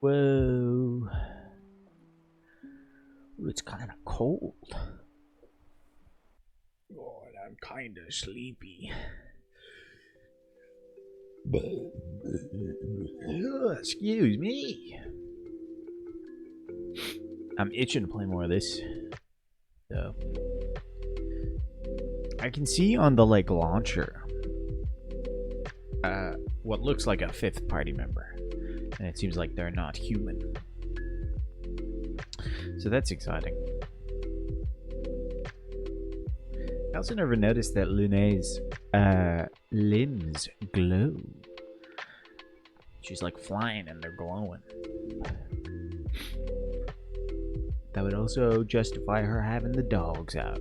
Whoa. It's kind of cold. Oh, and I'm kind of sleepy. Excuse me. I'm itching to play more of this. So I can see on the launcher what looks like a fifth party member, and it seems like they're not human. So that's exciting. I also never noticed that Lune's limbs glow. She's like flying and they're glowing. That would also justify her having the dogs out.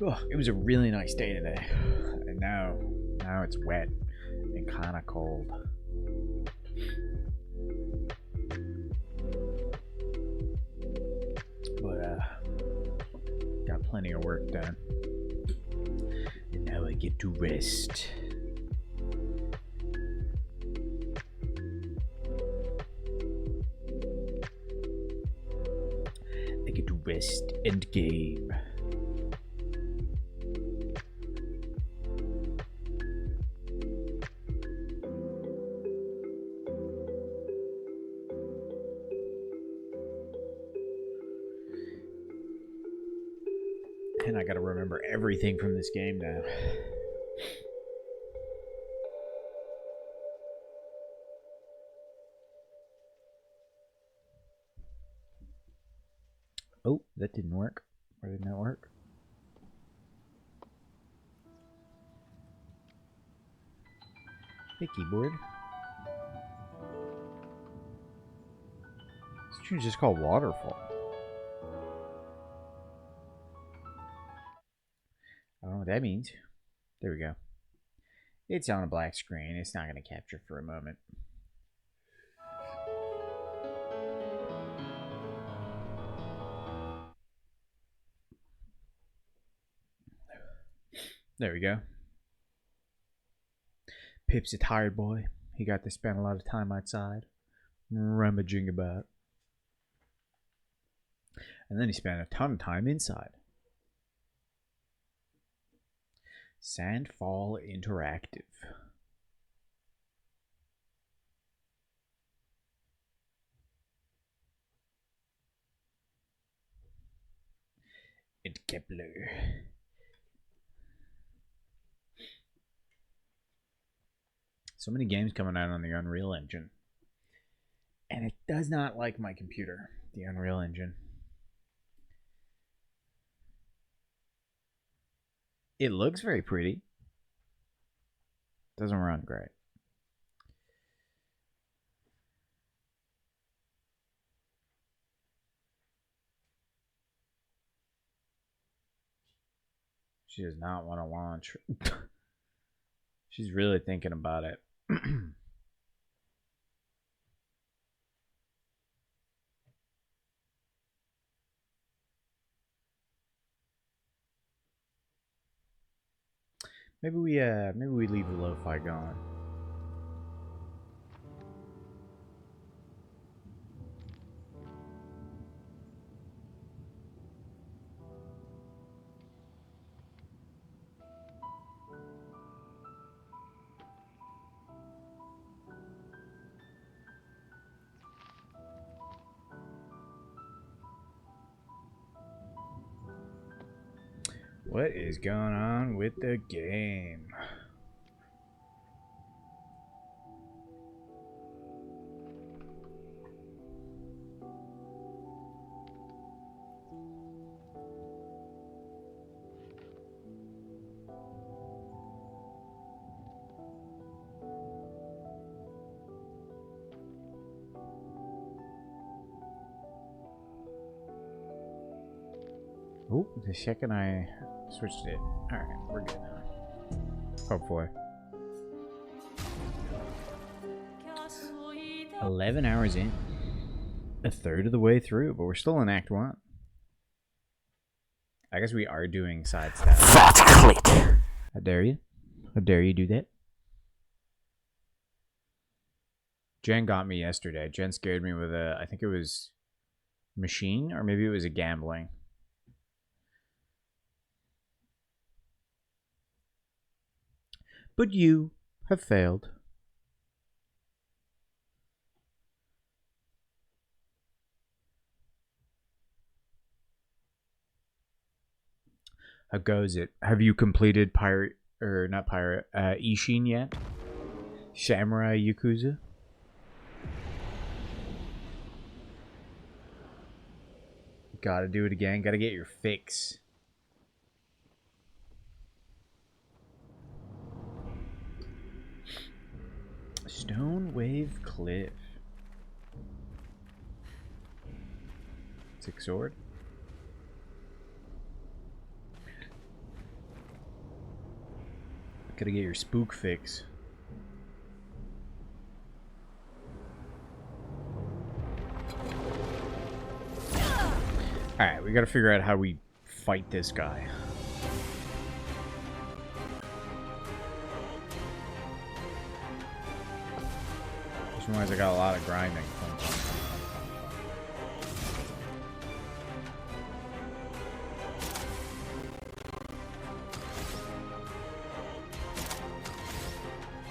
Oh, it was a really nice day today, and now it's wet and kind of cold. But got plenty of work done, and now I get to rest. West Endgame. And I gotta remember everything from this game now. Oh, that didn't work. Why didn't that work? Hey, keyboard. This tune's just called Waterfall. I don't know what that means. There we go. It's on a black screen. It's not going to capture for a moment. There we go. Pip's a tired boy. He got to spend a lot of time outside, rummaging about. And then he spent a ton of time inside. Sandfall Interactive. And Kepler. So many games coming out on the Unreal Engine. And it does not like my computer, the Unreal Engine. It looks very pretty. Doesn't run great. She does not want to launch. She's really thinking about it. Maybe we leave the lo-fi going. What is going on with the game? Oh, the second I switched it. Alright, we're good now. Hopefully. 11 hours in. A third of the way through, but we're still in Act 1. I guess we are doing side stuff. How dare you? How dare you do that? Jen got me yesterday. Jen scared me with I think it was machine, or maybe it was a gambling. But you have failed. How goes it? Have you completed Pirate, or not Pirate, Ishin yet? Samurai Yakuza? Gotta do it again. Gotta get your fix. Stone Wave Cliff. Six sword. Gotta get your spook fix. Alright, we gotta figure out how we fight this guy. Just realized I got a lot of grinding.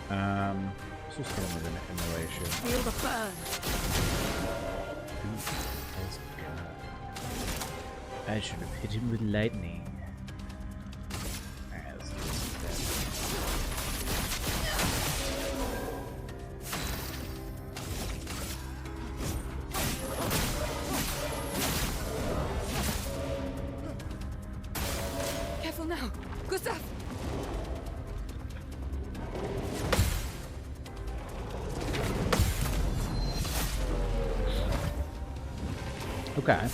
Let's just hit him with an immolation. Feel the burn. Ooh, that's good. I should have hit him with lightning. Alright, let's do this instead. Careful now. Gustav! Okay.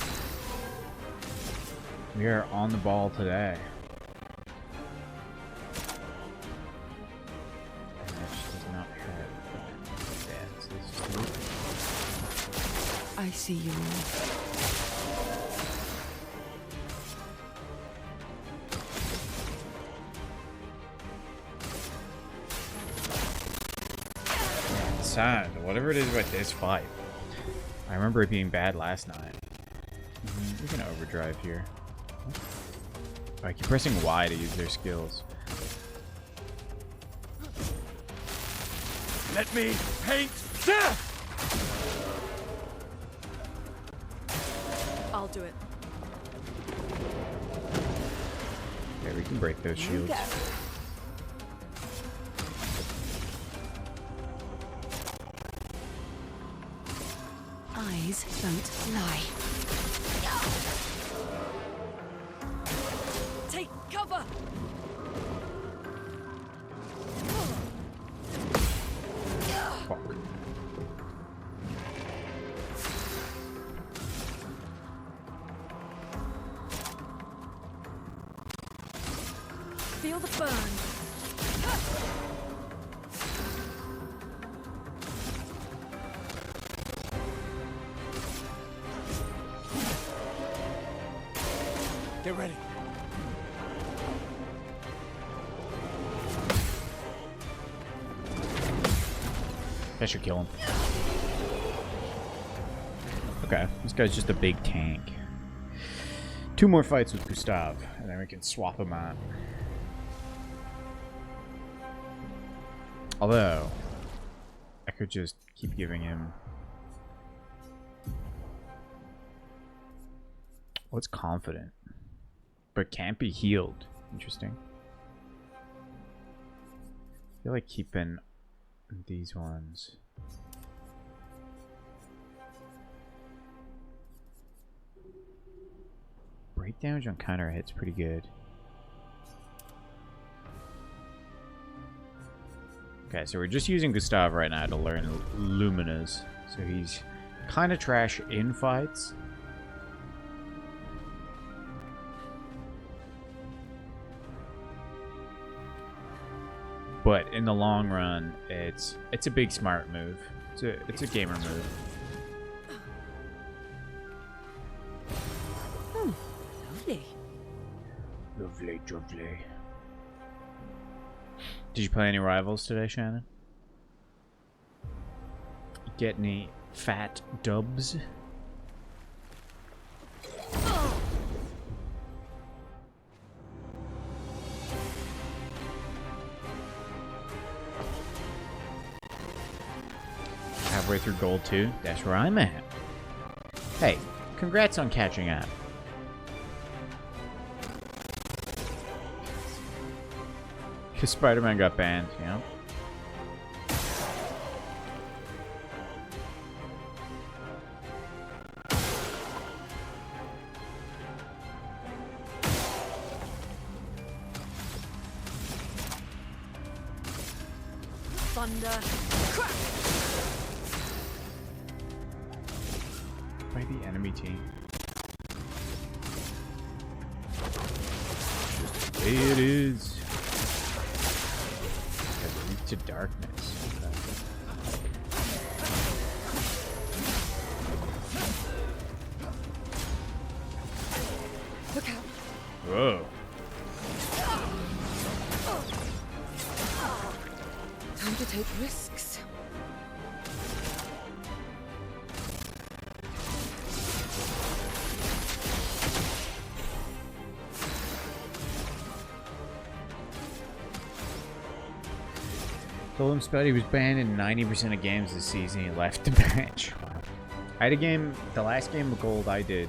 We are on the ball today. And that just does not hurt. Yeah, so it's just a I see you all. sad. Whatever it is about this fight. I remember it being bad last night. We can overdrive here. I keep pressing Y to use their skills. Let me paint death! I'll do it. Yeah, we can break those shields. Eyes don't lie. Take cover! Fuck. Feel the burn. Get ready. That should kill him. Okay, this guy's just a big tank. 2 more fights with Gustav, and then we can swap him out. Although, I could just keep giving him... What's confident? But can't be healed. Interesting. I feel like keeping these ones. Break damage on counter hits pretty good. Okay, so we're just using Gustav right now to learn Luminas. So he's kind of trash in fights. But in the long run, it's a big smart move. It's a gamer move. Lovely. Lovely, lovely. Did you play any Rivals today, Shannon? Get any fat dubs? Halfway through Gold 2? That's where I'm at. Hey, congrats on catching up. Because Spider-Man got banned, you know? Thunder. Crack! By the enemy team. Just the way it is. Weak to darkness. Look out. Whoa. Time to take risks. Told him Spuddy was banned in 90% of games this season. He left the bench. Wow. I had a game, the last game of gold I did,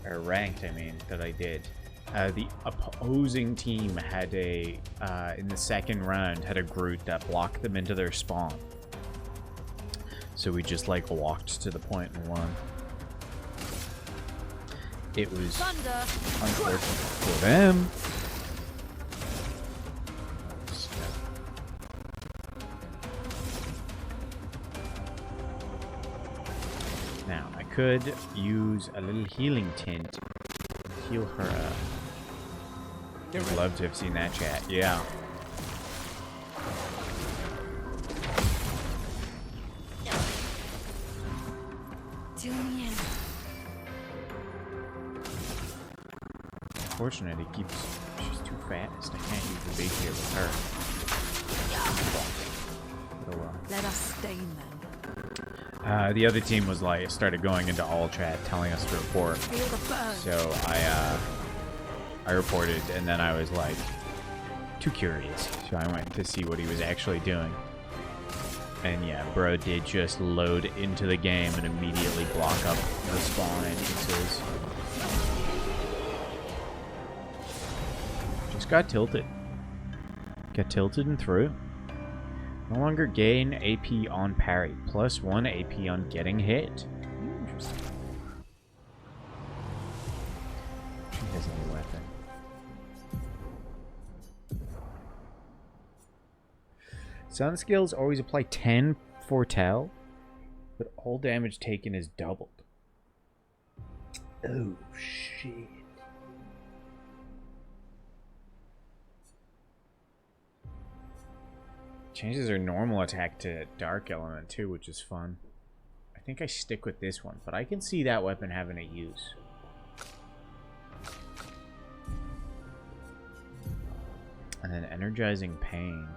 or ranked, I mean, that I did. The opposing team had a, in the second round, had a Groot that blocked them into their spawn. So we just, like, walked to the point and won. It was Thunder. unfortunate for them. Now, I could use a little healing tint to heal her up. I'd love to have seen that chat. Yeah. Do me in. Unfortunately, she's too fast. I can't use the big here with her. Oh well. Let us stain them. The other team was like, started going into all chat telling us to report. Feel the burn. So I reported, and then I was like, too curious. So I went to see what he was actually doing. And yeah, bro did just load into the game and immediately block up the spawn entrances. Just got tilted. Got tilted and through. No longer gain AP on parry, plus 1 AP on getting hit. Interesting. She has a new weapon. Sun skills always apply 10 foretell, but all damage taken is doubled. Oh, shit. Changes her normal attack to dark element too, which is fun. I think I stick with this one, but I can see that weapon having a use. And then energizing pain.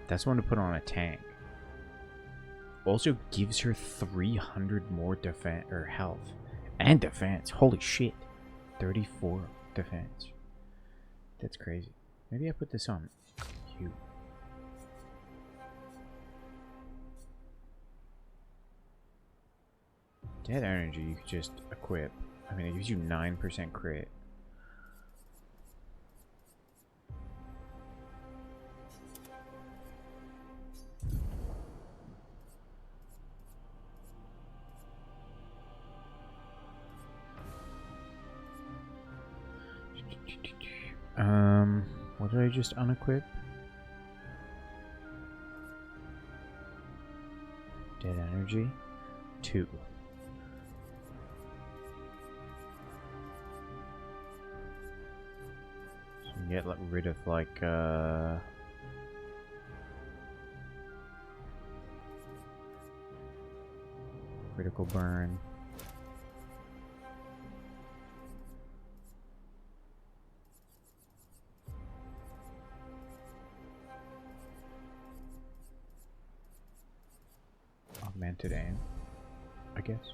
That's one to put on a tank. Also gives her 300 more defense or health and defense. Holy shit. 34 defense. That's crazy. Maybe I put this on Q. Dead energy you could just equip. I mean, it gives you 9% crit. What did I just unequip? Dead energy 2. So you get rid of like critical burn. Augmented aim, I guess.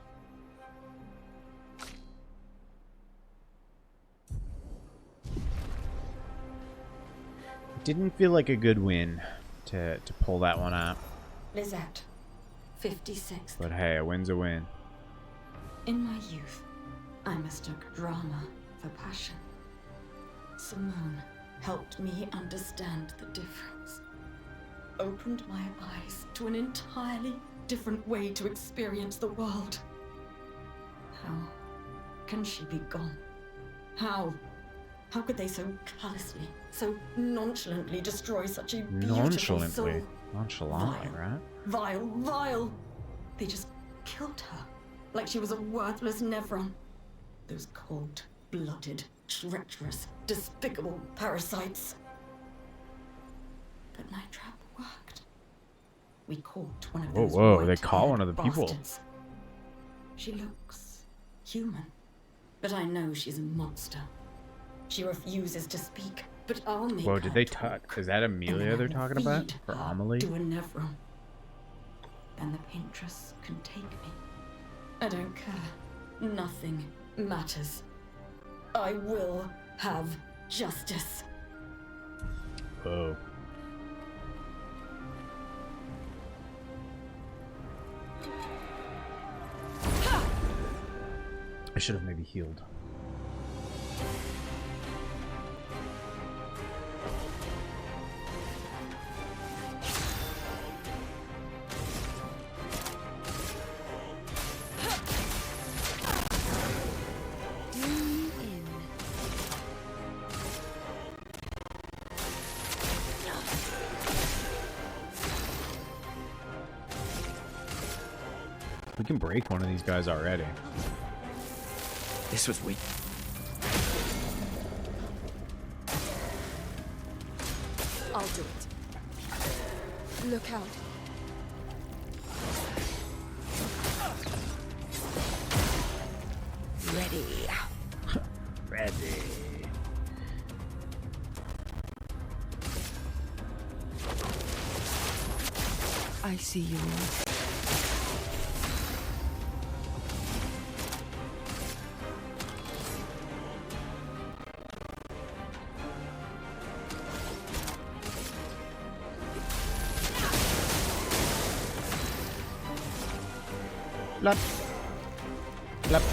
It didn't feel like a good win to pull that one out. Lizette, 56th. But hey, a win's a win. In my youth, I mistook drama for passion. Simone helped me understand the difference. Opened my eyes to an entirely different way to experience the world. How can she be gone? How could they so callously, so nonchalantly destroy such a beautiful soul? Nonchalantly, right? Vile. They just killed her, like she was a worthless Nevron. Those cold-blooded, treacherous, despicable parasites. But Night Trap worked. We caught one of those. Whoa, they caught one of the people. Bastards. She looks human, but I know she's a monster. She refuses to speak, but I'll make Whoa, her did they talk. talk? Is that And then Amelia I they're will talking about? feed Or her Amelie? to a Nevron. Then the paintress can take me. I don't care. Nothing matters. I will have justice. Whoa. I should have maybe healed. Do me in. We can break one of these guys already. This was weak. I'll do it. Look out. Ready. Ready. I see you. Lap. Lap.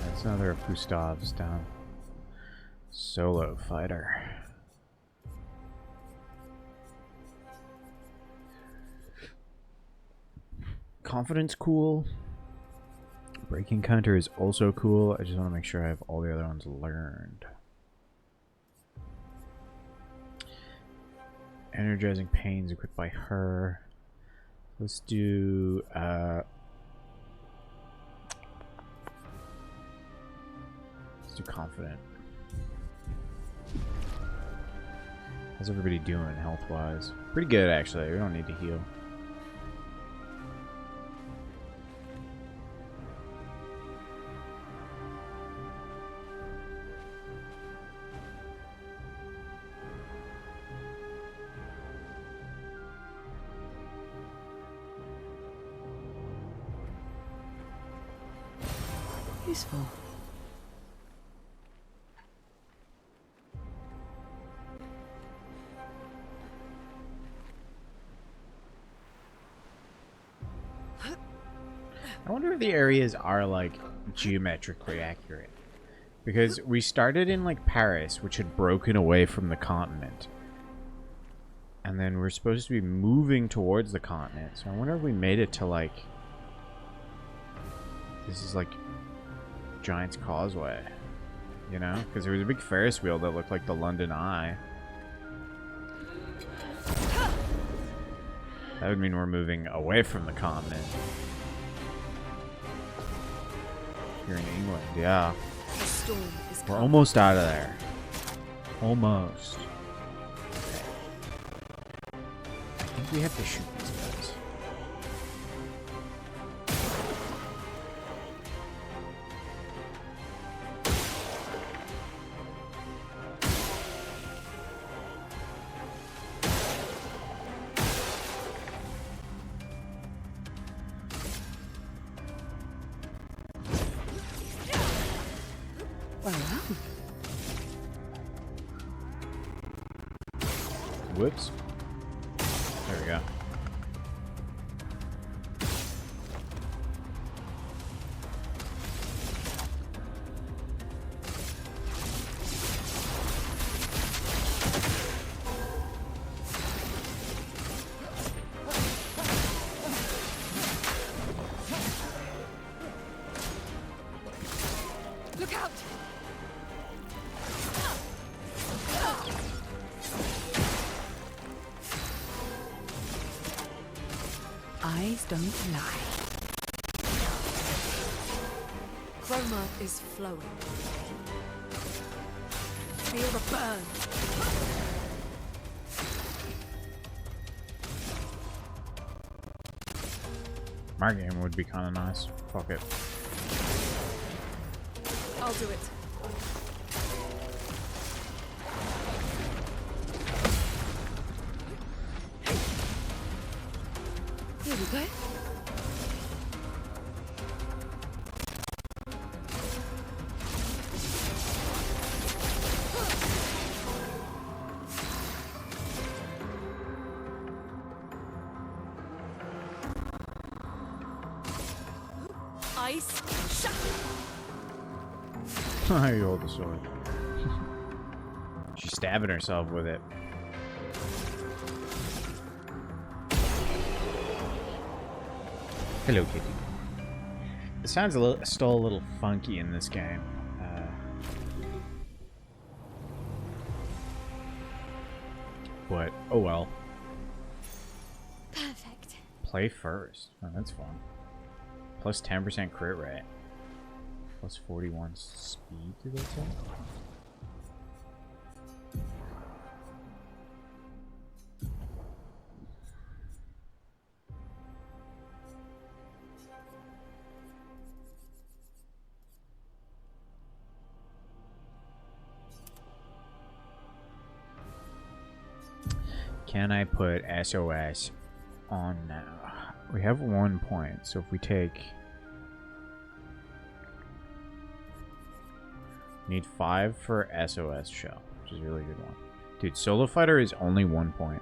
That's another of Gustav's down. Solo fighter. Confidence cool. Breaking counter is also cool. I just want to make sure I have all the other ones learned. Energizing pains equipped by her. Let's do let's do confident. How's everybody doing health wise? Pretty good actually. We don't need to heal. Useful. I wonder if the areas are like geometrically accurate. Because we started in like Paris, which had broken away from the continent. And then we're supposed to be moving towards the continent. So I wonder if we made it to like... This is like Giant's Causeway. You know? Because there was a big Ferris wheel that looked like the London Eye. That would mean we're moving away from the continent. Here in England, yeah. The storm is We're coming. almost out of there. Almost. Okay. I think we have to shoot these guys. Well, Whoops. There we go. look out! Eyes don't lie. Chroma is flowing. Feel the burn. My game would be kind of nice. Fuck it. I'll do it. Here we go. Ice shot. You hold the sword. She's stabbing herself with it. Hello, Kitty. The sound's still a little funky in this game. But, oh well. Perfect. Play first. Oh, that's fun. Plus 10% crit rate. Plus 41 speed, did they say? Can I put SOS on now? We have 1 point, so if we take... Need 5 for SOS shell, which is a really good one. Dude, Solo Fighter is only 1 point.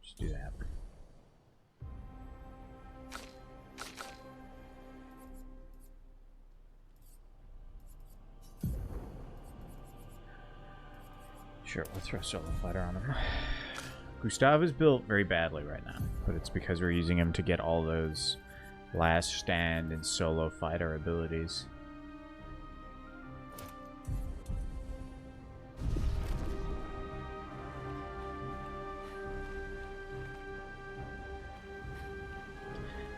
Just do that. Sure, let's throw Solo Fighter on him. Gustav is built very badly right now, but it's because we're using him to get all those Last Stand and Solo Fighter abilities.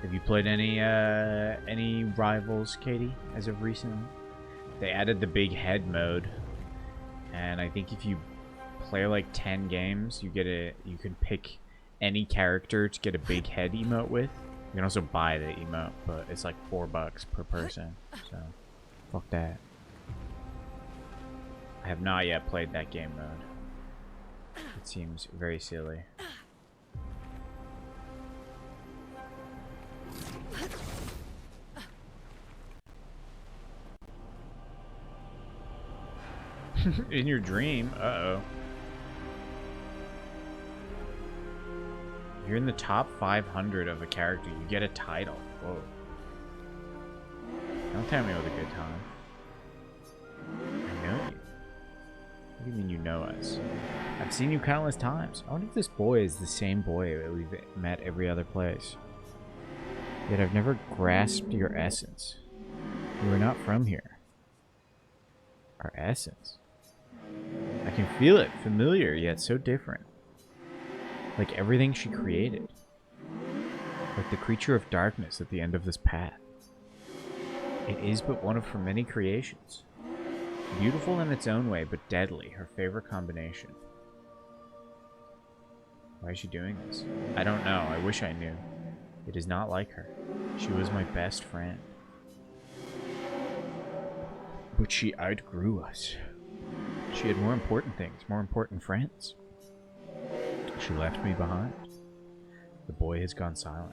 Have you played any Rivals, Katie, as of recently? They added the big head mode, and I think if you play like 10 games, you can pick any character to get a big head emote with. You can also buy the emote, but it's like $4 per person, so fuck that. I have not yet played that game mode. It seems very silly. In your dream? Uh-oh. You're in the top 500 of a character. You get a title. Whoa. Don't tell me it was a good time. I know you. What do you mean you know us? I've seen you countless times. I wonder if this boy is the same boy that we've met every other place. Yet I've never grasped your essence. You are not from here. Our essence. I can feel it, familiar yet so different. Like everything she created. Like the creature of darkness at the end of this path. It is but one of her many creations. Beautiful in its own way, but deadly, her favorite combination. Why is she doing this? I don't know, I wish I knew. It is not like her. She was my best friend. But she outgrew us. She had more important things, more important friends. She left me behind. The boy has gone silent.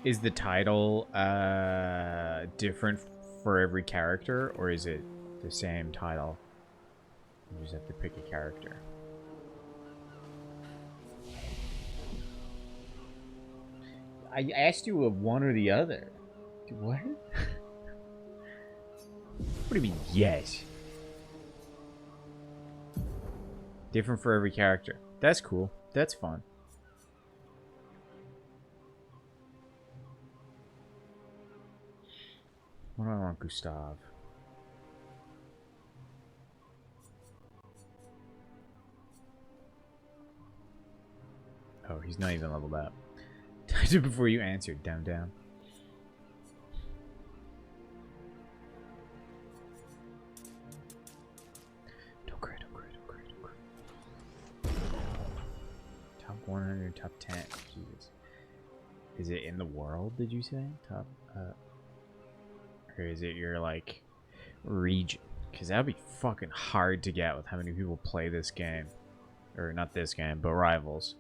Is the title different for every character, or is it the same title? You just have to pick a character. I asked you of one or the other. What? What do you mean, yes? Different for every character. That's cool. That's fun. What do I want, Gustav? Oh, he's not even leveled up. Typed it before you answered. Down, down. Don't cry, don't cry, don't cry, don't cry. Top 100, top 10. Jesus. Is it in the world, did you say? Top, or is it your, like, region? Because that would be fucking hard to get with how many people play this game. Or not this game, but Rivals.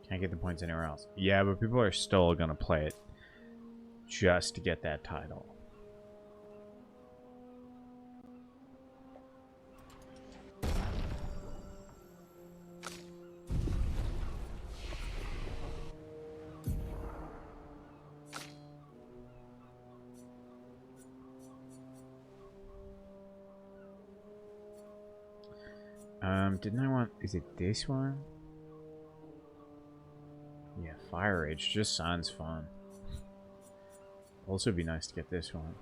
Can't get the points anywhere else. Yeah, but people are still gonna play it just to get that title. Didn't I want... Is it this one? Yeah, Fire Rage just sounds fun. Also be nice to get this one.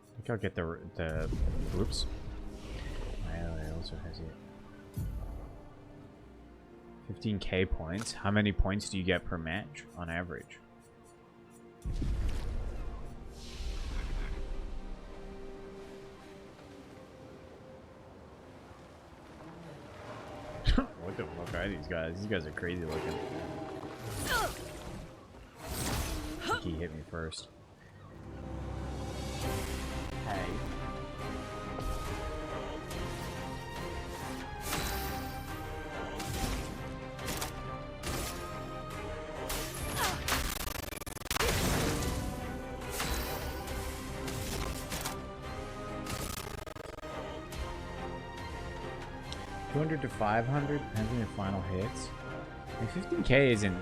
I think I'll get the whoops. It also has it. 15k points. How many points do you get per match on average? What the fuck are these guys? These guys are crazy looking. He hit me first. Hey. $200 to $500 depends on your final hits. And 15k isn't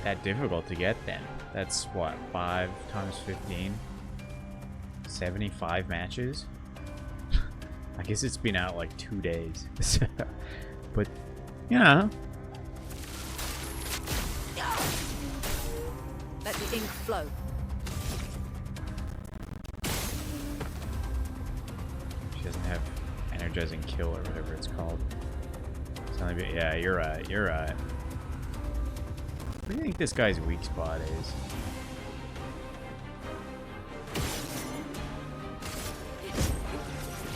that difficult to get then. That's what, 5 times 15? 75 matches? I guess it's been out like 2 days. But, yeah. Let the ink flow. She doesn't have energizing kill or whatever it's called. It's only been, yeah, you're right. You're right. What do you think this guy's weak spot is?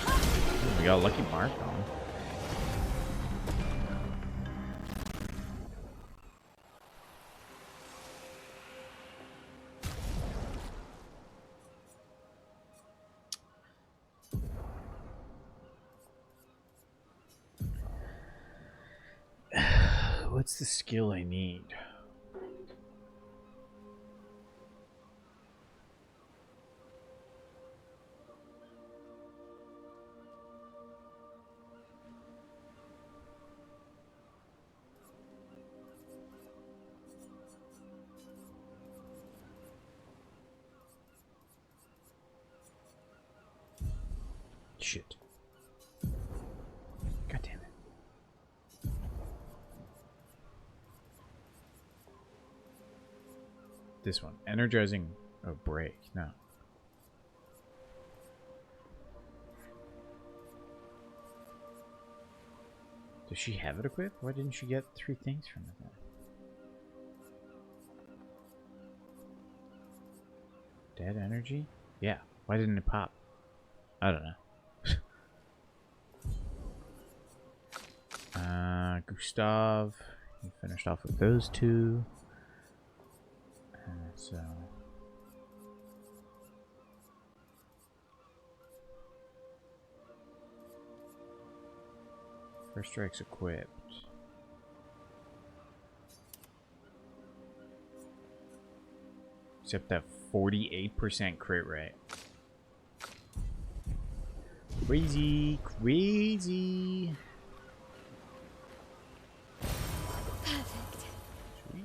Ooh, we got a lucky mark on him. What's the skill I need? Shit. God damn it. This one. Energizing a break. No. Does she have it equipped? Why didn't she get 3 things from it then? Dead energy? Yeah. Why didn't it pop? I don't know. Gustav, he finished off with those two. So first strike's equipped. Except that 48% crit rate. Crazy, crazy. Perfect. Sweet.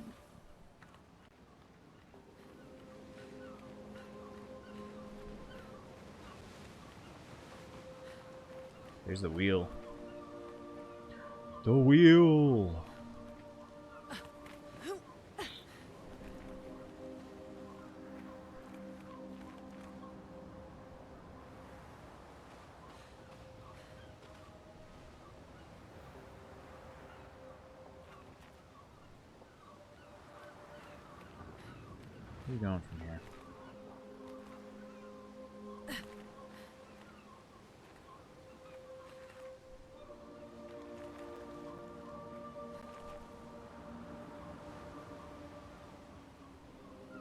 There's the wheel. The wheel. Where are you going from here?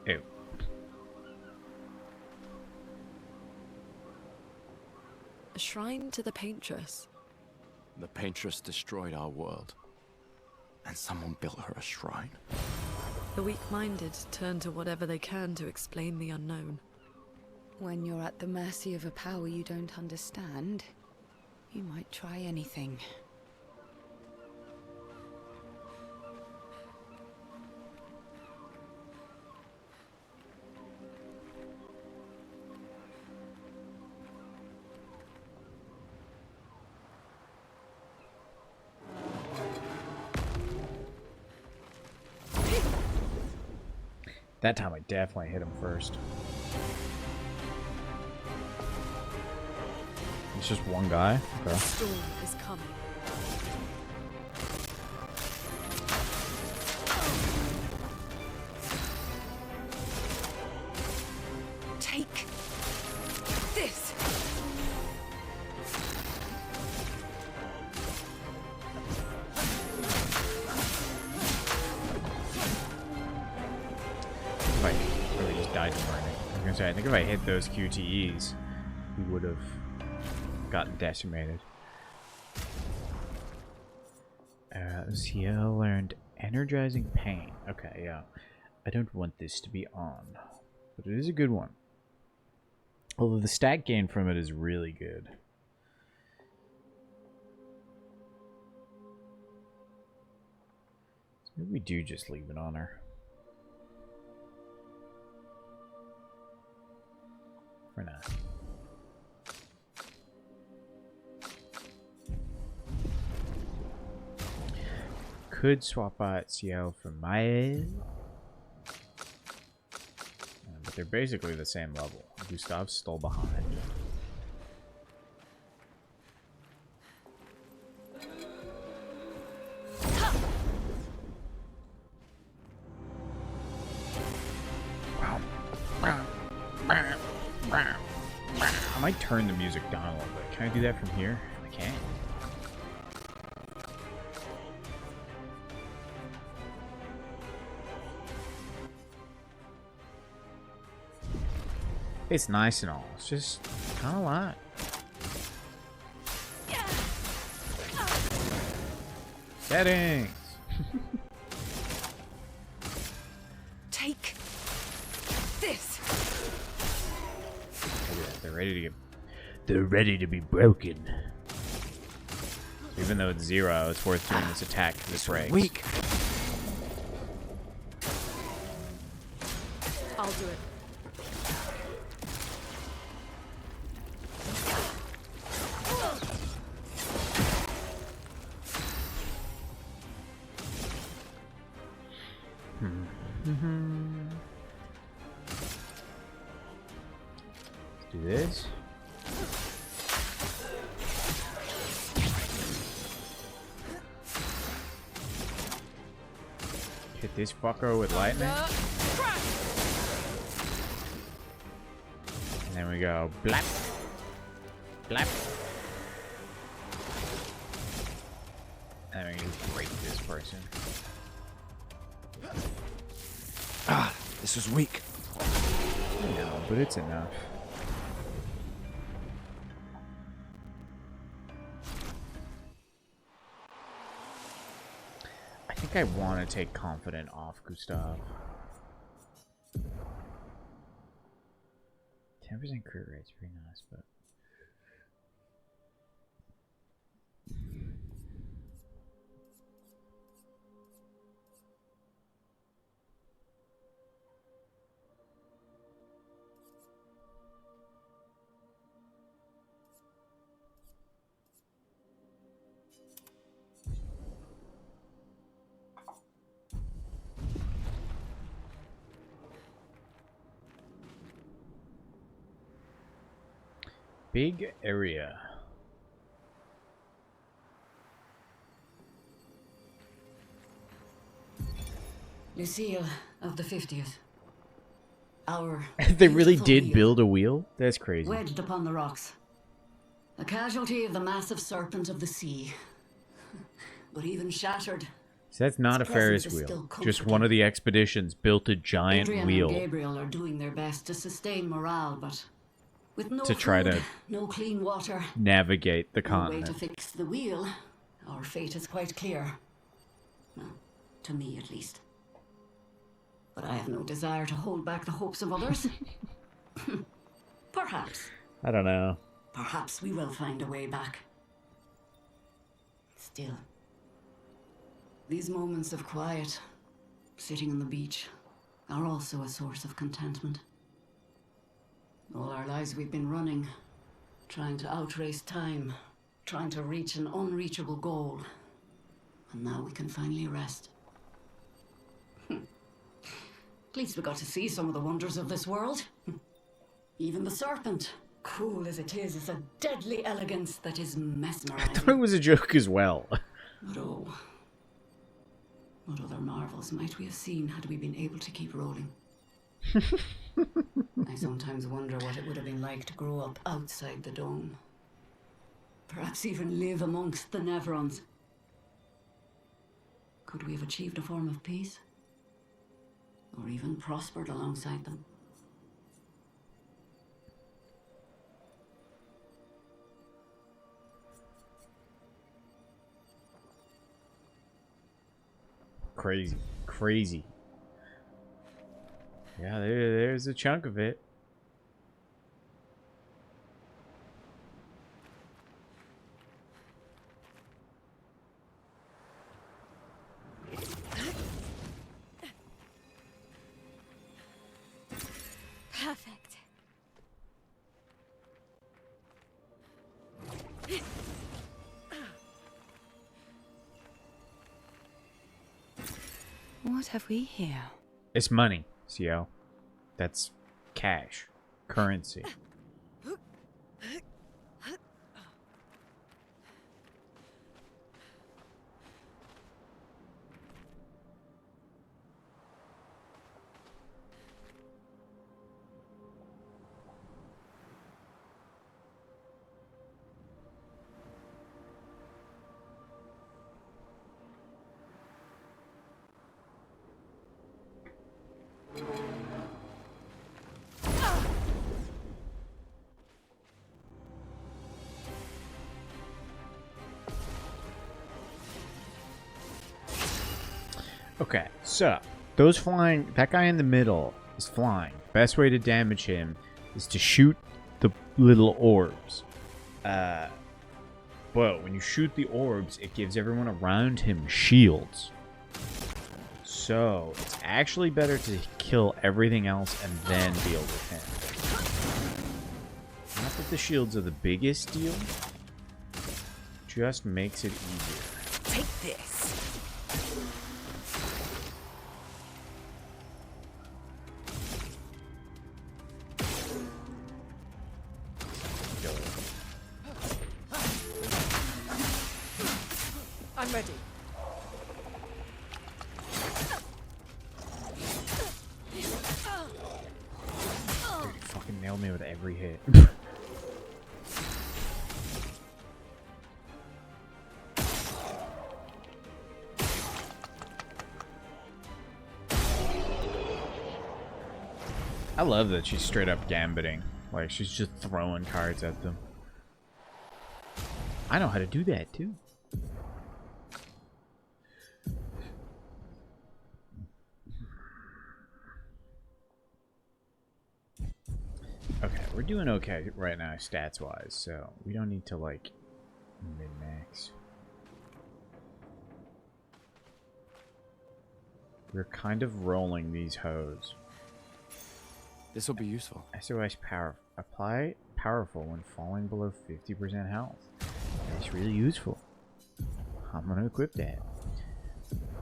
Ew. A shrine to the Paintress. The Paintress destroyed our world. And someone built her a shrine. The weak-minded turn to whatever they can to explain the unknown. When you're at the mercy of a power you don't understand, you might try anything. That time I definitely hit him first. It's just one guy? Okay. The storm is coming. Take this! Like, really just died from burning. I was gonna say, I think if I hit those QTEs, he would have gotten decimated. CL learned energizing pain. Okay, yeah. I don't want this to be on, but it is a good one. Although the stat gain from it is really good. So maybe we do just leave it on her. For now. Could swap out CL for Mael. But they're basically the same level. Gustav's still behind. I might turn the music down a little bit. Can I do that from here? I can. It's nice and all. It's just kind of light. Settings. Take this! Look at that. They're ready to be broken. So even though it's 0, it's worth doing this attack to this range. Weak. I'll do it. Let's do this. Hit this fucker with lightning. And then we go blap. Blap. And then we Carson. Ah, this was weak. I know, but it's enough. I think I want to take Confident off Gustav. 10% crit rate's pretty nice, but... Big area. Lucille of the 50th. Our They really beautiful did wheel, build a wheel? That's crazy. wedged upon the rocks. A casualty of the massive serpent of the sea. But even shattered, So that's not a Its Ferris presence is wheel. still Just comforting. one of the expeditions built a giant Adrian wheel. and Gabriel are doing their best to sustain morale, but with no To try food, to no clean water, Navigate the no way to continent. fix the wheel, our fate is quite clear. Well, to me at least. But I have no desire to hold back the hopes of others. Perhaps. I don't know. Perhaps we will find a way back. Still, these moments of quiet, sitting on the beach, are also a source of contentment. All our lives we've been running, trying to outrace time, trying to reach an unreachable goal. And now we can finally rest. At least we got to see some of the wonders of this world. Even the serpent, cool as it is a deadly elegance that is I thought it mesmerizing. was a joke as well. But oh, what other marvels might we have seen had we been able to keep rolling? I sometimes wonder what it would have been like to grow up outside the dome. Perhaps even live amongst the Nevrons. Could we have achieved a form of peace? Or even prospered alongside them? Crazy. Crazy. Yeah, there's a chunk of it. Perfect. What have we here? It's money, CO. That's cash. Currency. Okay, so those flying, that guy in the middle is flying. Best way to damage him is to shoot the little orbs. But when you shoot the orbs, it gives everyone around him shields. So it's actually better to kill everything else and then deal with him. Not that the shields are the biggest deal, just makes it easier. Take this. Kill it. I'm ready. Dude, you fucking nailed me with every hit. I love that she's straight up gambiting. Like, she's just throwing cards at them. I know how to do that, too. Okay, we're doing okay right now, stats-wise, so we don't need to, like, min-max. We're kind of rolling these hoes. This will be useful. SOS power. Apply powerful when falling below 50% health. That's really useful. I'm gonna equip that.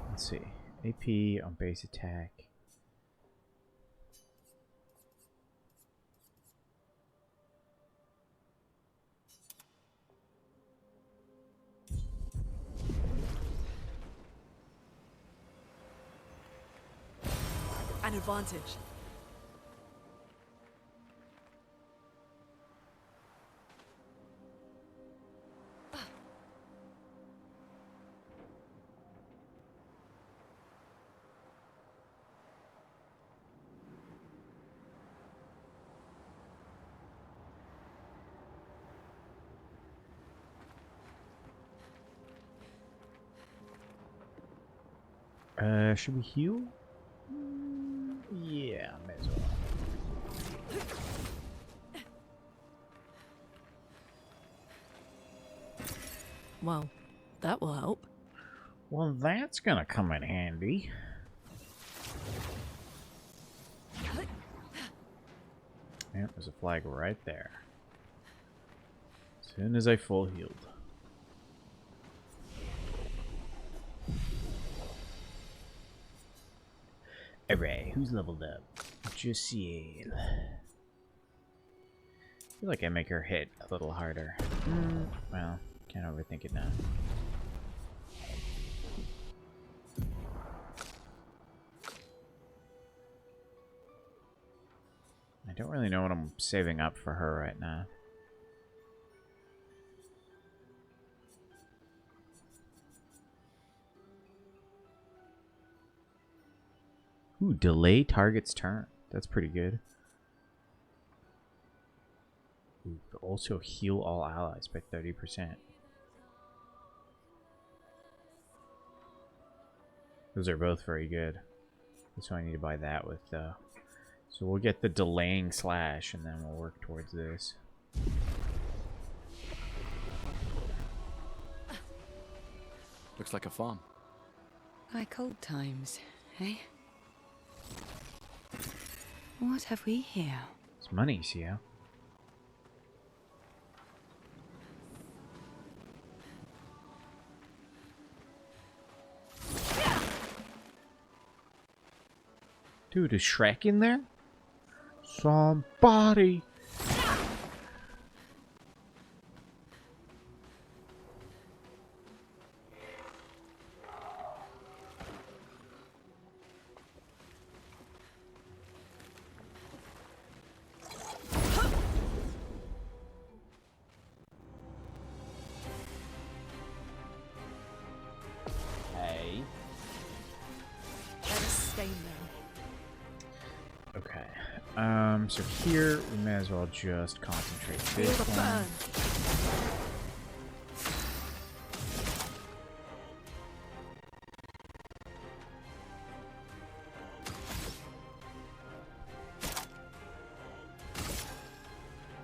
Let's see. AP on base attack. An advantage. Should we heal? Yeah, may as well. Well, that will help. Well, that's gonna come in handy. Yep, there's a flag right there. As soon as I full healed. Alright, who's leveled up? Jussiel. I feel like I make her hit a little harder. Well, can't overthink it now. I don't really know what I'm saving up for her right now. Ooh, delay target's turn. That's pretty good. Ooh, but also heal all allies by 30%. Those are both very good. So I need to buy that with so we'll get the delaying slash and then we'll work towards this. Looks like a farm. Like old times, eh? What have we here? It's money, see how? Dude, is Shrek in there? Somebody! Hey. Let us stay now. Okay. So here we may as well just concentrate Feel this the one. burn.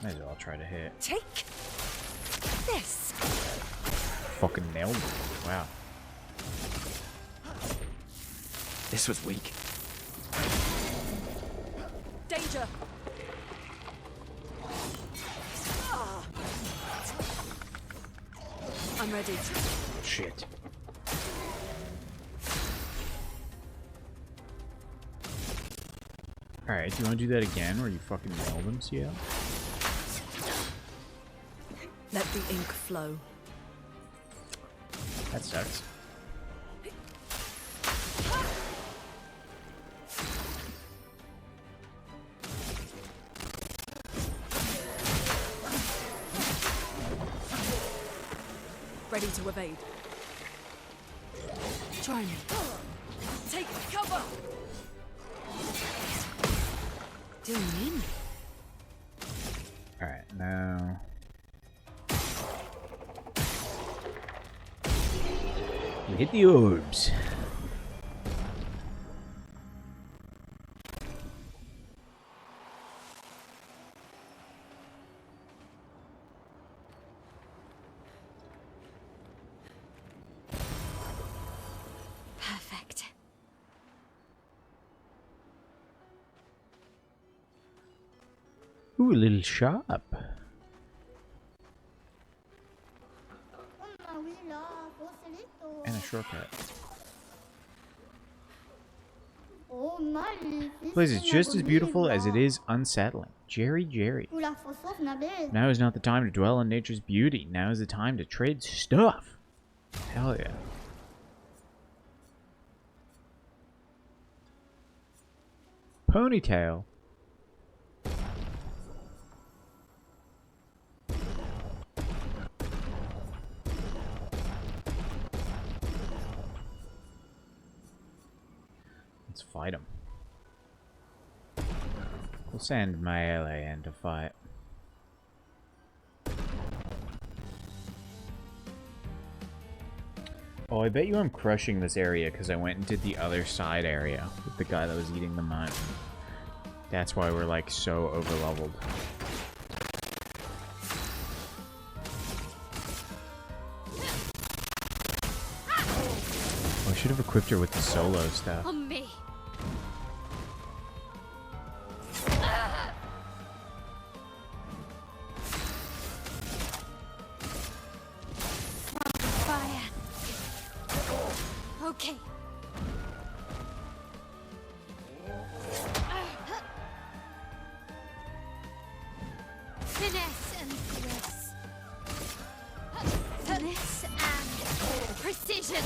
May as well try to hit. Take this. Fucking nailed it. Wow. This was weak. Danger! I'm ready. Shit. Alright, do you want to do that again where you fucking nailed him, CL? Let the ink flow. That sucks. Ready to evade. Try me. Take cover! Still in. Alright, now... we hit the orbs. Perfect. Ooh, a little shop. And a shortcut. Place is just as beautiful as it is unsettling. Jerry. Now is not the time to dwell on nature's beauty. Now is the time to trade stuff. Hell yeah. Ponytail. Let's fight him. We'll send melee in to fight. Oh, I bet you I'm crushing this area because I went and did the other side area with the guy that was eating the mine. That's why we're like so overleveled. Oh, I should have equipped her with the solo stuff. On me. Fire. Okay. Finesse and grace. Finesse and precision.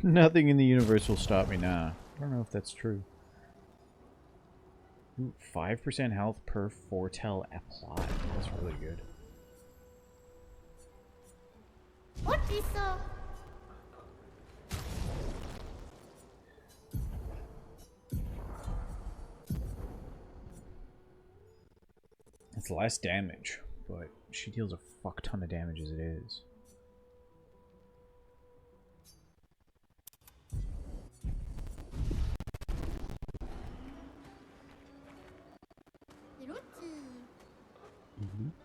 Nothing in the universe will stop me now. I don't know if that's true. Ooh, 5% health per foretell applied. That's really good. What is It's less damage, but she deals a fuck ton of damage as it is.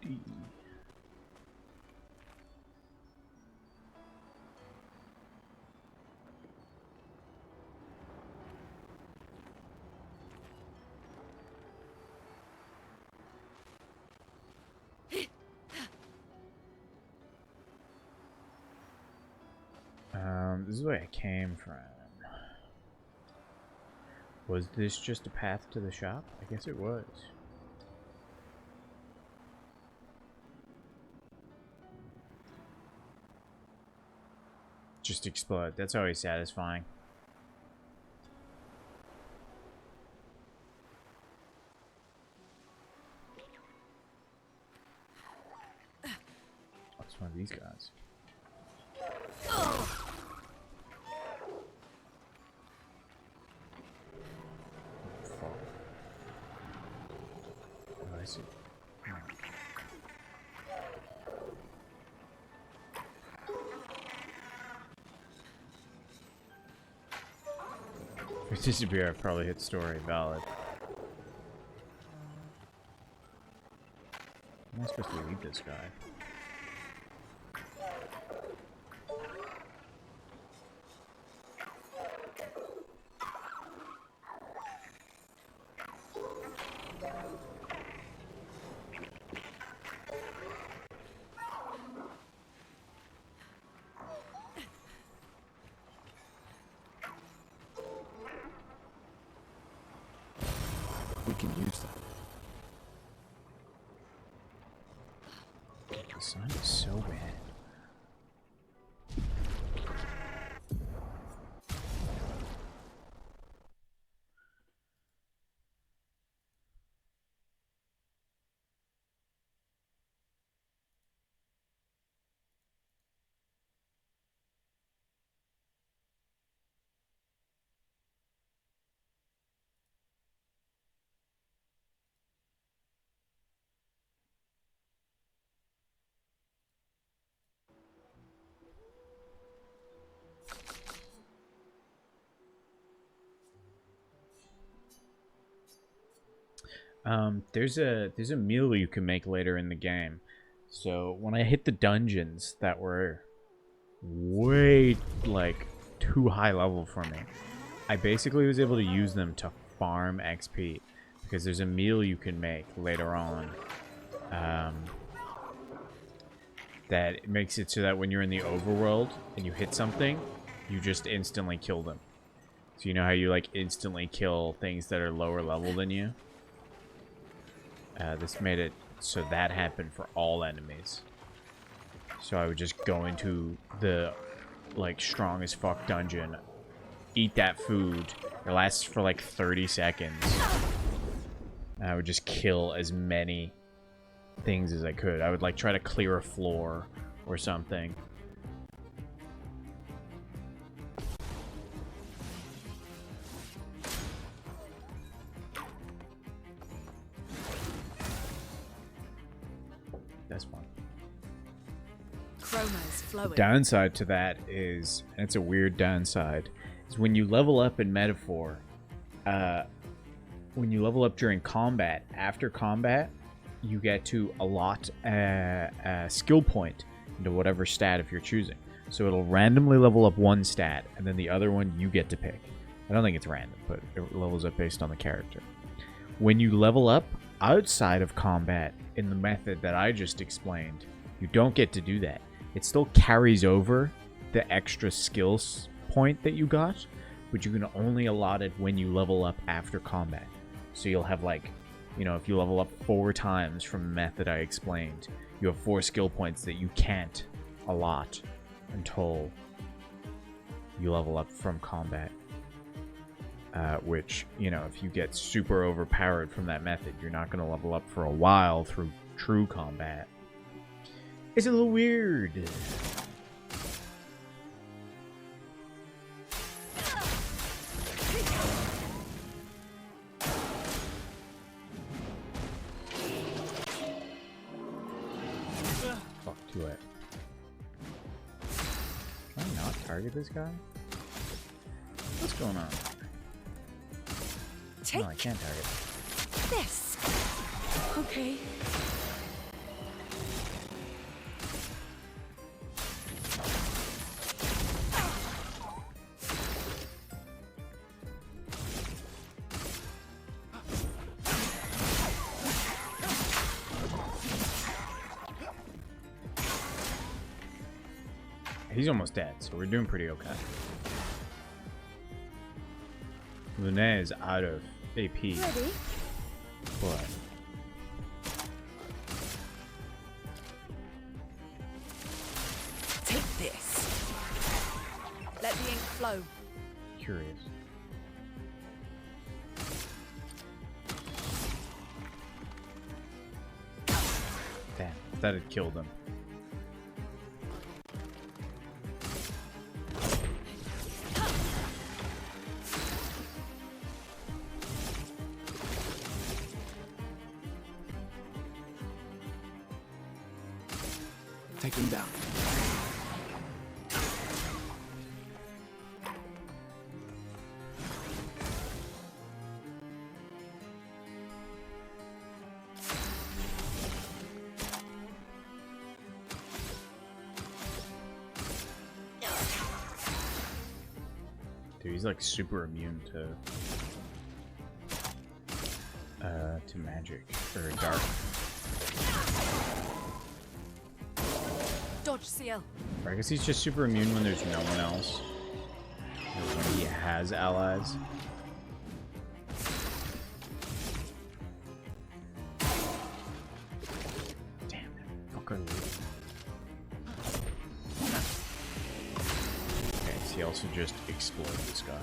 Looty. This is where I came from. Was this just a path to the shop? I guess it was. Just explode. That's always satisfying. What's one of these guys? Oh, I see. If we disappear, I probably hit story valid. Am I supposed to leave this guy? We can use that. The sun is so bad. There's a meal you can make later in the game. So when I hit the dungeons that were way like too high level for me, I basically was able to use them to farm XP because there's a meal you can make later on that makes it so that when you're in the overworld and you hit something, you just instantly kill them. So you know how you like instantly kill things that are lower level than you? This made it so that happened for all enemies. So I would just go into the like strong as fuck dungeon, eat that food. It lasts for like 30 seconds. And I would just kill as many things as I could. I would like try to clear a floor or something. That's fun. Chroma's flowing. Downside to that is, and it's a weird downside, is when you level up in Metaphor, when you level up during combat, after combat, you get to allot a skill point into whatever stat if you're choosing. So it'll randomly level up one stat, and then the other one you get to pick. I don't think it's random, but it levels up based on the character. When you level up outside of combat in the method that I just explained, you don't get to do that. It still carries over the extra skills point that you got, but you can only allot it when you level up after combat. So you'll have like, you know, if you level up 4 times from the method I explained, you have 4 skill points that you can't allot until you level up from combat. Which, you know, if you get super overpowered from that method, you're not going to level up for a while through true combat. It's a little weird. Fuck, too late. Can I not target this guy? What's going on? Take No, I can't target. this. Okay. He's almost dead, so we're doing pretty okay. Lune is out of AP. Ready? But Take this. Let the ink flow. curious. Damn, that had killed him. Take him down. Dude, he's like super immune to magic or dark. Dodge CL. Or I guess he's just super immune when there's no one else. Or when he has allies. Damn that fucker. Okay, so he also just exploded this guy.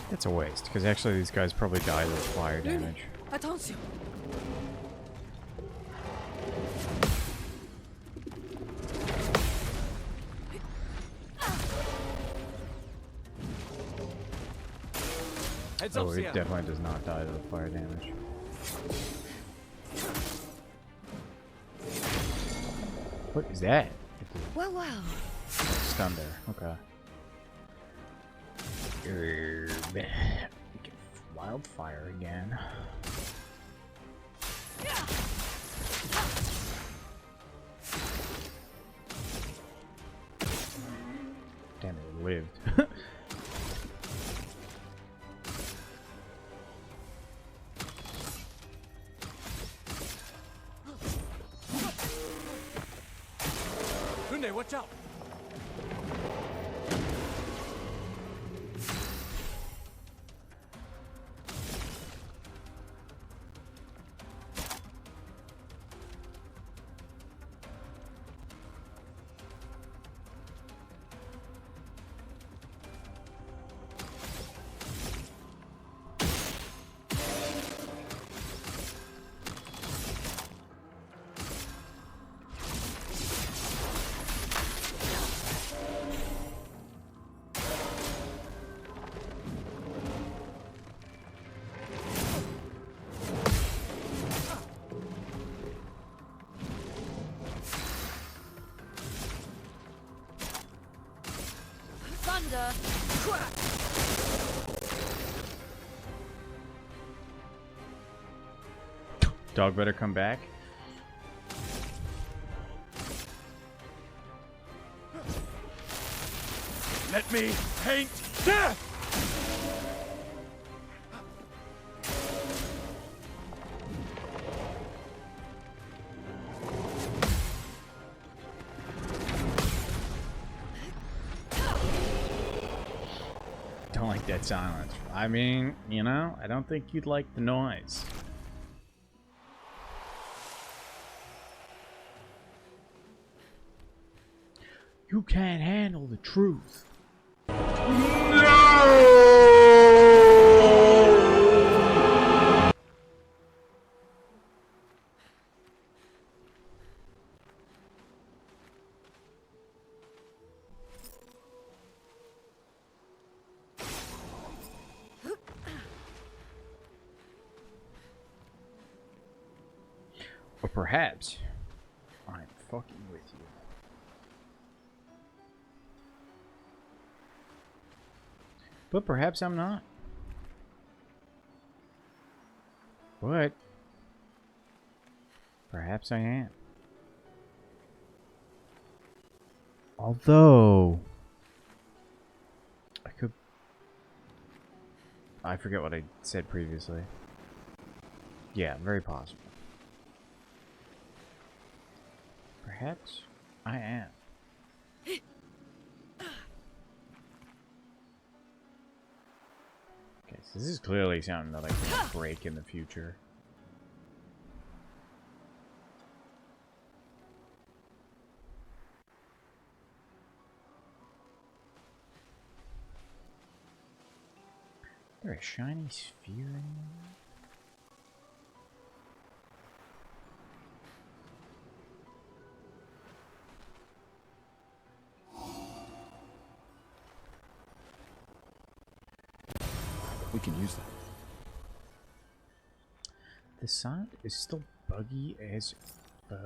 That's a waste, because actually these guys probably die with fire damage. Attention. Heads Oh, up, it Sia. definitely does not die to the fire damage. What is that? Well, well. Stun there. Okay. We get wildfire again. Damn, it lived. Hunde, watch out. Thunder. Crack. Dog better come back. Let me paint death! Don't like that silence. I mean, you know, I don't think you'd like the noise. You can't handle the truth. Or perhaps I'm fucking with you. But perhaps I'm not. But perhaps I am. Although I forget what I said previously. Yeah, very possible. Perhaps I am. Okay, so this is clearly something that I can break in the future. Is there a shiny sphere anywhere? We can use that. The sound is still buggy as fuck.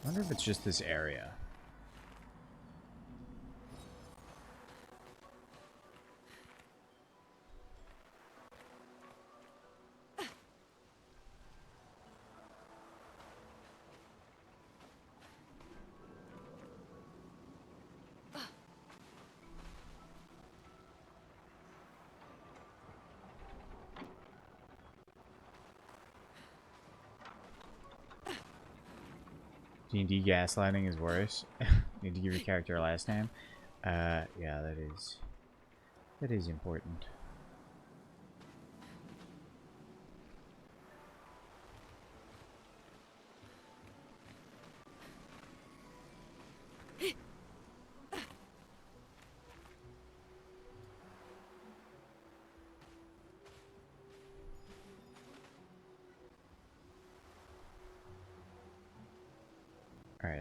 I wonder if it's just this area. D&D gaslighting is worse. Need to give your character a last name. Yeah, that is important.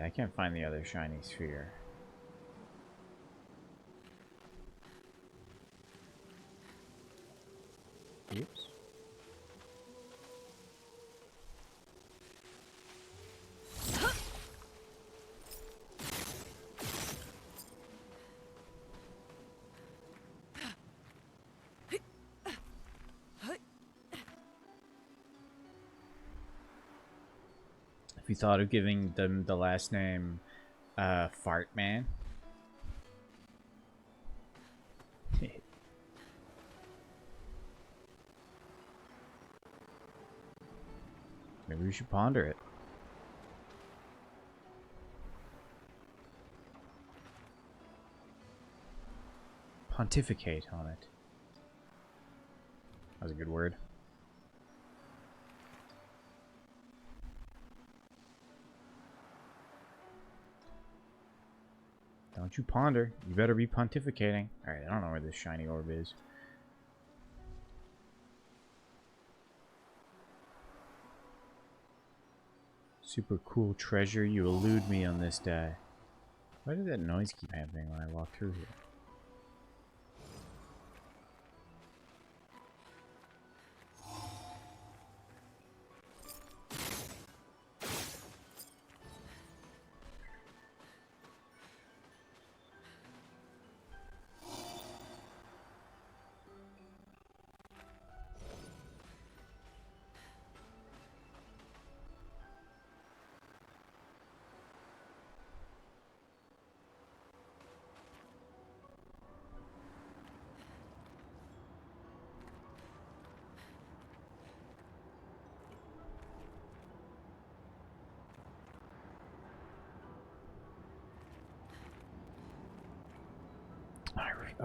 I can't find the other shiny sphere. Oops. If you thought of giving them the last name, Fart Man. Maybe we should ponder it. Pontificate on it. That was a good word. Don't you ponder. You better be pontificating. Alright, I don't know where this shiny orb is. Super cool treasure, you elude me on this day. Why did that noise keep happening when I walk through here?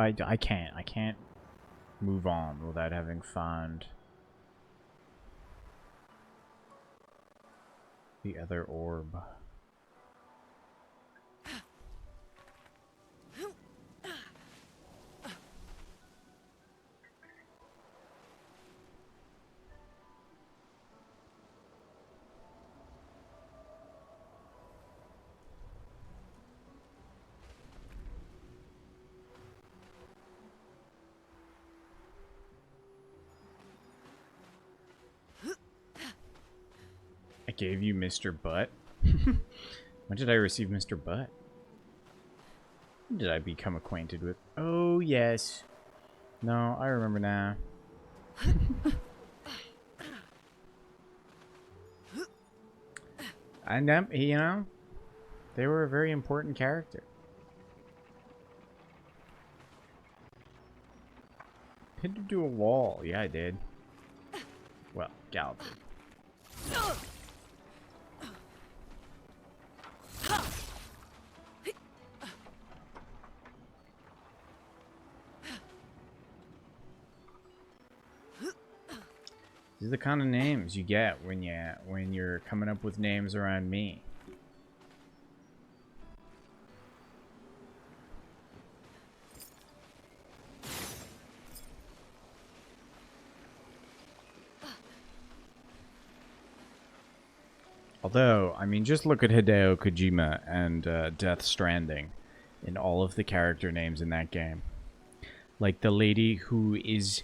I can't move on without having found the other orb. I gave you Mr. Butt? When did I receive Mr. Butt? When did I become acquainted with? Oh, yes. No, I remember now. And, you know, they were a very important character. Pinned him to a wall. Yeah, I did. Well, Gal did. These are the kind of names you get when you're coming up with names around me. Although, I mean, just look at Hideo Kojima and Death Stranding in all of the character names in that game. Like the lady who is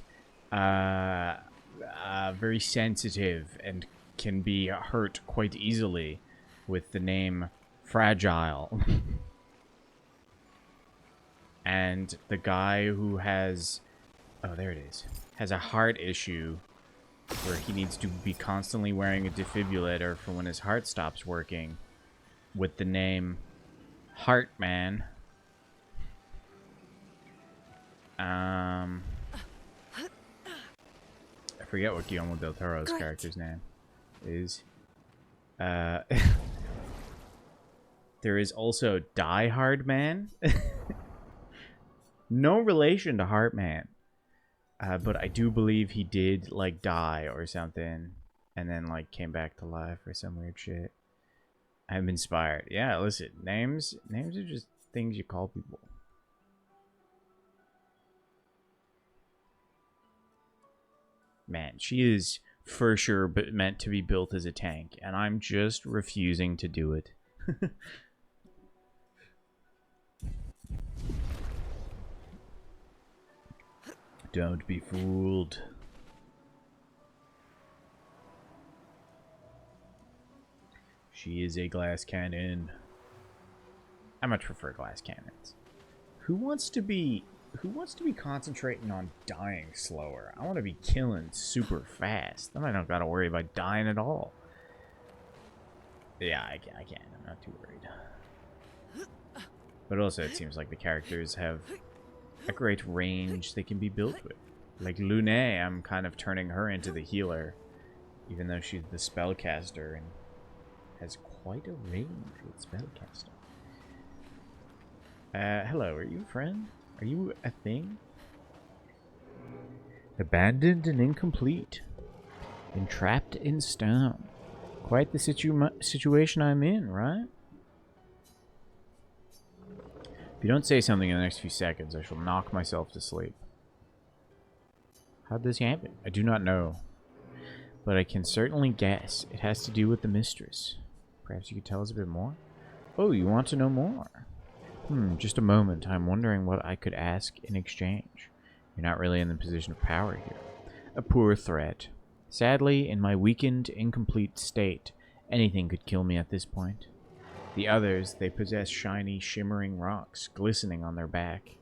very sensitive and can be hurt quite easily with the name Fragile. And the guy who has... oh, there it is. Has a heart issue where he needs to be constantly wearing a defibrillator for when his heart stops working, with the name Heartman. I forget what Guillermo del Toro's character's name is. There is also Die Hard Man. No relation to Heartman. But I do believe he did, like, die or something, and then, like, came back to life or some weird shit. I'm inspired. Yeah, listen, names are just things you call people. Man, she is for sure meant to be built as a tank, and I'm just refusing to do it. Don't be fooled. She is a glass cannon. I much prefer glass cannons. Who wants to be concentrating on dying slower? I want to be killing super fast. Then I don't gotta worry about dying at all. Yeah, I can. I'm not too worried. But also, it seems like the characters have a great range they can be built with. Like Lune, I'm kind of turning her into the healer, even though she's the spellcaster and has quite a range with spellcasting. Hello, are you a friend? Are you a thing? Abandoned and incomplete. Entrapped in stone. Quite the situation I'm in, right? If you don't say something in the next few seconds, I shall knock myself to sleep. How'd this happen? I do not know. But I can certainly guess. It has to do with the mistress. Perhaps you could tell us a bit more? Oh, you want to know more? Just a moment. I'm wondering what I could ask in exchange. You're not really in the position of power here. A poor threat. Sadly, in my weakened, incomplete state, anything could kill me at this point. The others, they possess shiny, shimmering rocks, glistening on their back.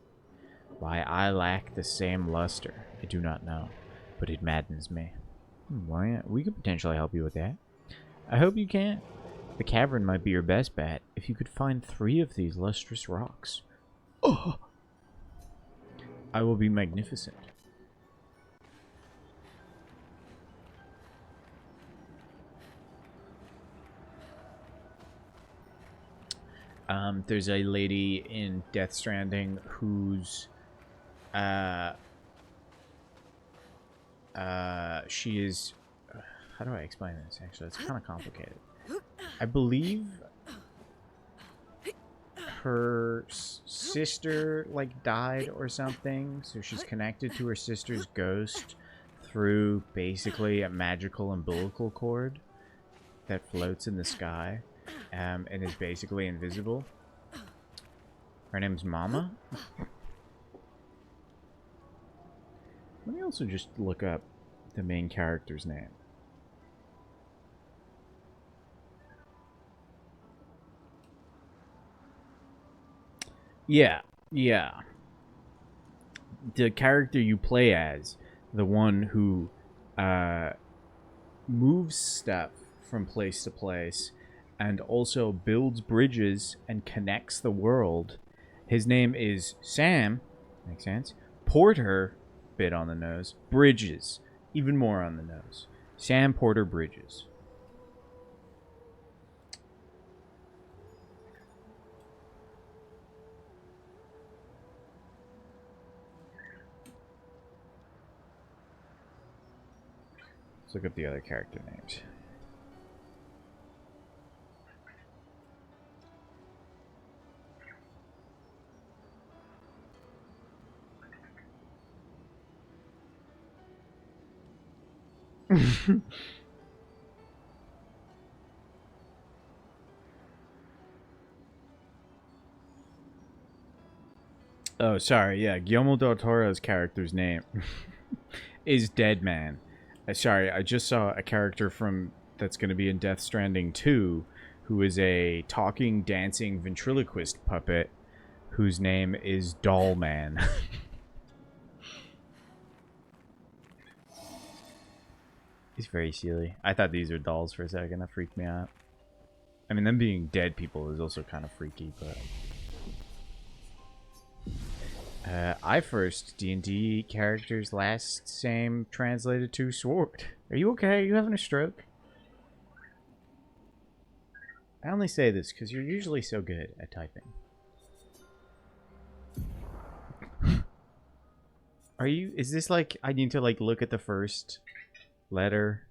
Why I lack the same luster, I do not know, but it maddens me. We could potentially help you with that. I hope you can. The cavern might be your best bet if you could find 3 of these lustrous rocks. Oh! I will be magnificent. There's a lady in Death Stranding who's she is how do I explain this? Actually, it's kind of complicated. I believe her sister like died or something, so she's connected to her sister's ghost through basically a magical umbilical cord that floats in the sky and is basically invisible. Her name's Mama. Let me also just look up the main character's name. Yeah. The character you play as, the one who moves stuff from place to place and also builds bridges and connects the world. His name is Sam, makes sense. Porter, bit on the nose. Bridges, even more on the nose. Sam Porter Bridges. Let's look up the other character names. Oh, sorry. Yeah, Guillermo del Toro's character's name is Deadman. Sorry, I just saw a character from that's going to be in Death Stranding 2, who is a talking, dancing ventriloquist puppet, whose name is Dollman. He's very silly. I thought these were dolls for a second. That freaked me out. I mean, them being dead people is also kind of freaky, but... I first D&D character's last name translated to sword. Are you okay? Are you having a stroke? I only say this because you're usually so good at typing. Are you... Is this like... I need to like look at the first letter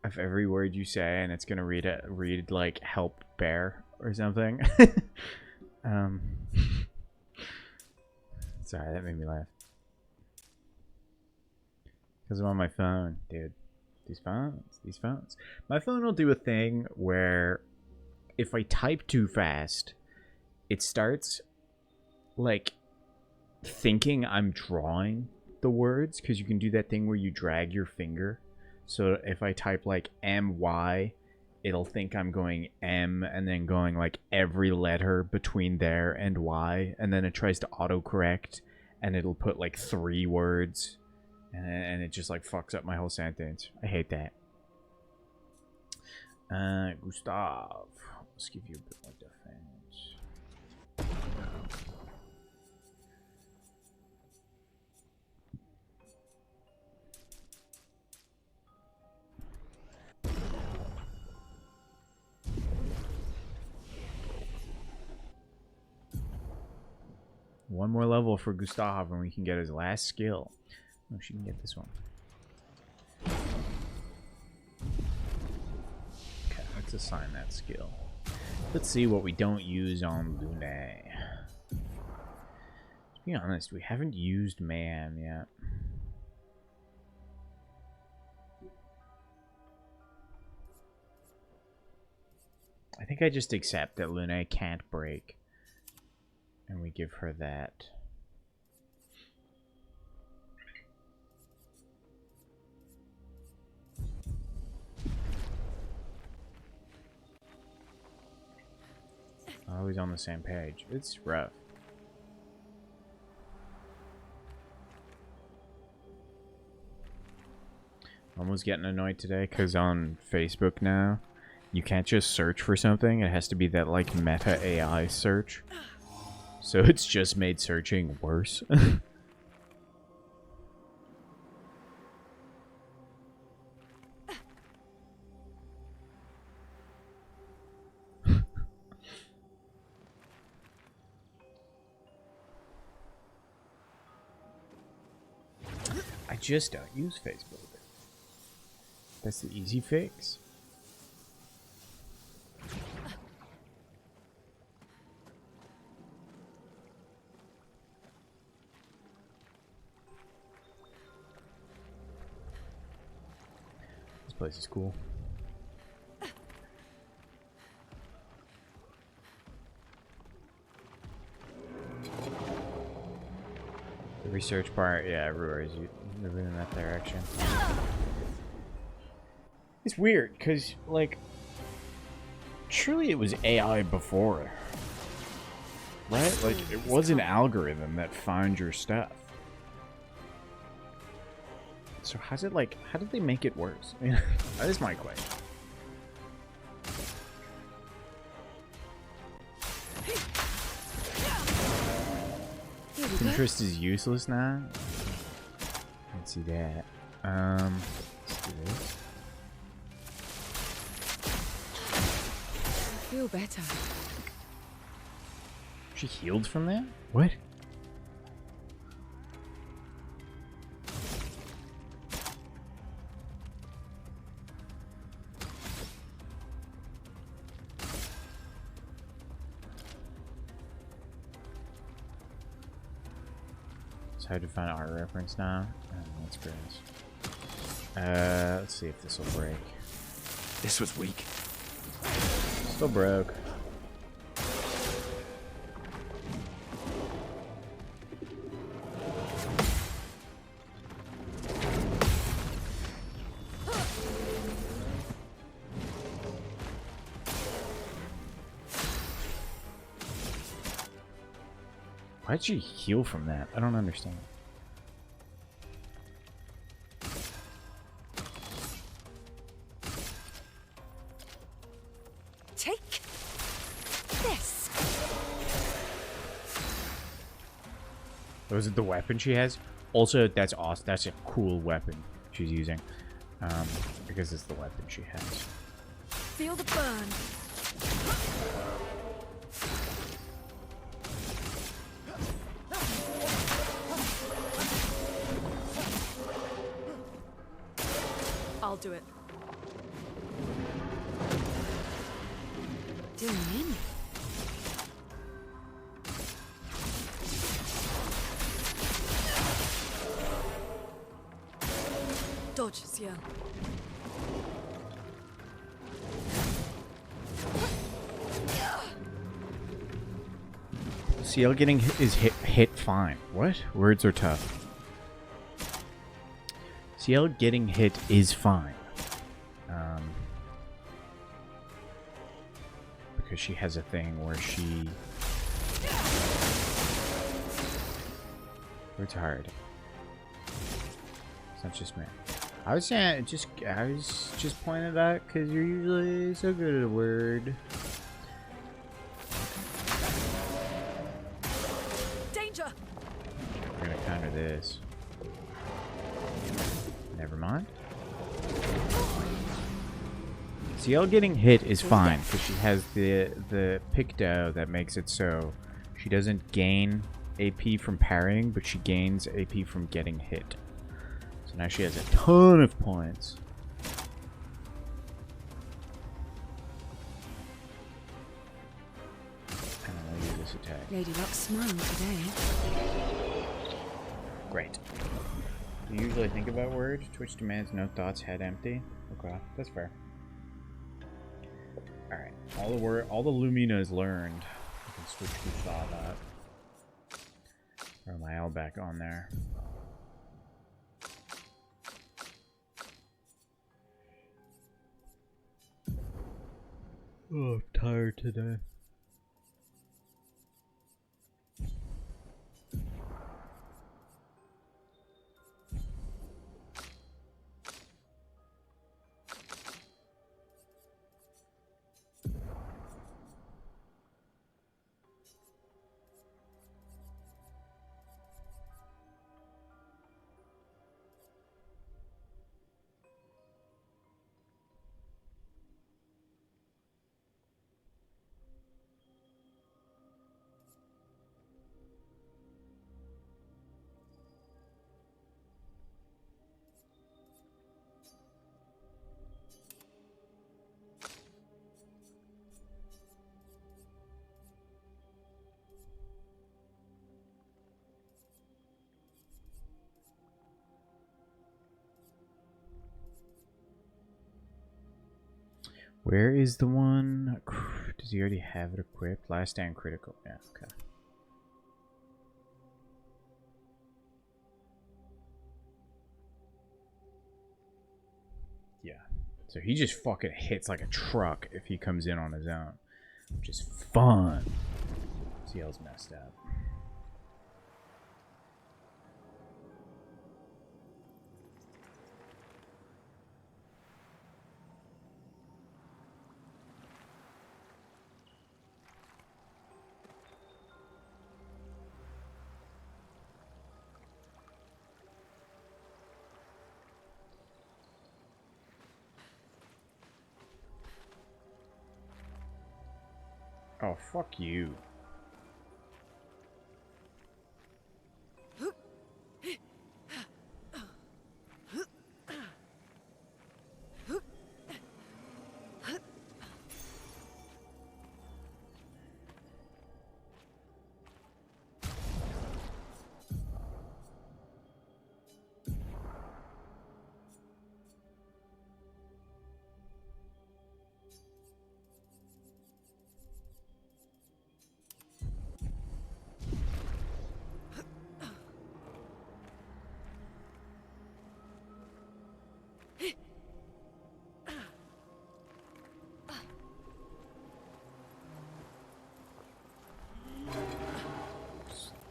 of every word you say and it's gonna read like help bear or something? Sorry, that made me laugh. Because I'm on my phone, dude. These phones. My phone will do a thing where if I type too fast, it starts like thinking I'm drawing the words, because you can do that thing where you drag your finger. So if I type like MY, it'll think I'm going M and then going like every letter between there and Y, and then it tries to autocorrect and it'll put like 3 words, and it just like fucks up my whole sentence. I hate that. Gustav, let's give you a bit more defense. One more level for Gustav and we can get his last skill. Oh, she can get this one. Okay, let's assign that skill. Let's see what we don't use on Lune. To be honest, we haven't used Mayhem yet. I think I just accept that Lune can't break. And we give her that. Always on the same page. It's rough. I'm almost getting annoyed today because on Facebook now, you can't just search for something. It has to be that like meta AI search. So it's just made searching worse. I just don't use Facebook. That's the easy fix. This place is cool. The research part, yeah, everywhere is moving in that direction. It's weird, because, like, surely it was AI before, right? Like, it was an algorithm that found your stuff. So how's it, like, how did they make it worse? I mean, that is my question. Pinterest is useless now? Let's see that. Let's do this. I feel better. She healed from that? What? It's hard to find art reference now. Oh, that's gross. Let's see if this will break. This was weak. Still broke. Why'd she heal from that? I don't understand. Take this. Oh, is it the weapon she has? Also, that's awesome. That's a cool weapon she's using. Because it's the weapon she has. Feel the burn. I'll do it. Doing in. Dodge, Ciel. CL getting hit fine. What? Words are tough. CL getting hit is fine. Because she has a thing where she... Words hard. It's not just me. I was just pointing it out because you're usually so good at a word. Danger! We're gonna counter this. Never mind. CL getting hit is fine because she has the Picto that makes it so she doesn't gain AP from parrying, but she gains AP from getting hit. So now she has a ton of points. And I'll use this attack. Lady Luck's smiling today. Great. Do you usually think about words? Twitch demands no thoughts, head empty. Okay, that's fair. Alright. All the Lumina is learned. I can switch to saw that. Throw my L back on there. Oh, I'm tired today. Where is the one? Does he already have it equipped? Last stand critical. Yeah, okay. Yeah. So he just fucking hits like a truck if he comes in on his own. Which is fun. CL's messed up. Oh, fuck you.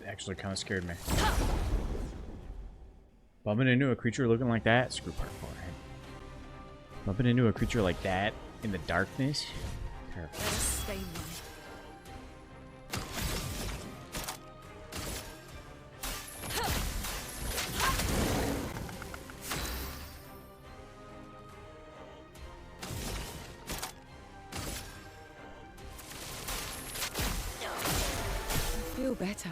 Actually kind of scared me. Bumping into a creature looking like that? Screw part 4, right? Bumping into a creature like that in the darkness? Terrifying. Stay one. Feel better.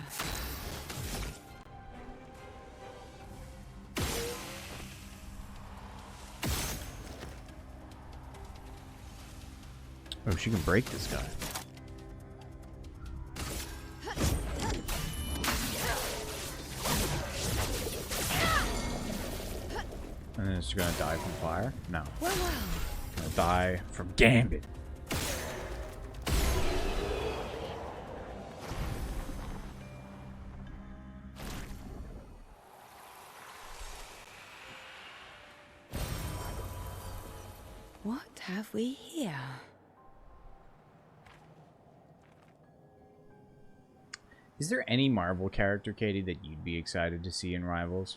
Oh, she can break this guy. And then it's gonna die from fire? No. Well, well. Gonna die from Gambit. What have we here? Is there any Marvel character, Katie, that you'd be excited to see in Rivals?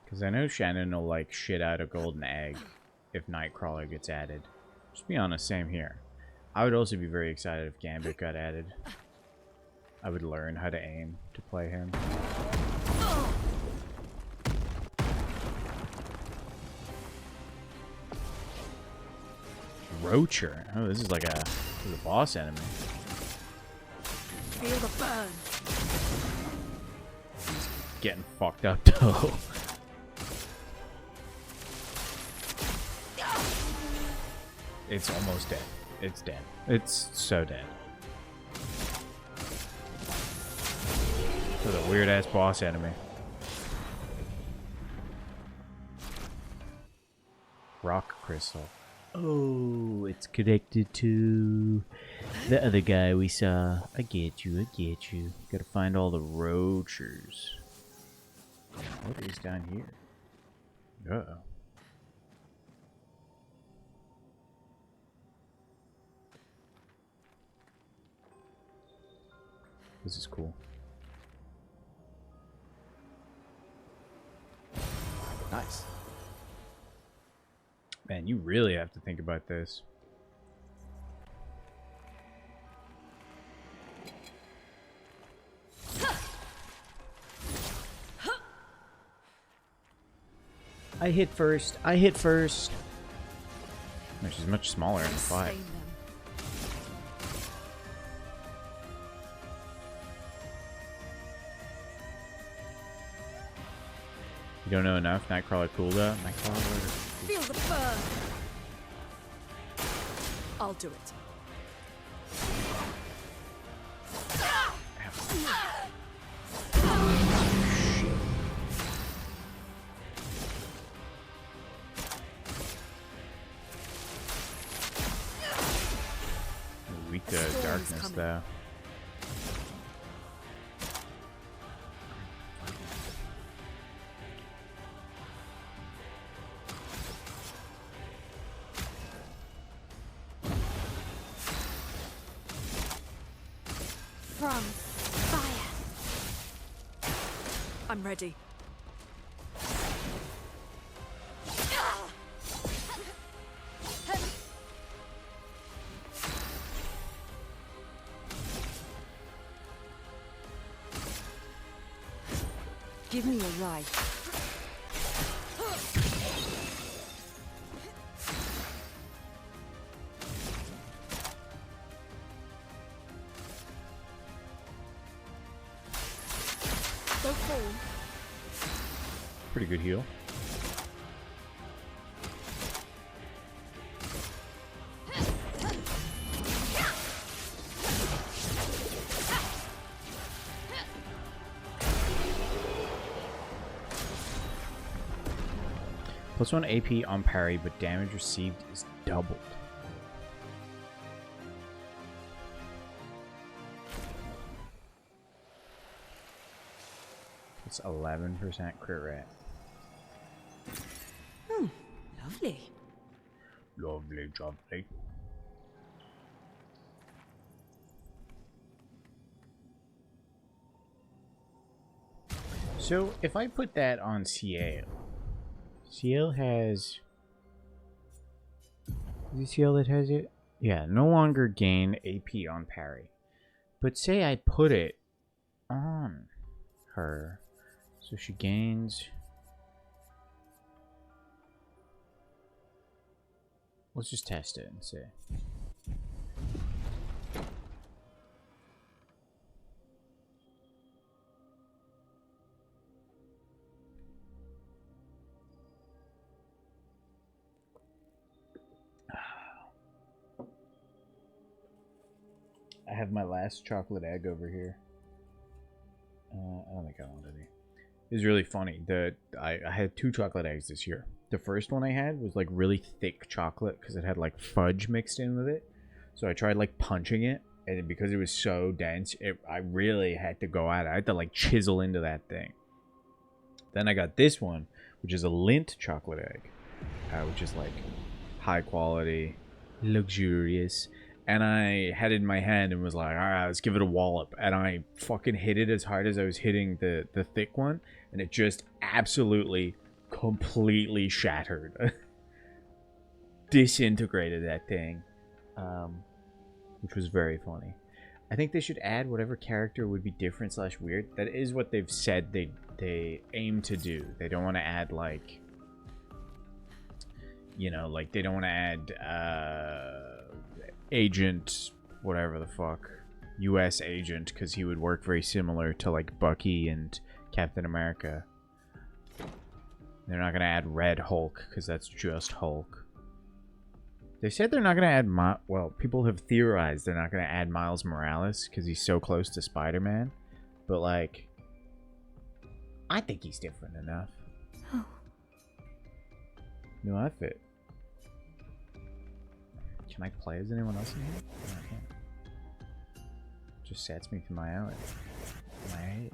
Because I know Shannon will, like, shit out a golden egg if Nightcrawler gets added. Just be honest, same here. I would also be very excited if Gambit got added. I would learn how to aim to play him. Roacher. Oh, this is like a boss enemy. Feel the burn. Getting fucked up though. It's almost dead. It's dead. It's so dead. What a weird ass boss enemy. Rock crystal. Oh, it's connected to the other guy we saw. I get you, I get you. Gotta find all the roachers. What is down here? Uh-oh. This is cool. Nice. Man, you really have to think about this. I hit first. I hit first. No, she's much smaller in the fight. Sustain them. You don't know enough? Nightcrawler cooldown? Nightcrawler. Feel the burn. I'll do it. Weak to Storm is darkness, coming. though. From fire. I'm ready. Give me a ride. Go full. Pretty good heal. +1 AP on parry, but damage received is doubled. It's 11% crit rate. Lovely. Lovely, lovely. So, if I put that on Ciel, Ciel has... Is it Ciel that has it? Yeah, no longer gain AP on parry. But say I put it on her, so she gains... Let's just test it and see. I have my last chocolate egg over here. I don't think I want any. It was really funny. I had 2 chocolate eggs this year. The first one I had was like really thick chocolate because it had like fudge mixed in with it. So I tried like punching it, and because it was so dense, I really had to go at it. I had to like chisel into that thing. Then I got this one, which is a Lindt chocolate egg, which is like high quality, luxurious. And I had it in my hand and was like, alright, let's give it a wallop. And I fucking hit it as hard as I was hitting the thick one. And it just absolutely, completely shattered. Disintegrated that thing. Which was very funny. I think they should add whatever character would be different / weird. That is what they've said they aim to do. They don't want to add, like... You know, like, they don't want to add, Agent, whatever the fuck, U.S. Agent, because he would work very similar to, like, Bucky and Captain America. They're not going to add Red Hulk, because that's just Hulk. They said they're not going to add, well, people have theorized they're not going to add Miles Morales, because he's so close to Spider-Man. But, like, I think he's different enough. Oh. New outfit. Can I play as anyone else in here? No, I can't. Just sets me to my own. My head.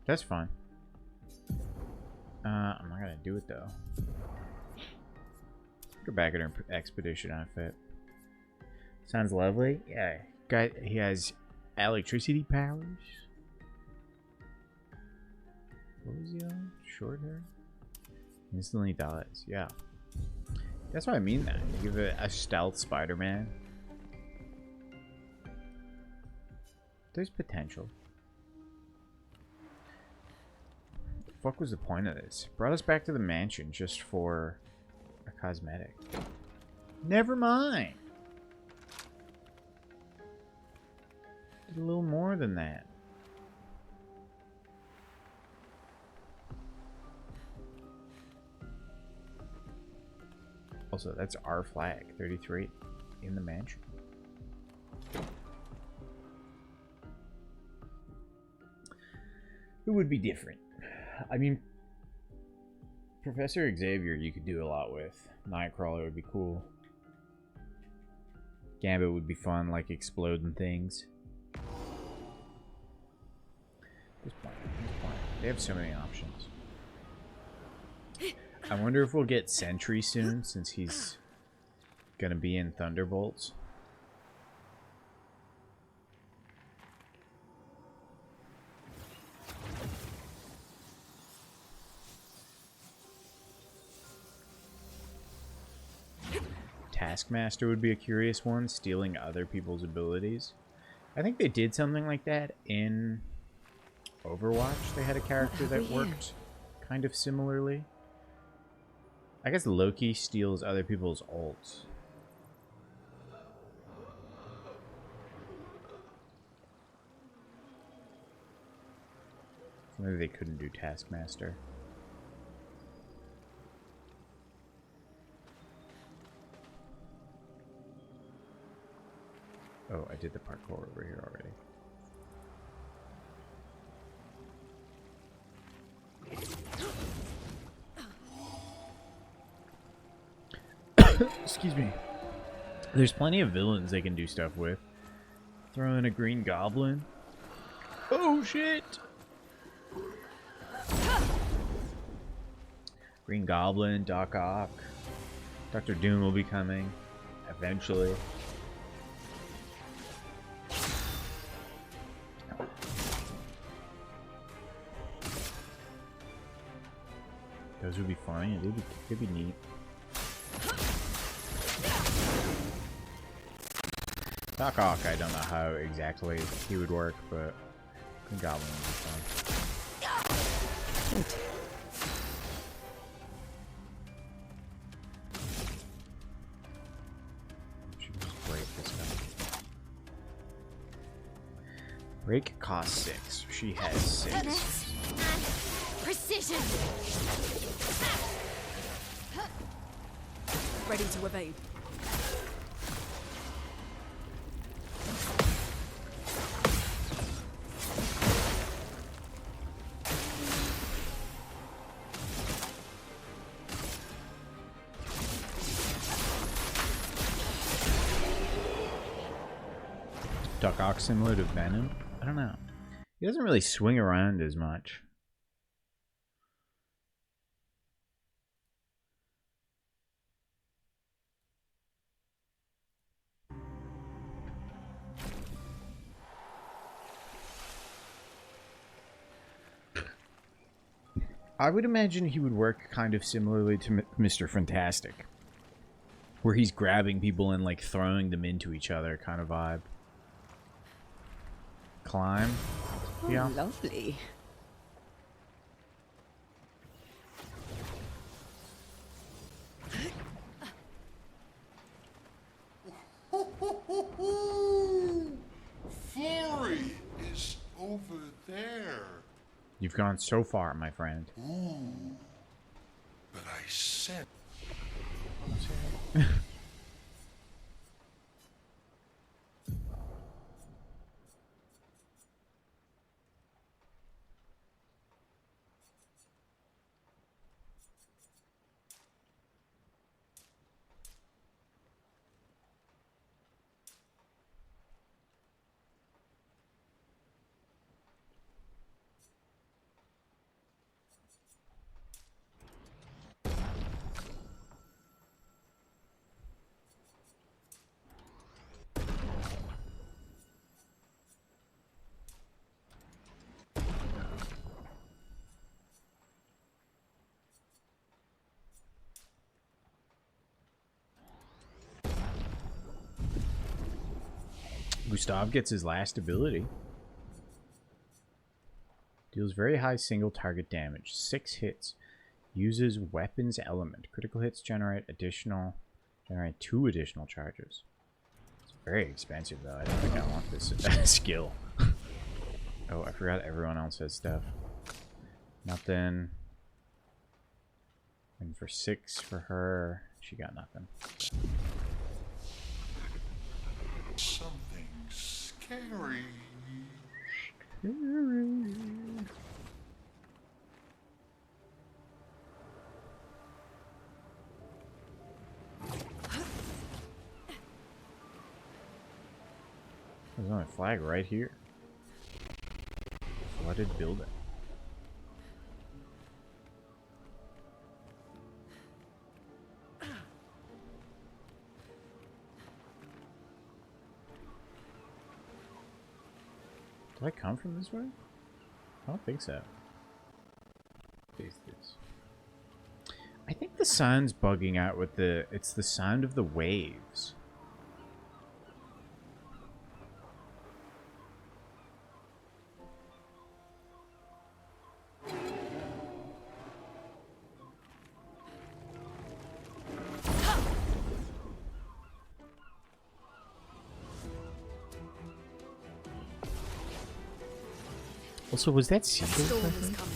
That's fine. I'm not gonna do it though. Go back at her expedition outfit. Sounds lovely. Yeah, guy. He has electricity powers. What was he on? Short hair? Instantly dies. Yeah. That's what I mean then. You give it a stealth Spider-Man. There's potential. The fuck was the point of this? Brought us back to the mansion just for a cosmetic. Never mind. Did a little more than that. Also, that's our flag, 33, in the mansion. It would be different. I mean, Professor Xavier you could do a lot with. Nightcrawler would be cool. Gambit would be fun, like exploding things. This point. They have so many options. I wonder if we'll get Sentry soon, since he's gonna be in Thunderbolts. Taskmaster would be a curious one, stealing other people's abilities. I think they did something like that in Overwatch. They had a character that worked kind of similarly. I guess Loki steals other people's ults. Maybe they couldn't do Taskmaster. Oh, I did the parkour over here already. Excuse me. There's plenty of villains they can do stuff with. Throw in a Green Goblin. Oh shit! Green Goblin, Doc Ock. Dr. Doom will be coming eventually. Those would be fun. They'd be neat. Doc Ock, I don't know how exactly he would work, but Green Goblin would be fun. Should just break this guy. Break costs 6. She has 6. Precision. Ready to evade. Doc Ock similar to Venom? I don't know. He doesn't really swing around as much. I would imagine he would work kind of similarly to Mr. Fantastic, where he's grabbing people and like throwing them into each other kind of vibe. Climb. Oh, Yeah. lovely. Flurry is over there. You've gone so far, my friend. Ooh. But I said... Gustav gets his last ability. Deals very high single target damage. 6 hits. Uses weapons element. Critical hits generate 2 additional charges. It's very expensive though. I don't think I want this skill. Oh, I forgot everyone else has stuff. Nothing. And for 6 for her, she got nothing. Something scary. There's only a flag right here. Flooded building. Did I come from this way? I don't think so. Face this. I think the sound's bugging out with the... It's the sound of the waves. Also, was that sequel? Storm is coming.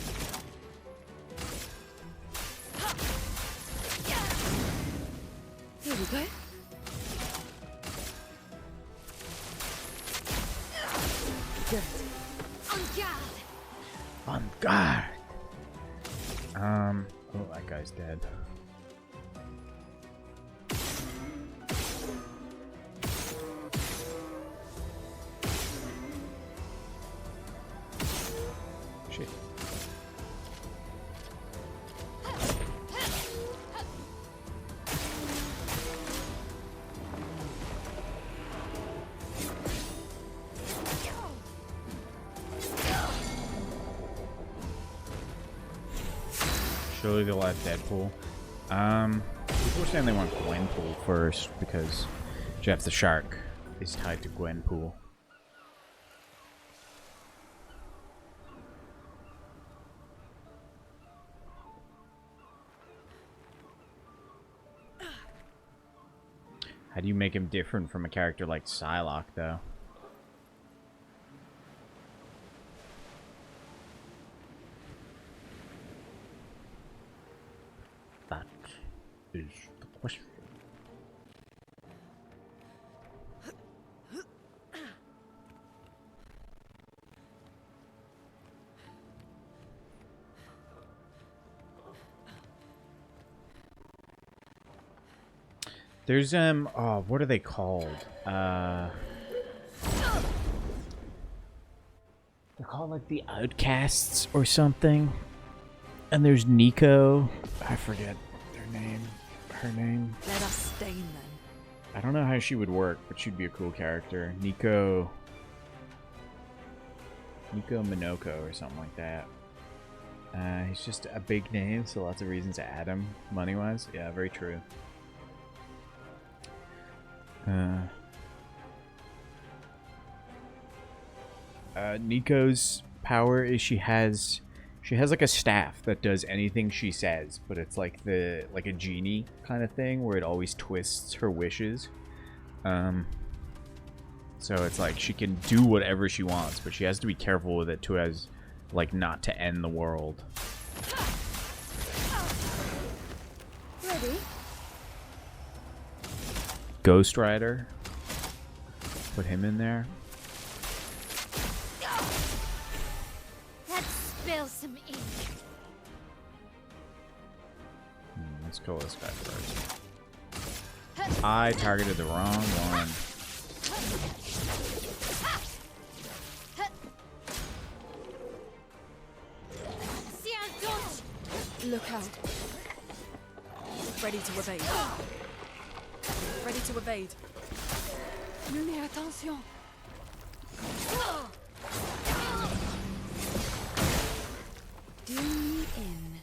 Here we go. Good. On guard. On guard. Oh, that guy's dead. Shit. Surely they'll add Deadpool. People are saying they want Gwenpool first because Jeff the Shark is tied to Gwenpool. How do you make him different from a character like Psylocke, though? That is the question. There's oh, what are they called? called like the Outcasts or something. And there's Nico. I forget their name. Her name. Let us stain then. I don't know how she would work, but she'd be a cool character. Nico Minoko or something like that. He's just a big name, so lots of reasons to add him money-wise. Yeah, very true. Nico's power is she has like a staff that does anything she says, but it's like a genie kind of thing where it always twists her wishes. So it's like she can do whatever she wants, but she has to be careful with it to like not to end the world. Ready? Ghost Rider. Put him in there. Let's spill some ink. Let's kill this guy first. I targeted the wrong one. Look out. Ready to evade. Ready to evade. Mais attention. Do me in.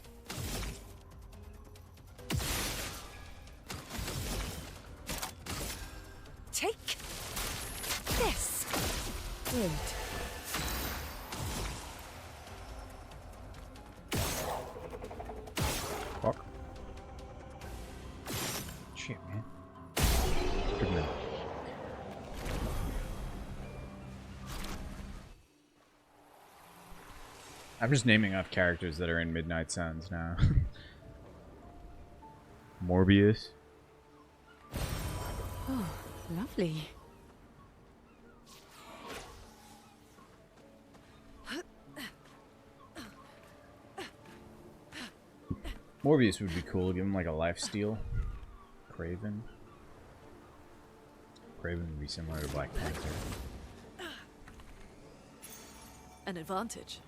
Take this. Good. Fuck. Shit, man. Good man. I'm just naming off characters that are in Midnight Suns now. Morbius. Oh, lovely. Morbius would be cool. Give him like a lifesteal. Craven. Craven would be similar to Black Panther. An advantage.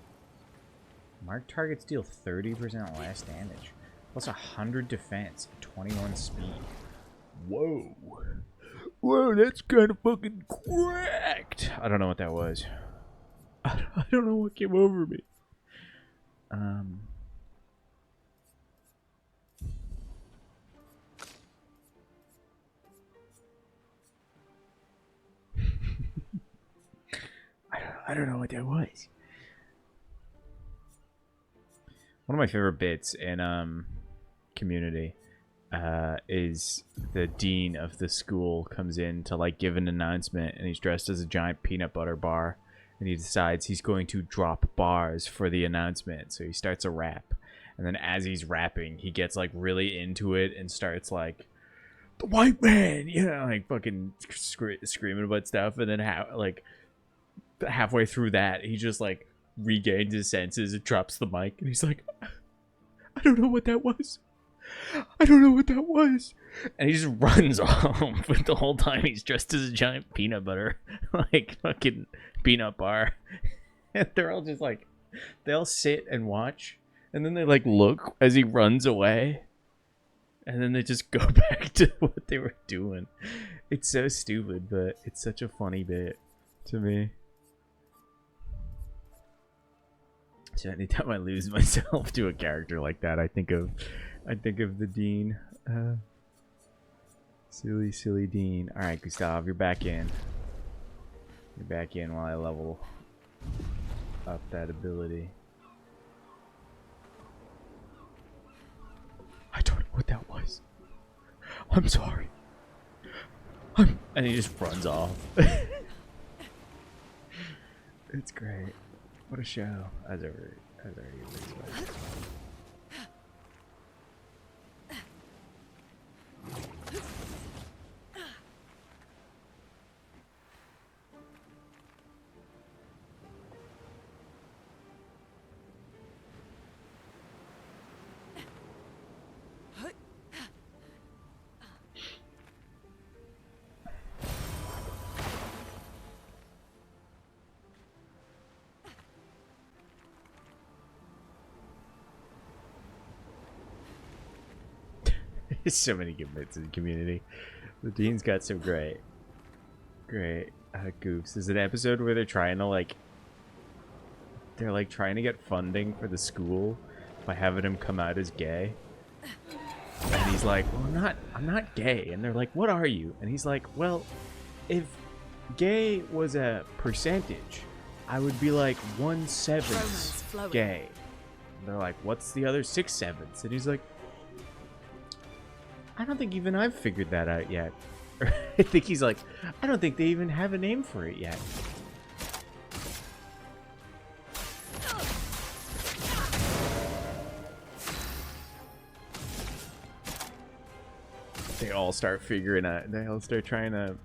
Mark targets deal 30% less damage. Plus 100 defense, 21 speed. Whoa. Whoa, that's kind of fucking cracked. I don't know what that was. I don't know what came over me. I don't know what that was. One of my favorite bits in Community is the dean of the school comes in to like give an announcement, and he's dressed as a giant peanut butter bar, and he decides he's going to drop bars for the announcement. So he starts a rap, and then as he's rapping, he gets like really into it and starts like, the white man, you know, like fucking screaming about stuff, and then halfway through that, he just like regains his senses and drops the mic, and he's like, I don't know what that was. I don't know what that was. And he just runs off, but the whole time he's dressed as a giant peanut butter, like fucking peanut bar. And they're all just like, they all sit and watch, and then they like look as he runs away, and then they just go back to what they were doing. It's so stupid, but it's such a funny bit to me. So anytime I lose myself to a character like that, I think of the Dean. Silly Dean. All right, Gustav, you're back in. You're back in while I level up that ability. I don't know what that was. I'm sorry. And he just runs off. It's great. What a show. As already explained. There's so many good bits in the community. The Dean's got some great goofs. There's an episode where they're trying to like trying to get funding for the school by having him come out as gay. And he's like, well, I'm not gay. And they're like, what are you? And he's like, well, if gay was a percentage, I would be like 1/7 gay. And they're like, what's the other 6/7? And he's like, I don't think even I've figured that out yet. I think he's like, I don't think they even have a name for it yet. They all start figuring out. They all start trying to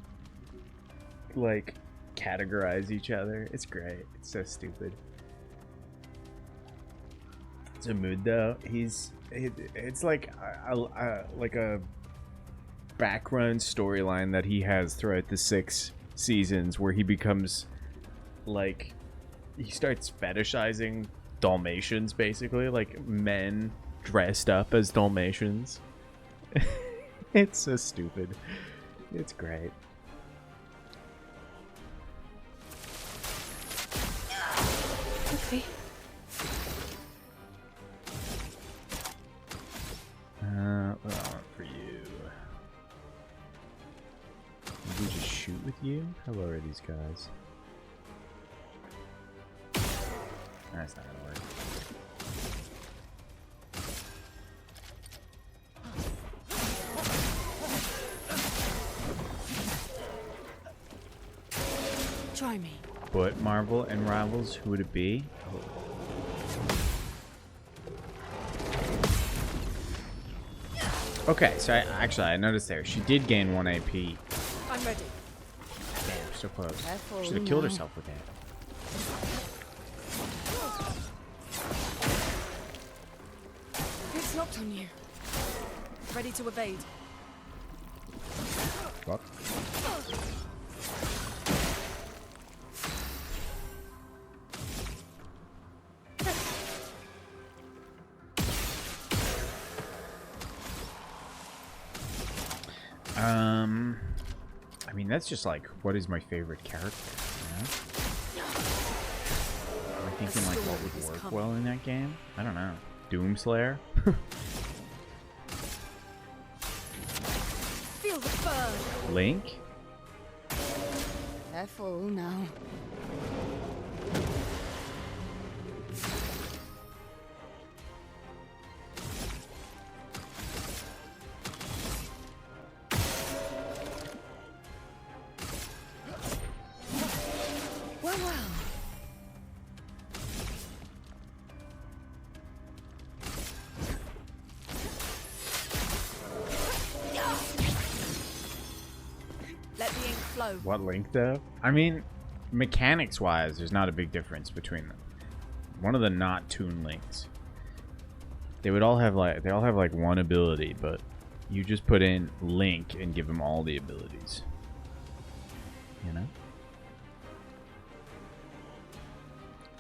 like categorize each other. It's great. It's so stupid. It's a mood though. It's like a background storyline that he has throughout the 6 seasons where he becomes like he starts fetishizing Dalmatians, basically, like men dressed up as Dalmatians. It's so stupid. It's great. Okay. What do I want for you? Maybe just shoot with you? How low are these guys? That's not gonna work. Try me. But Marvel and Rivals, who would it be? Okay, so I noticed there. She did gain 1 AP. I'm ready. Damn, so close. Careful Should have killed now. herself with that. It's locked on you. Ready to evade. What? I mean, that's just like, what is my favorite character? You know? Am I thinking like what would work well in that game? I don't know. Doomslayer? Feel the burn. Link? Careful now. Well, well. Let the ink flow. What Link though? I mean, mechanics wise, there's not a big difference between them. One of the not Toon Links. They all have like one ability, but you just put in Link and give him all the abilities. You know?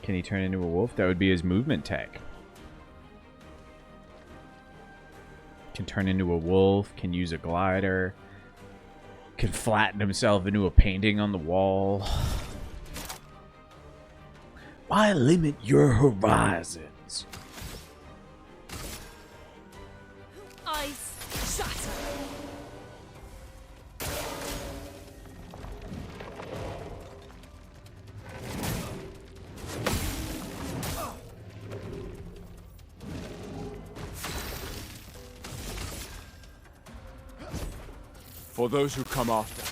Can he turn into a wolf? That would be his movement tech. Can turn into a wolf, can use a glider, can flatten himself into a painting on the wall. Why limit your horizons? Ice shatter. For those who come after.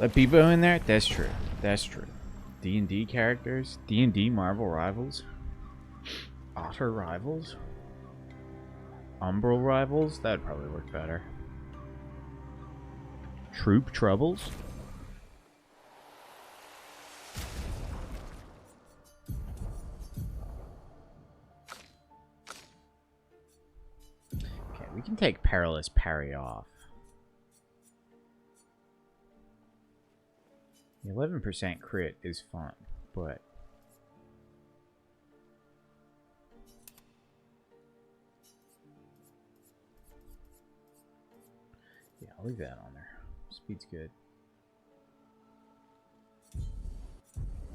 Let Bebo in there? That's true. That's true. D&D characters? D&D Marvel Rivals? Otter Rivals? Umbral Rivals? That'd probably work better. Troop Troubles? Okay, we can take Perilous Parry off. The 11% crit is fun, but I'll leave that on there. Speed's good.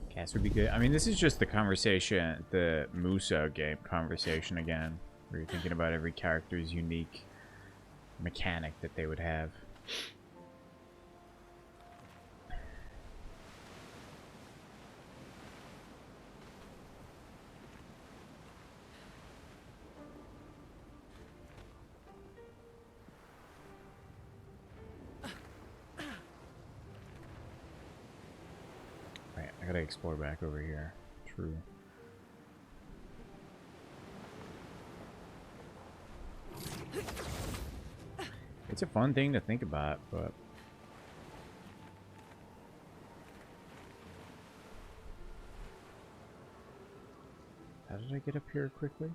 Cast would be good. I mean, this is just the conversation, the Musa game conversation again, where you're thinking about every character's unique mechanic that they would have. I gotta explore back over here. True. It's a fun thing to think about, but how did I get up here quickly?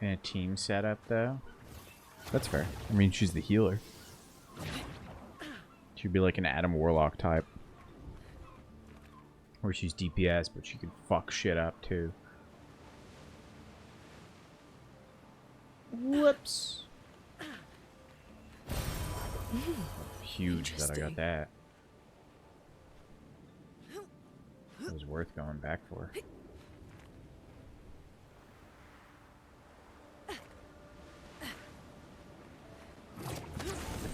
And a team setup though. That's fair. I mean, she's the healer. She'd be like an Adam Warlock type. Or she's DPS, but she can fuck shit up too. Whoops. Huge that I got that. It was worth going back for. The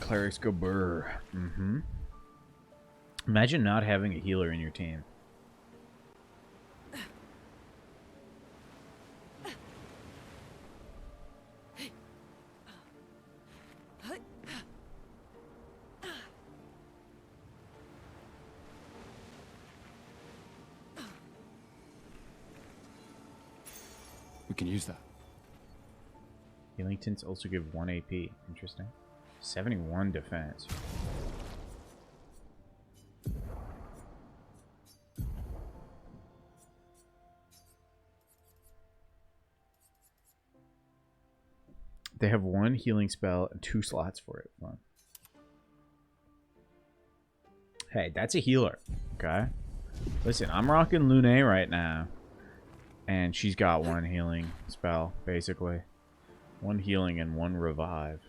clerics go burr. Mm-hmm. Imagine not having a healer in your team. We can use that. Healing tints also give 1 AP. Interesting. 71 defense. They have 1 healing spell and 2 slots for it. Fun. Hey, that's a healer. Okay. Listen, I'm rocking Lune right now. And she's got 1 healing spell, basically. 1 healing and 1 revive.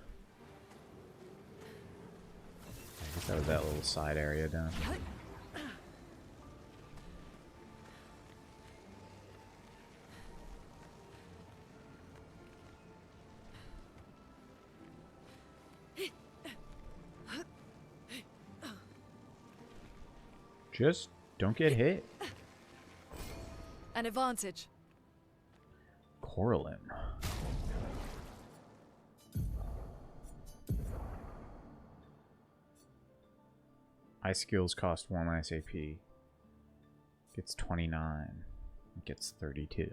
I guess that was that little side area done. Just don't get hit. An advantage. Coralin. Ice skills cost 1 SAP. Gets 29. Gets 32.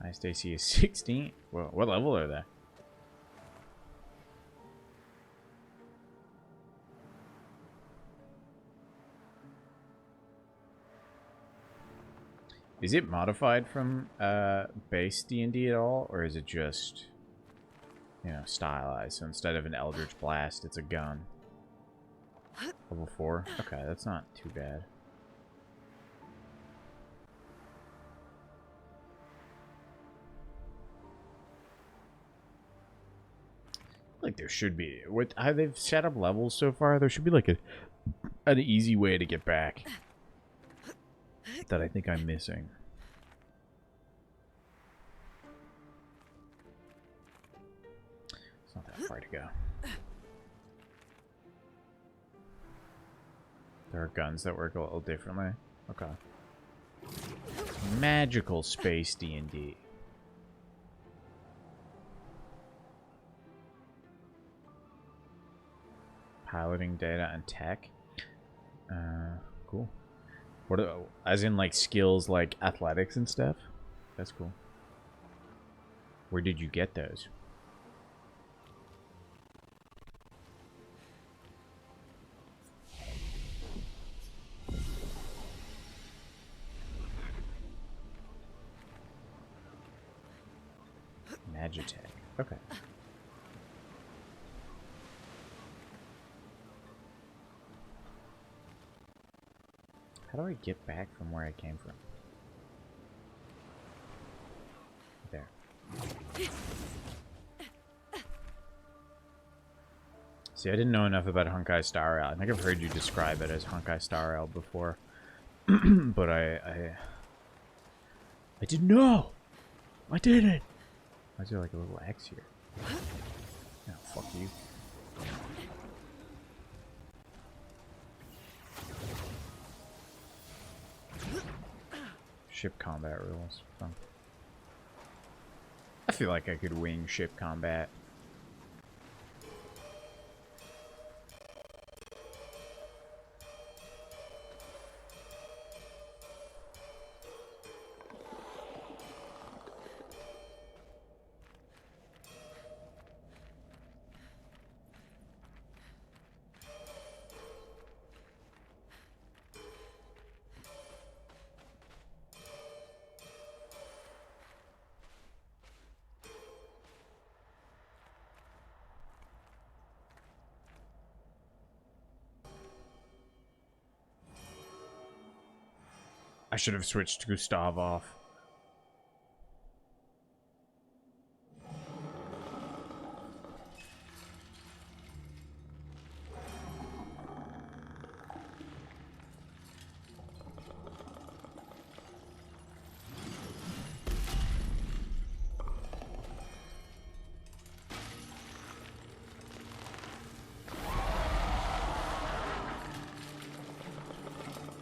Ice AC is 16. Well, what level are they? Is it modified from base D&D at all, or is it just, you know, stylized? So instead of an Eldritch Blast, it's a gun. Level 4? Okay, that's not too bad. Like there should be, with how they've set up levels so far, there should be like an easy way to get back that I think I'm missing. It's not that far to go. There are guns that work a little differently. Okay. Magical space D&D. Piloting data and tech. Cool. What are, as in like skills like athletics and stuff? That's cool. Where did you get those? Magitech. Okay. How do I get back from where I came from? There. See, I didn't know enough about Honkai Star Rail. I think I've heard you describe it as Honkai Star Rail before. But I didn't know! I didn't! Why is there like a little X here? Oh, fuck you. Ship combat rules. Fun. I feel like I could wing ship combat. I should have switched Gustav off.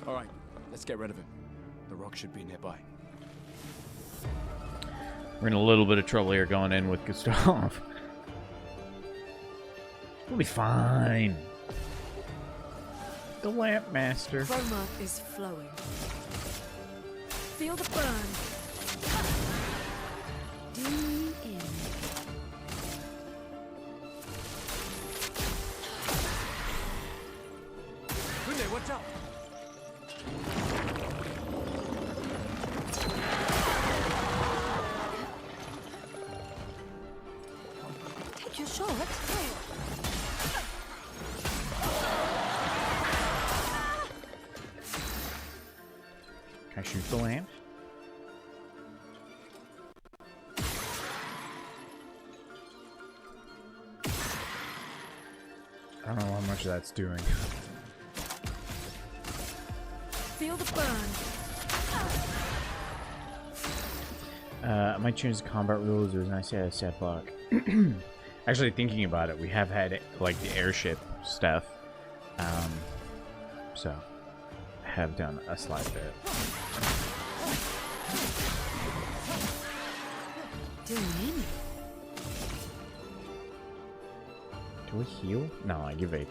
All right, let's get rid of it. The rock should be nearby. We're in a little bit of trouble here going in with Gustav. We'll be fine. The Lamp Master. Chroma is flowing. Feel the burn. Deep in. Kunde, watch out! Take your shot. Can I shoot the lamp? I don't know how much that's doing. Feel the burn. I might change the combat rules. There was a nice set block. Actually, thinking about it, we have had like the airship stuff. So I have done a slight bit. Doing. Do I heal? No, I give AP.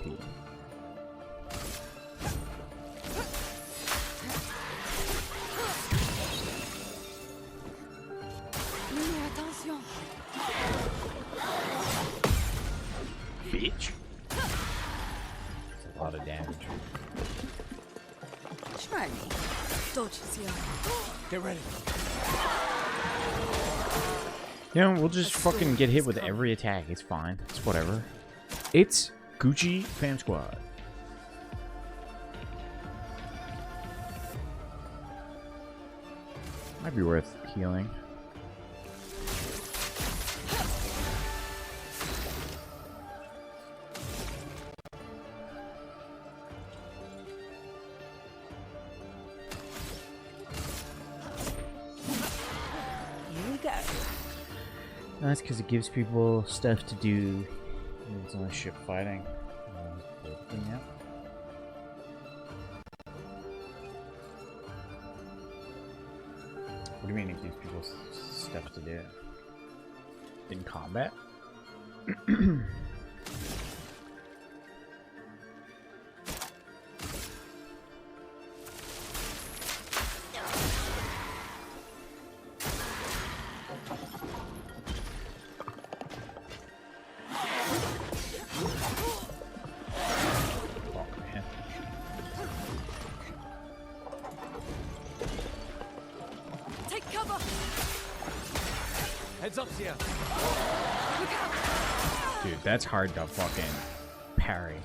Attention. Bitch. That's a lot of damage. Try me. Dodges, yeah. Get ready. You know, we'll just fucking get hit with every attack. It's fine. It's whatever. It's Gucci Fam Squad. Might be worth healing. Here we go. That's because it gives people stuff to do. It's only ship fighting. Yeah. What do you mean it gives people stuff to do? In combat? Take cover. Heads up, Sia. Dude, that's hard to fucking parry.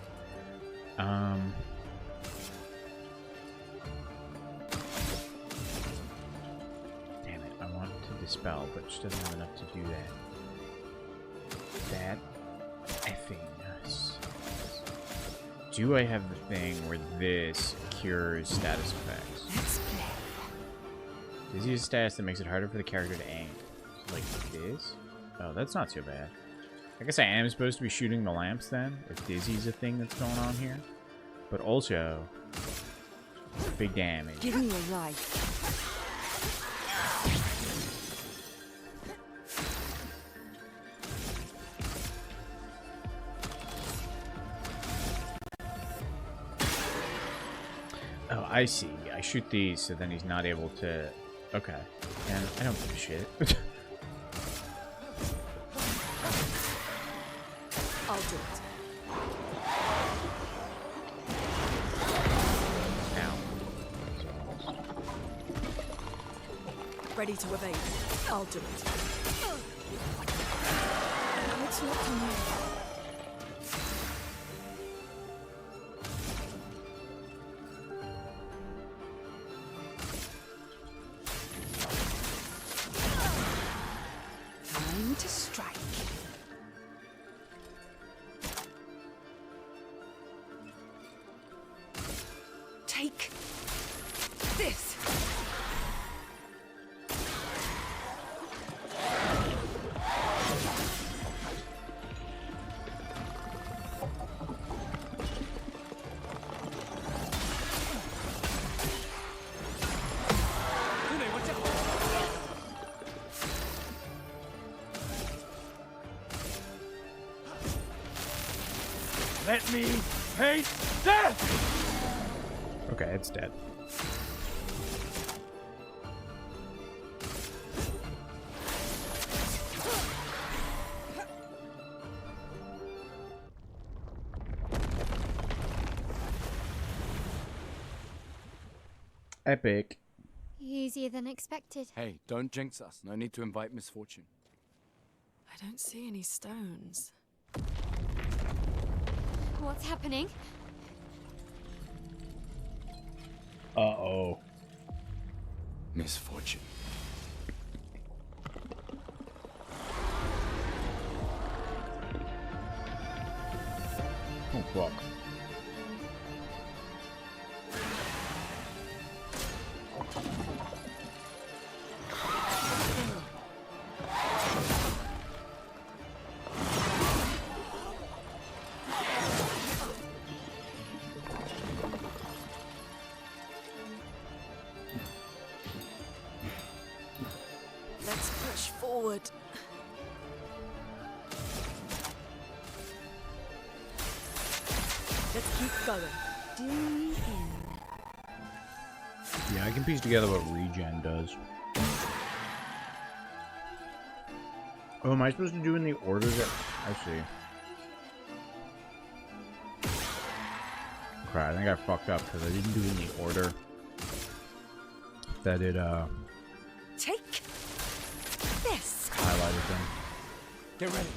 Dispel, but she doesn't have enough to do that. That effing sucks. Do I have the thing where this cures status effects? Let's play. Dizzy is a status that makes it harder for the character to aim. So like this? Oh, that's not too bad. I guess I am supposed to be shooting the lamps then, if Dizzy's a thing that's going on here. But also, big damage. Give me a life. Oh, I see. I shoot these, so then he's not able to... Okay. And I don't give a shit. I'll do it. Ow. Ready to evade. I'll do it. What's left to me? Time to strike. Take this. Let me face death! Okay, it's dead. Epic. Easier than expected. Hey, don't jinx us. No need to invite misfortune. I don't see any stones. What's happening? Uh-oh. Misfortune. Oh, fuck. Let's push forward. Let's keep going. Yeah, I can piece together what regen does. Oh, am I supposed to do in the order that... I see. Okay, I think I fucked up because I didn't do it in the order that it, Take this. highlighted them. Get ready.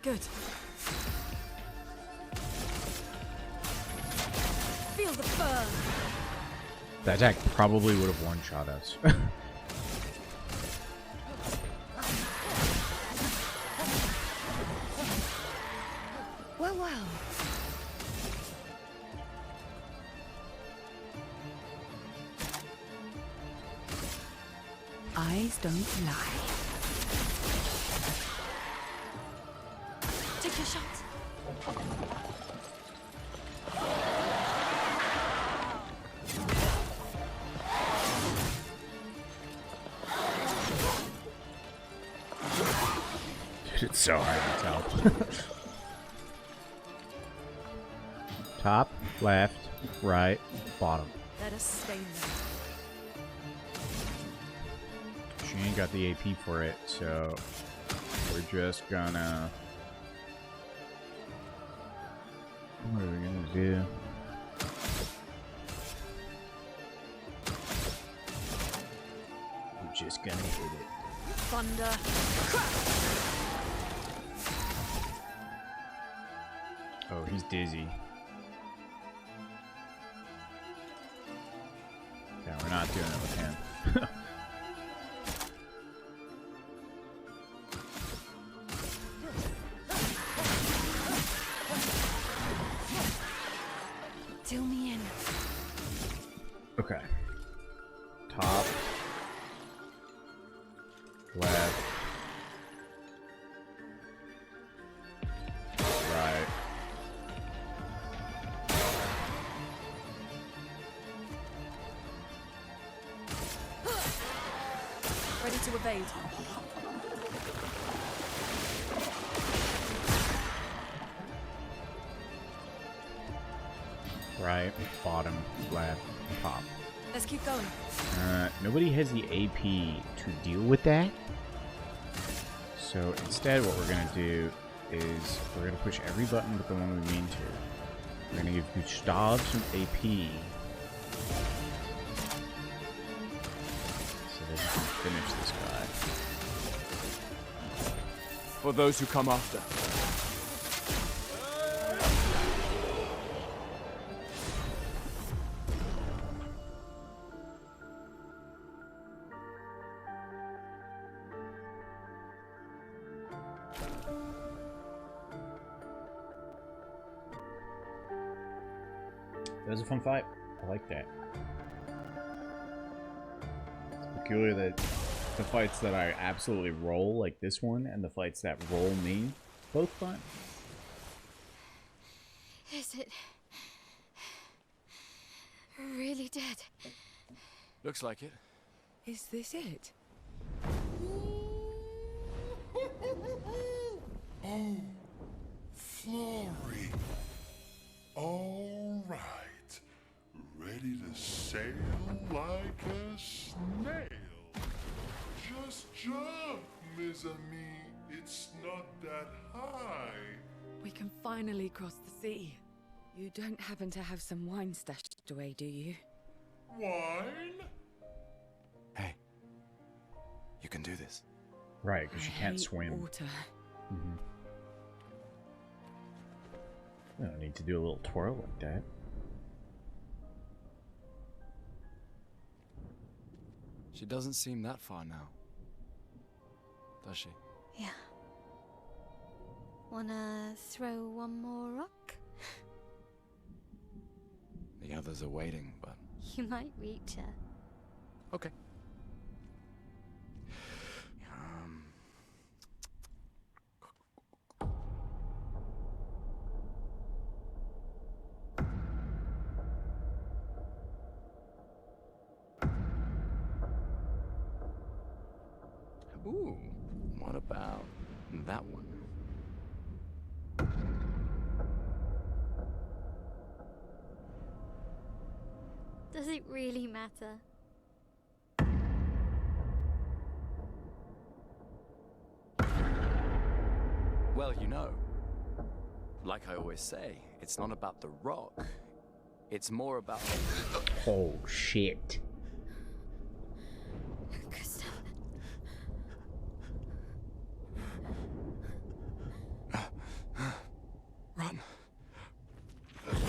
Good. Feel the burn. That attack probably would have one-shot us. Well, well. Eyes don't lie. Take your shot. Dude, it's so hard to tell. Top, left, right, bottom. Let us stay there. She ain't got the AP for it, so we're just gonna... What are we gonna do? We're just gonna hit it. Thunder. He's dizzy. Yeah, we're not doing it with him. Till me in. Okay. Top. Left. Right. Ready to evade. Right. Bottom. Left. Top. Let's keep going. Nobody has the AP to deal with that. So instead what we're going to do is we're going to push every button but the one we mean to. We're going to give Gustav some AP. So that he can finish this guy. For those who come after. That was a fun fight. I like that. It's peculiar that the fights that I absolutely roll, like this one, and the fights that roll me, both fun. Is it really dead? Looks like it. Is this it? Oh, Flory. All right. Ready to sail like a snail. Just jump, mes amis. It's not that high. We can finally cross the sea. You don't happen to have some wine stashed away, do you? Wine? Hey. You can do this. Right, because she I can't hate swim. Water. I don't need to do a little twirl like that. She doesn't seem that far now. Does she? Yeah. Wanna throw one more rock? The others are waiting, but... You might reach her. Okay. Ooh, what about that one? Does it really matter? Well, you know, like I always say, it's not about the rock. It's more about... Oh, shit. Gustav. Run. Run.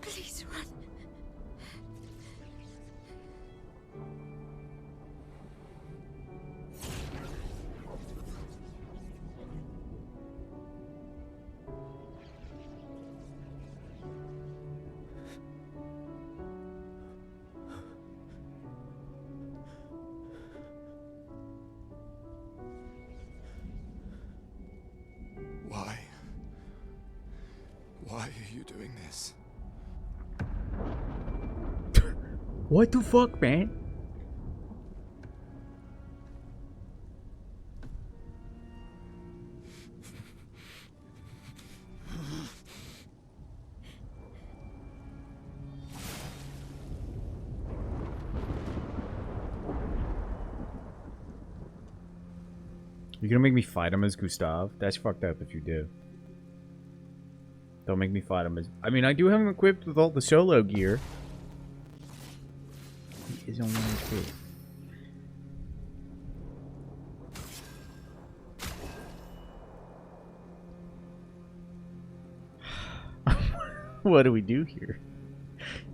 Please run. Why? Why are you doing this? What the fuck, man? You're gonna make me fight him as Gustav? That's fucked up if you do. Don't make me fight him as... I mean, I do have him equipped with all the solo gear. He is on 1 HP. What do we do here?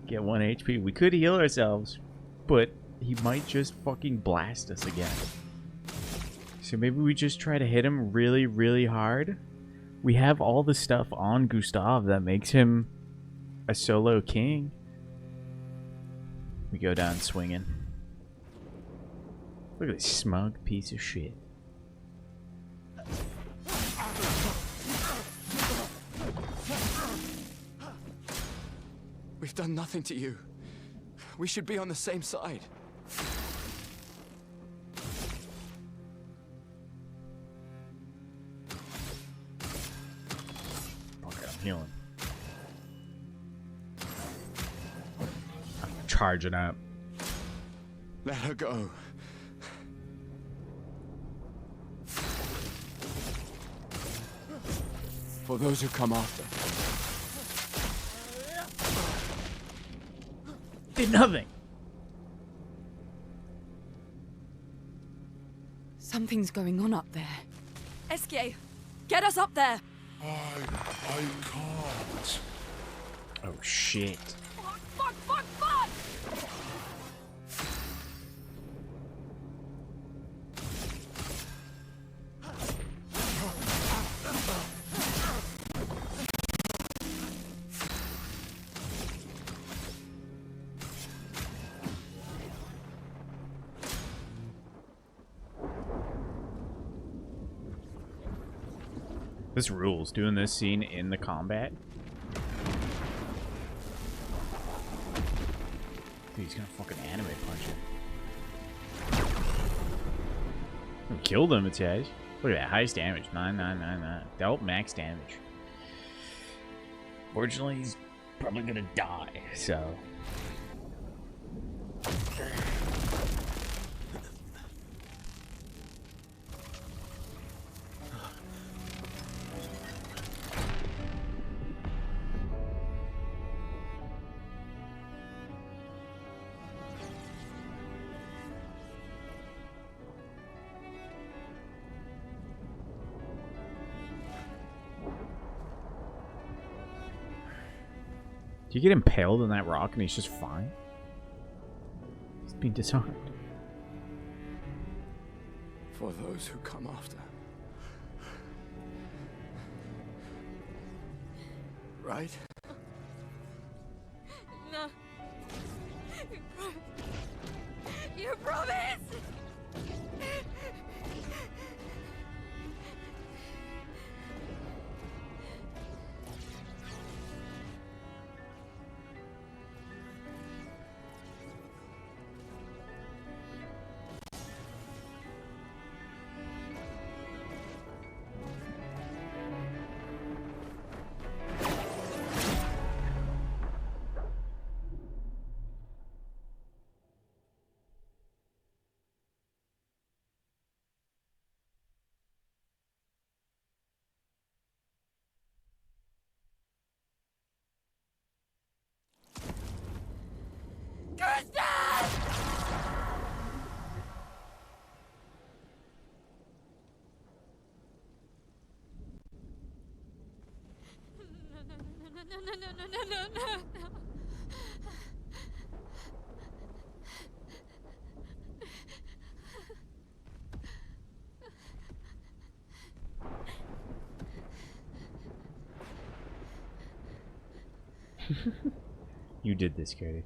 Get 1 HP. We could heal ourselves, but he might just fucking blast us again. So maybe we just try to hit him really, really hard. We have all the stuff on Gustav that makes him a solo king. We go down swinging. Look at this smug piece of shit. We've done nothing to you. We should be on the same side. Okay, I'm healing. I'm charging up. Let her go. For those who come after. Did nothing. Something's going on up there. Esquier, get us up there! I can't. Oh shit. Fuck, fuck, fuck, fuck! This rules, doing this scene in the combat. Dude, he's gonna fucking anime punch him. Killed him, it says. Look at that, highest damage, 9999. Dealt max damage. Fortunately, he's probably gonna die, so... Do you get impaled in that rock and he's just fine? He's being disarmed. For those who come after. Right? No. You promise! No. You did this, Katie.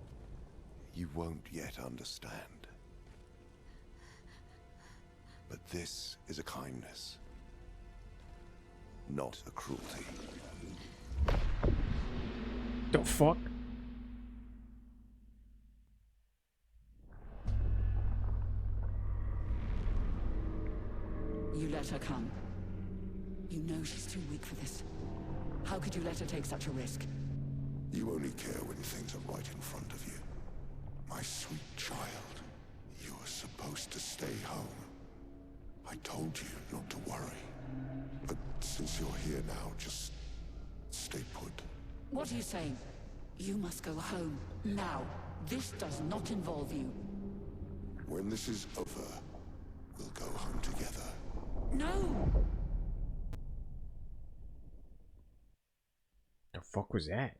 You won't yet understand. But this is a kindness, not a cruelty. The fuck? You let her come. You know she's too weak for this. How could you let her take such a risk? You only care when things are right in front of you. My sweet child, you are supposed to stay home. I told you not to worry. But since you're here now, just stay put. What are you saying? You must go home, now. This does not involve you. When this is over, we'll go home together. No! The fuck was that?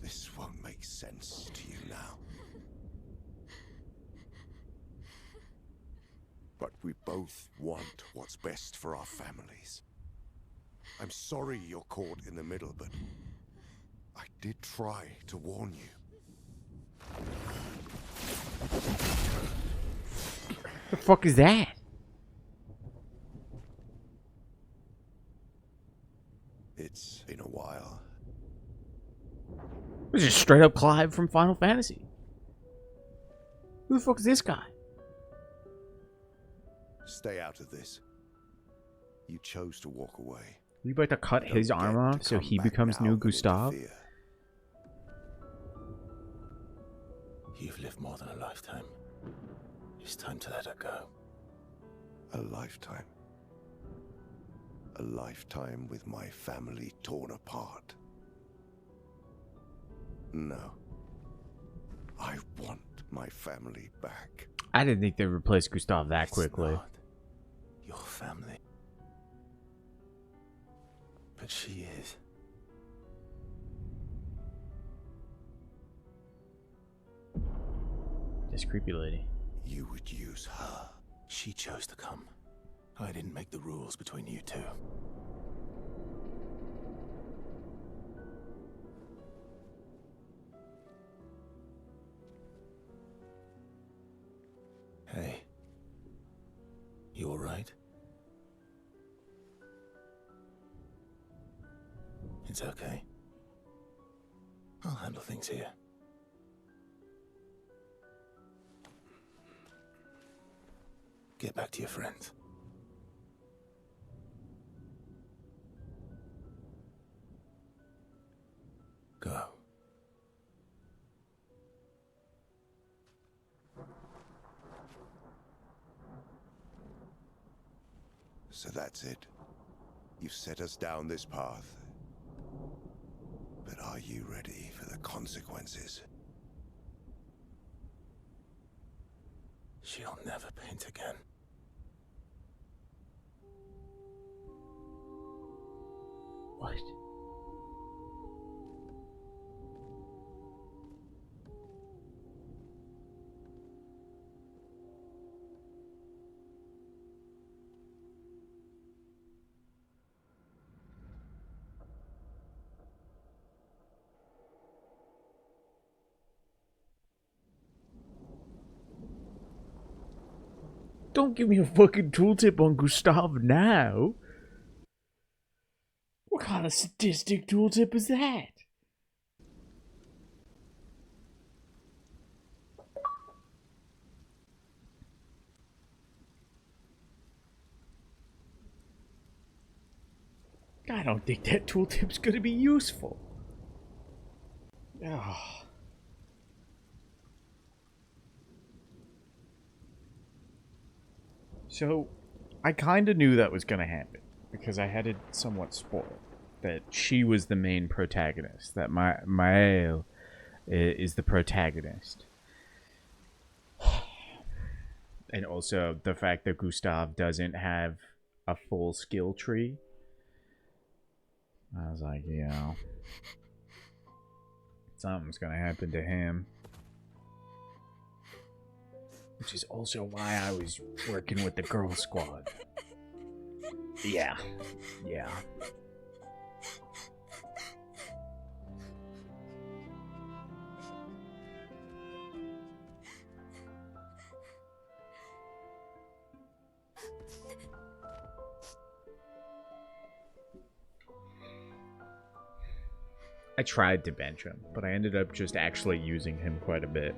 This won't make sense to you now. But we both want what's best for our families. I'm sorry you're caught in the middle, but I did try to warn you. The fuck is that? It's been a while. This is straight up Clive from Final Fantasy. Who the fuck is this guy? Stay out of this. You chose to walk away. We about to cut his Don't arm get off to so come he back becomes now new and Gustav? interfere. You've lived more than a lifetime. It's time to let her go. A lifetime. A lifetime with my family torn apart. No. I want my family back. I didn't think they replaced Gustav that It's quickly. not your family. But she is. This creepy lady. You would use her. She chose to come. I didn't make the rules between you two. Hey. You alright? It's okay. I'll handle things here. Get back to your friends. Go. So that's it. You've set us down this path. But are you ready for the consequences? She'll never paint again. What? Don't give me a fucking tooltip on Gustav now. What kind of sadistic tooltip is that? I don't think that tooltip's gonna be useful. Ugh. So, I kind of knew that was going to happen, because I had it somewhat spoiled, that she was the main protagonist, that Maël is the protagonist. And also, the fact that Gustav doesn't have a full skill tree. I was like, you know, something's going to happen to him. Which is also why I was working with the girl squad. Yeah. Yeah. I tried to bench him, but I ended up just actually using him quite a bit.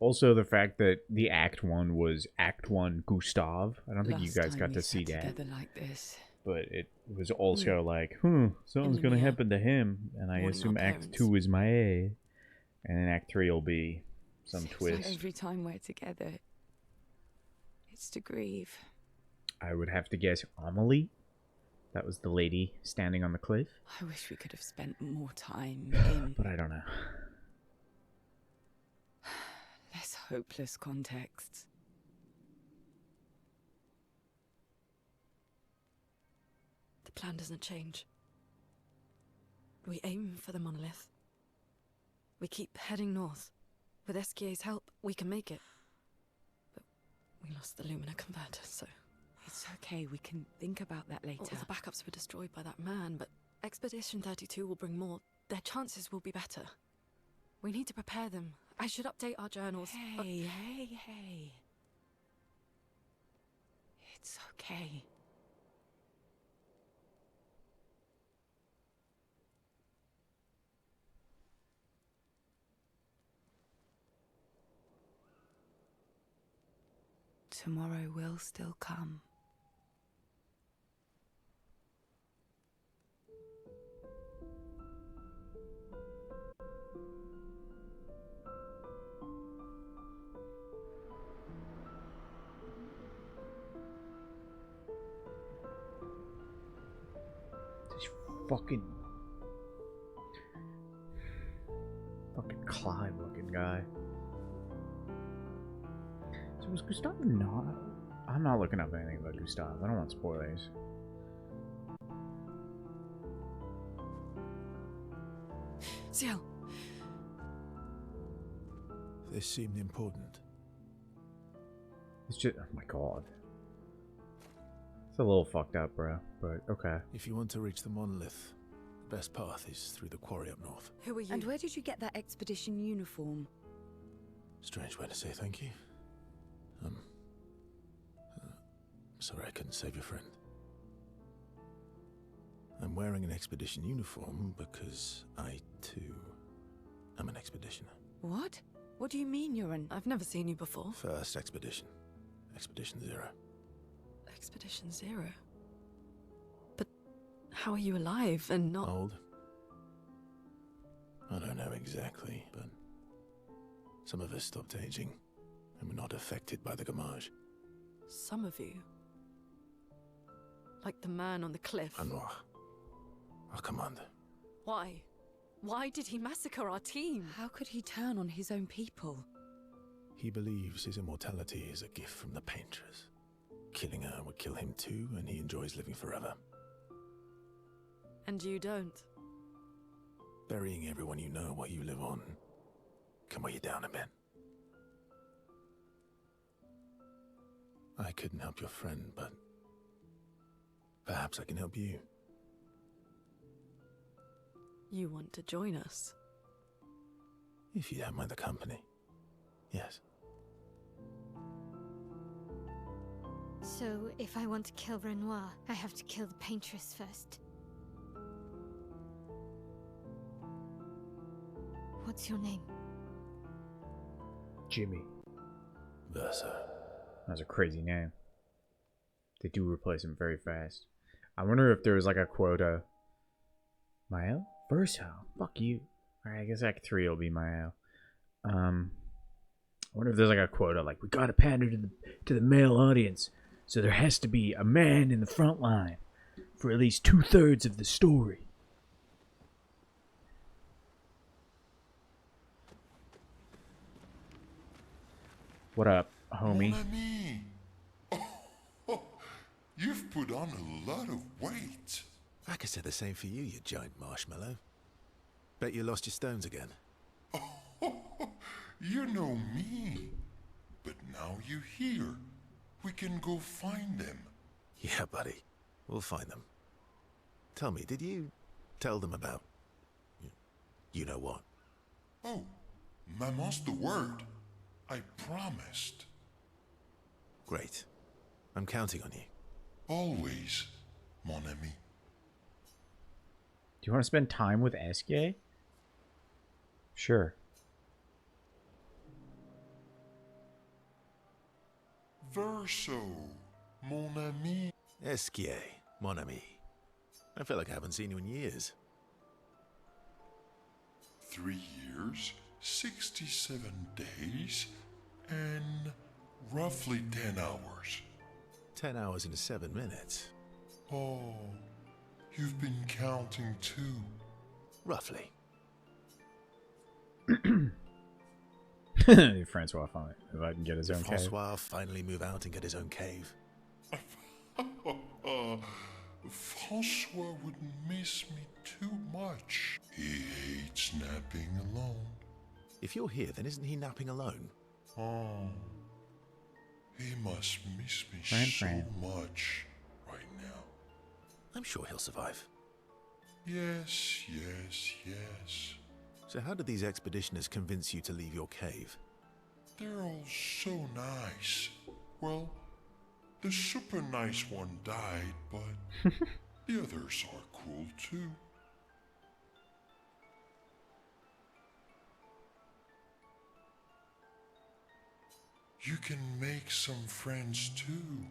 Also, the fact that the Act 1 was Act 1 Gustav. I don't think you guys got to see that. Like this. But it was also like, something's going to happen to him. And I assume Act 2 is Maya. And then Act 3 will be some twist. Like every time we're together, it's to grieve. I would have to guess Amelie. That was the lady standing on the cliff. I wish we could have spent more time in... But I don't know. Less hopeless contexts. The plan doesn't change. We aim for the monolith. We keep heading north. With SKA's help, we can make it. But we lost the Lumina converter, so... It's okay, we can think about that later. All the backups were destroyed by that man, but Expedition 32 will bring more. Their chances will be better. We need to prepare them. I should update our journals. Hey. It's okay. Tomorrow will still come. This fucking Clive looking guy. So was Gustav not? I'm not looking up anything about Gustav. I don't want spoilers. Ciel. This seemed important. It's just, oh my god. It's a little fucked up, bro, but okay. If you want to reach the monolith, the best path is through the quarry up north. Who are you? And where did you get that expedition uniform? Strange way to say thank you. Sorry I couldn't save your friend. I'm wearing an expedition uniform because I, too, am an expeditioner. What? What do you mean you're an... I've never seen you before. First expedition. Expedition Zero. Expedition Zero? But how are you alive and not... Old? I don't know exactly, but some of us stopped aging and were not affected by the Gamage. Some of you? Like the man on the cliff? Anwar, our commander. Why? Why did he massacre our team? How could he turn on his own people? He believes his immortality is a gift from the Paintress. Killing her would kill him too, and he enjoys living forever. And you don't? Burying everyone you know while you live on can weigh you down a bit. I couldn't help your friend, but perhaps I can help you. You want to join us? If you don't mind the company, yes. So, if I want to kill Renoir, I have to kill the Paintress first. What's your name? Jimmy. Versa. That's a crazy name. They do replace him very fast. I wonder if there was like a quota. Mael? Verso? Fuck you. Alright, I guess Act 3 will be Mael. I wonder if there's like a quota, like, we gotta pander to the male audience. So there has to be a man in the front line for at least 2/3 of the story. What up, homie? Mon ami. Oh, you've put on a lot of weight. I could say the same for you, you giant marshmallow. Bet you lost your stones again. You know me. But now you're here. We can go find them. Yeah, buddy. We'll find them. Tell me, did you tell them about... you know what? Oh, Maman's the word. I promised. Great. I'm counting on you. Always, mon ami. Do you want to spend time with Eskie? Sure. Verso, mon ami. Esquier, mon ami. I feel like I haven't seen you in years. 3 years, 67 days, and roughly 10 hours. 10 hours and 7 minutes. Oh, you've been counting too. Roughly. Francois finally, if I can get his own cave. Francois finally move out and get his own cave. Francois would miss me too much. He hates napping alone. If you're here, then isn't he napping alone? Oh, he must miss me Fran. much right now. I'm sure he'll survive. Yes, yes, yes. So how did these expeditioners convince you to leave your cave? They're all so nice. Well, the super nice one died, but the others are cool too. You can make some friends too.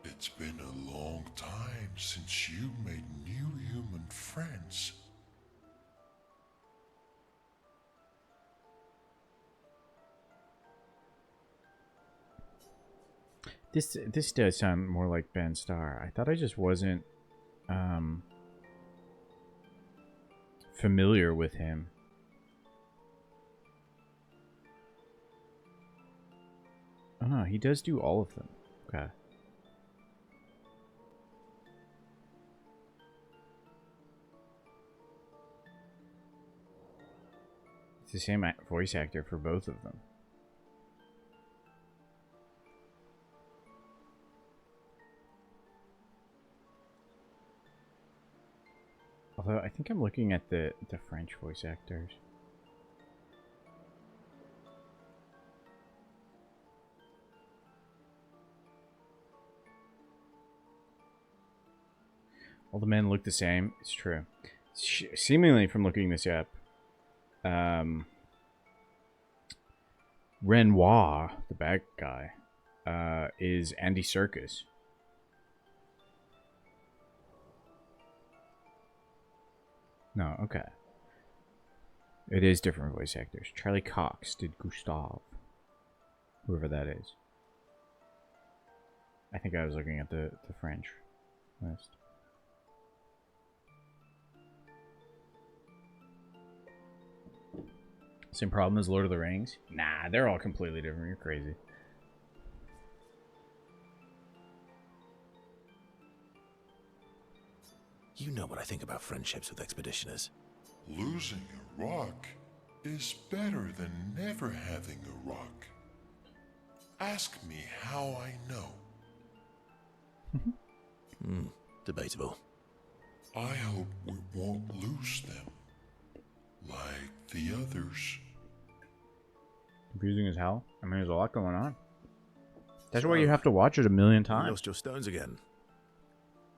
It's been a long time since you made new human friends. This does sound more like Ben Starr. I thought I just wasn't familiar with him. Oh no, he does do all of them. Okay. It's the same voice actor for both of them. Although I think I'm looking at the French voice actors. All the men look the same. It's true. Seemingly from looking this up, Renoir, the bad guy, is Andy Serkis. No, okay. It is different voice actors. Charlie Cox did Gustave. Whoever that is. I think I was looking at the French list. Same problem as Lord of the Rings? Nah, they're all completely different. You're crazy. You know what I think about friendships with expeditioners. Losing a rock is better than never having a rock. Ask me how I know. Debatable. I hope we won't lose them. Like the others. Confusing as hell. I mean, there's a lot going on. That's why you have to watch it a million You times. lost your stones again.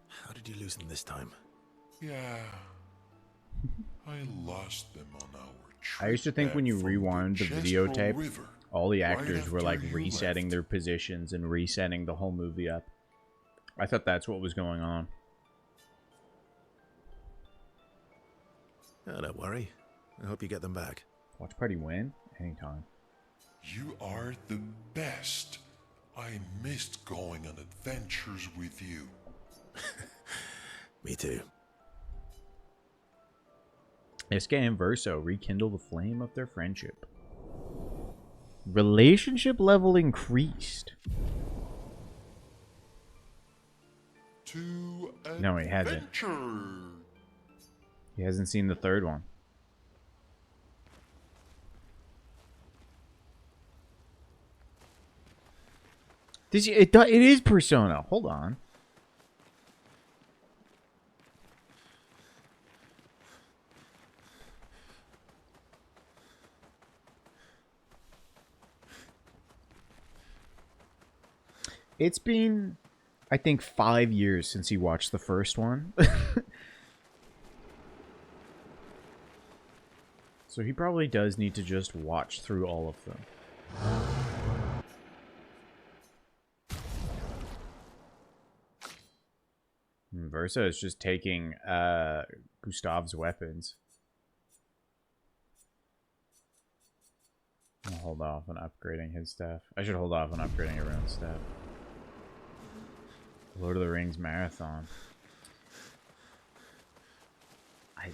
How did you lose them this time? Yeah. I lost them on our trip. I used to think back when you from rewind the Jezreel videotape, River, all the right actors were after like you resetting left. their positions and resetting the whole movie up. I thought that's what was going on. Oh, don't worry. I hope you get them back. Watch party win anytime. You are the best. I missed going on adventures with you. Me too. Esque and Verso rekindle the flame of their friendship. Relationship level increased. To No, he hasn't. adventure. He hasn't seen the third one. It is Persona. Hold on. It's been, I think, 5 years since he watched the first one. So he probably does need to just watch through all of them. Versa is just taking Gustav's weapons. I'll hold off on upgrading his stuff. I should hold off on upgrading everyone's stuff. Lord of the Rings Marathon.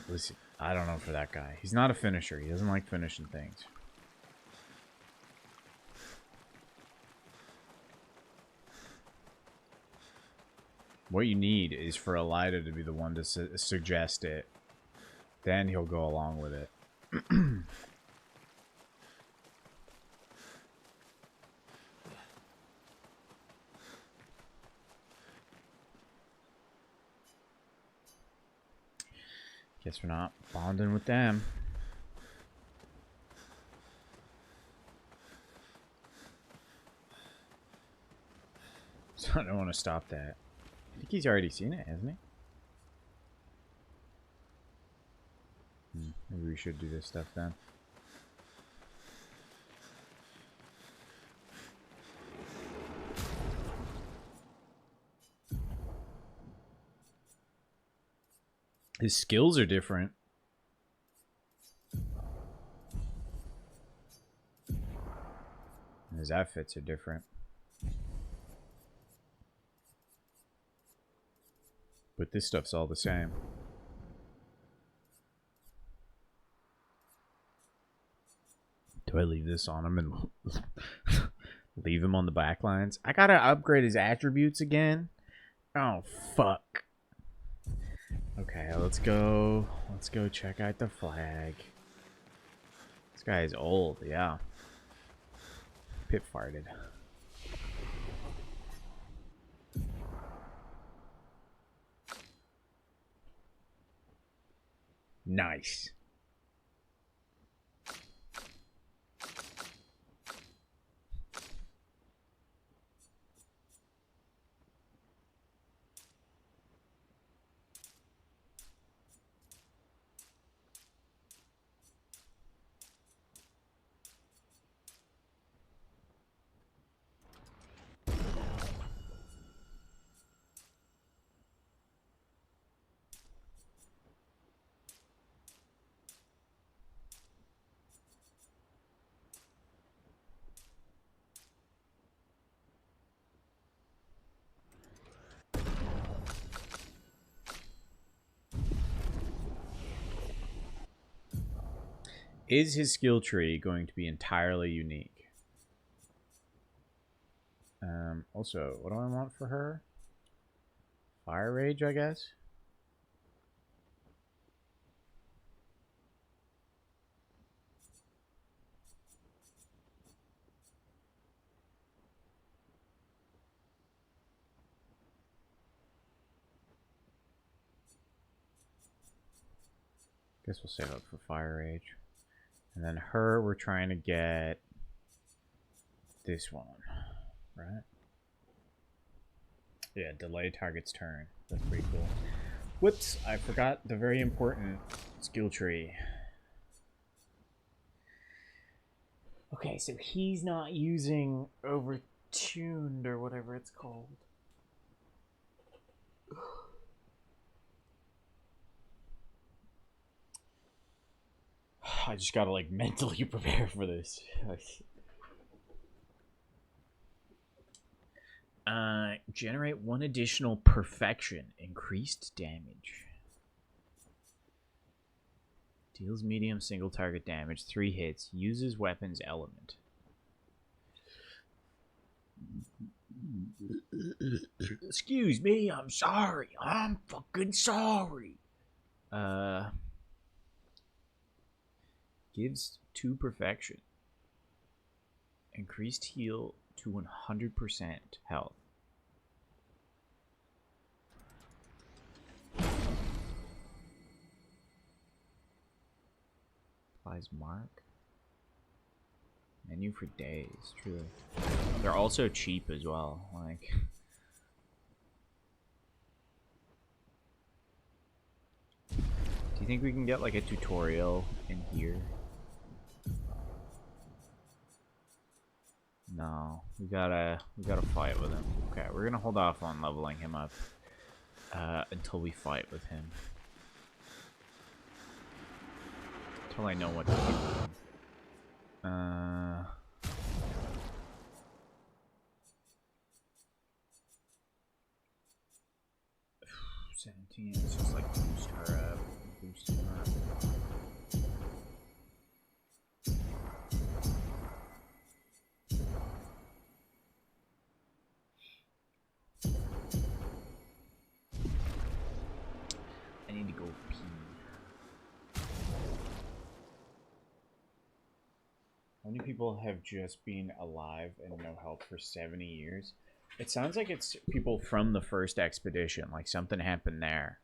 Listen, I don't know for that guy. He's not a finisher. He doesn't like finishing things. What you need is for Elida to be the one to suggest it. Then he'll go along with it. Guess we're not bonding with them. So I don't want to stop that. I think he's already seen it, hasn't he? Maybe we should do this stuff then. His skills are different. And his outfits are different. But this stuff's all the same. Do I leave this on him and leave him on the back lines? I gotta upgrade his attributes again? Oh, fuck. Okay, let's go. Let's go check out the flag. This guy is old, yeah. Pip farted. Nice. Is his skill tree going to be entirely unique? Also, what do I want for her? Fire Rage, I guess? Guess we'll save up for Fire Rage. And then her, we're trying to get this one, right? Yeah, delay target's turn. That's pretty cool. Whoops, I forgot the very important skill tree. Okay, so he's not using Overtuned or whatever it's called. I just gotta like mentally prepare for this. Generate one additional perfection. Increased damage. Deals medium single target damage. 3 hits. Uses weapons element. Excuse me, I'm sorry. I'm fucking sorry. Gives 2 perfection. Increased heal to 100% health. Applies mark. Menu for days, truly. They're also cheap as well. Like, do you think we can get like a tutorial in here? No, we gotta fight with him. Okay, we're gonna hold off on leveling him up until we fight with him. Until I know what to do with him. 17, let's just like boost her up, boost him up. I need to go pee. How many people have just been alive and no help for 70 years? It sounds like it's people from the first expedition, like something happened there.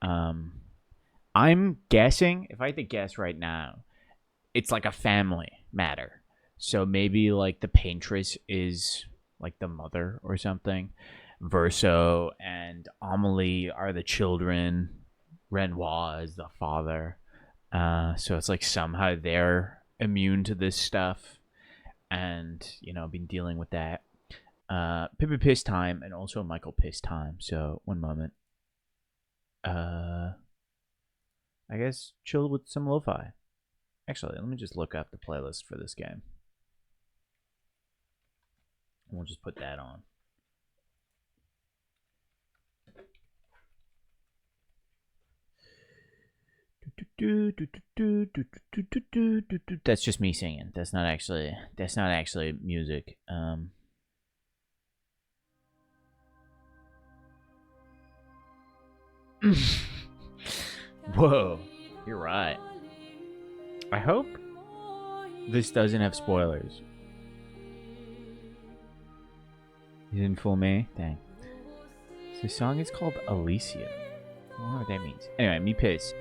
I'm guessing, if I had to guess right now, it's like a family matter. So maybe like the Paintress is like the mother or something. Verso and Amelie are the children. Renoir is the father. So it's like somehow they're immune to this stuff. And, you know, been dealing with that. Pippa Piss time and also Michael Piss time. So, one moment. I guess chill with some lo-fi. Actually, let me just look up the playlist for this game. And we'll just put that on. That's just me singing. That's not actually music. Whoa, you're right. I hope this doesn't have spoilers. You didn't fool me? Dang. So the song is called Alicia. I don't know what that means. Anyway, me piss.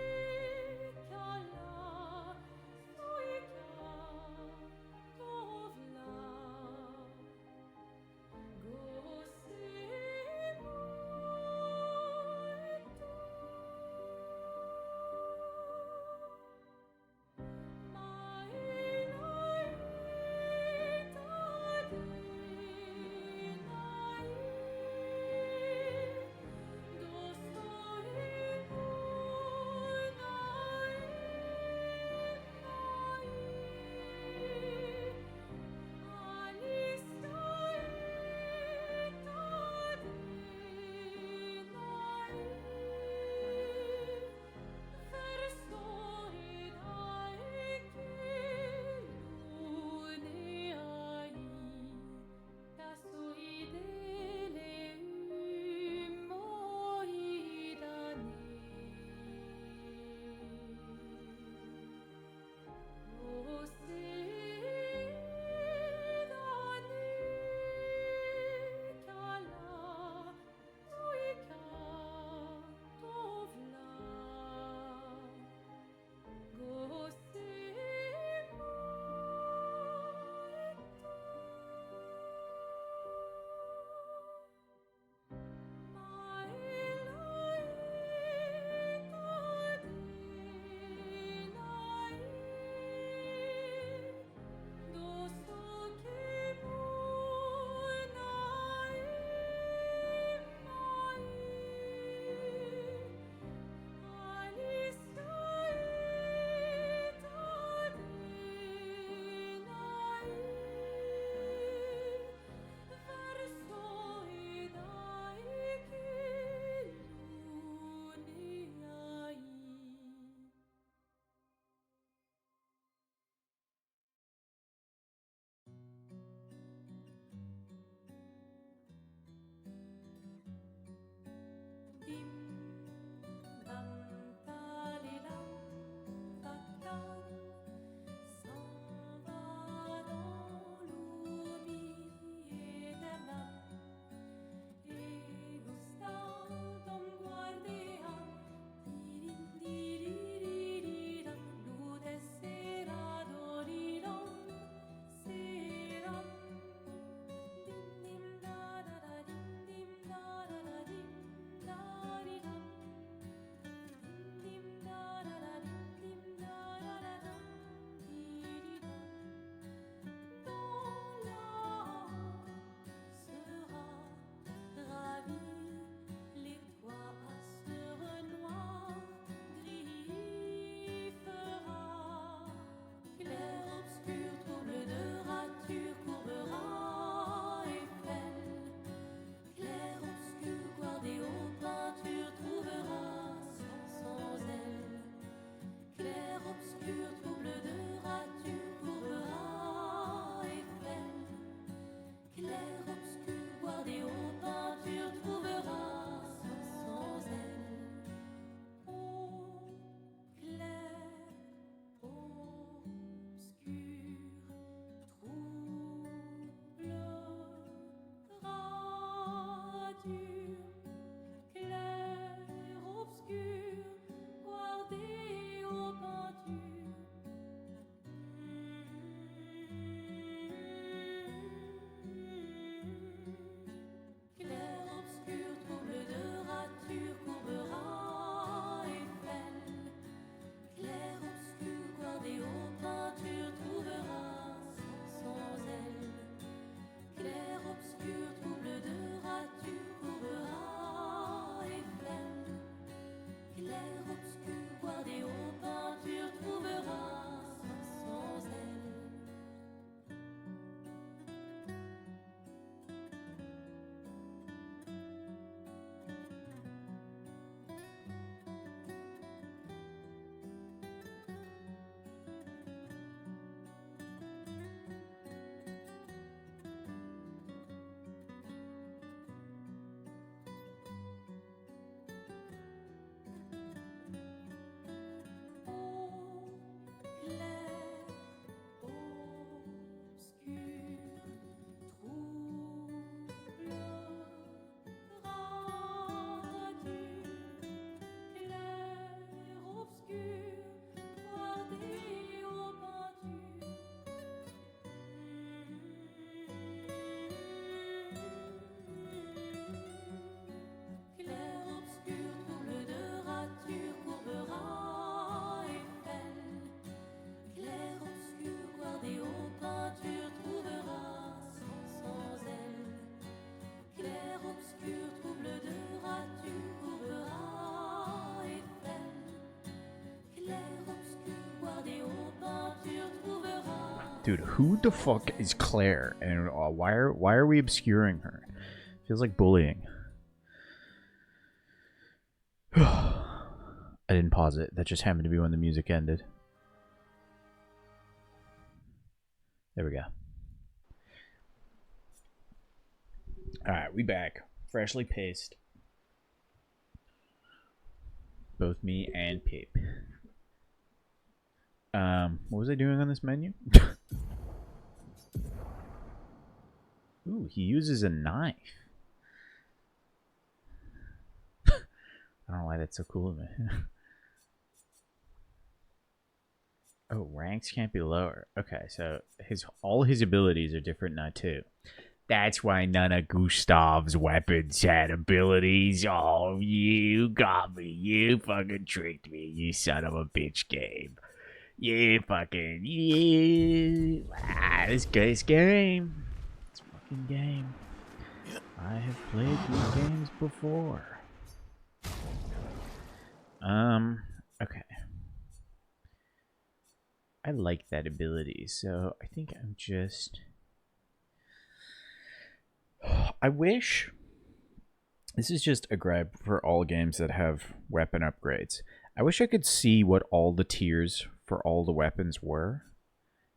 Dude, who the fuck is Claire? And why are we obscuring her? Feels like bullying. I didn't pause it. That just happened to be when the music ended. There we go. Alright, we back. Freshly paced. Both me and Pip. What was I doing on this menu? Ooh, he uses a knife. I don't know why that's so cool of me. Oh, ranks can't be lower. Okay, so all his abilities are different now too. That's why none of Gustav's weapons had abilities. Oh, you got me. You fucking tricked me, you son of a bitch game. You fucking... this game. It's a fucking game. I have played these games before. Okay. I like that ability, so I think I'm just... I wish... This is just a gripe for all games that have weapon upgrades. I wish I could see what all the tiers for all the weapons were.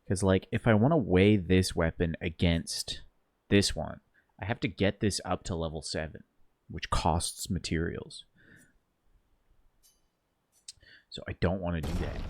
Because, like, if I want to weigh this weapon against this one, I have to get this up to level 7, which costs materials. So I don't want to do that.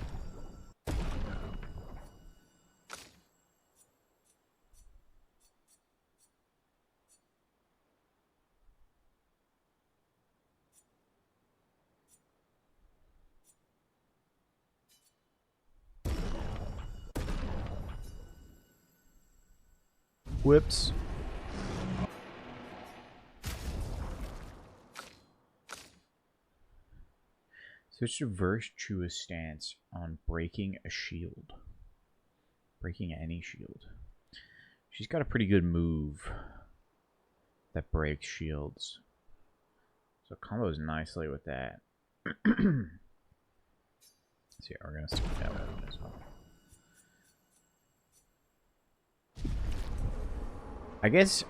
Whoops. Switch to virtuous stance on breaking a shield. Breaking any shield. She's got a pretty good move that breaks shields. So combos nicely with that. So yeah, we're gonna stick with that weapon as well. I guess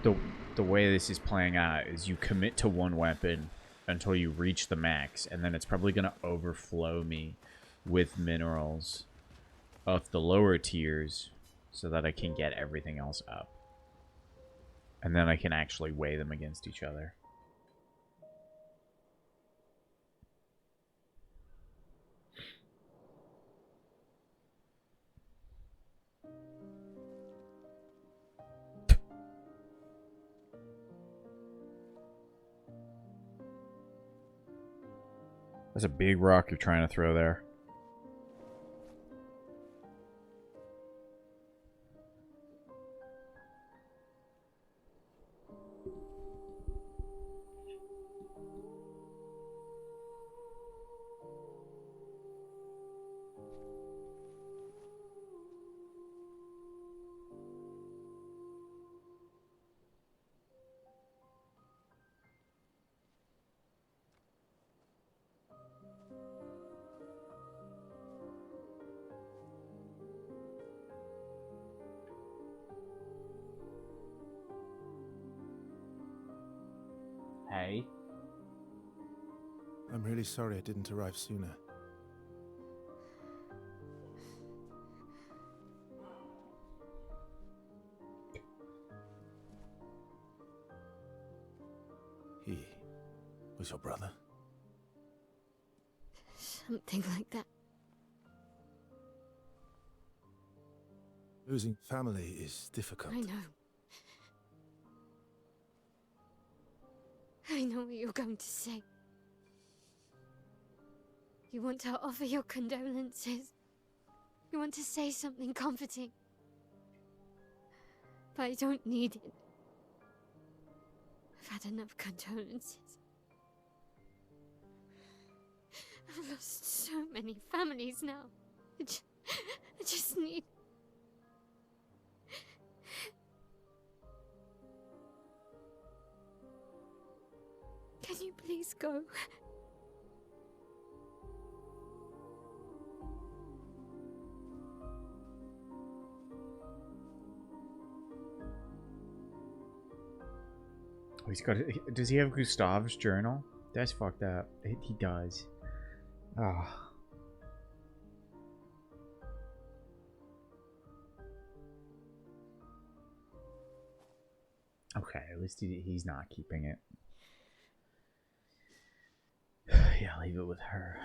the way this is playing out is you commit to one weapon until you reach the max, and then it's probably going to overflow me with minerals of the lower tiers so that I can get everything else up. And then I can actually weigh them against each other. That's a big rock you're trying to throw there. Hey. I'm really sorry I didn't arrive sooner. He was your brother? Something like that. Losing family is difficult. I know. I know what you're going to say. You want to offer your condolences. You want to say something comforting. But I don't need it. I've had enough condolences. I've lost so many families now. I just need... Can you please go? he's got. Does he have Gustav's journal? That's fucked up. He does. Ah. Okay, at least he's not keeping it. Yeah, leave it with her.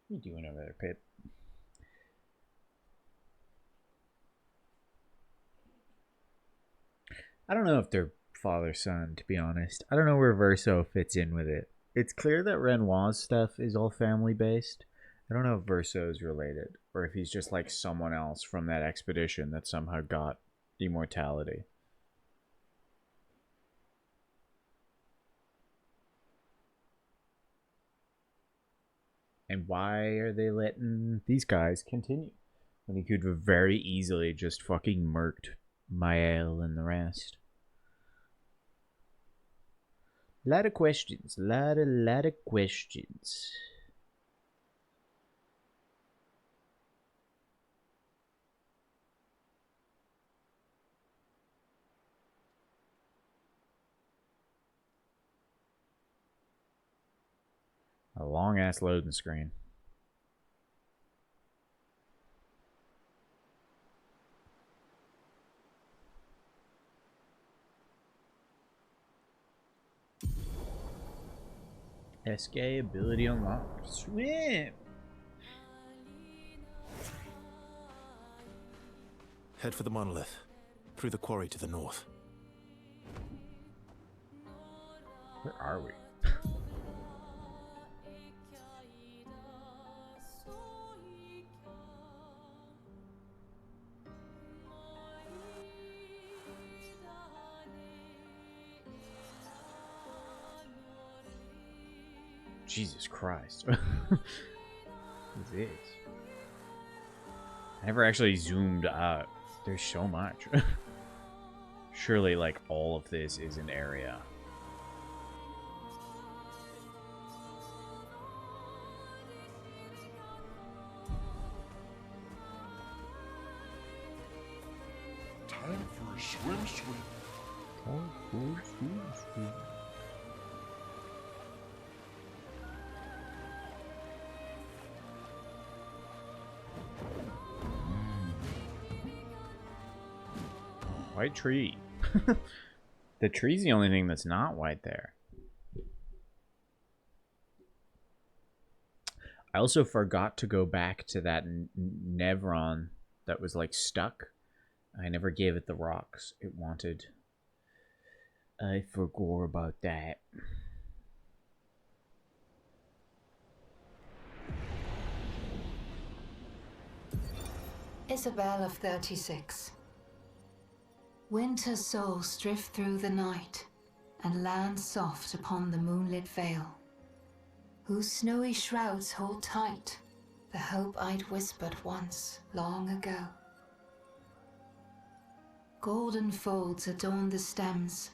What are you doing over there, Pip? I don't know if they're father-son, to be honest. I don't know where Verso fits in with it. It's clear that Renoir's stuff is all family-based. I don't know if Verso is related, or if he's just like someone else from that expedition that somehow got immortality. And why are they letting these guys continue when he could have very easily just fucking murked Mael and the rest? Lot of questions. Lot of questions. A long ass loading screen. SK ability unlocked. Swim! Head for the monolith. Through the quarry to the north. Where are we? Jesus Christ. What is this? I never actually zoomed out. There's so much. Surely, like, all of this is an area. Time for a swim. Time for a swim. White tree. The tree's the only thing that's not white there. I also forgot to go back to that Nevron that was like stuck. I never gave it the rocks it wanted. I forgot about that. Isabel of 36. Winter's souls drift through the night and land soft upon the moonlit vale, whose snowy shrouds hold tight the hope I'd whispered once, long ago. Golden folds adorn the stems,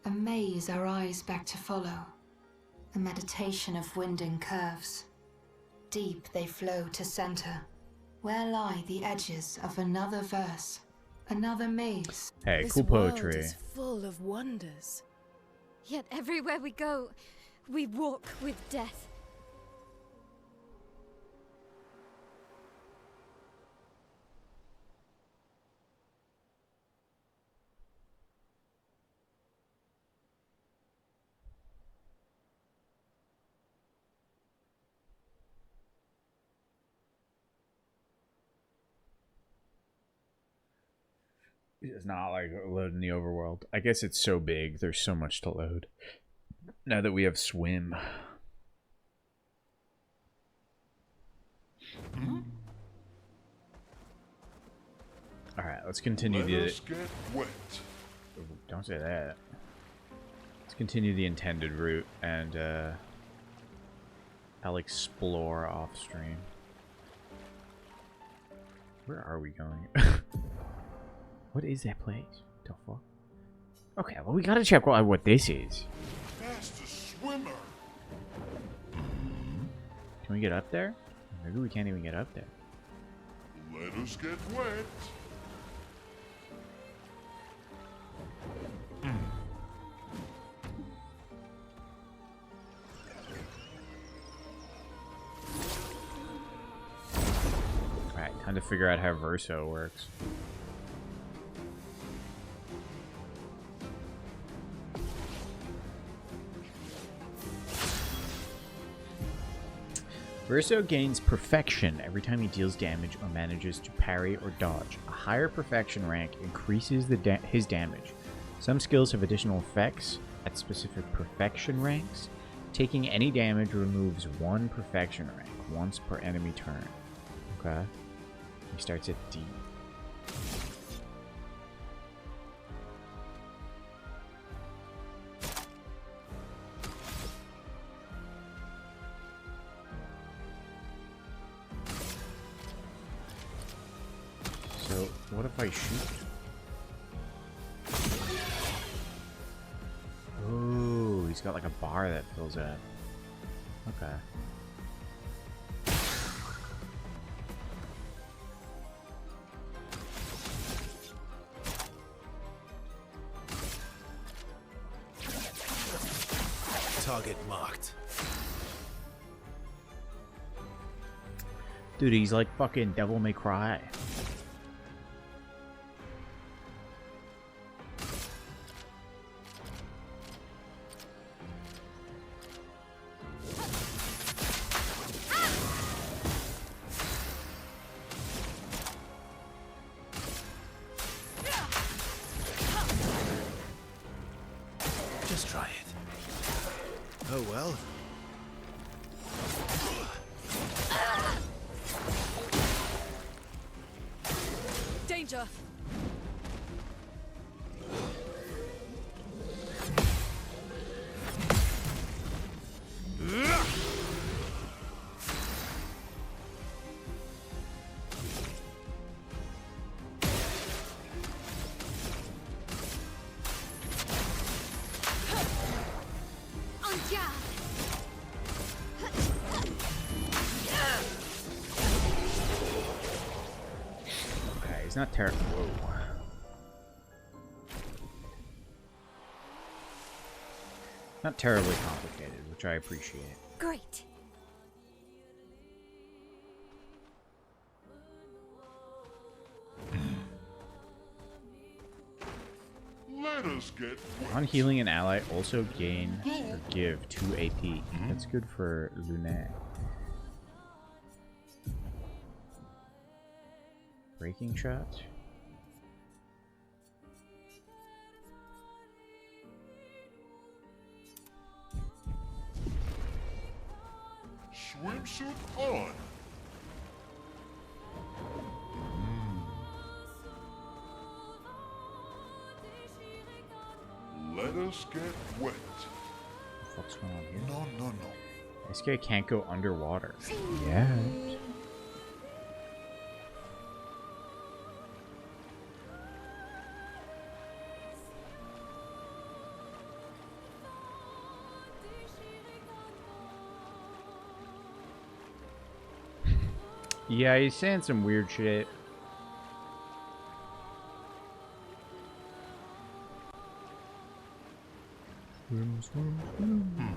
a maze our eyes back to follow, a meditation of winding curves. Deep they flow to center, where lie the edges of another verse. Another maze. Hey, This cool poetry. world is full of wonders. Yet everywhere we go, we walk with death. It's not like loading the overworld. I guess it's so big. There's so much to load. Now that we have swim. Alright, let's continue Let us get wet. Ooh, don't say that. Let's continue the intended route, and I'll explore off stream. Where are we going? What is that place? The fuck? Okay, well, we gotta check what this is. Fastest swimmer. Can we get up there? Maybe we can't even get up there. Let us get wet. Alright, time to figure out how Verso works. Verso gains perfection every time he deals damage or manages to parry or dodge. A higher perfection rank increases his damage. Some skills have additional effects at specific perfection ranks. Taking any damage removes one perfection rank once per enemy turn. Okay. He starts at D. So, what if I shoot? Oh, he's got like a bar that fills up. Okay. Target marked. Dude, he's like fucking Devil May Cry. Just try it. Oh well. Danger! Okay, he's not terrible. Whoa. Not terribly complicated, which I appreciate. Great. Let us get wet. On healing an ally, also gain or give 2 AP. That's good for Lune. Breaking shot. Swimsuit on. Let us get wet. What's going on here? No, no, no. This guy can't go underwater. Yeah. Yeah, he's saying some weird shit. Swim, swim, swim.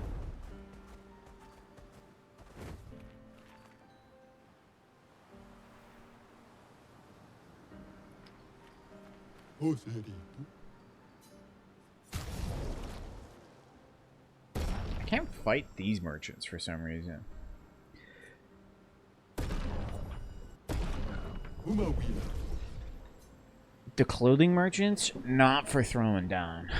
I can't fight these merchants for some reason. The clothing merchants, not for throwing down.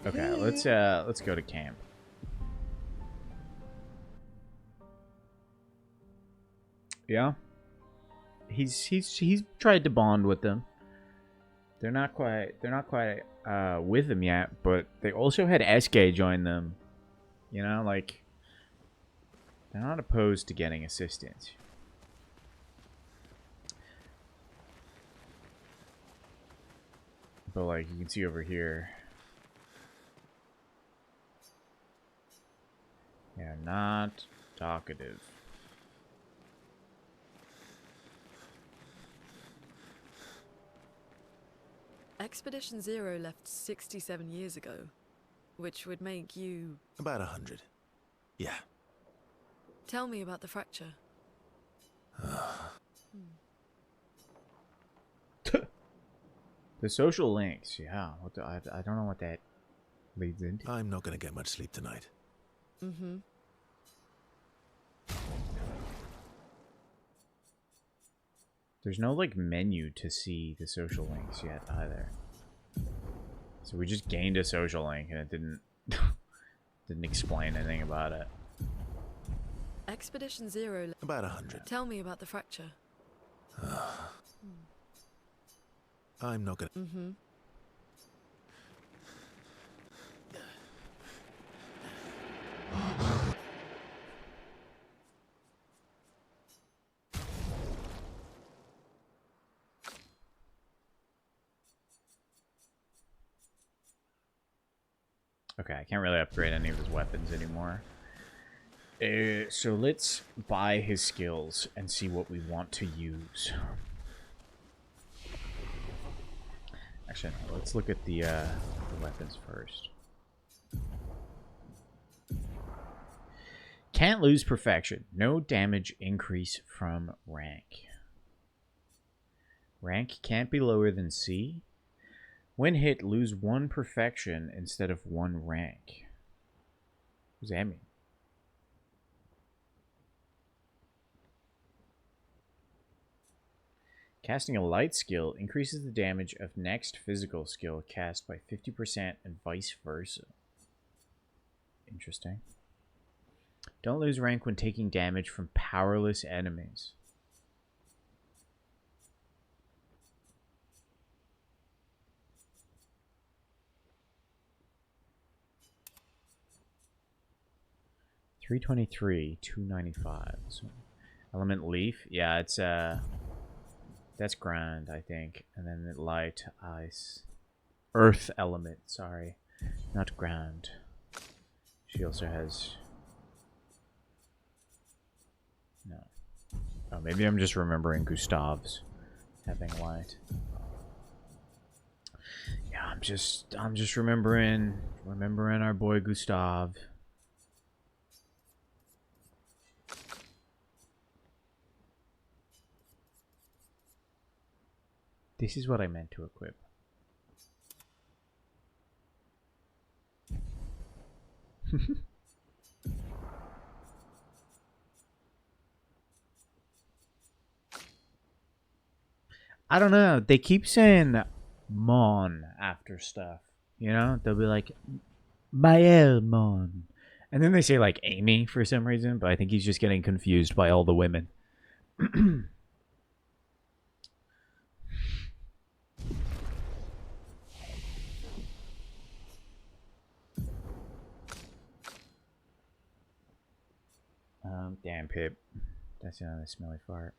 Okay, let's go to camp. Yeah. He's tried to bond with them. They're not quite with him yet, but they also had SK join them. You know, like they're not opposed to getting assistance. But like you can see over here, they're not talkative. Expedition Zero left 67 years ago, which would make you... About 100. Yeah. Tell me about the fracture. The social links, yeah. I don't know what that leads into. I'm not going to get much sleep tonight. Mm-hmm. There's no like menu to see the social links yet either. So we just gained a social link and it didn't explain anything about it. Expedition Zero... About 100. Tell me about the fracture. I'm not gonna... Mm-hmm. Okay, I can't really upgrade any of his weapons anymore. So let's buy his skills and see what we want to use. Actually, no, let's look at the weapons first. Can't lose perfection. No damage increase from rank. Rank can't be lower than C. When hit, lose 1 perfection instead of 1 rank. What does that mean? Casting a light skill increases the damage of next physical skill cast by 50% and vice versa. Interesting. Don't lose rank when taking damage from powerless enemies. $323, $295. So, element leaf, yeah, it's that's ground, I think, and then the light, ice, earth element. Sorry, not ground. She also has no. Oh, maybe I'm just remembering Gustav's having light. Yeah, I'm just remembering our boy Gustav. This is what I meant to equip. I don't know. They keep saying Mon after stuff. You know? They'll be like, Mael Mon. And then they say like Amy for some reason, but I think he's just getting confused by all the women. Damn, Pip. That's another smelly fart.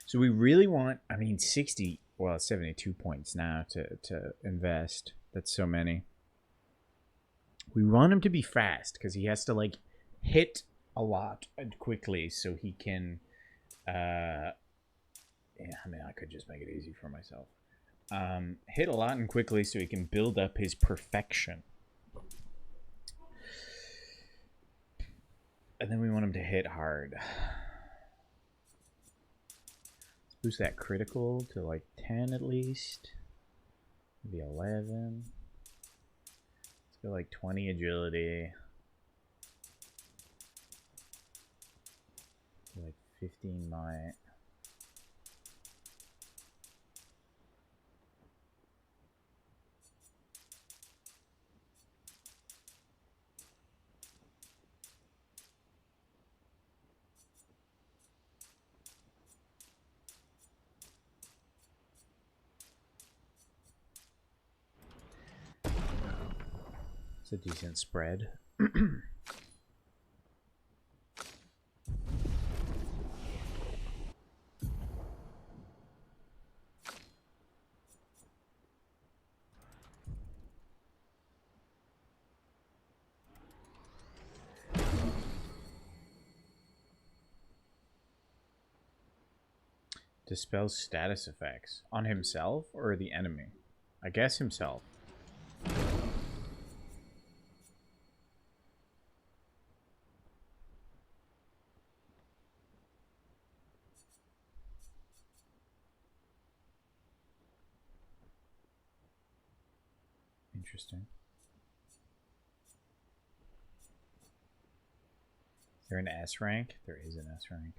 So we really want, I mean, 60, well, 72 points now to invest. That's so many. We want him to be fast because he has to, like, hit a lot and quickly so he can, yeah, I mean, I could just make it easy for myself. Hit a lot and quickly so he can build up his perfection. And then we want him to hit hard. Boost that critical to like 10 at least. Maybe 11. Let's go like 20 agility. Like 15 might. It's a decent spread. Dispels status effects on himself or the enemy? I guess himself. Interesting. Is there an S rank? There is an S rank.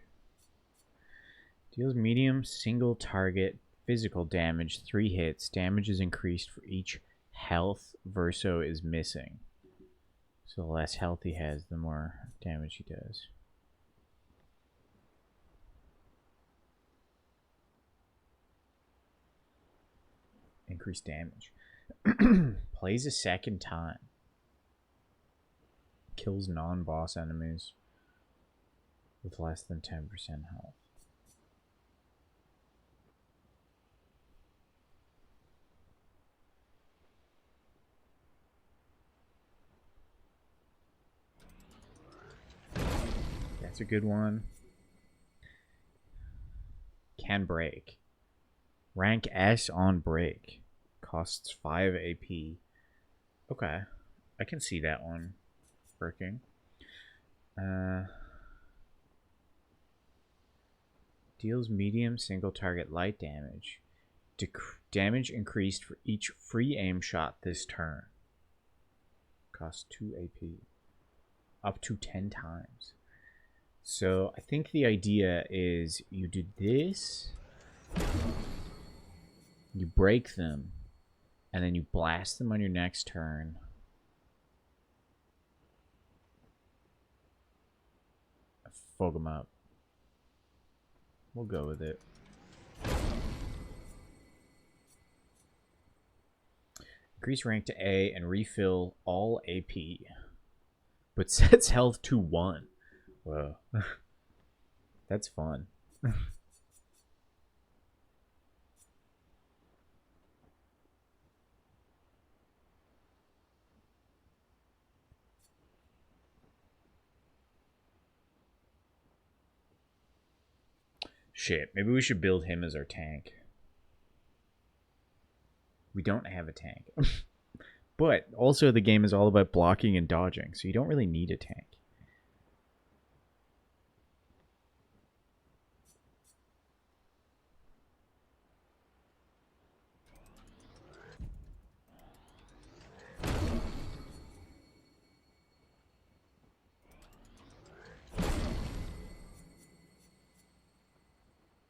Deals medium single target physical damage, 3 hits. Damage is increased for each health Verso is missing. So the less health he has, the more damage he does. Increased damage. Plays a second time. Kills non-boss enemies with less than 10% health. That's a good one. Can break. Rank S on break. Costs 5 AP. Okay. I can see that one working. Deals medium single target light damage. Damage increased for each free aim shot this turn. Costs 2 AP. Up to 10 times. So I think the idea is you do this, you break them, and then you blast them on your next turn. Fog them up. We'll go with it. Increase rank to A and refill all AP, but sets health to 1. Whoa. That's fun. Shit, maybe we should build him as our tank. We don't have a tank. But also the game is all about blocking and dodging, so you don't really need a tank.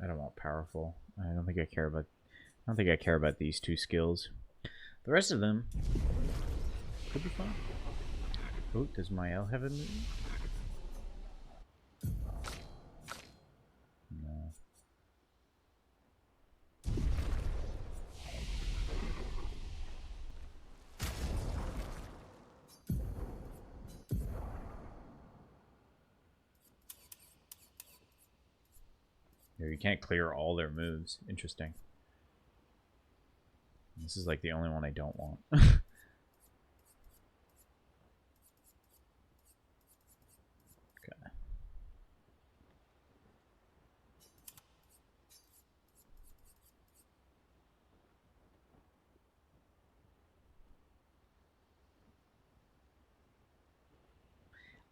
I don't want powerful. I don't think I care about these 2 skills. The rest of them could be fun. Oh, does Mael have a move? No. Here, you can't clear all their moves. Interesting. This is like the only one I don't want. Okay.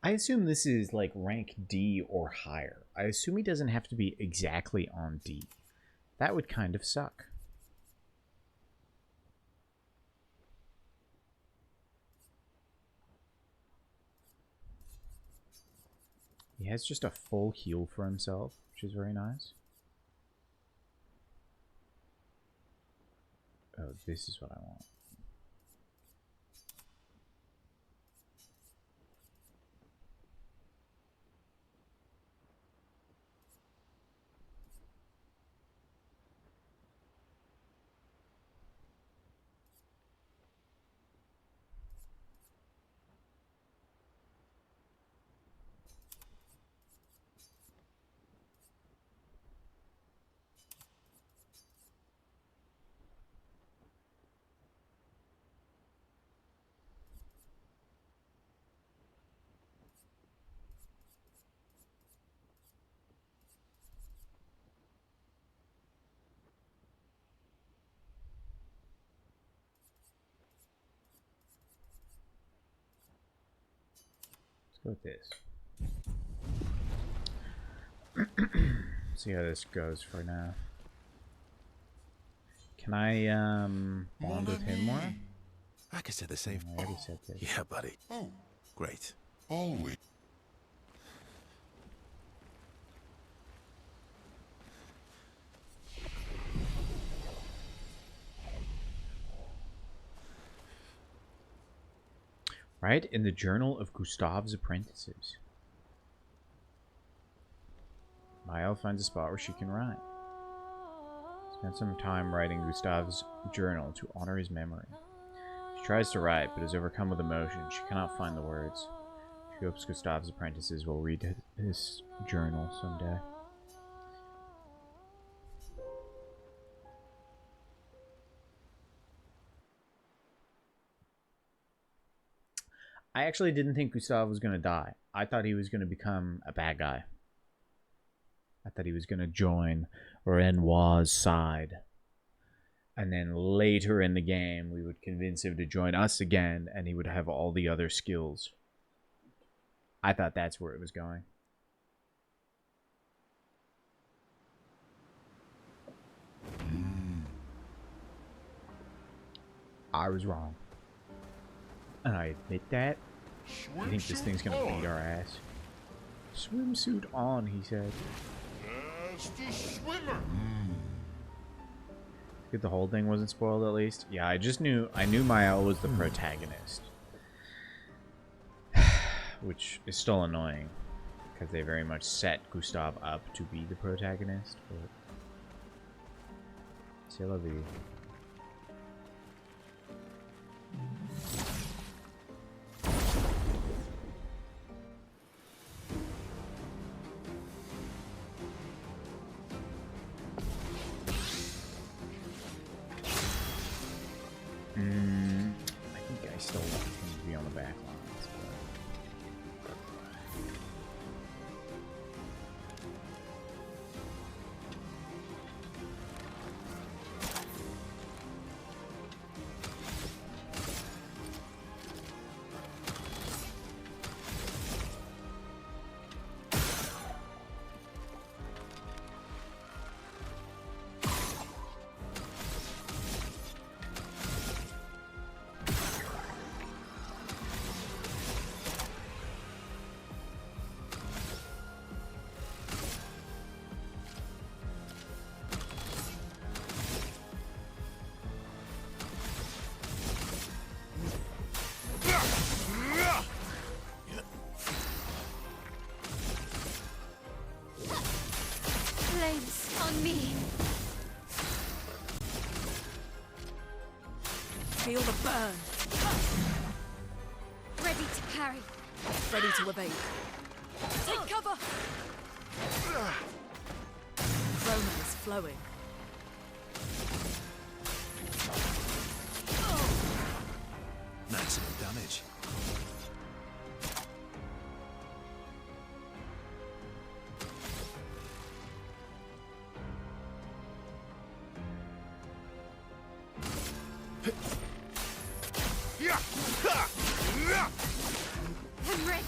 I assume this is like rank D or higher. I assume he doesn't have to be exactly on D. That would kind of suck. He has just a full heal for himself, which is very nice. Oh, this is what I want. With this. See how this goes for now. Can I bond with him more? I could say the same. I already said this. Yeah, buddy. Oh, Great. always. Right? In the Journal of Gustave's Apprentices. Mael finds a spot where she can write. Spent some time writing Gustave's journal to honor his memory. She tries to write, but is overcome with emotion. She cannot find the words. She hopes Gustave's apprentices will read his journal someday. I actually didn't think Gustave was going to die. I thought he was going to become a bad guy. I thought he was going to join Renoir's side. And then later in the game, we would convince him to join us again, and he would have all the other skills. I thought that's where it was going. I was wrong. And I admit that. I think this thing's gonna beat our ass. Swimsuit on, he said. As the swimmer. Good, the whole thing wasn't spoiled at least. Yeah, I knew Mael was the protagonist. Which is still annoying. Because they very much set Gustave up to be the protagonist. But c'est la vie. I think I still want him to be on the back lines. Flames on me. Feel the burn. Ready to parry. Ready to evade. Take cover. Chroma is flowing. Maximum damage. I'm ready.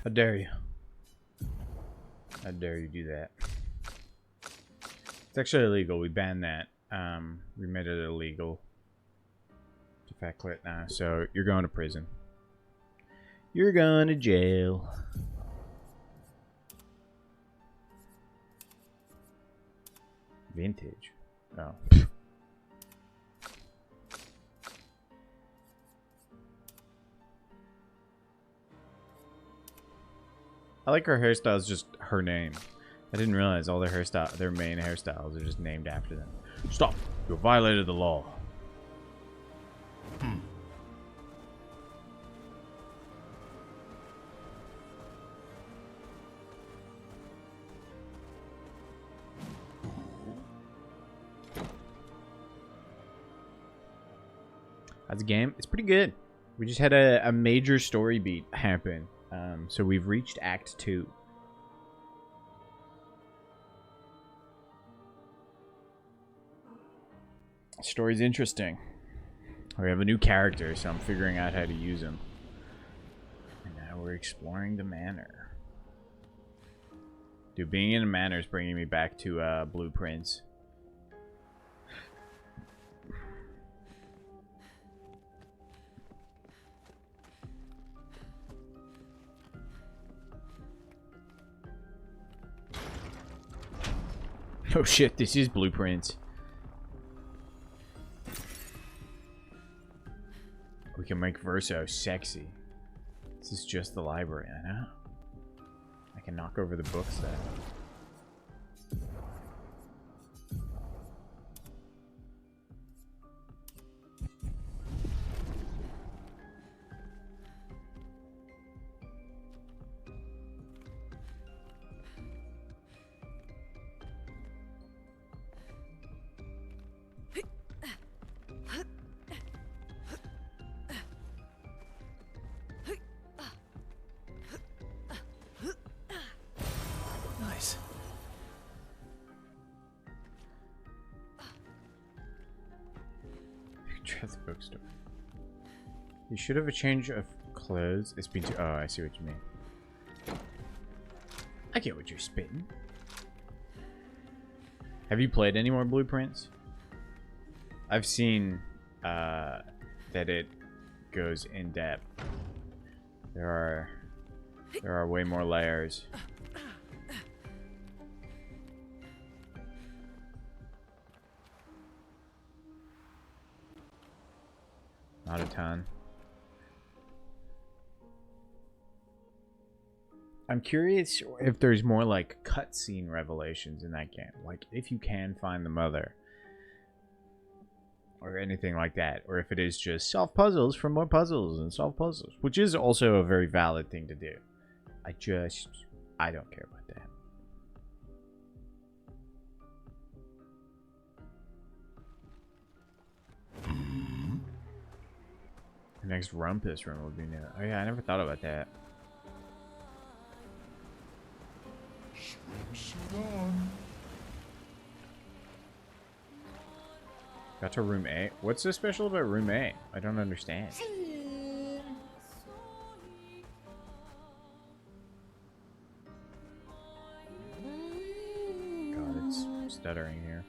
How dare you? How dare you do that? It's actually illegal. We banned that. We made it illegal to fat clit now. So you're going to prison. You're going to jail. Vintage. Oh. I like her hairstyle is just her name. I didn't realize all their main hairstyles are just named after them. Stop! You violated the law. How's the game? It's pretty good. We just had a major story beat happen. So we've reached Act 2. Story's interesting. We have a new character, so I'm figuring out how to use him. And now we're exploring the manor. Dude, being in a manor is bringing me back to Blueprints. Oh shit, this is Blueprints. We can make Verso sexy. This is just the library, I know. I can knock over the books though. Nice. Picture the bookstore. You should have a change of clothes. It's been too. Oh, I see what you mean. I get what you're spitting. Have you played any more Blueprints? I've seen that it goes in depth. There are way more layers. Not a ton. I'm curious if there's more like cutscene revelations in that game. Like if you can find the mother. Or anything like that. Or if it is just solve puzzles for more puzzles and solve puzzles. Which is also a very valid thing to do. I don't care about that. The next Rumpus room would be new. Oh yeah, I never thought about that. Swimsuit on. Got to room A. What's so special about room A? I don't understand. God, it's stuttering here.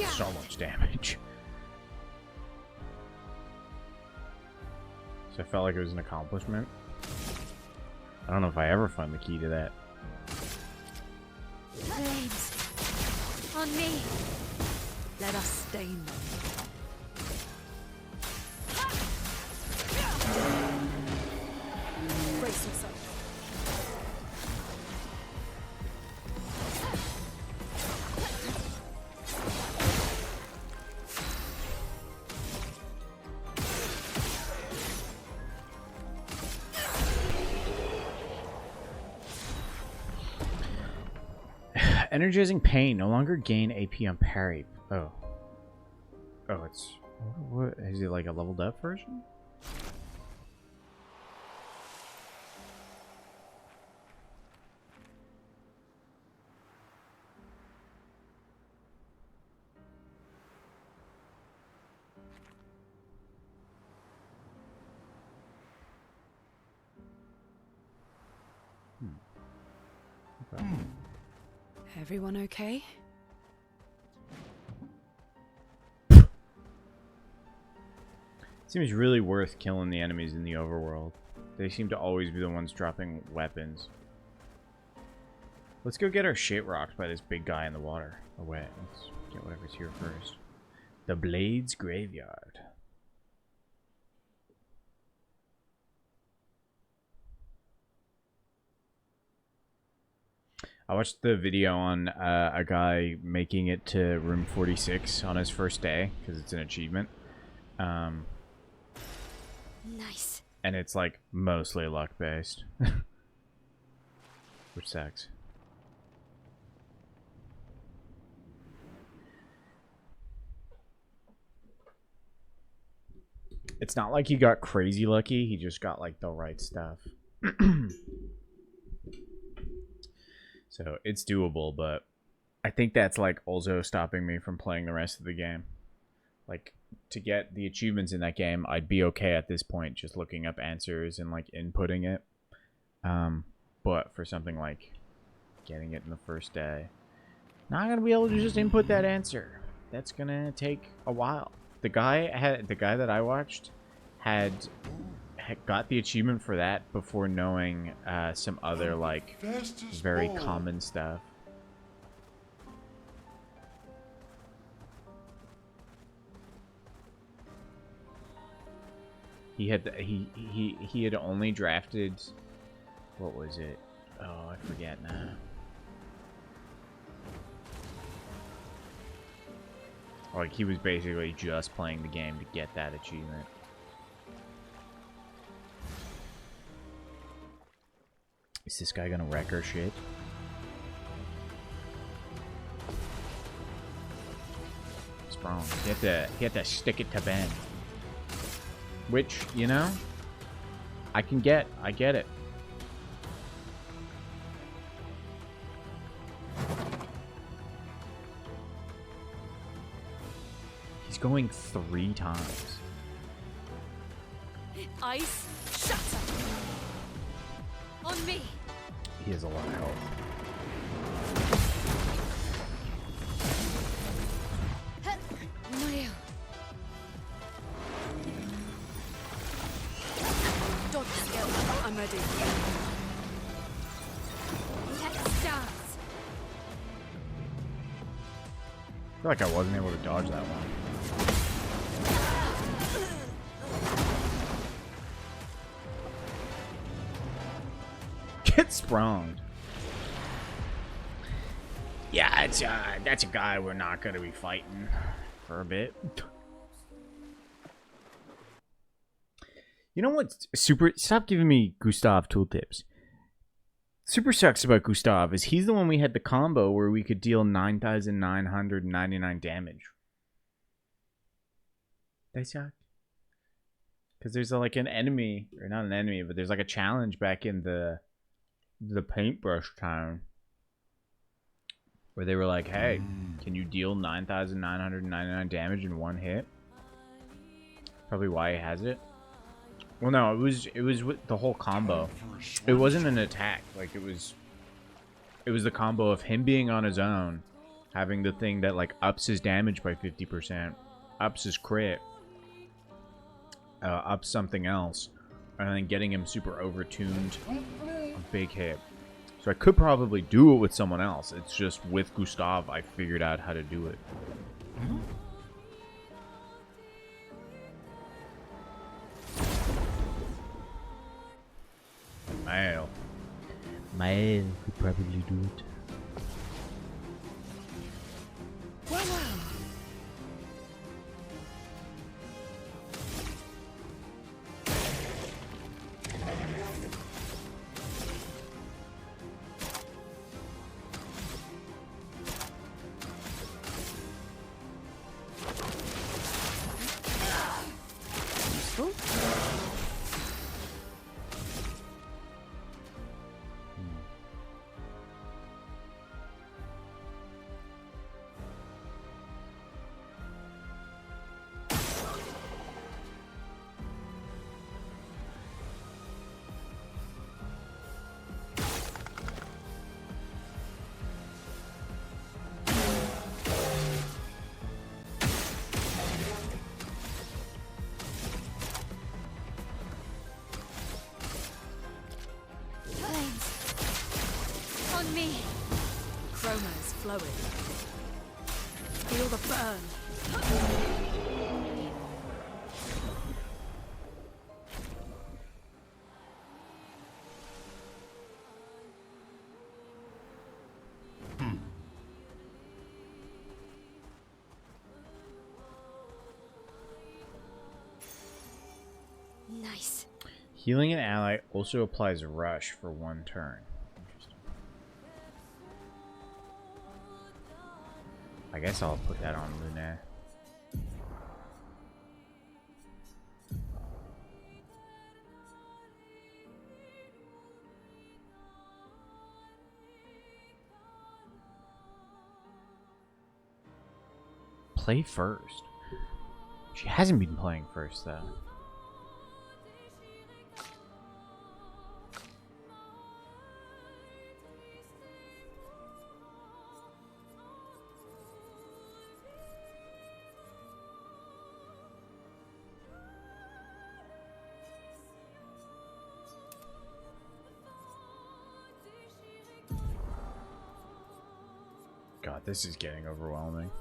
So much damage. So I felt like it was an accomplishment. I don't know if I ever find the key to that. Flames. On me. Let us stain them. Brace yourself. Energizing pain. No longer gain AP on parry. Oh. Oh, it's... What? Is it like a leveled up version? Okay. Everyone okay? Seems really worth killing the enemies in the overworld. They seem to always be the ones dropping weapons. Let's go get our shit rocked by this big guy in the water. Oh wait, let's get whatever's here first. The Blades Graveyard. I watched the video on a guy making it to room 46 on his first day, because it's an achievement. Nice. And it's like mostly luck based. Which sucks. It's not like he got crazy lucky, he just got like the right stuff. So it's doable, but I think that's like also stopping me from playing the rest of the game. Like, to get the achievements in that game, I'd be okay at this point just looking up answers and like inputting it. But for something like getting it in the first day, not gonna be able to just input that answer. That's gonna take a while. The guy that I watched had got the achievement for that before knowing some other like very common stuff. He had only drafted, what was it? Oh, I forget now. Like, he was basically just playing the game to get that achievement. Is this guy gonna wreck our shit? Sprung. He had to stick it to Ben. Which, you know, I get it. He's going 3 times. Ice shatter. On me. He has a lot of health. Mario. Dodge skill. I'm ready. Let's dance. I feel like I wasn't able to dodge that one. Get sprung. Yeah, it's that's a guy we're not gonna be fighting for a bit. You know what's super? Stop giving me Gustav tooltips. Super sucks about Gustav is he's the one we had the combo where we could deal 9,999 damage. They suck. Because there's like an enemy, or not an enemy, but there's like a challenge back in the paintbrush town where they were like, hey, can you deal 9,999 damage in one hit? Probably why he has it. Well, no, it was with the whole combo. It wasn't an attack. Like, it was the combo of him being on his own, having the thing that like ups his damage by 50%, ups his crit, ups something else, and then getting him super overtuned, a big hit. So I could probably do it with someone else. It's just with Gustav I figured out how to do it. Male could probably do it. Wow, wow. me. Chroma is flowing. Feel the burn. Nice. Healing an ally also applies rush for 1 turn. Interesting. I guess I'll put that on Luna. Play first. She hasn't been playing first though. God, this is getting overwhelming.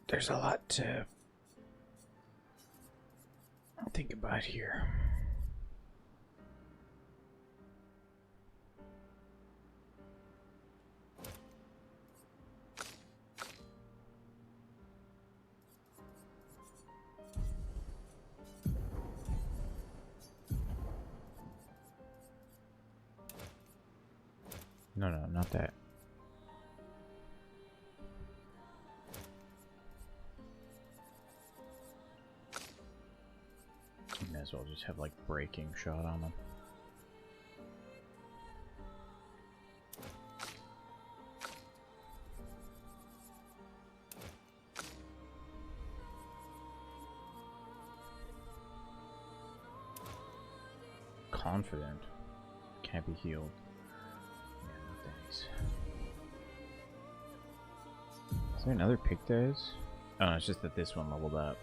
There's a lot to think about here. No, not that. May as well just have like breaking shot on them. Confident. Can't be healed. Is there another Pictos? Oh, no, it's just that this one leveled up.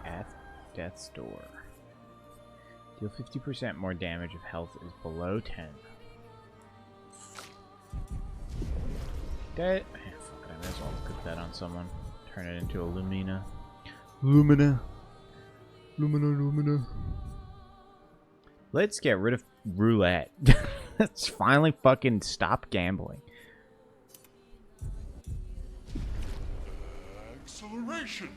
At Death's Door. Deal 50% more damage if health is below 10. Fuck it, I may as well put that on someone. Turn it into a Lumina. Lumina. Let's get rid of roulette. Let's finally fucking stop gambling. Acceleration.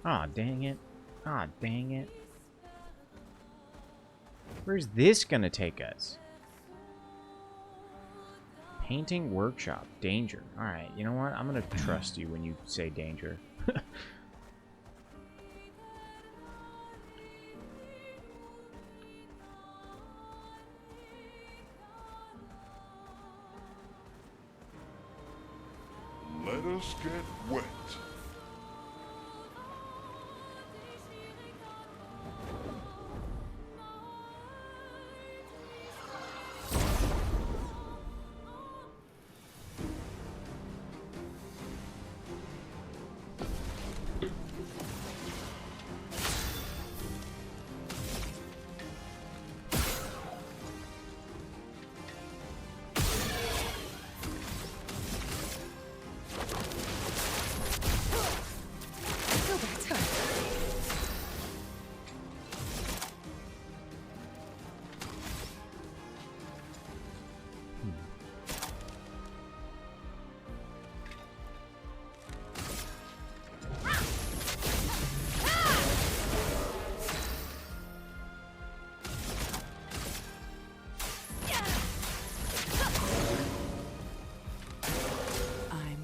Aw, dang it. Aw, dang it. Where's this gonna take us? Painting workshop. Danger. Alright, you know what? I'm gonna trust you when you say danger. Let us get wet.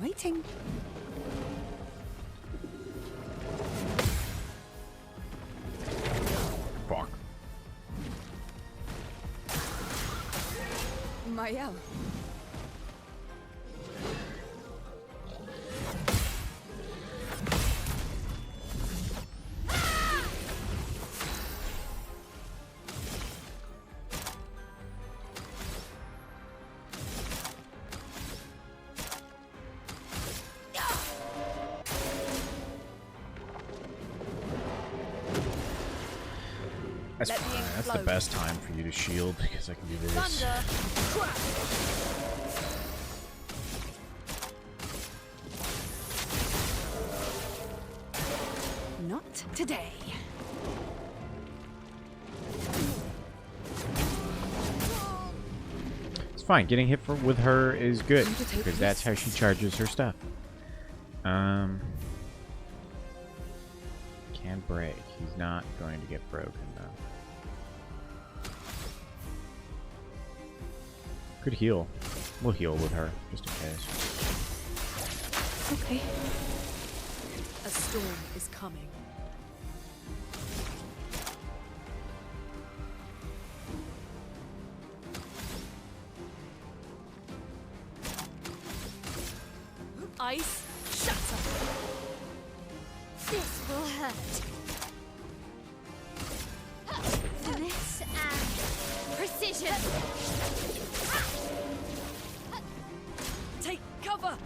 Waiting. Fuck. Mael. That's fine. That's the best time for you to shield because I can do this. Not today. It's fine. Getting hit with her is good because that's how she charges her stuff. Can break. He's not going to get broken though. Could heal. We'll heal with her just in case. Okay. A storm is coming. Ice shatter. This will hurt. Finesse and precision. Take cover.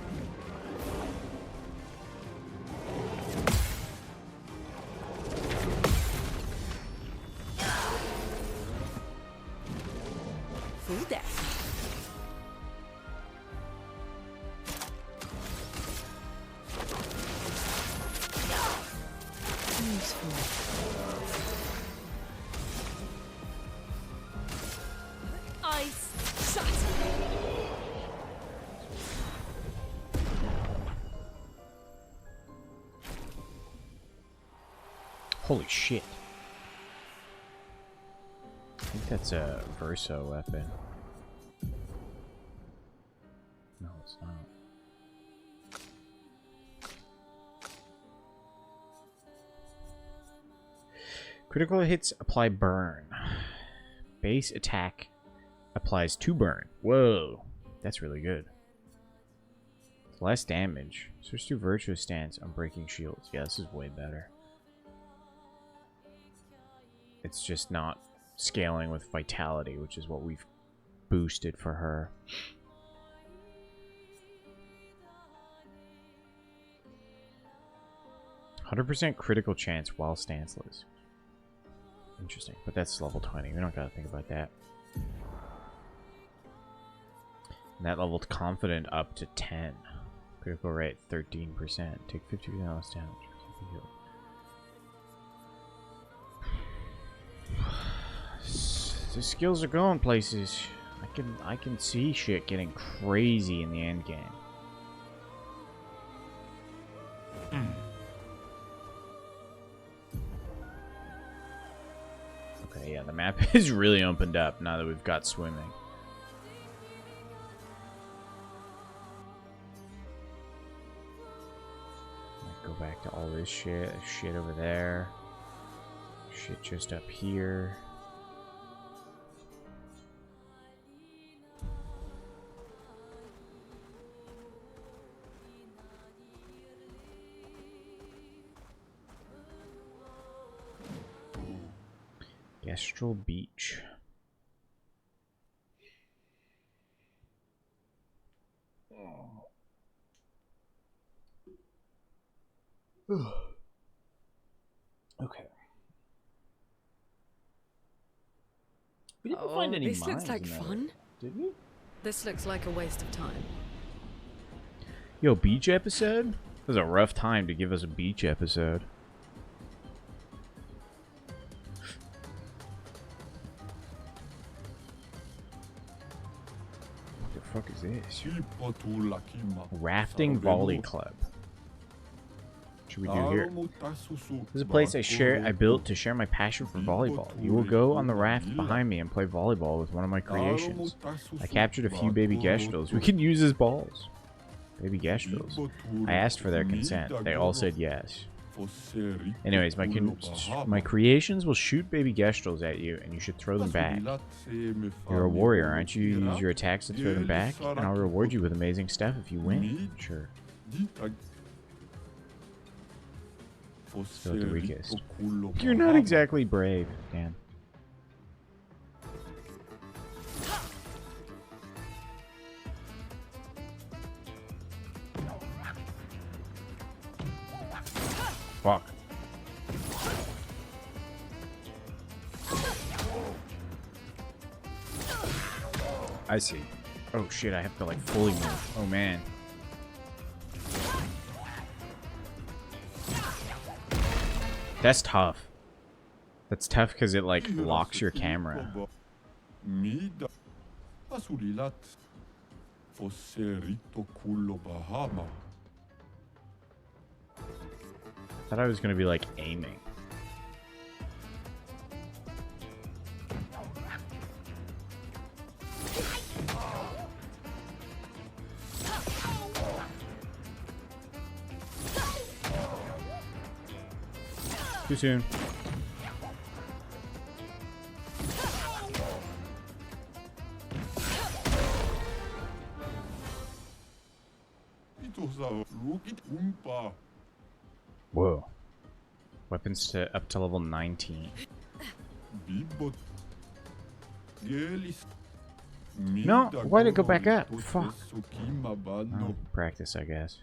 Full death. Ice shot. Holy shit. I think that's a Verso weapon. No, it's not. Critical hits apply burn. Base attack applies 2 burn. Whoa, that's really good. Less damage. Switch to Virtuous Stance on breaking shields. Yeah, this is way better. It's just not scaling with Vitality, which is what we've boosted for her. %, critical chance while stanceless. Interesting, but that's level 20. We don't gotta think about that. And that leveled confident up to 10. Critical rate 13%. Take 50% less damage. The skills are going places. I can see shit getting crazy in the end game. Okay, yeah, the map is really opened up now that we've got swimming. Go back to all this shit. Shit over there. Shit just up here. Gestral Beach. Okay. We didn't find any This looks mines like in that, fun. did we? This looks like a waste of time. Yo, beach episode? It was a rough time to give us a beach episode. What the fuck is this? Rafting Volley Club. What should we do here? This is a place I built to share my passion for volleyball. You will go on the raft behind me and play volleyball with one of my creations. I captured a few baby Gestrels we can use as balls. Baby Gestrels. I asked for their consent. They all said yes. Anyways, my creations will shoot baby Gestrels at you, and you should throw them back. You're a warrior, aren't you? You use your attacks to throw them back, and I'll reward you with amazing stuff if you win. Sure. Still the weakest. You're not exactly brave, Dan. Fuck. I see. Oh shit, I have to like fully move. Oh man. That's tough. That's tough because it like locks your camera. Mida asulilat Fosserito culo Bahama. I thought I was gonna be like aiming. Too soon. Whoa. Weapons to up to level 19. No, why'd it go back up? Fuck. Oh, practice, I guess.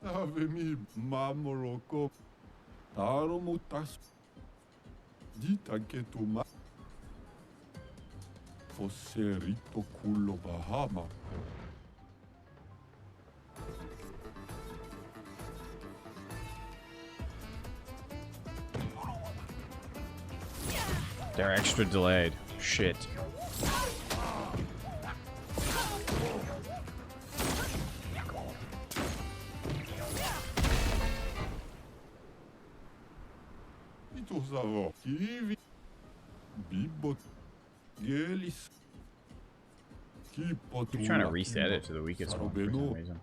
Avemi mamoroko taromutas dita que toma Fosserito culo Bahama. They're extra delayed. Shit. I'm trying to reset it to the weakest one for some reason.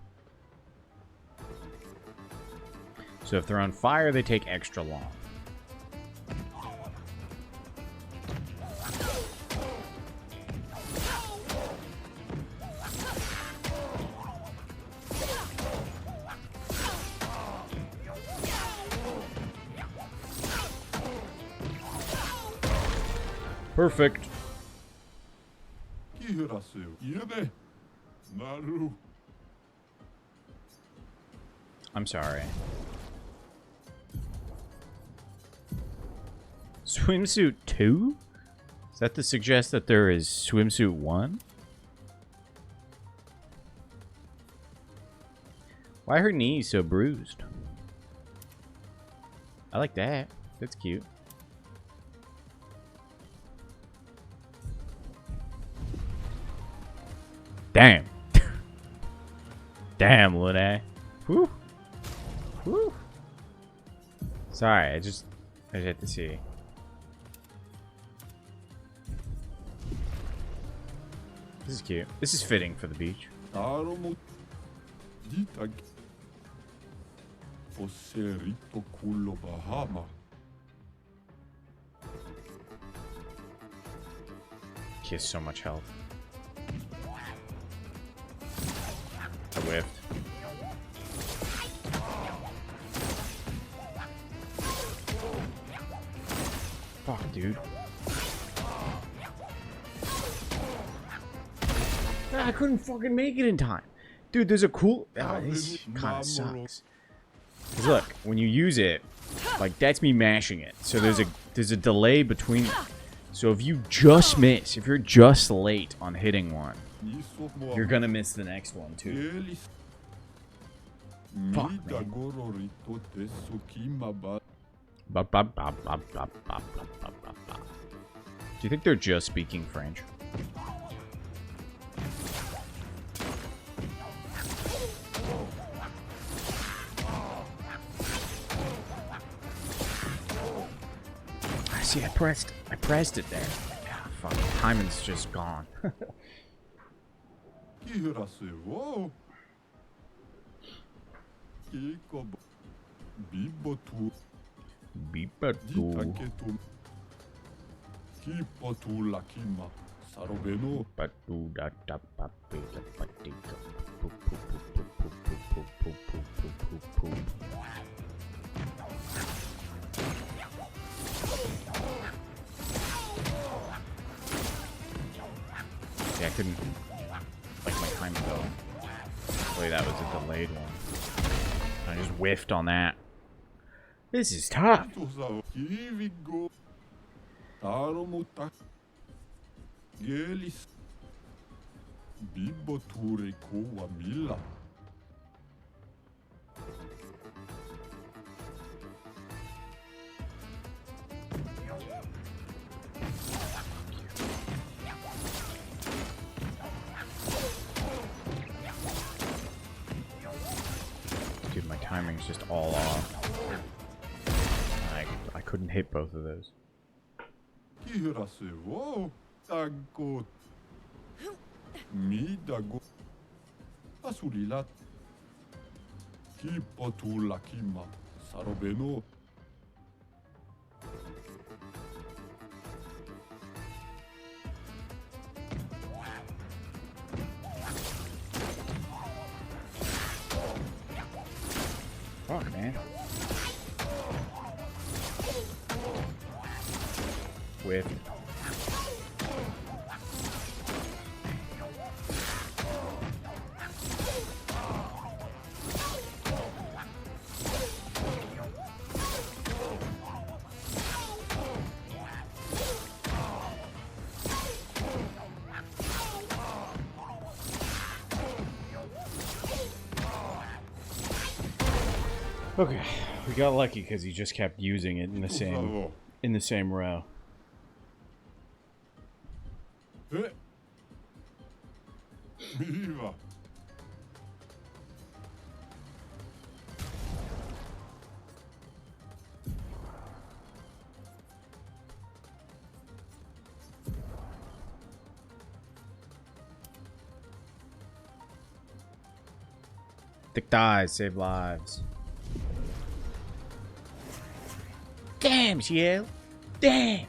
So if they're on fire, they take extra long. Perfect. I'm sorry. Swimsuit 2? Is that to suggest that there is swimsuit 1? Why are her knees so bruised? I like that. That's cute. Damn. Damn, Lune. Whew. Whew. Sorry, I just had to see. This is cute. This is fitting for the beach. Fosserito culo Bahama. He has so much health. I whiffed. Fuck, dude. I couldn't fucking make it in time. Dude, there's a cool... Oh, this kind of sucks. 'Cause look, when you use it, like, that's me mashing it. So there's a delay between... So if you just miss, if you're just late on hitting one, you're gonna miss the next one, too. Fuck, man. Do you think they're just speaking French? See, I pressed it there. Ah, fuck, timing's just gone. poop, poop, poop, poop, poop. See, I couldn't like my time though. Hopefully that was a delayed one. I just whiffed on that. This is tough. Dude, my timing's just all off. I couldn't hit both of those. Fuck, man. Whiff. Okay, we got lucky because he just kept using it in the same row. Viva. Thick thighs save lives. Damn, Ciel. Damn.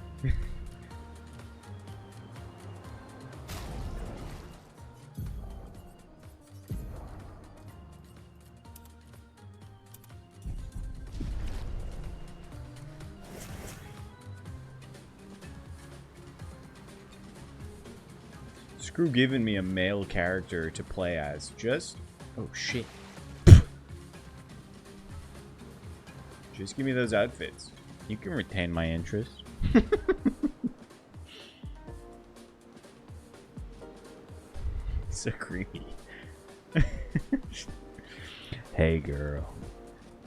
Screw giving me a male character to play as. Just... oh, shit. Just give me those outfits. You can retain my interest. So creepy. Hey, girl.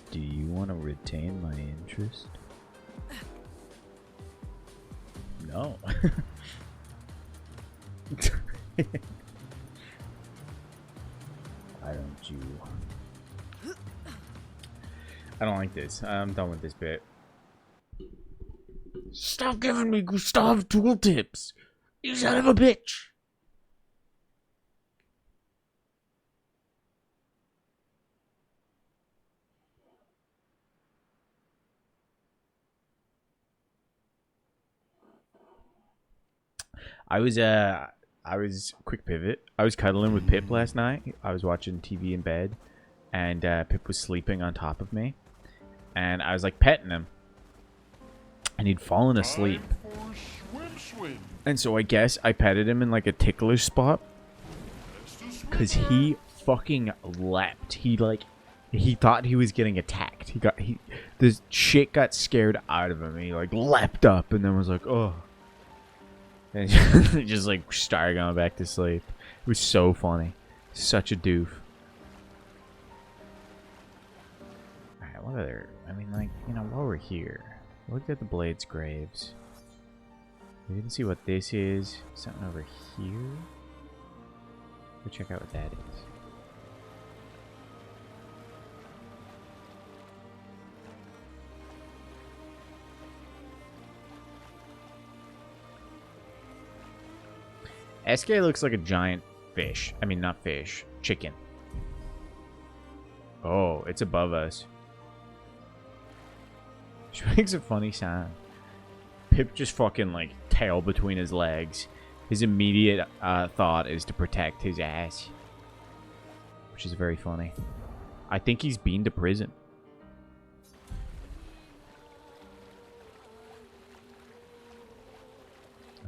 Do you want to retain my interest? No. Why don't you? I don't like this. I'm done with this bit. Stop giving me Gustav tooltips, you son of a bitch. I was quick pivot. I was cuddling with Pip last night. I was watching TV in bed, and Pip was sleeping on top of me, and I was like petting him, and he'd fallen asleep. And so I guess I petted him in like a ticklish spot, cause he fucking leapt. He thought he was getting attacked. The shit got scared out of him. He like leapt up and then was like, oh. And just like started going back to sleep. It was so funny. Such a doof. Alright, what other... I mean, like, you know, while we're here, look at the Blades graves. We can see what this is. Something over here. Go check out what that is. SK looks like a giant fish. I mean, not fish. Chicken. Oh, it's above us. She makes a funny sound. Pip just fucking, like, tail between his legs. His immediate thought is to protect his ass. Which is very funny. I think he's been to prison.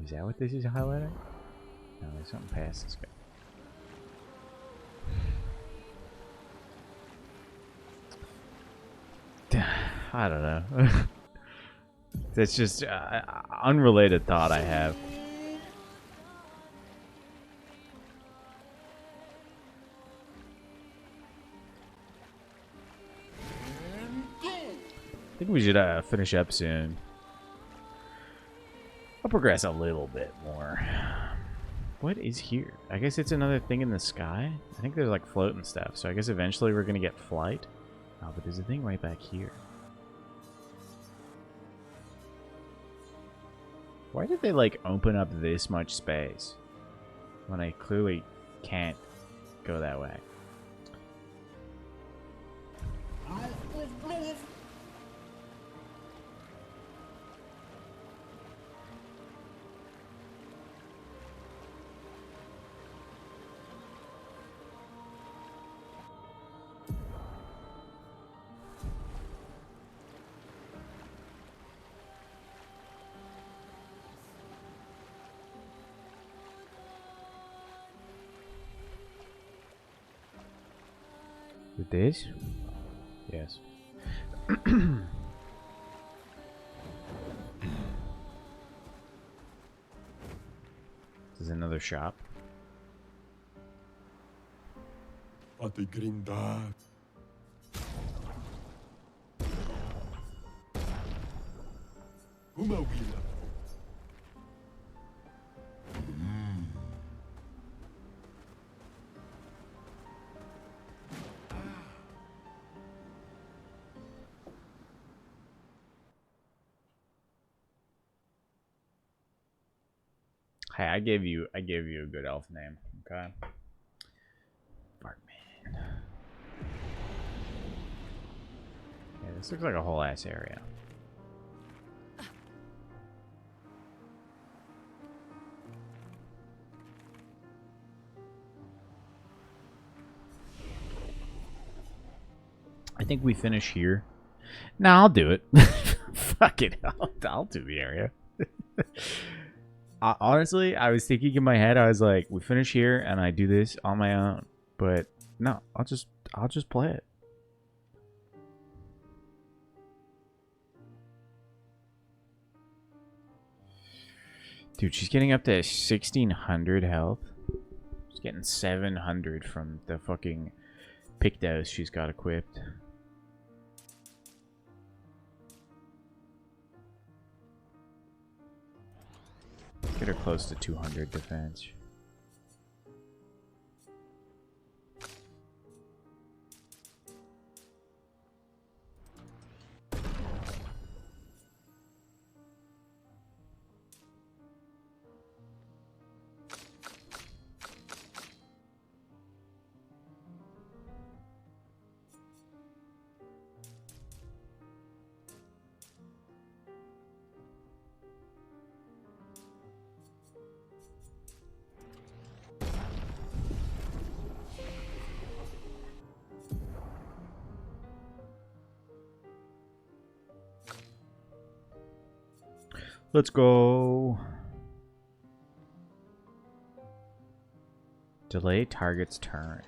Is that what this is highlighting? No, there's something past this guy. I don't know. That's just unrelated thought I have. I think we should finish up soon. I'll progress a little bit more. What is here? I guess it's another thing in the sky? I think there's like floating stuff, so I guess eventually we're gonna get flight. Oh, but there's a thing right back here. Why did they like open up this much space when I clearly can't go that way? With this? Yes. This is another shop. Pati Grindad. Umawila. Hey, I gave you a good elf name, okay? Bartman. Yeah, this looks like a whole ass area. I think we finish here. No, I'll do it. Fuck it, I'll do the area. Honestly, I was thinking in my head, I was like, we finish here and I do this on my own. But no, I'll just play it. Dude, she's getting up to 1600 health. She's getting 700 from the fucking Pictos she's got equipped. Get her close to 200 defense. Let's go. Delay target's turn.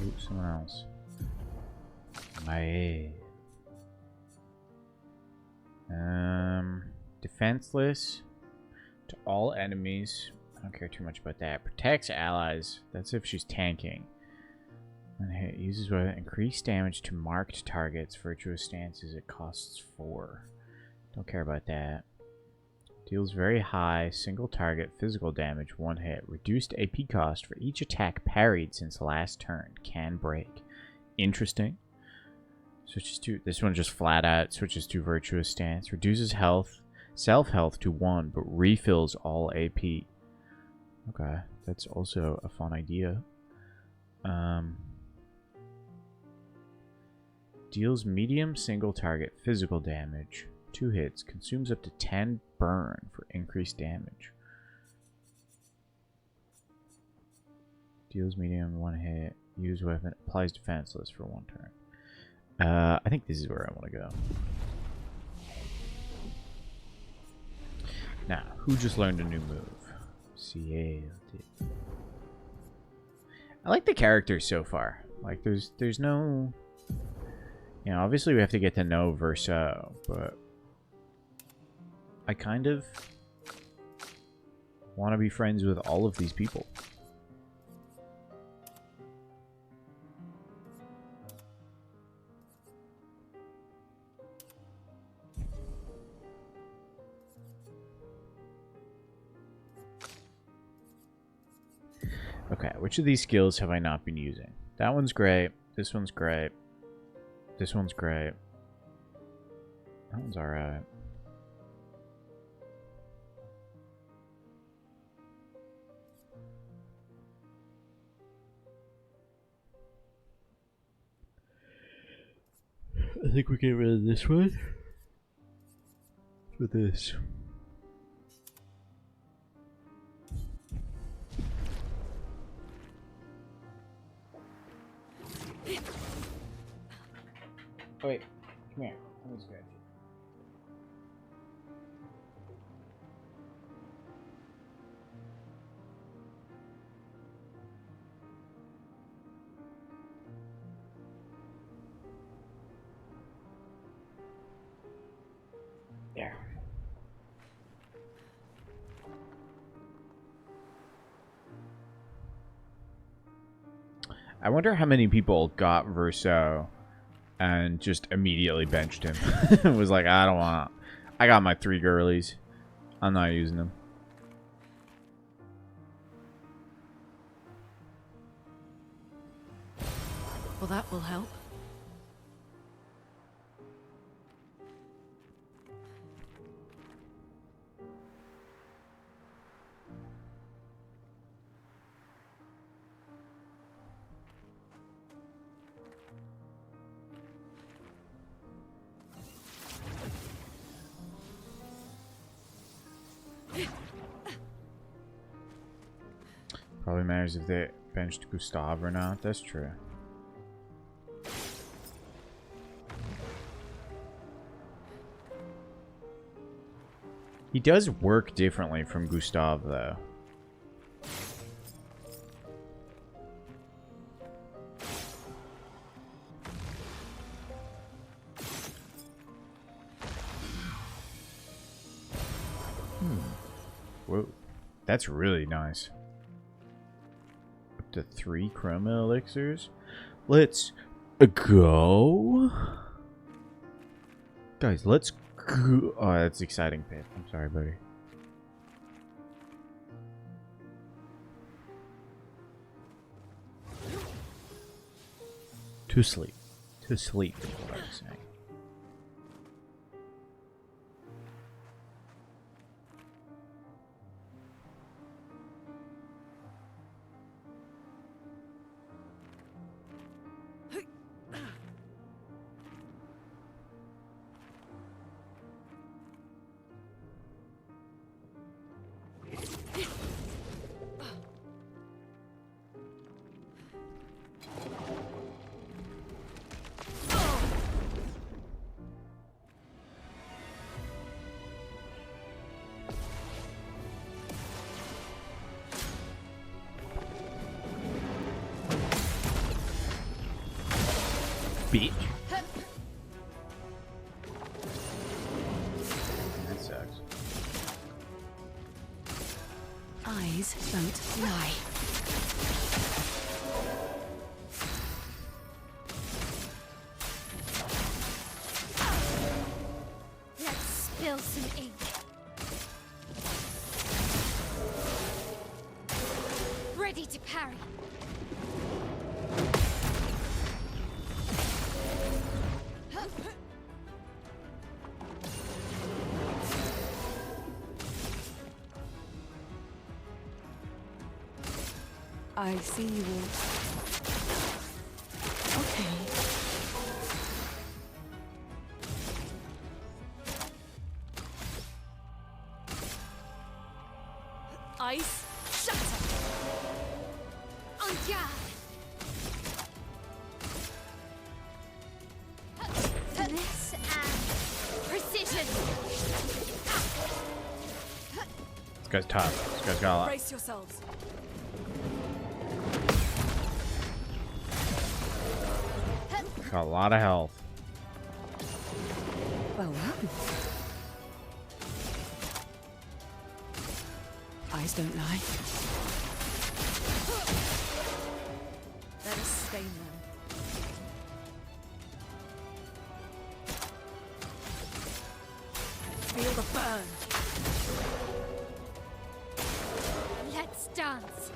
Ooh, someone else. My. Defenseless to all enemies. I don't care too much about that. Protects allies. That's if she's tanking. And it uses what? Increased damage to marked targets. Virtuous stances. It costs 4. Don't care about that. Deals very high single target physical damage, 1 hit. Reduced AP cost for each attack parried since last turn. Can break. Interesting. Switches to this one just flat out switches to virtuous stance. Reduces health, self health to 1, but refills all AP. Okay, that's also a fun idea. Deals medium single target physical damage. 2 hits. Consumes up to 10 burn for increased damage. Deals medium, one hit. Use weapon. Applies defenseless for one turn. I think this is where I want to go. Now, who just learned a new move? Ciel did. I like the characters so far. Like, there's no... You know, obviously we have to get to know Verso, but... I kind of... want to be friends with all of these people. Okay, which of these skills have I not been using? That one's great. This one's great. This one's great. That one's alright. I think we get rid of this one. For this. Oh, wait, come here. Let me scratch you. There. I wonder how many people got Verso and just immediately benched him. It was like, I don't want to. I got my 3 girlies. I'm not using them. Well, that will help. Probably matters if they benched Gustav or not. That's true. He does work differently from Gustav, though. Whoa. That's really nice. Up to 3 chroma elixirs. Let's go. Guys, let's go. Oh, that's exciting, Pip. I'm sorry, buddy. To sleep. To sleep is what I was saying. Bitch. That sucks. Eyes don't lie. Let's spill some ink. Ready to parry. I see you all. Okay. Ice shatter. guy's tough. This guy's got a lot. Brace yourselves. Got a lot of health. Well, well. Eyes don't lie. Let us stain them. Feel the burn. Let's dance.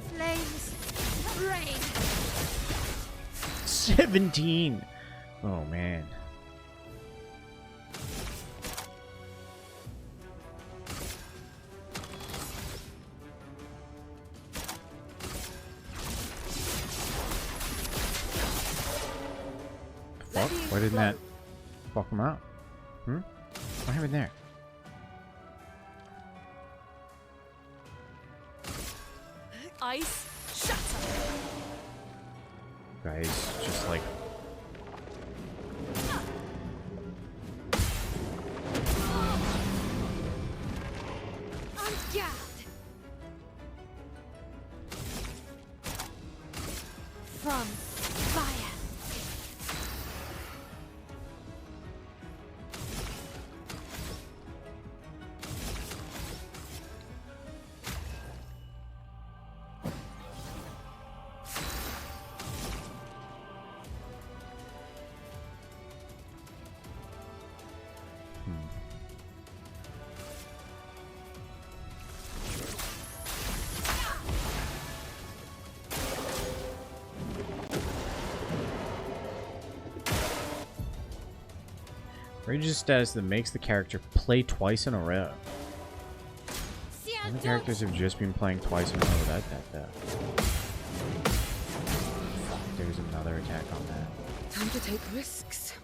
Flames, rain. 17. Oh man. Fuck? Why didn't that fuck him out? What happened there? Ice, shatter. Guys, just like On guard. From fire. Rage's status that makes the character play twice in a row. The characters have just been playing twice in a row without that. There's another attack on that. Time to take risks.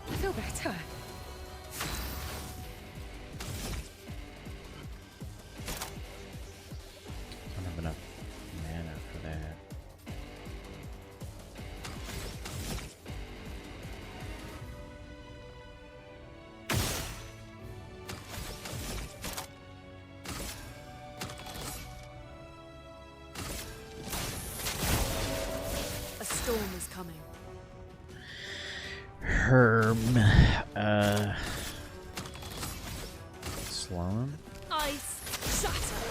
I feel better. I don't have enough mana for that. A storm is coming. Slow him. Ice, shatter.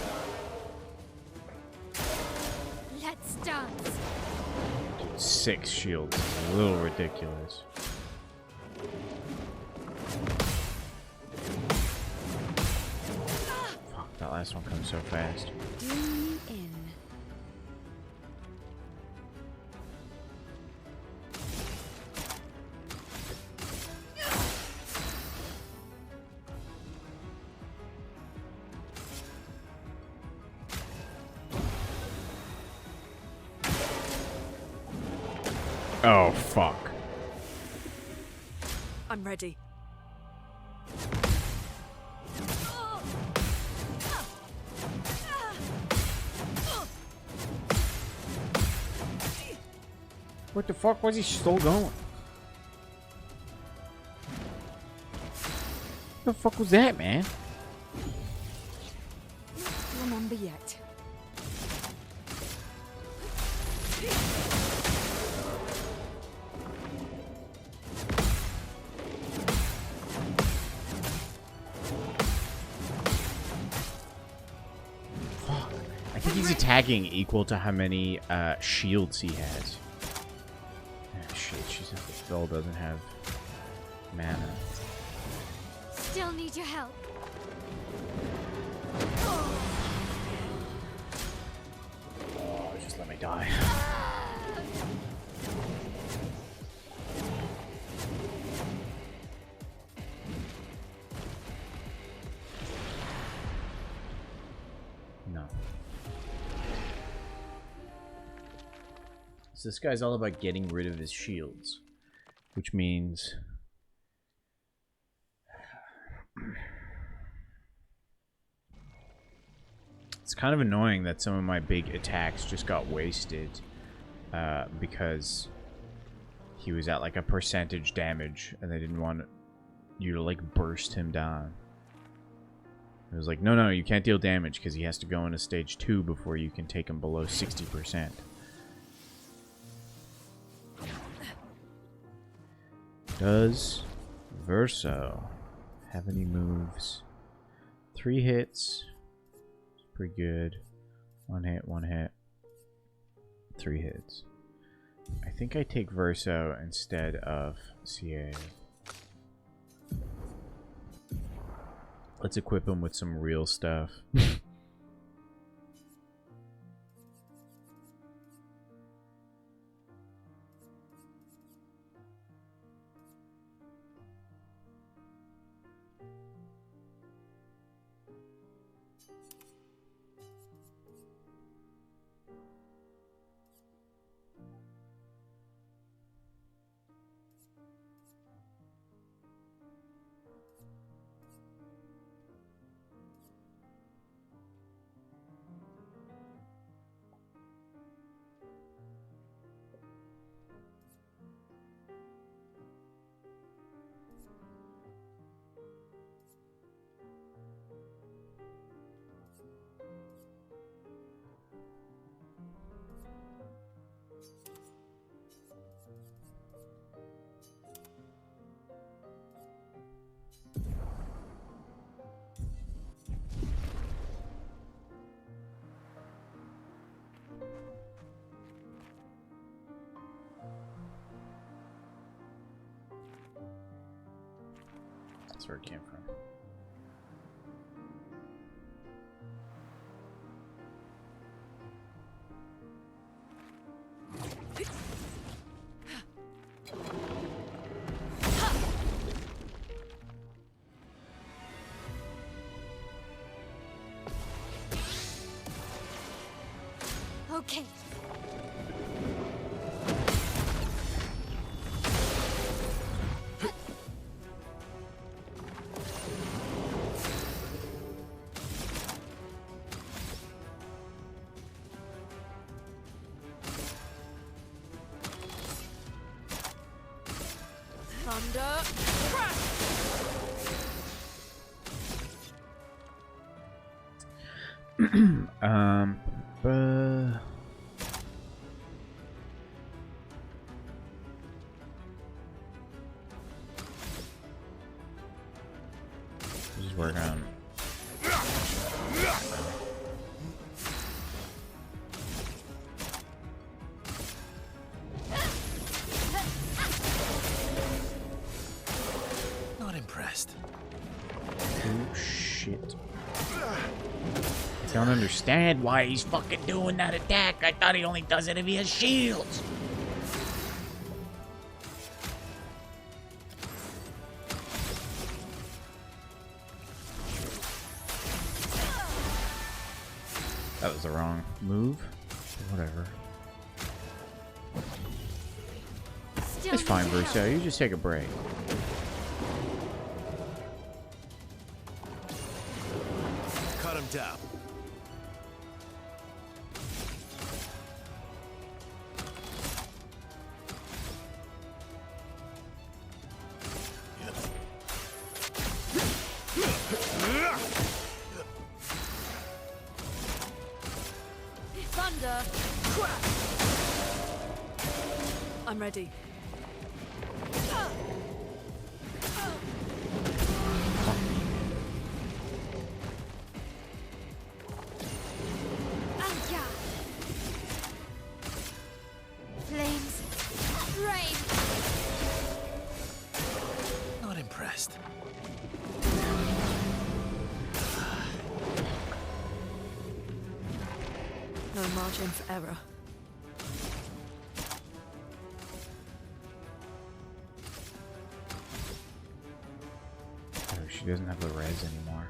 Let's dance. 6 shields. A little ridiculous. Fuck, that last one comes so fast. Do me in. Oh, fuck. I'm ready. What the fuck was he still going? What the fuck was that, man? Remember yet. Fuck. I think he's attacking equal to how many shields he has. Ah, shit, she says the spell doesn't have mana. Still need your help. Oh, just let me die. So this guy's all about getting rid of his shields, which means it's kind of annoying that some of my big attacks just got wasted because he was at like a percentage damage and they didn't want you to like burst him down. It was like, no, you can't deal damage because he has to go into stage 2 before you can take him below 60%. Does Verso have any moves? 3 hits. Pretty good. 1 hit, 1 hit. 3 hits. I think I take Verso instead of CA. Let's equip him with some real stuff. That's where it came from. Okay. Thunder. Just work on. Not impressed. Oh shit. I don't understand why he's fucking doing that attack. I thought he only does it if he has shields. That was the wrong move. Whatever. It's fine, Verso. You just take a break. Cut him down. Thunder. I'm ready. Flames. Rain. Not impressed. No margin for error. Oh, she doesn't have the res anymore.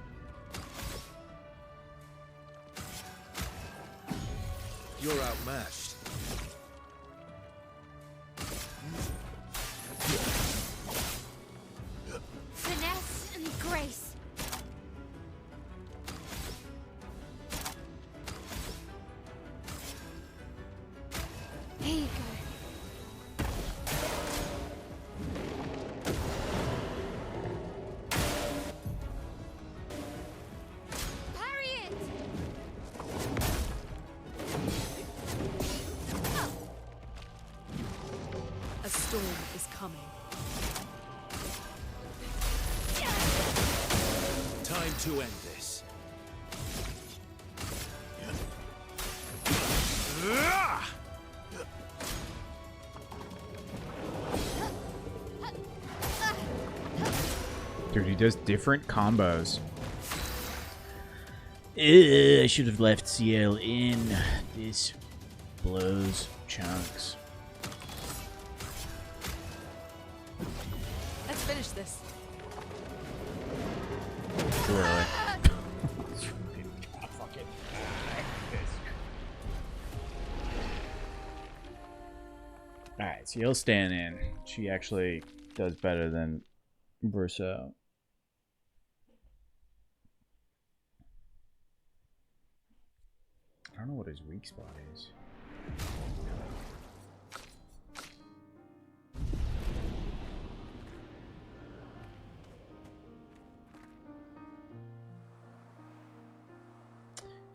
You're outmatched. time to end this. Dude, he does different combos. I should have left CL in. This blows chunks. Let's finish this. Too early. Alright, so he'll stand in. She actually does better than Verso. I don't know what his weak spot is.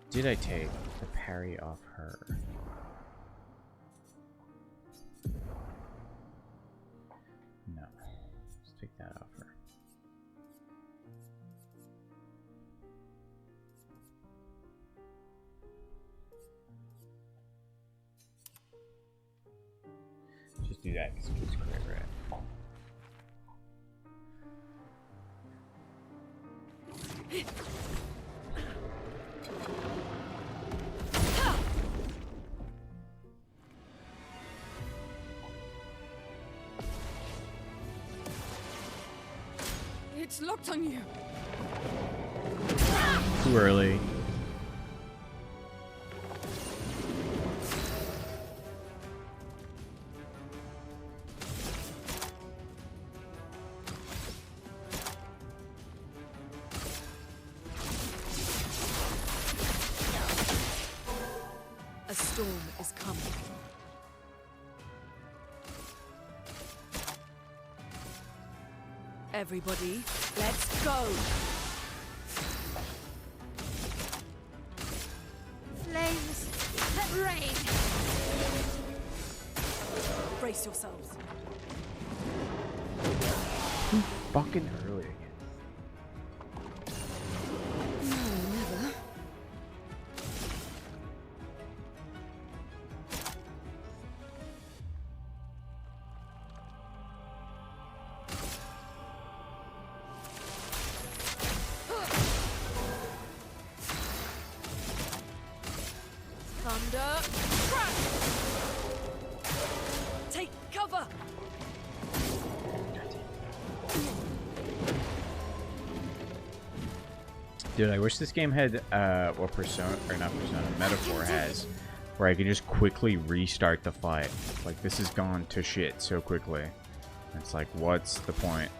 Did I take the parry off her? No. Let's take that off her. Just do that because it keeps crit red. It's locked on you. Too early. A storm is coming. Everybody, let's go! Flames that rain. Brace yourselves. Fucking early again. No, never. Thunder, crash! Take cover! Dude, I wish this game had what Persona, or not Persona, Metaphor has, where I can just quickly restart the fight. Like, this has gone to shit so quickly. It's like, what's the point?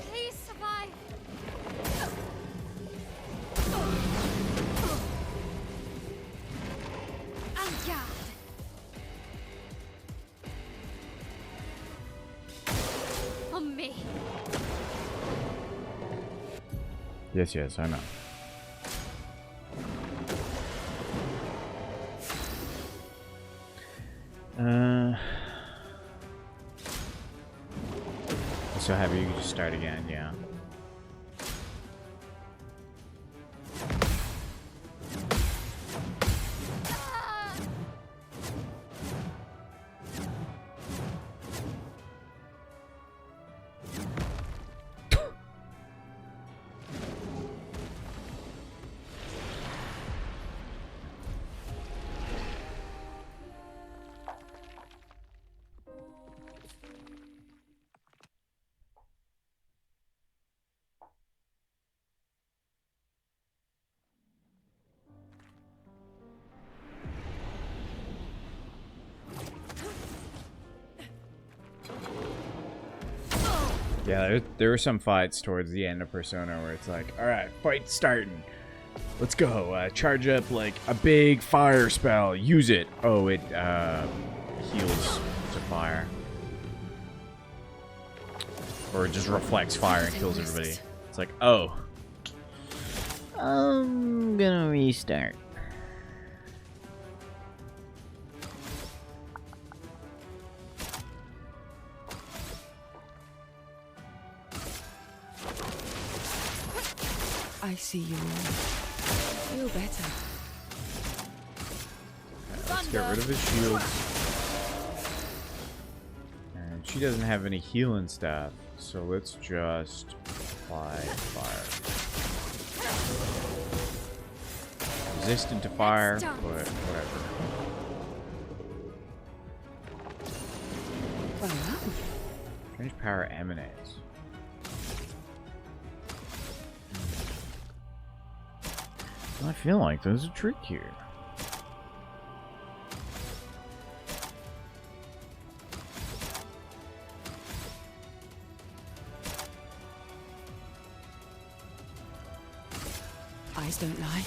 Please survive. En garde. On me. Yes, yes, I know. I'm so happy you can just start again, yeah. Yeah, there were some fights towards the end of Persona where it's like, alright, fight starting. Let's go. Charge up like a big fire spell. Use it. Oh, it heals to fire. Or it just reflects fire and kills everybody. It's like, oh. I'm gonna restart. I see you all. Feel better. Let's get rid of his shields. And she doesn't have any healing stuff, so let's just apply fire. Resistant to fire, but whatever. Well, Strange power emanates. I feel like there's a trick here. eyes don't lie.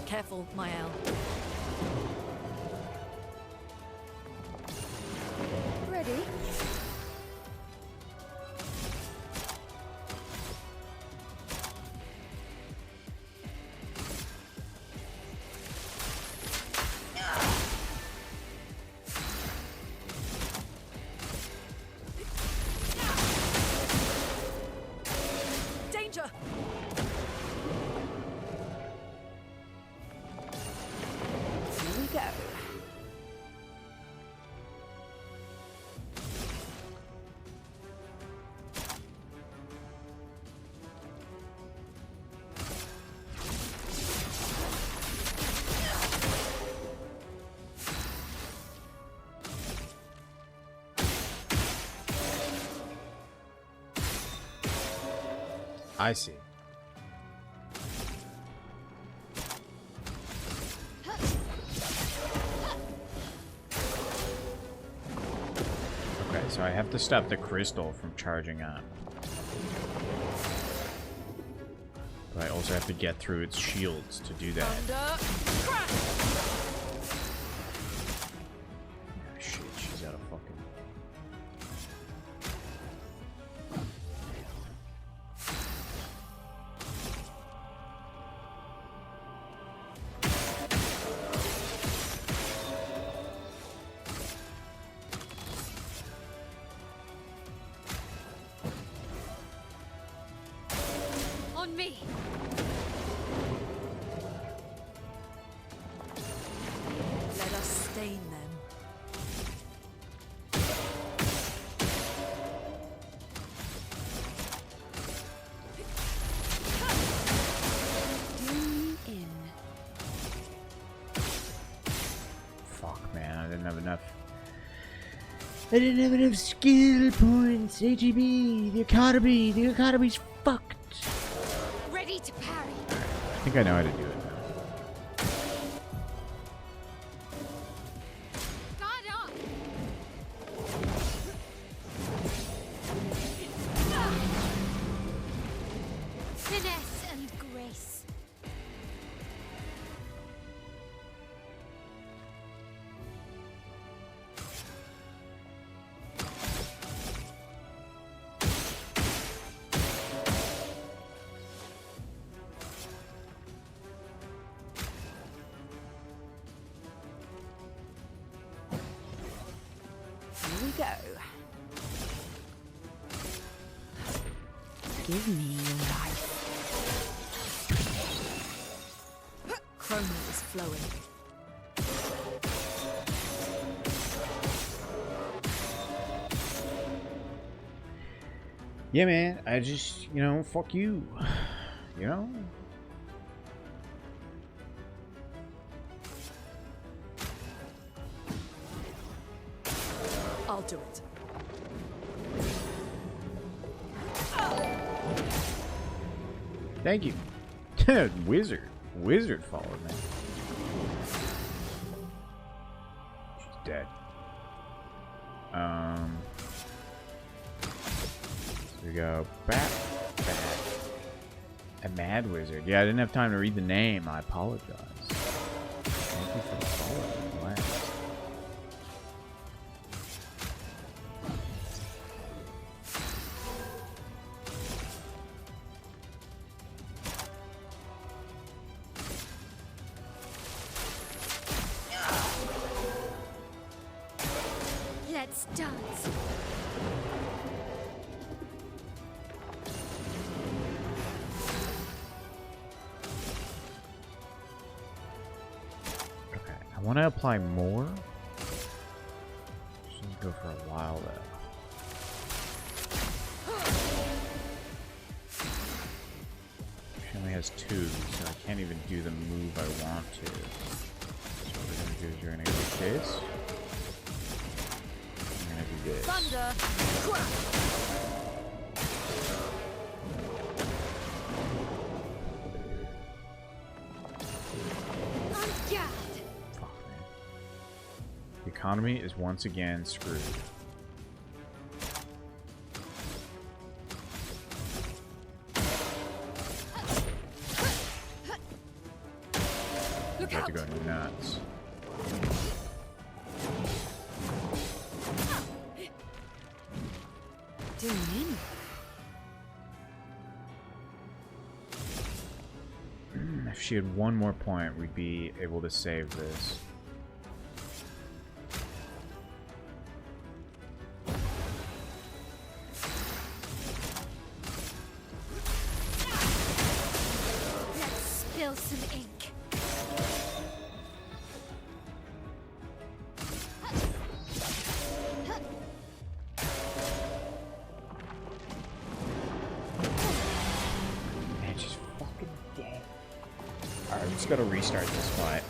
Careful, Mael. Ready? Danger! Here we go. I see. Okay, so I have to stop the crystal from charging up. But I also have to get through its shields to do that. Oh, shit, she's out of fucking... On me. Let us stain them. Do me in. Fuck, man, I didn't have enough. I didn't have enough skill points. AGB, the economy's fucked. Ready to parry. I think I know how to do it now. Guard up. Finesse and grace. Here we go. Give me your life. Chroma is flowing. Yeah, man, I just, you know, fuck you. You know? I'll do it. Thank you. Wizard. Wizard followed me. She's dead. So we go back. A mad wizard. Yeah, I didn't have time to read the name. I apologize. Thank you for the follow. Wow. Let's dance. Okay, I want to apply more. Shouldn't go for a while though. She only has 2, so I can't even do the move I want to. So what we're gonna do is we're gonna go like this. I'm gonna do this. Thunder! The economy is once again screwed. Look About out! to go nuts. Doing in. If she had one more point, we'd be able to save this. Let's spill some ink. Man, she's fucking dead. Alright, we just gotta restart this fight.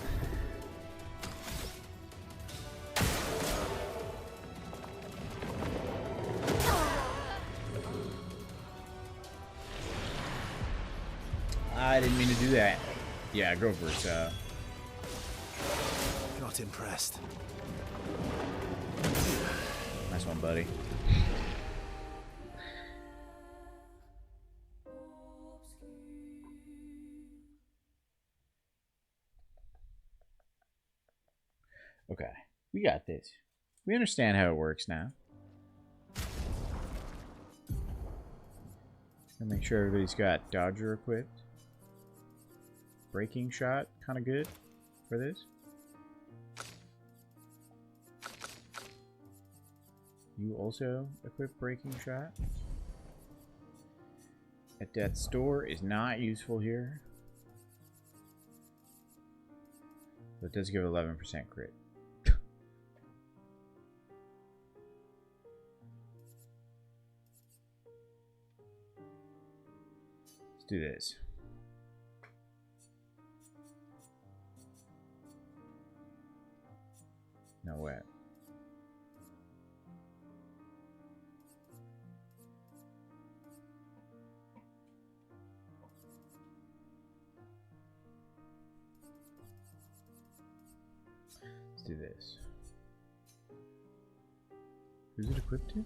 I didn't mean to do that. Yeah, go for it, Not impressed. Nice one, buddy. Okay, we got this. We understand how it works now. Gonna make sure everybody's got Dodger equipped. Breaking shot, kind of good for this. You also equip breaking shot. At Death's Door is not useful here. But it does give 11% crit. Let's do this. No way. Let's do this. Who's it equipped to?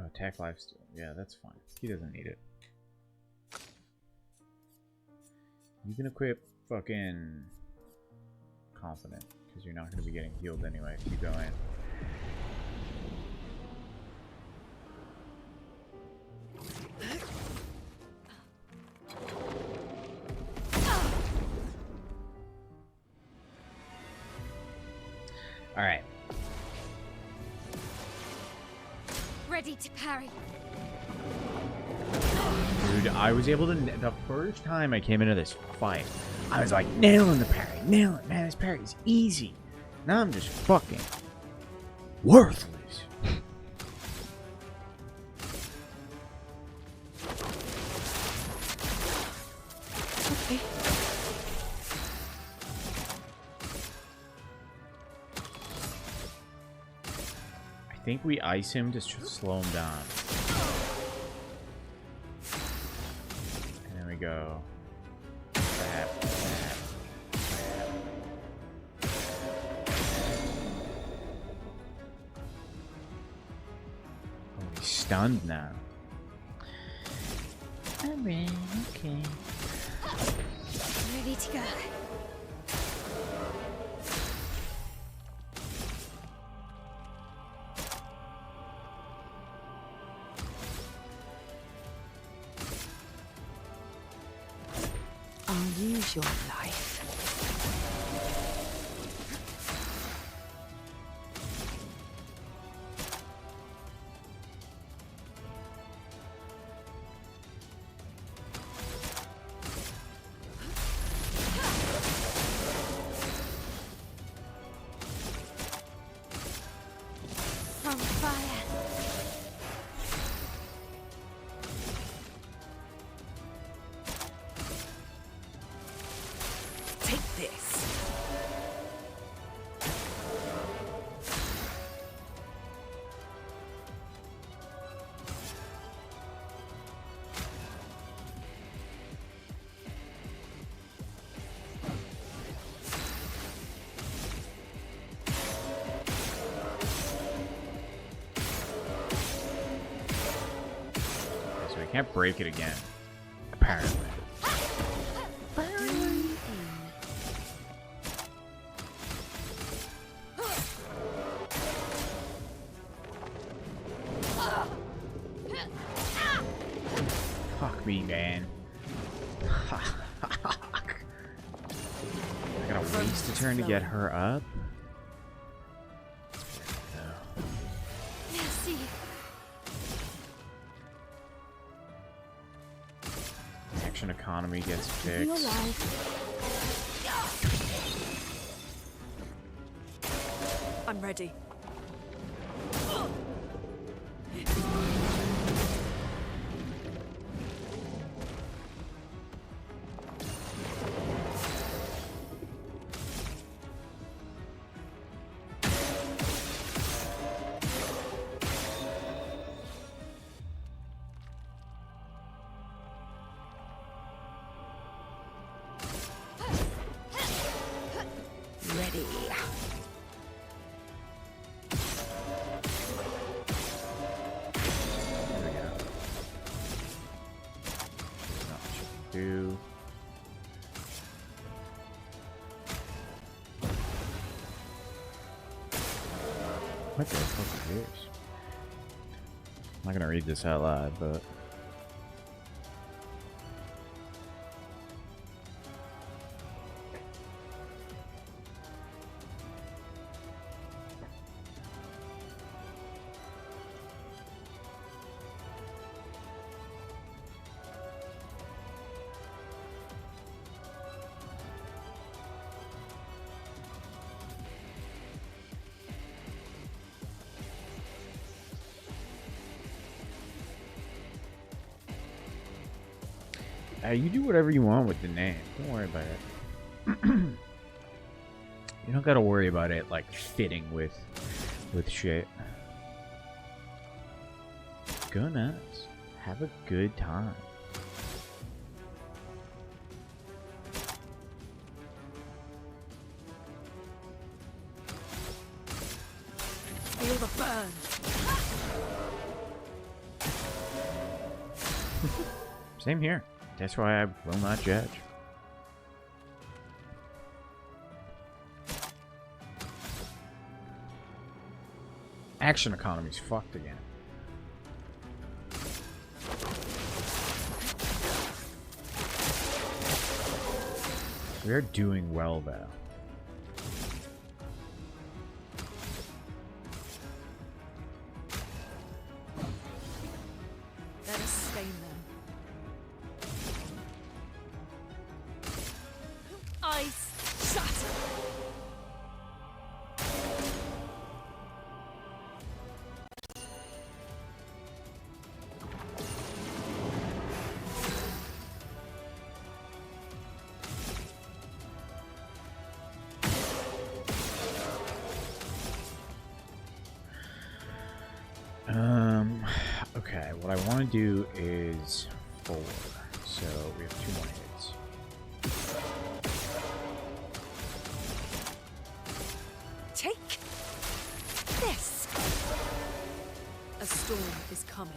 Oh, attack lifesteal. Yeah, that's fine. He doesn't need it. You can equip fucking confident, because you're not going to be getting healed anyway if you go in. Alright. Ready to parry. Dude, I was able to... The first time I came into this fight, I was like, nailing the parry. Nail it, man. This parry is easy. Now I'm just fucking worthless. Okay. I think we ice him to slow him down. And then we go He's stunned now. Alright, okay. Ready to go. I'll use your life. From fire. Take this. So we can't break it again, apparently. Fuck me, man. I gotta waste a turn to get her up. Merci. Action economy gets You fixed. alive? I'm ready. Ready. There we go. Not much I can do. What the fuck is this? I'm not gonna read this out loud, but you do whatever you want with the name. Don't worry about it. You don't gotta worry about it like fitting with shit. Go nuts. Have a good time. Feel the burn. Same here. That's why I will not judge. Action economy's fucked again. We're doing well though. Let us stay there. Ice shatter. Okay, what I want to do is 4. So we have 2 more hits. storm is coming.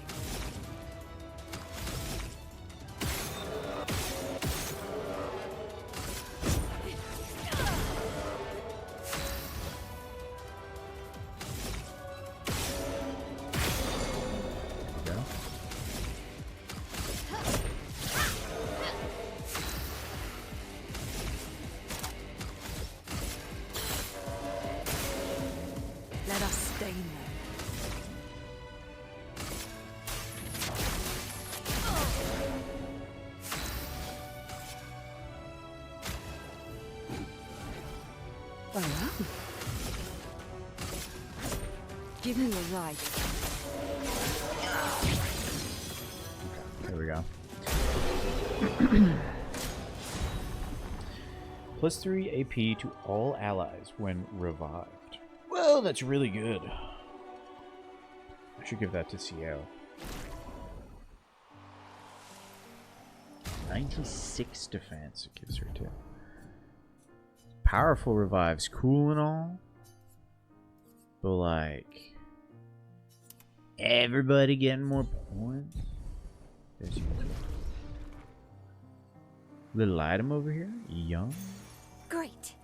Let us stain them. Well, give me a ride. There we go. +3 AP to all allies when revived. Well, that's really good. I should give that to CL. 96 defense it gives her too. Powerful revives, cool and all. But like, everybody getting more points. There's your little item over here. Young. Great.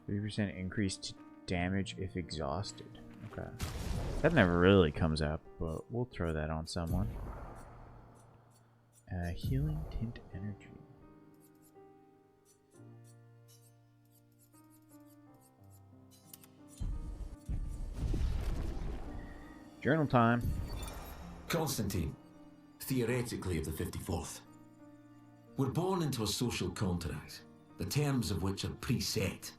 3% increased damage if exhausted. Okay. That never really comes up, but we'll throw that on someone. Healing tint energy. Journal time. Constantine, theoretically of the 54th. We're born into a social contract, the terms of which are preset.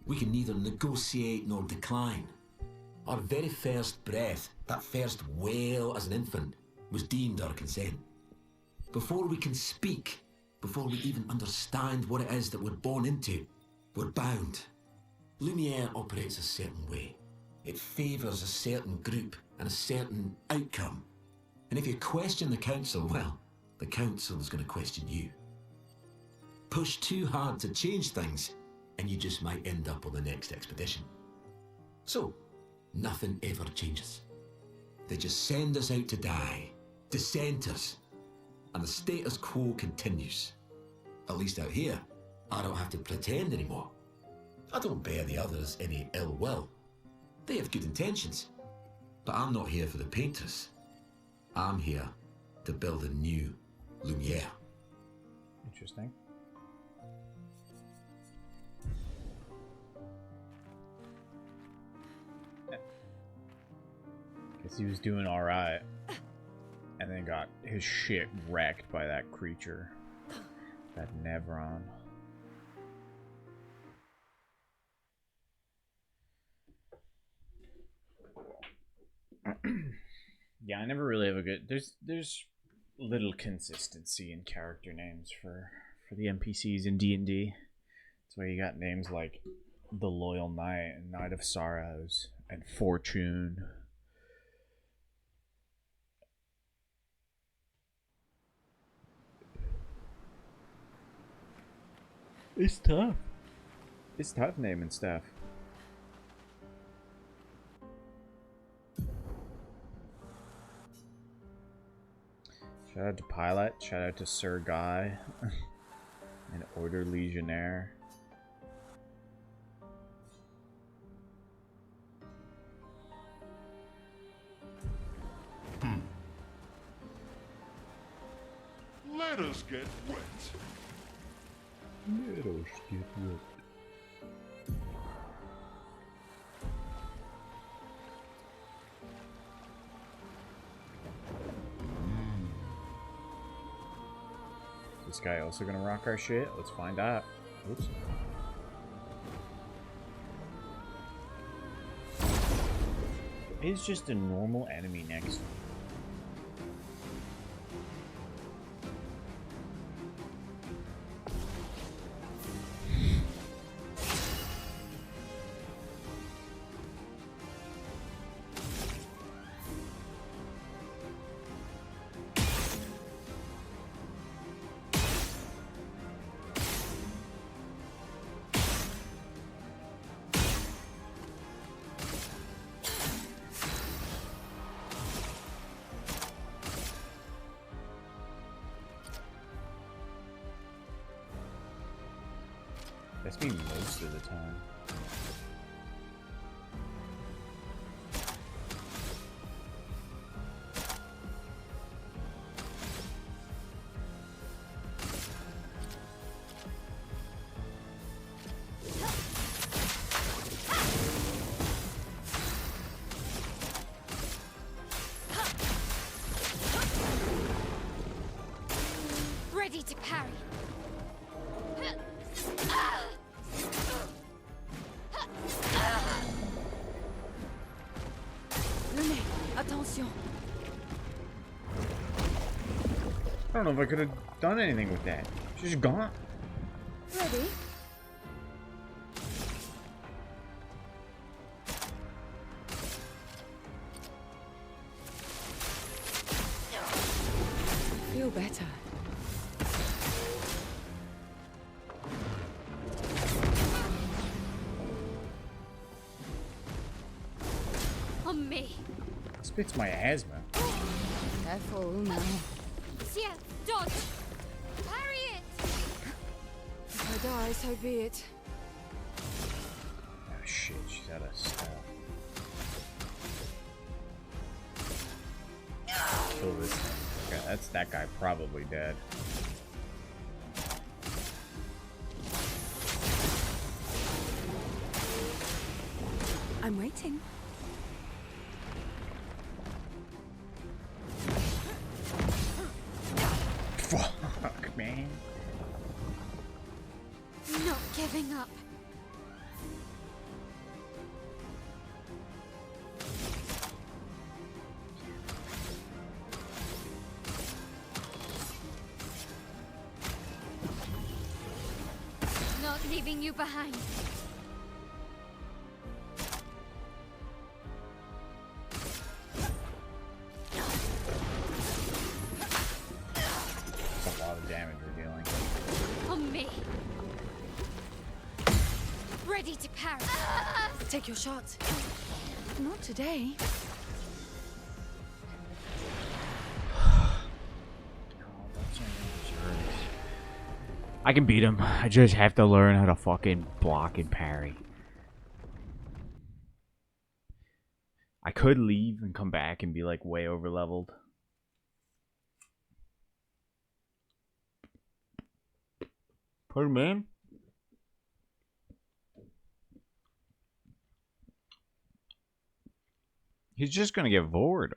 We can neither negotiate nor decline. Our very first breath, that first wail as an infant, was deemed our consent. Before we can speak, before we even understand what it is that we're born into, we're bound. Lumiere operates a certain way. It favours a certain group and a certain outcome. And if you question the Council, well, the Council is going to question you. Push too hard to change things, and you just might end up on the next expedition. So, nothing ever changes. They just send us out to die, dissent us, and the status quo continues. At least out here, I don't have to pretend anymore. I don't bear the others any ill will. They have good intentions. But I'm not here for the painters. I'm here to build a new Lumiere. Interesting. Guess he was doing alright. And then got his shit wrecked by that creature. That Nevron. Yeah, I never really have a good... There's little consistency in character names for the NPCs in D&D. That's why you got names like the Loyal Knight and Knight of Sorrows and Fortune. It's tough. It's tough naming stuff. Shout out to Pilot, shout out to Sir Guy, and Order Legionnaire. Let us get wet. Let us get wet. This guy also gonna rock our shit? Let's find out. Oops. It's just a normal enemy next to me. That's me most of the time. Ready to parry. Luné, attention. I don't know if I could have done anything with that. She's just gone. Ready? Feel better. On me. Spits my asthma. Careful now. Ciel, dodge. Parry it. If I die, so be it. Oh shit, she's out of stuff. Kill this thing. Okay, that's that guy probably dead. I'm waiting. Fuck, man. Not giving up. Not leaving you behind. That's a lot of damage we're dealing. On me. Ready to parry. Take your shot. Not today. I can beat him. I just have to learn how to fucking block and parry. I could leave and come back and be like way over leveled. Pardon, man? He's just gonna get bored.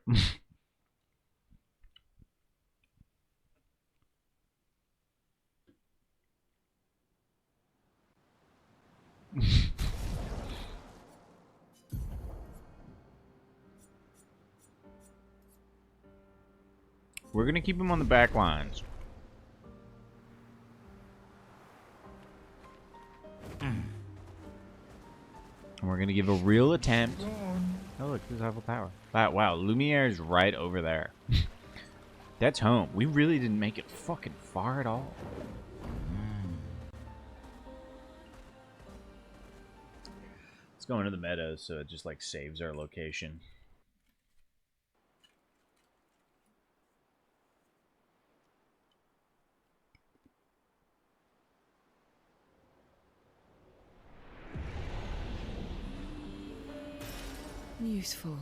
We're gonna keep him on the back lines. And we're gonna give a real attempt. Oh look, there's Eiffel Tower. Wow, Lumiere is right over there. That's home. We really didn't make it fucking far at all. Let's go into the meadows so it just like saves our location. Useful.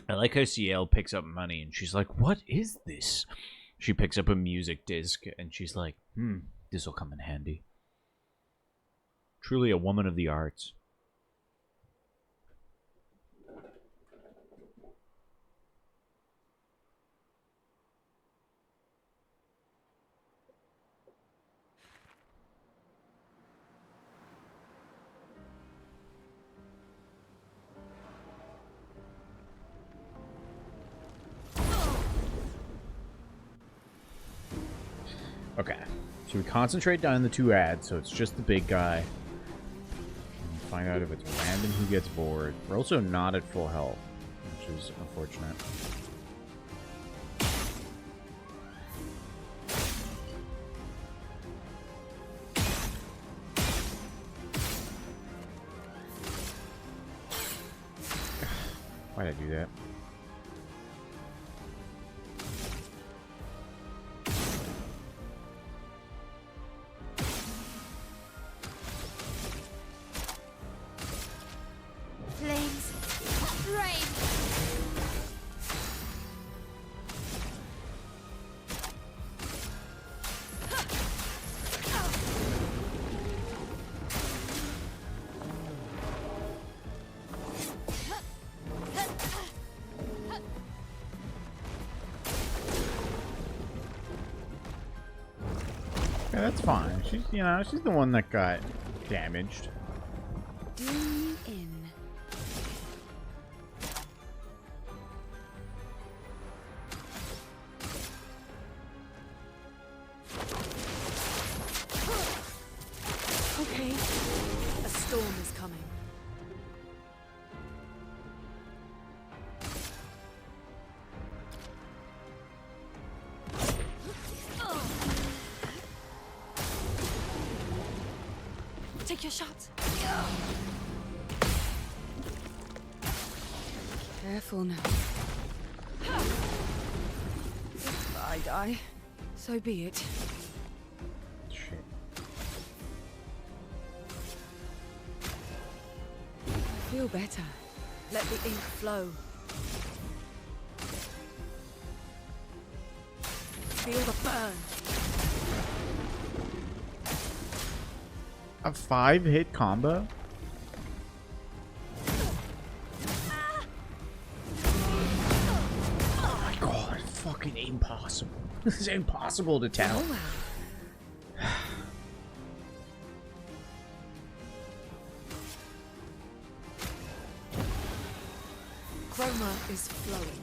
I like how CL picks up money and she's like, what is this? She picks up a music disc and she's like, this'll come in handy. Truly a woman of the arts. Okay, so we concentrate down the two ads, so it's just the big guy. And find out if it's random who gets bored. We're also not at full health, which is unfortunate. Why'd I do that? Yeah, that's fine. She's, you know, she's the one that got damaged. Do me in. Okay. A storm is coming. Take your shot. Careful now. If I die, so be it. Shit. I feel better. Let the ink flow. Feel the burn. A 5-hit combo? Oh my god, fucking impossible. This is impossible to tell. Chroma is flowing.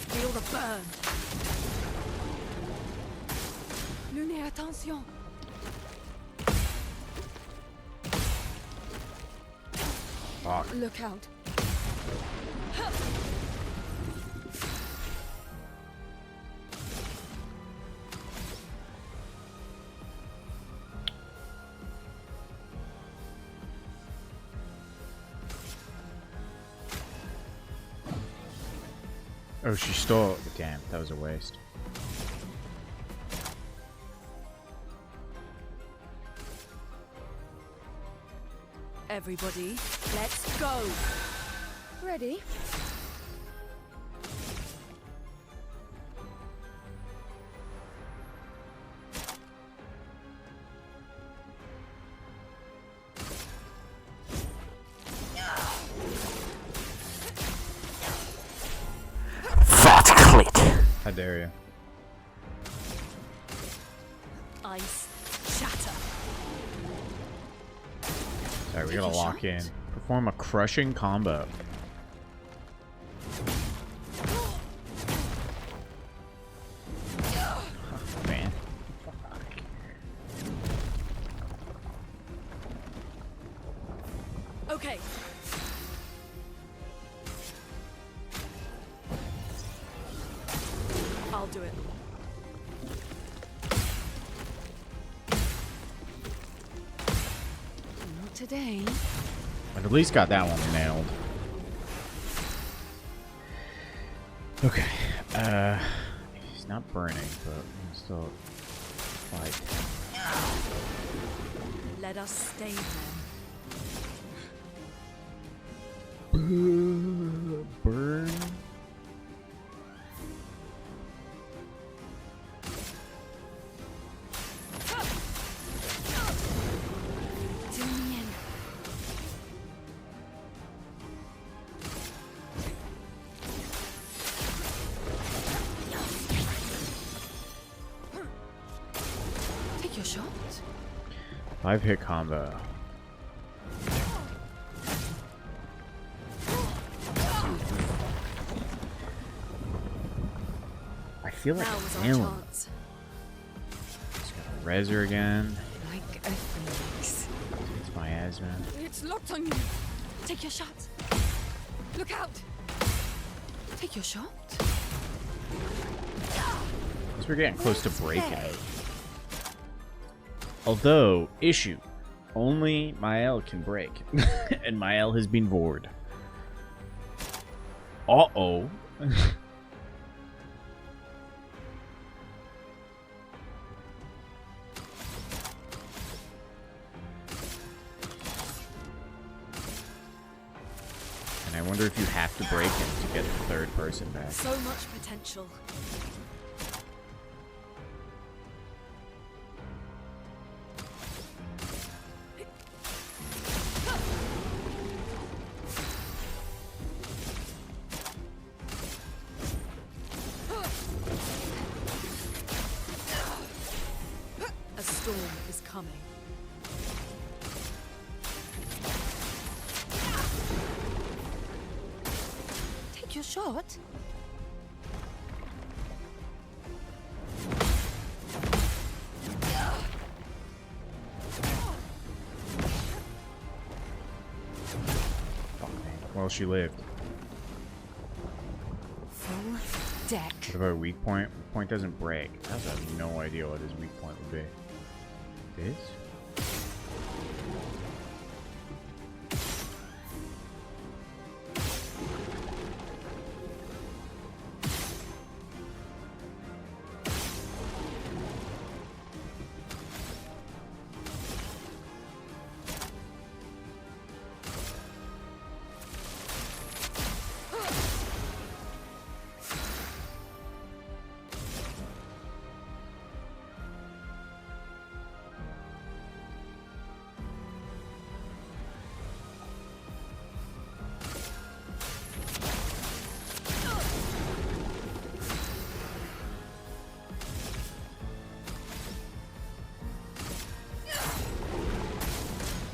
Feel the burn. Luné, attention. Fuck. Look out. Oh, she stole. Damn, that was a waste. Everybody, let's go. Ready? How dare you? Ice shatter. Sorry, we Take gotta your lock shot. in. Perform a crushing combo. Oh, man. Okay. I'll do it. Not today. I've at least got that one nailed. Okay. He's not burning, but we can still fight. Let us stay Burn. Do me in. Take your shot. 5-hit combo. I feel like Now was our nailing. chance. Just gotta res her again. Like a phoenix. It's my asthma. It's locked on you. Take your shot. Look out. Take your shot. Because we're getting close to breaking. Although, issue. Only Mael can break. And Mael has been bored. Uh-oh. And I wonder if you have to break him to get the third person back. So much potential. storm is coming. Take your shot. Well, she lived. Full deck. What about weak point? Weak point doesn't break. I also have no idea what his weak point would be. This?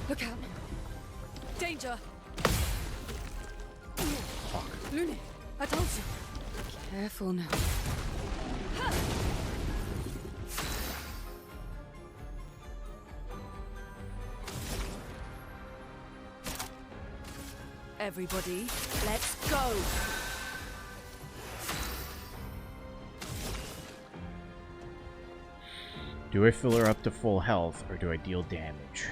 Look out! Danger! Fuck. Lune, I told you. Careful now. Everybody, let's go! Do I fill her up to full health, or do I deal damage?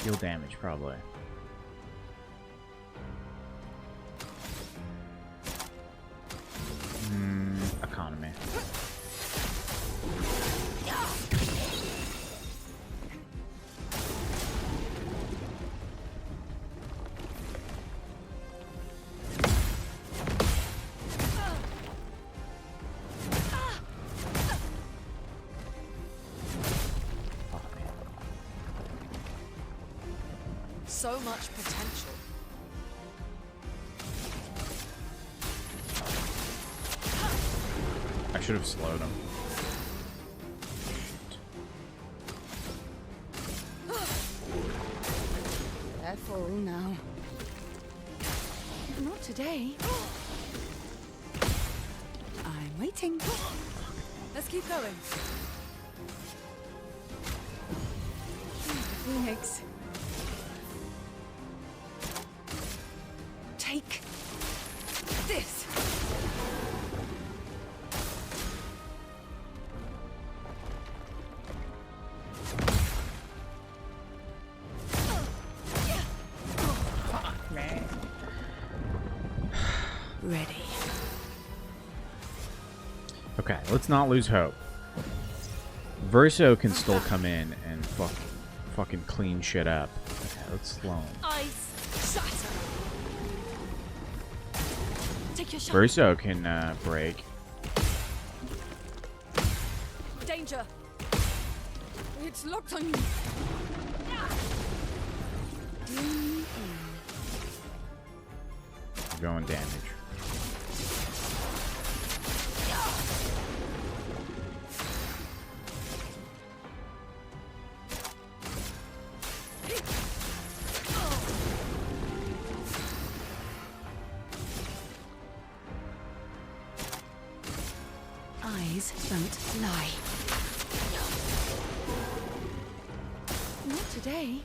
Deal damage, probably. Economy. So much potential. I should have slowed him. Careful now. Not today. I'm waiting. Let's keep going. Phoenix. Take this. Ready. Okay, let's not lose hope. Verso can still come in and fucking clean shit up. Okay, let's slow him. Ice shatter. Take your shot. Verso can break. Danger. It's locked on you. Going damage. Eyes don't lie. Not today.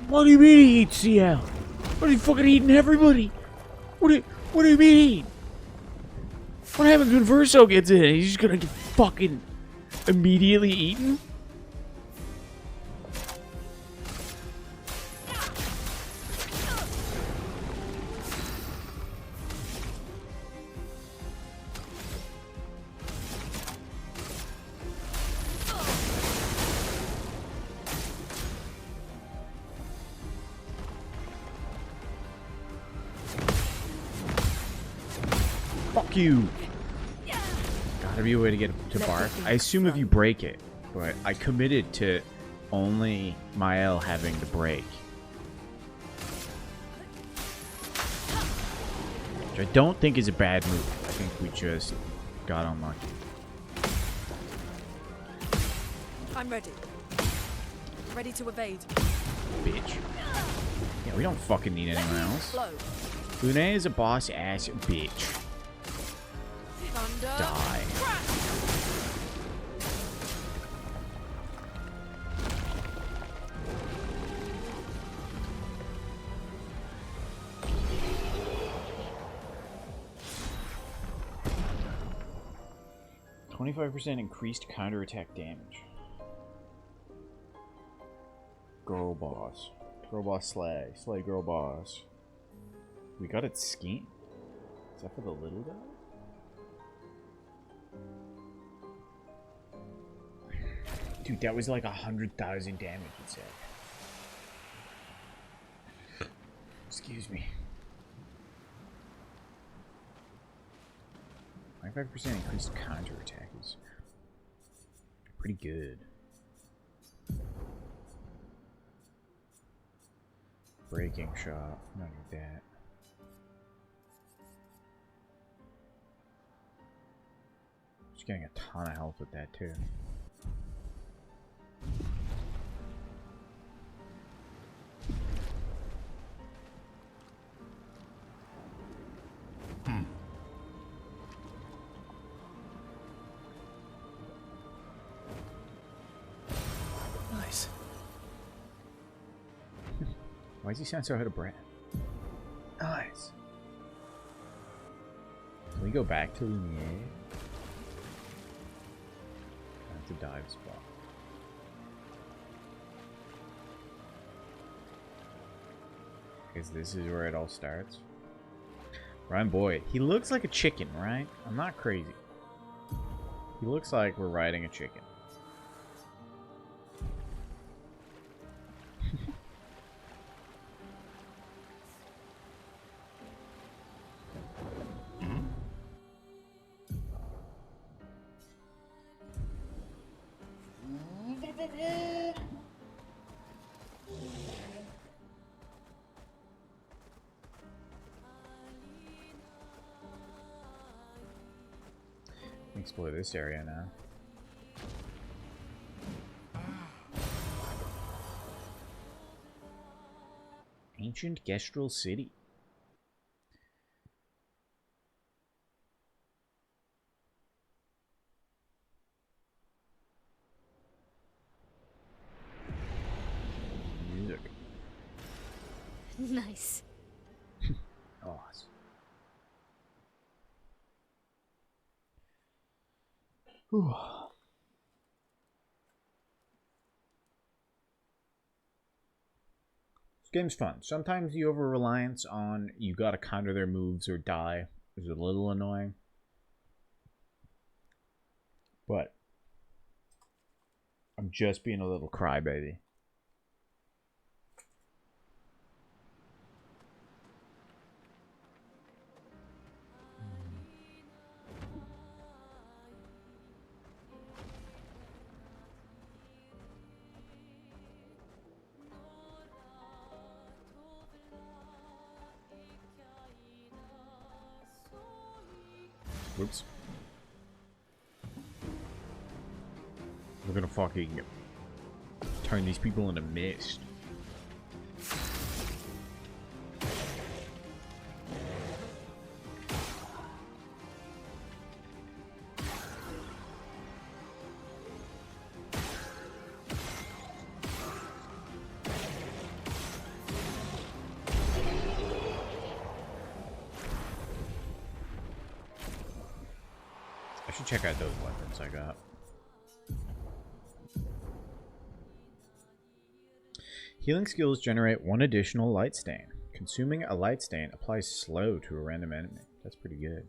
What do you mean he eats CL? What are you fucking eating everybody? What do you mean? What happens when Verso gets in? He's just gonna get fucking immediately eaten? Fuck you. Gotta be a way to get to bark. I assume if you break it, but I committed to only Mael having to break. Which I don't think is a bad move. I think we just got unlucky. I'm ready. Ready to evade. Bitch. Yeah, we don't fucking need anyone else. Flow. Lune is a boss ass bitch. Thunder. Die. Crash. 25% increased counterattack damage. Girl boss. Girl boss slay. Slay girl boss. We got its skin. Is that for the little guy? Dude, that was like 100,000 damage, it said. Excuse me. 25% increased counterattack is pretty good. Breaking shot. Don't need that. Just getting a ton of health with that too. Nice. Why does he sound so out of breath? Nice. Can we go back to Lumiere? That's a dive spot. Because this is where it all starts. Ryan Boyd. He looks like a chicken, right? I'm not crazy. He looks like we're riding a chicken. Explore this area now. Ancient Gestral City. Music. Nice. Awesome. Whew. This game's fun. Sometimes the over-reliance on you gotta counter their moves or die is a little annoying. But I'm just being a little crybaby. Whoops. We're gonna fucking turn these people into mist. I should check out those weapons I got. Healing skills generate 1 additional light stain. Consuming a light stain applies slow to a random enemy. That's pretty good.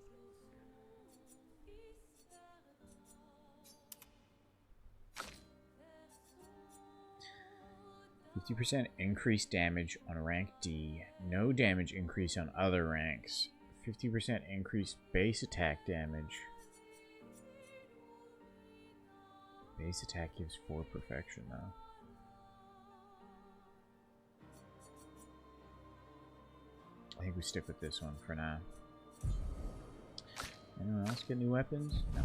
%50 increased damage on rank D. No damage increase on other ranks. 50% increased base attack damage. Base attack gives 4 perfection though. I think we stick with this one for now. Anyone else get new weapons? No.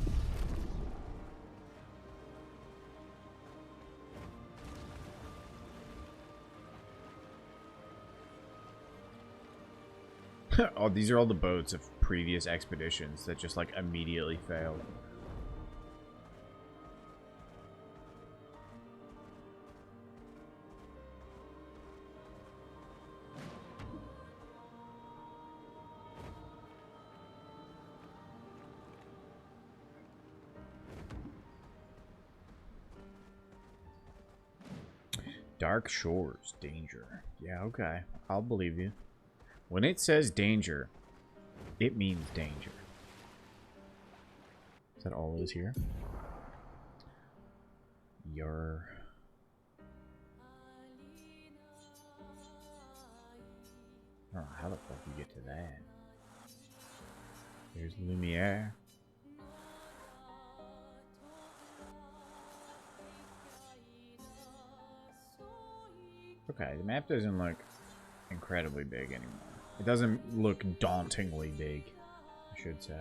Oh, these are all the boats of previous expeditions that just, like, immediately failed. Dark shores, danger. Yeah, okay. I'll believe you. When it says danger, it means danger. Is that all it is here? Your... I don't know how the fuck you get to that. There's Lumiere. Okay, the map doesn't look incredibly big anymore. It doesn't look dauntingly big, I should say.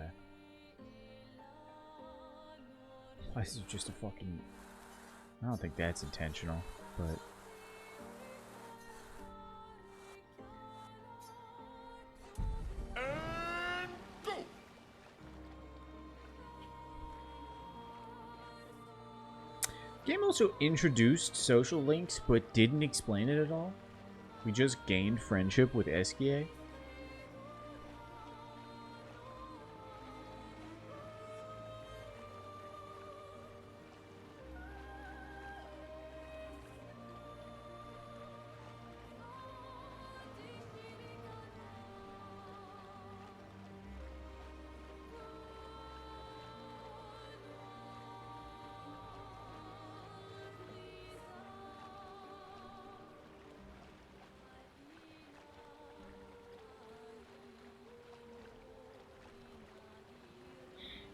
Why is it just a fucking... I don't think that's intentional, but... The game also introduced social links, but didn't explain it at all. We just gained friendship with Esquier.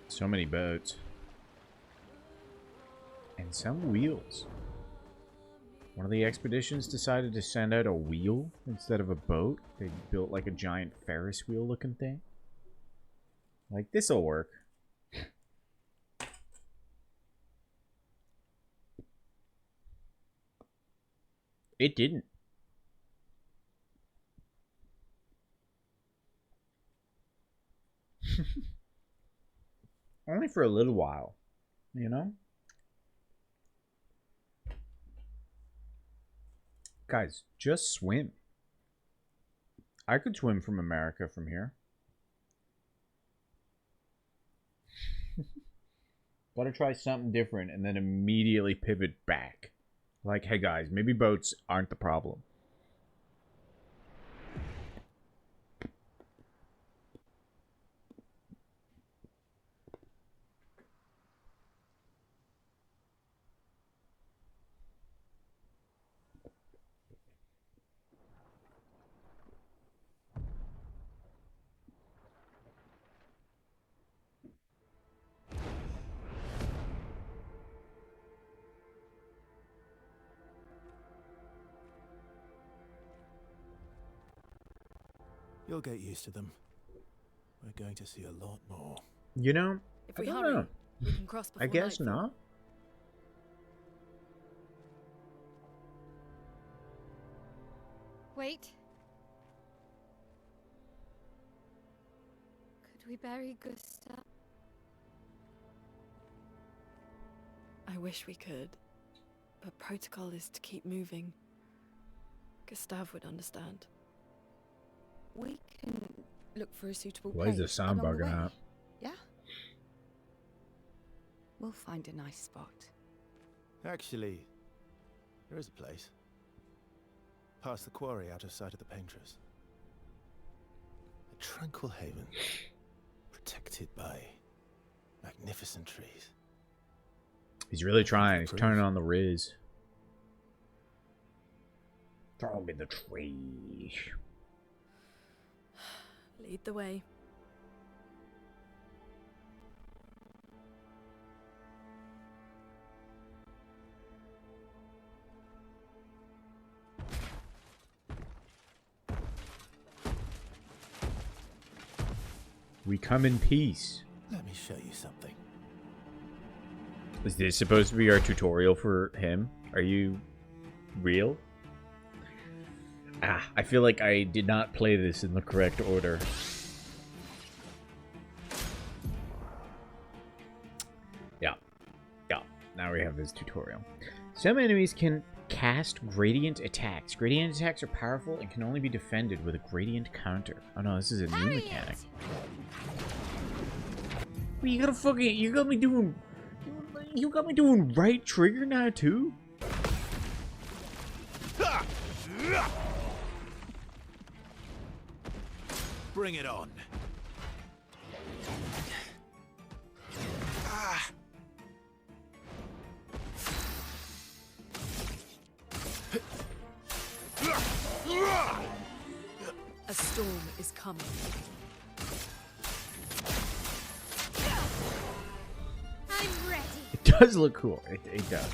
So many boats. And some wheels. One of the expeditions decided to send out a wheel instead of a boat. They built like a giant Ferris wheel looking thing. Like, this'll work. It didn't. Only for a little while, you know? Guys, just swim. I could swim from America from here. Gotta try something different and then immediately pivot back. Like, hey guys, maybe boats aren't the problem. You'll get used to them. We're going to see a lot more. You know, If we I don't hurry, know. we can cross before I guess nightfall. not. Wait. Could we bury Gustav? I wish we could, but protocol is to keep moving. Gustav would understand. We can look for a suitable Why place. is the sound along the bugging way. out? Yeah. We'll find a nice spot. Actually, there is a place. Past the quarry, out of sight of the painters. A tranquil haven, protected by magnificent trees. He's really trying. He's turning on the Riz. Throw him in the tree. Lead the way. We come in peace. Let me show you something. Is this supposed to be our tutorial for him? Are you real? I feel like I did not play this in the correct order. Yeah. Now we have this tutorial. Some enemies can cast gradient attacks. Gradient attacks are powerful and can only be defended with a gradient counter. Oh no, this is a new mechanic. Well, you got me doing right trigger now too? Bring it on. A storm is coming. I'm ready. It does look cool. It does.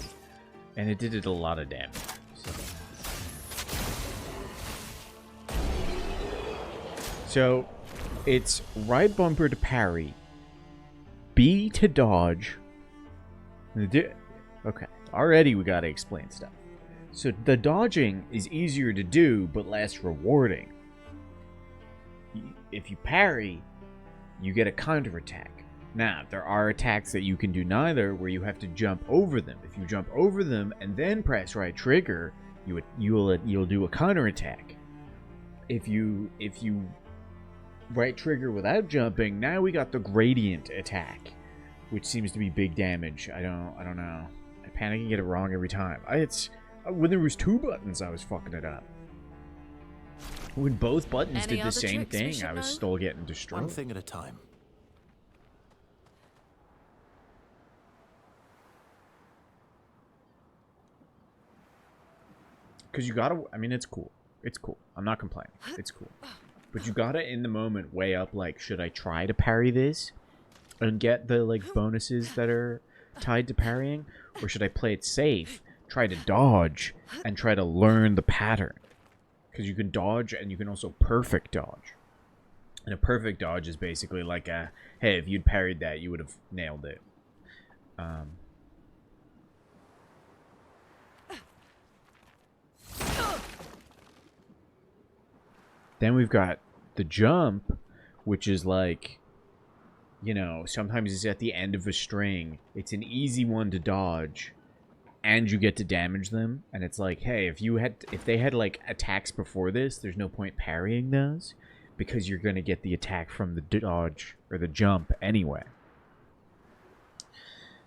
And it did a lot of damage. So, it's right bumper to parry, B to dodge. Okay, already we gotta explain stuff. So the dodging is easier to do, but less rewarding. If you parry, you get a counterattack. Now, there are attacks that you can do neither, where you have to jump over them. If you jump over them and then press right trigger, you'll do a counterattack. If you right trigger without jumping, now we got the gradient attack, which seems to be big damage. I don't know. I panic and get it wrong every time. When there was 2 buttons, I was fucking it up. When both buttons did the same thing, I was still getting destroyed. One thing at a time. Because you gotta, I mean, it's cool. It's cool. I'm not complaining. It's cool. But you gotta, in the moment, weigh up, like, should I try to parry this and get the, like, bonuses that are tied to parrying? Or should I play it safe, try to dodge, and try to learn the pattern? Because you can dodge, and you can also perfect dodge. And a perfect dodge is basically like a, hey, if you'd parried that, you would have nailed it. Then we've got the jump, which is like, you know, sometimes it's at the end of a string. It's an easy one to dodge, and you get to damage them. And it's like, hey, if they had like attacks before this, there's no point parrying those, because you're gonna get the attack from the dodge or the jump anyway.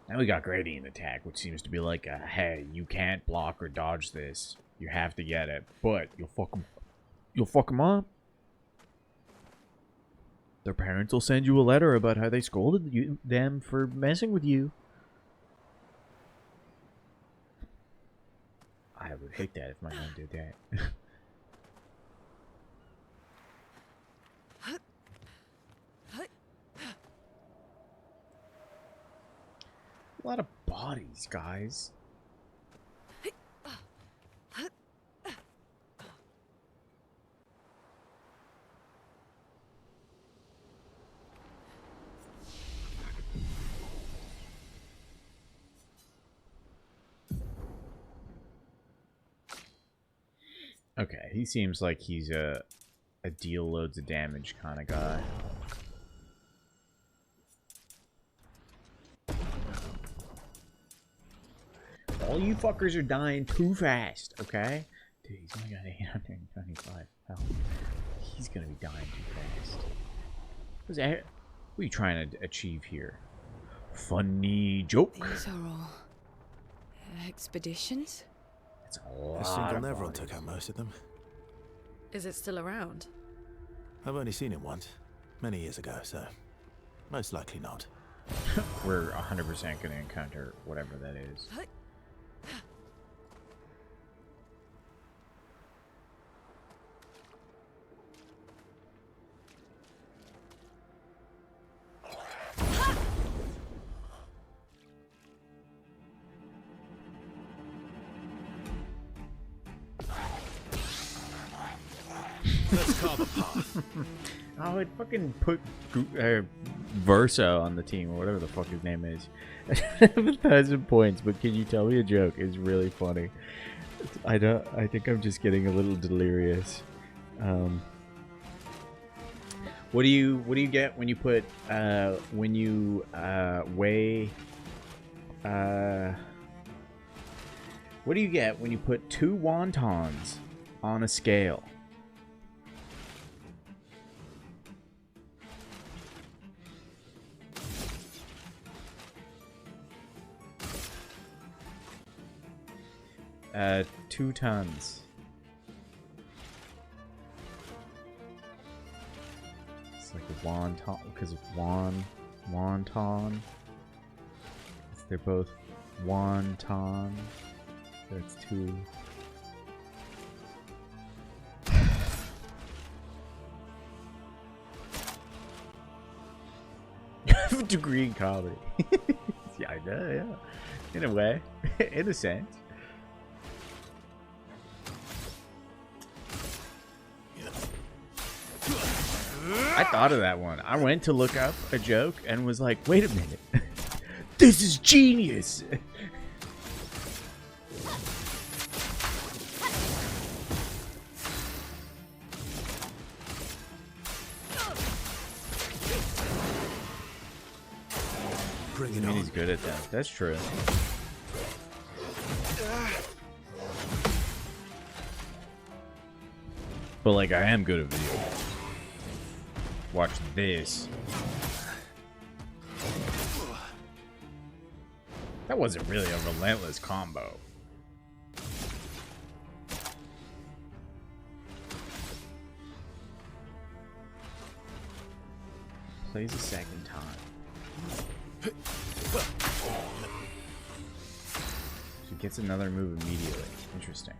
Now we got gradient attack, which seems to be like a, hey, you can't block or dodge this. You have to get it, but you'll fuck them up. Their parents will send you a letter about how they scolded them for messing with you. I would hate that if my mom did that. A lot of bodies, guys. Okay, he seems like he's a deal loads of damage kind of guy. All you fuckers are dying too fast, okay? Dude, he's only got 825 health. He's gonna be dying too fast. What are you trying to achieve here? Funny joke? These are all expeditions? That's a lot. A single Nevron took out most of them. Is it still around? I've only seen it once, many years ago, so most likely not. We're 100% gonna encounter whatever that is. Let's carve a path. Oh, it fucking put Versa on the team, or whatever the fuck his name is. I have 1,000 points, but can you tell me a joke? It's really funny. I don't. I think I'm just getting a little delirious. What do you get when you put weigh? What do you get when you put 2 wontons on a scale? Uh, 2 tons. It's like a wonton because of wonton. They're both wonton. So it's 2. Degree in comedy. Yeah, I know. Yeah, in a way, in a sense. I thought of that one. I went to look up a joke and was like, wait a minute. This is genius. Bring it I mean, on. he's good at that. That's true. But like, I am good at video games. Watch this. That wasn't really a relentless combo. Plays a second time. She gets another move immediately. Interesting.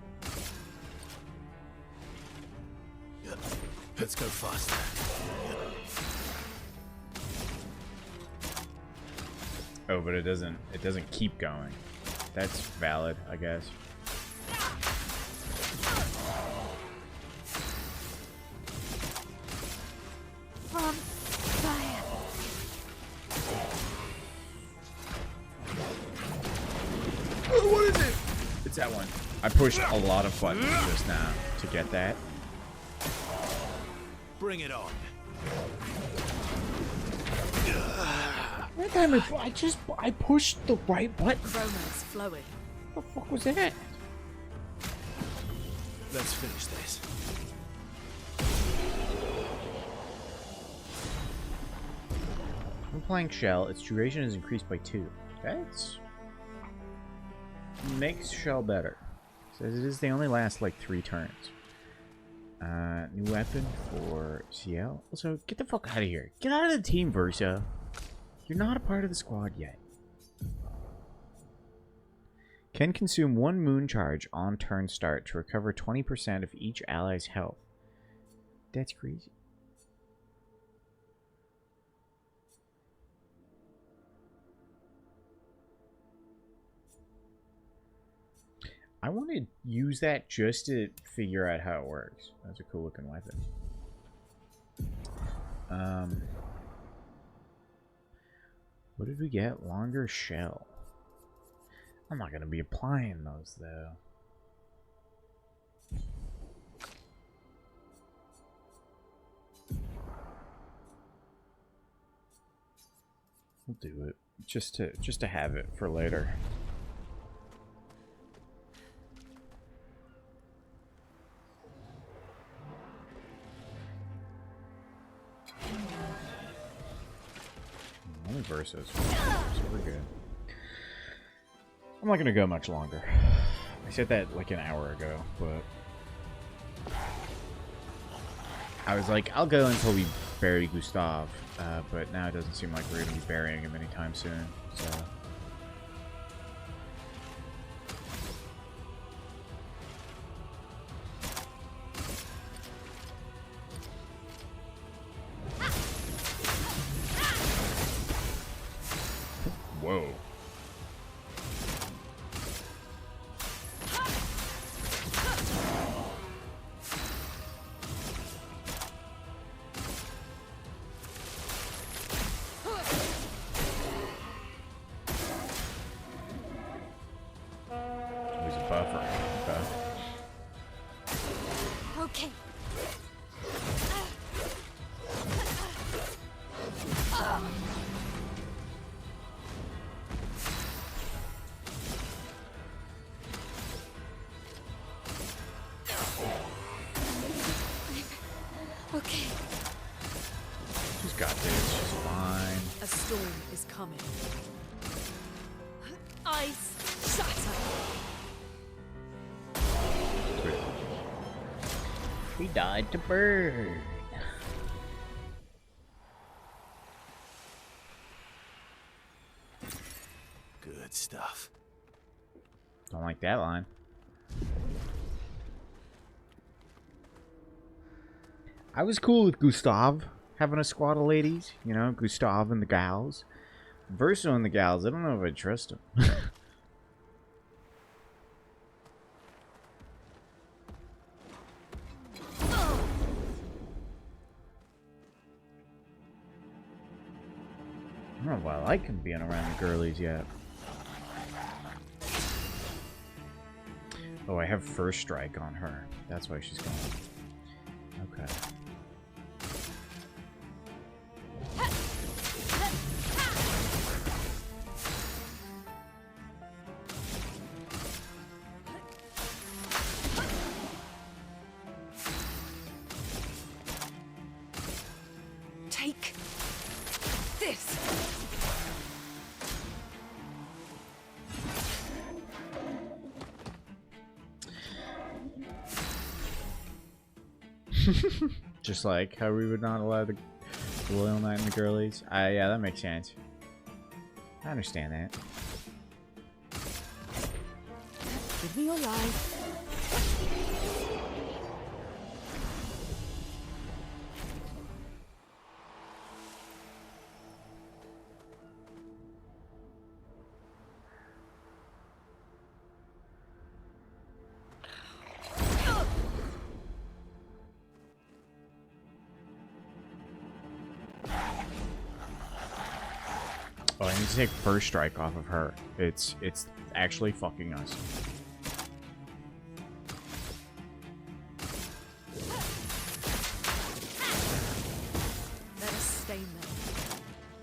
Let's go faster. Oh, but it doesn't keep going. That's valid, I guess. From fire. Oh, what is it? It's that one. I pushed a lot of buttons just now to get that. Bring it on. That time I pushed the right button. Chroma's flowing. What the fuck was that? Let's finish this. When playing Shell, its duration is increased by 2. That's makes Shell better. Says it is they only last like 3 turns. New weapon for CL. Also, get the fuck out of here. Get out of the team, Versa. You're not a part of the squad yet. Can consume 1 moon charge on turn start to recover 20% of each ally's health. That's crazy. I want to use that just to figure out how it works. That's a cool looking weapon. What did we get? Longer shell. I'm not going to be applying those though. We'll do it just to have it for later. Only versus, so we're good. I'm not gonna go much longer. I said that like an hour ago, but I was like, I'll go until we bury Gustav, but now it doesn't seem like we're gonna be burying him anytime soon. So. Whoa. He's a buffer. Okay. Okay. Okay. She's got this. She's fine. A storm is coming. Ice shatter. He died to burn. Good stuff. Don't like that line. I was cool with Gustav having a squad of ladies. You know, Gustav and the gals. Verso and the gals, I don't know if I trust him. I don't know if I like him being around the girlies yet. Oh, I have first strike on her. That's why she's gone. Okay. Take this. Just like how we would not allow the Loyal Knight and the girlies. Yeah, that makes sense. I understand that. Give me your life. Oh, I need to take first strike off of her. It's actually fucking us. Let us stay there.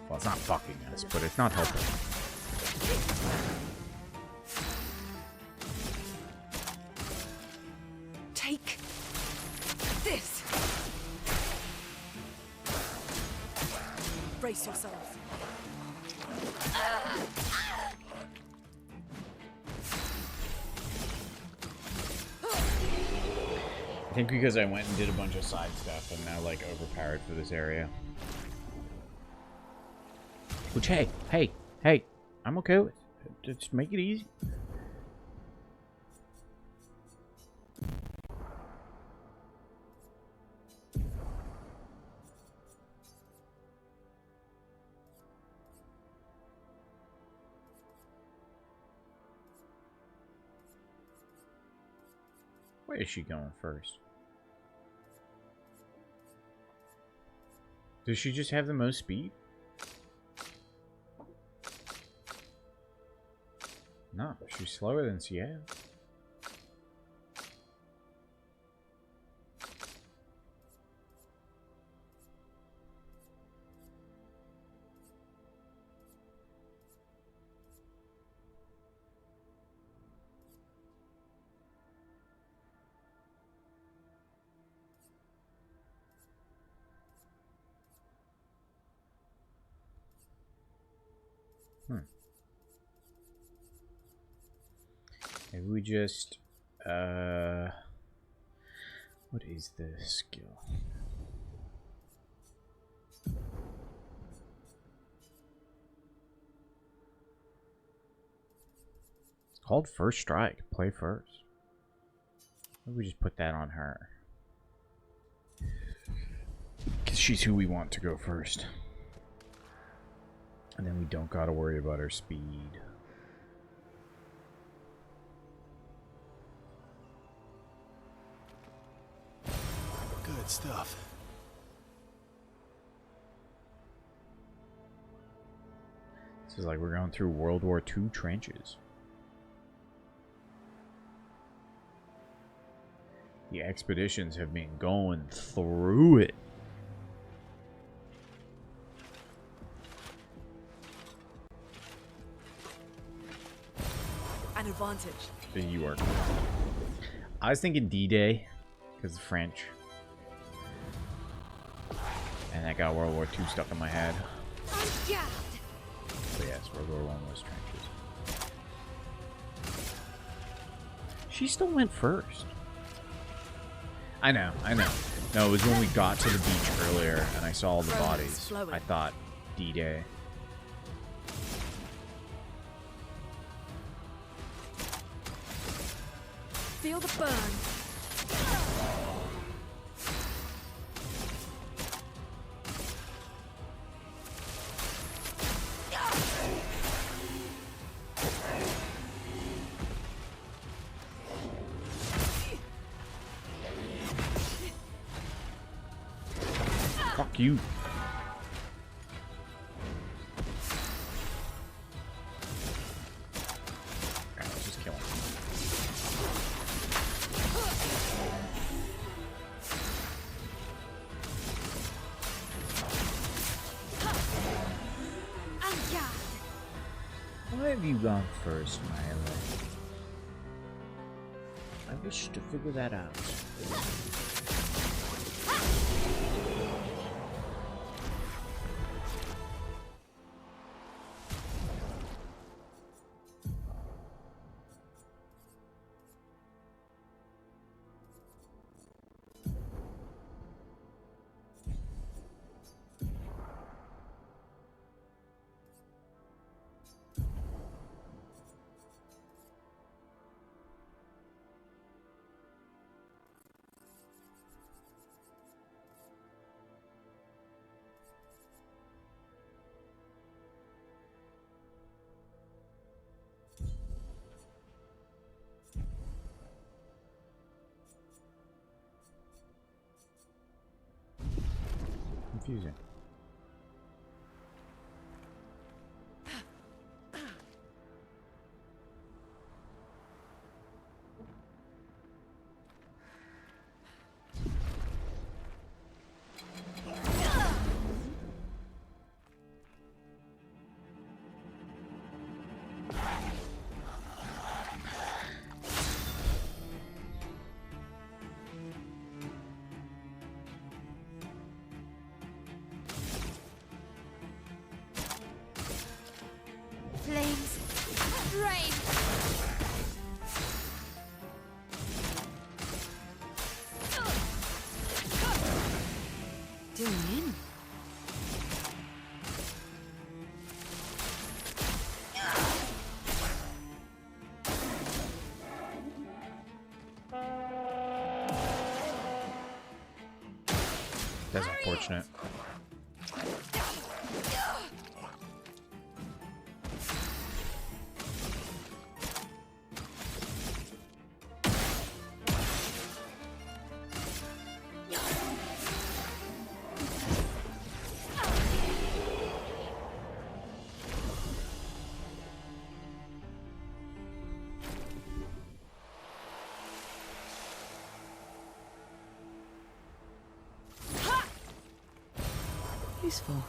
Well, it's not fucking us, but it's not helping. Take this. Brace yourself. I think because I went and did a bunch of side stuff, I'm now like overpowered for this area. Which, hey, I'm okay with. Just make it easy. Where is she going first? Does she just have the most speed? No, she's slower than Ciel. Maybe we just, what is the skill? It's called First Strike. Play first. Maybe we just put that on her. Because she's who we want to go first. And then we don't gotta worry about her speed. Good stuff. This is like we're going through World War II trenches. The expeditions have been going through it. An advantage. You are. I was thinking D-Day because the French. And that got World War II stuck in my head. Yeah. But yes, World War I was trenches. She still went first. I know. No, it was when we got to the beach earlier and I saw all the bodies. I thought D-Day. Feel the burn. Fuck you. Alright, let's just kill him. Why have you gone first, Myla? I wish to figure that out. Confusing. Flames. Rain. Doing in. That's unfortunate. Useful.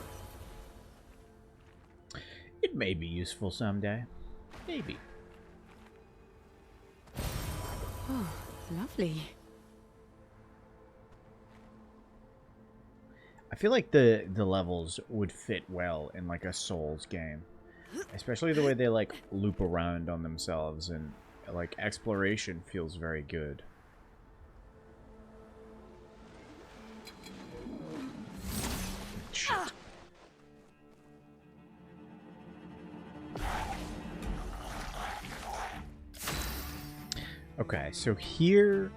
It may be useful someday. Maybe. Oh, lovely. I feel like the levels would fit well in like a Souls game. Especially the way they like loop around on themselves and like exploration feels very good. Shit. Okay, so here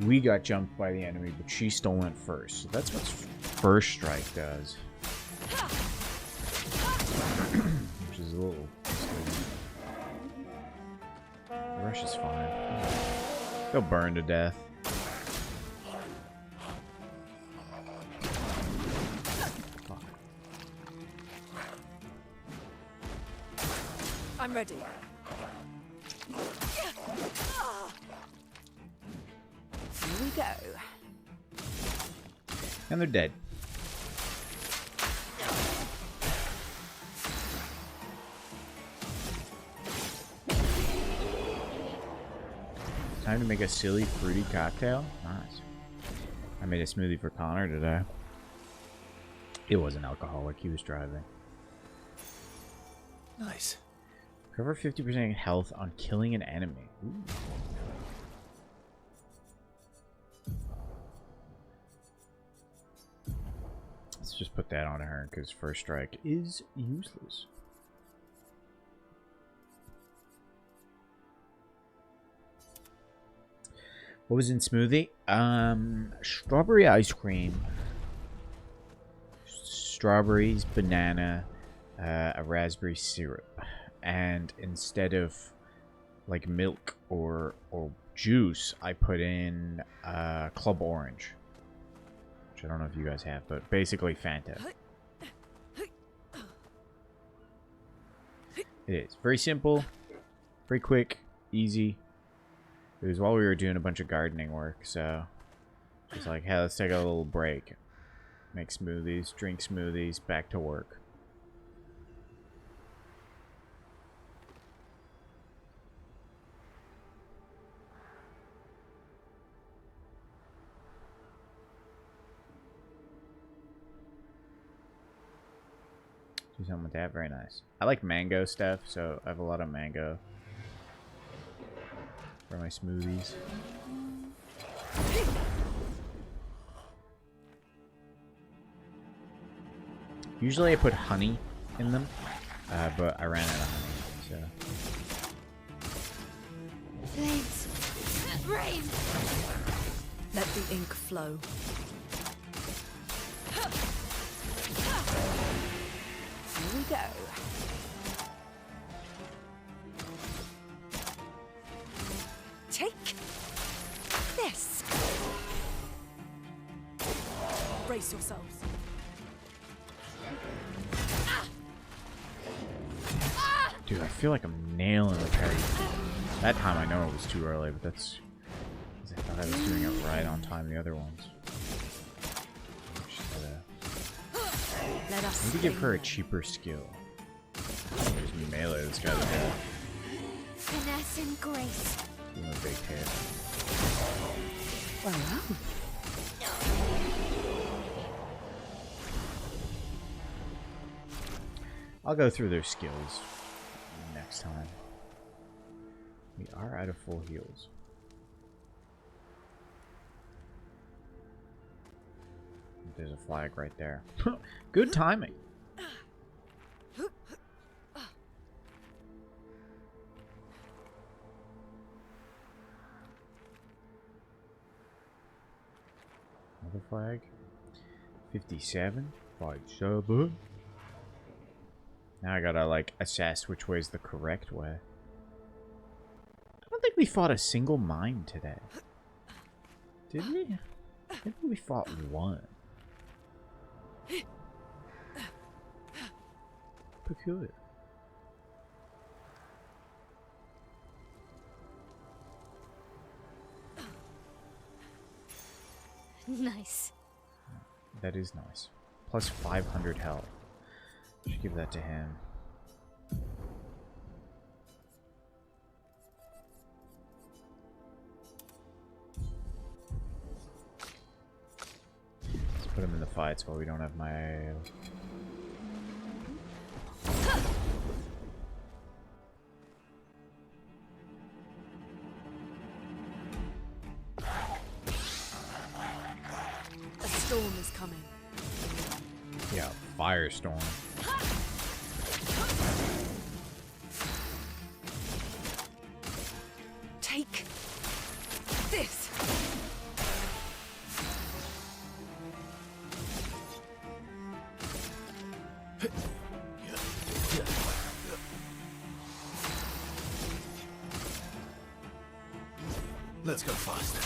we got jumped by the enemy, but she still went first. So that's what first strike does. Which is a little misleading. The rush is fine. They'll burn to death. Fuck. I'm ready. we go. And they're dead. Time to make a silly fruity cocktail. Nice. I made a smoothie for Connor today. It wasn't alcoholic, he was driving. Nice. Recover 50% health on killing an enemy. Ooh. Let's just put that on her because first strike is useless. What was in smoothie? Strawberry ice cream, strawberries, banana, a raspberry syrup, and instead of like milk or juice, I put in Club Orange, which I don't know if you guys have, but basically Fanta. It is very simple, very quick, easy. It was while we were doing a bunch of gardening work, so it's like, hey, let's take a little break. Make smoothies, drink smoothies, back to work. Do something with that, very nice. I like mango stuff, so I have a lot of mango for my smoothies. Usually I put honey in them, but I ran out of honey, so. Flames. Rain. Let the ink flow. Here we go. Take this. Brace yourselves. Dude, I feel like I'm nailing the parry. That time I know it was too early, but that's because I thought I was doing it right on time the other ones. Let us Maybe give her a cheaper skill. There's me melee this guy to have. Finesse and grace. Give him a big hit. Well, I'll go through their skills next time. We are out of full heals. There's a flag right there. Good timing. Another flag. 57. 57. Now I gotta, like, assess which way is the correct way. I don't think we fought a single mine today. Did we? I think we fought one. Peculiar. Nice. That is nice. Plus 500 health. Should give that to him. Let's put him in the fights while we don't have my... A storm is coming. Yeah, firestorm. Take this. Let's go faster.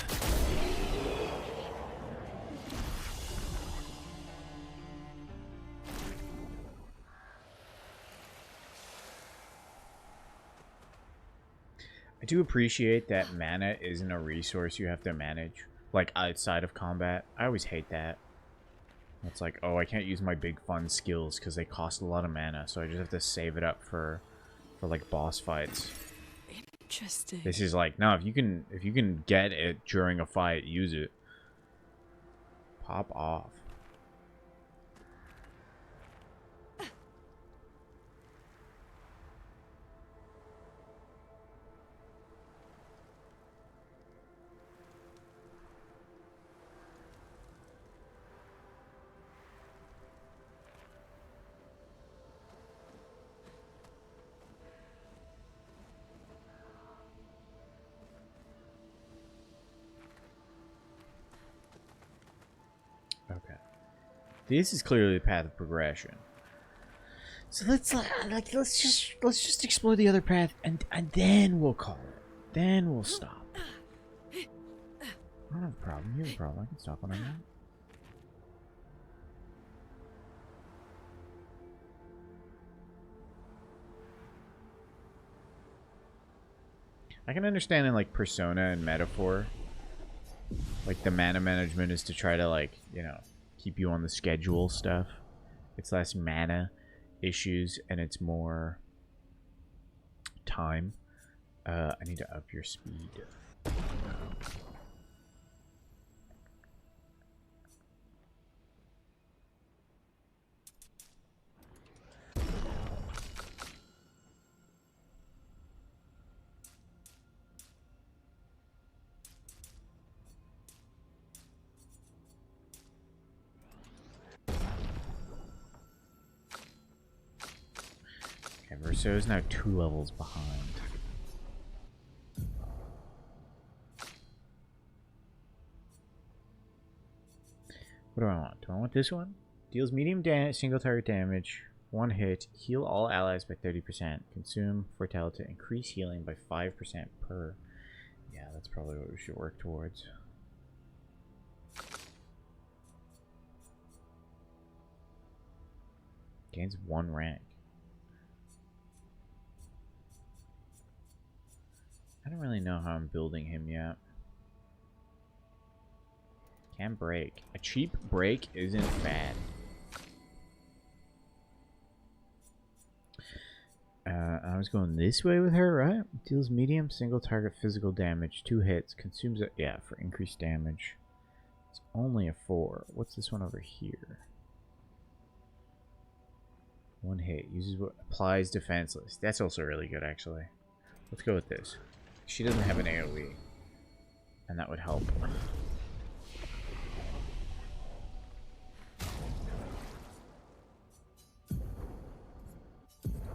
I do appreciate that mana isn't a resource you have to manage. like outside of combat. I always hate that. It's like, oh, I can't use my big fun skills because they cost a lot of mana, so I just have to save it up for like boss fights. Interesting. This is like, no, if you can get it during a fight, use it. Pop off. Okay. This is clearly the path of progression. So let's just explore the other path and then we'll call it. Then we'll stop. I don't have a problem. You have a problem. I can stop when I want. I can understand in like Persona and Metaphor, like the mana management is to try to like, you know, keep you on the schedule stuff. It's less mana issues and it's more time. I need to up your speed. Verso is now 2 levels behind. What do I want? Do I want this one? Deals medium single target damage, 1 hit, heal all allies by 30%, consume Foretell to increase healing by 5% per. Yeah, that's probably what we should work towards. Gains 1 rank. I don't really know how I'm building him yet. Can break. A cheap break isn't bad. I was going this way with her, right? Deals medium single target physical damage, 2 hits, consumes it, yeah, for increased damage. It's only a 4. What's this one over here? 1 hit, uses what applies defenseless. That's also really good, actually. Let's go with this. She doesn't have an AoE, and that would help.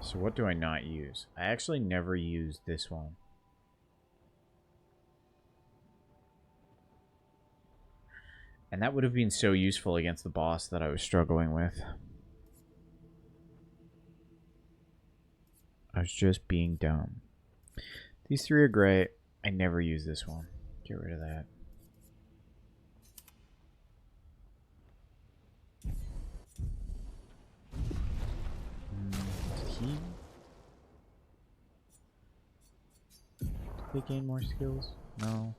So what do I not use? I actually never used this one. And that would have been so useful against the boss that I was struggling with. I was just being dumb. These 3 are great. I never use this one. Get rid of that. Did they gain more skills? No.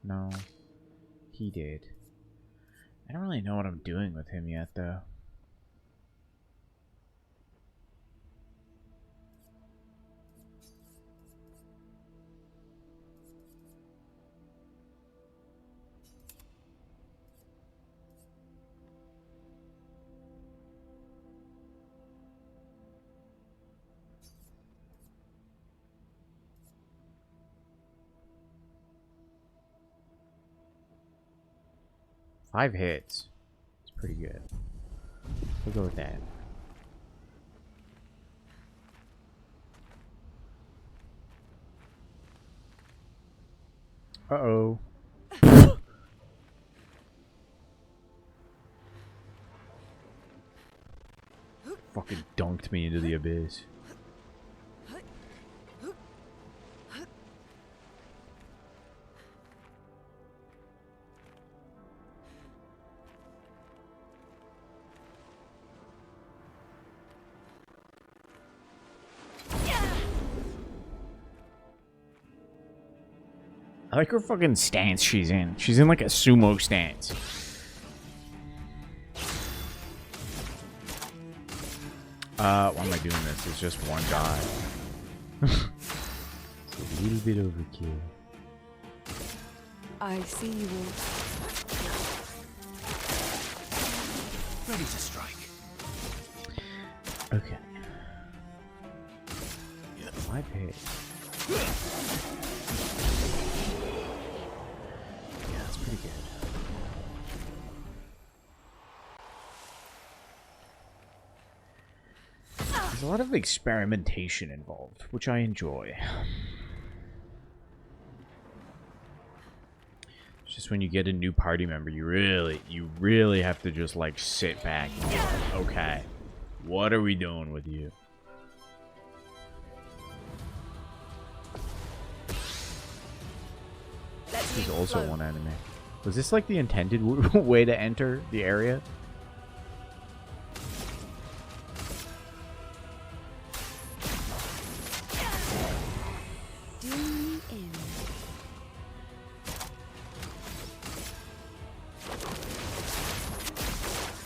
No. He did. I don't really know what I'm doing with him yet, though. Five hits. It's pretty good. We'll go with that. Uh-oh. Fucking dunked me into the abyss. I like her fucking stance she's in. She's in like a sumo stance. Why am I doing this? It's just one guy. It's a little bit overkill. I see you all. Ready to strike. Okay. My pay. Yeah, that's pretty good. There's a lot of experimentation involved, which I enjoy. It's just when you get a new party member, you really have to just like sit back and be like, okay, what are we doing with you? There's also one enemy. Was this like the intended way to enter the area?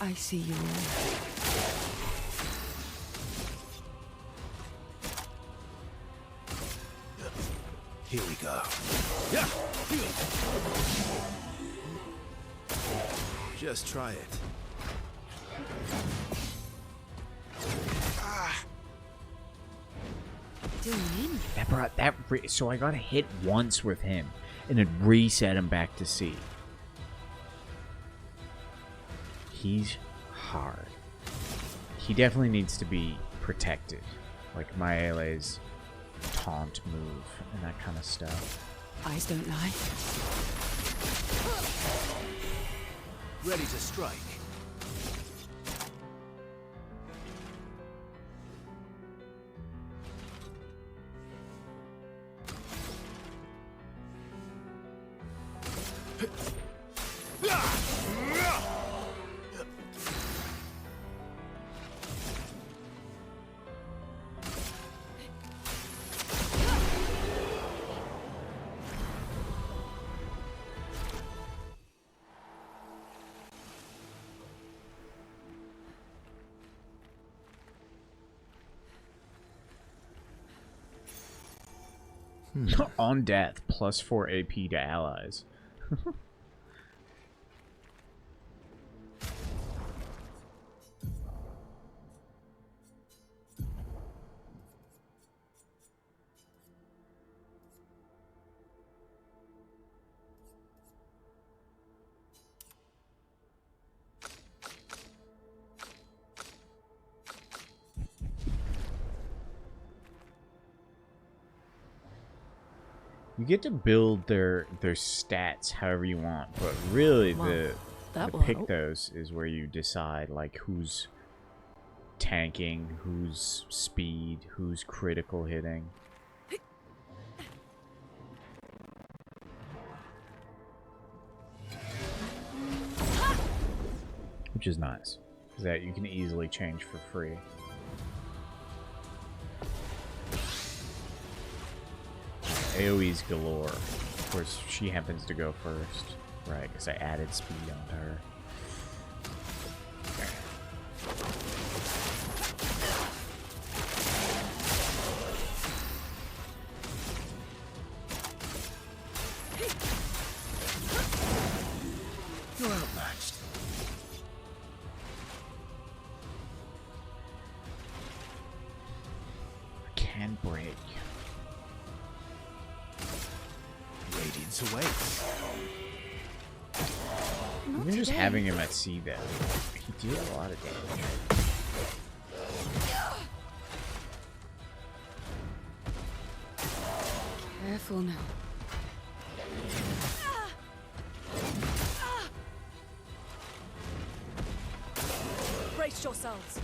I see you all. Here we go. Just try it. So I got hit once with him, and it reset him back to C. He's hard. He definitely needs to be protected, like Maele's taunt move and that kind of stuff. Eyes don't lie. Ready to strike. On death, +4 AP to allies. You get to build their stats however you want, but really the pick those is where you decide like who's tanking, who's speed, who's critical hitting. Which is nice, because that you can easily change for free. AoE's galore. Of course, she happens to go first. Right, because I added speed onto her. You're outmatched. Can break. Radiance awaits. Even just having him at C though, he did a lot of damage. Careful now. Brace yourselves.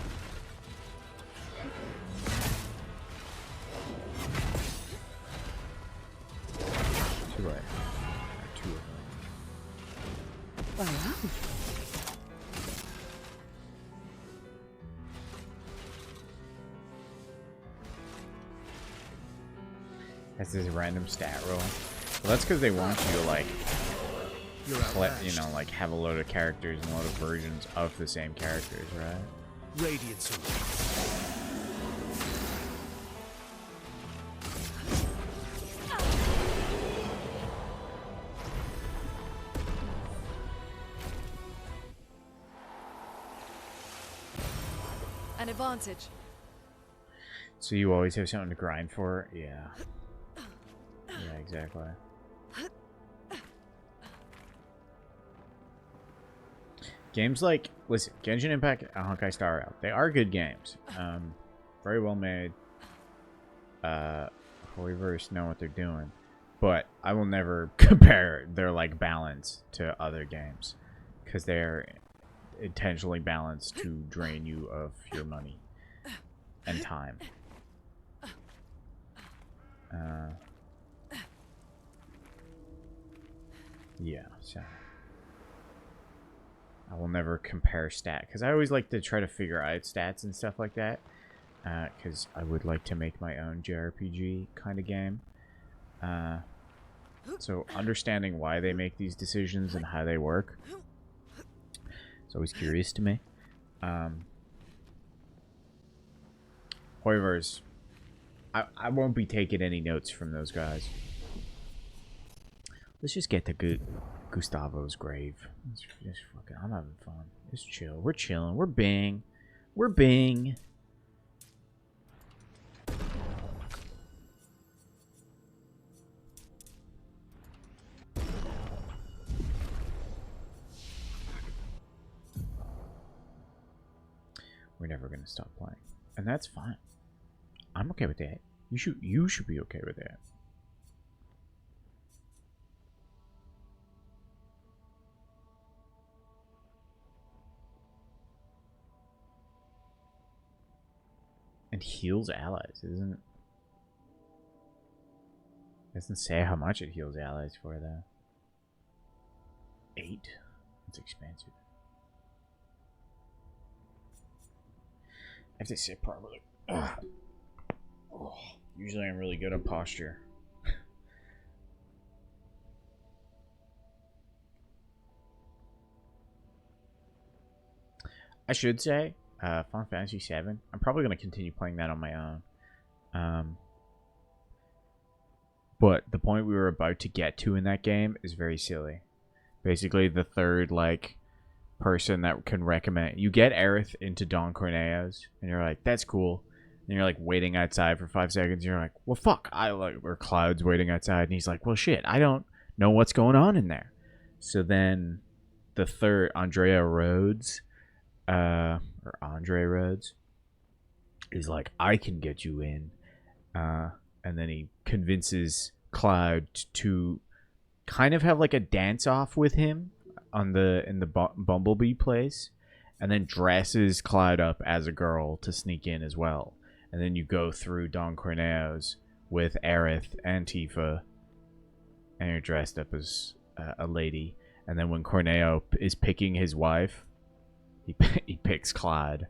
Two right. Two of them. Wow. That's this random stat roll. Well, that's because they want you to, like, You're you know, like, have a load of characters and a load of versions of the same characters, right? Radiance awaits. An advantage. So you always have something to grind for? Yeah. Yeah, exactly. Games like, listen, Genshin Impact and Honkai Star Rail, they are good games. Very well made. However's know what they're doing. But I will never compare their, like, balance to other games. Because they're intentionally balanced to drain you of your money and time. Yeah, so I will never compare stat, because I always like to try to figure out stats and stuff like that, because I would like to make my own JRPG kind of game. So understanding why they make these decisions and how they work, it's always curious to me. However's, I won't be taking any notes from those guys. Let's just get to Gustavo's grave. Just fucking, I'm having fun. It's chill. We're chilling. We're Bing. We're Bing. We're never gonna stop playing, and that's fine. I'm okay with that. You should be okay with that. And heals allies, doesn't say how much it heals allies for though. 8? That's expensive. I have to sit properly. Oh, usually I'm really good at posture. I should say, Final Fantasy VII. I'm probably going to continue playing that on my own. But the point we were about to get to in that game is very silly. Basically, the third, like, person that can recommend... You get Aerith into Don Corneo's, and you're like, that's cool. And you're, like, waiting outside for 5 seconds, and you're like, well, fuck. Or Cloud's waiting outside, and he's like, well, shit, I don't know what's going on in there. So then the third, Andre Rhodes, is like, I can get you in. And then he convinces Cloud to kind of have like a dance off with him in the Bumblebee place, and then dresses Cloud up as a girl to sneak in as well. And then you go through Don Corneo's with Aerith and Tifa, and you're dressed up as a lady. And then when Corneo is picking his wife, he picks Cloud.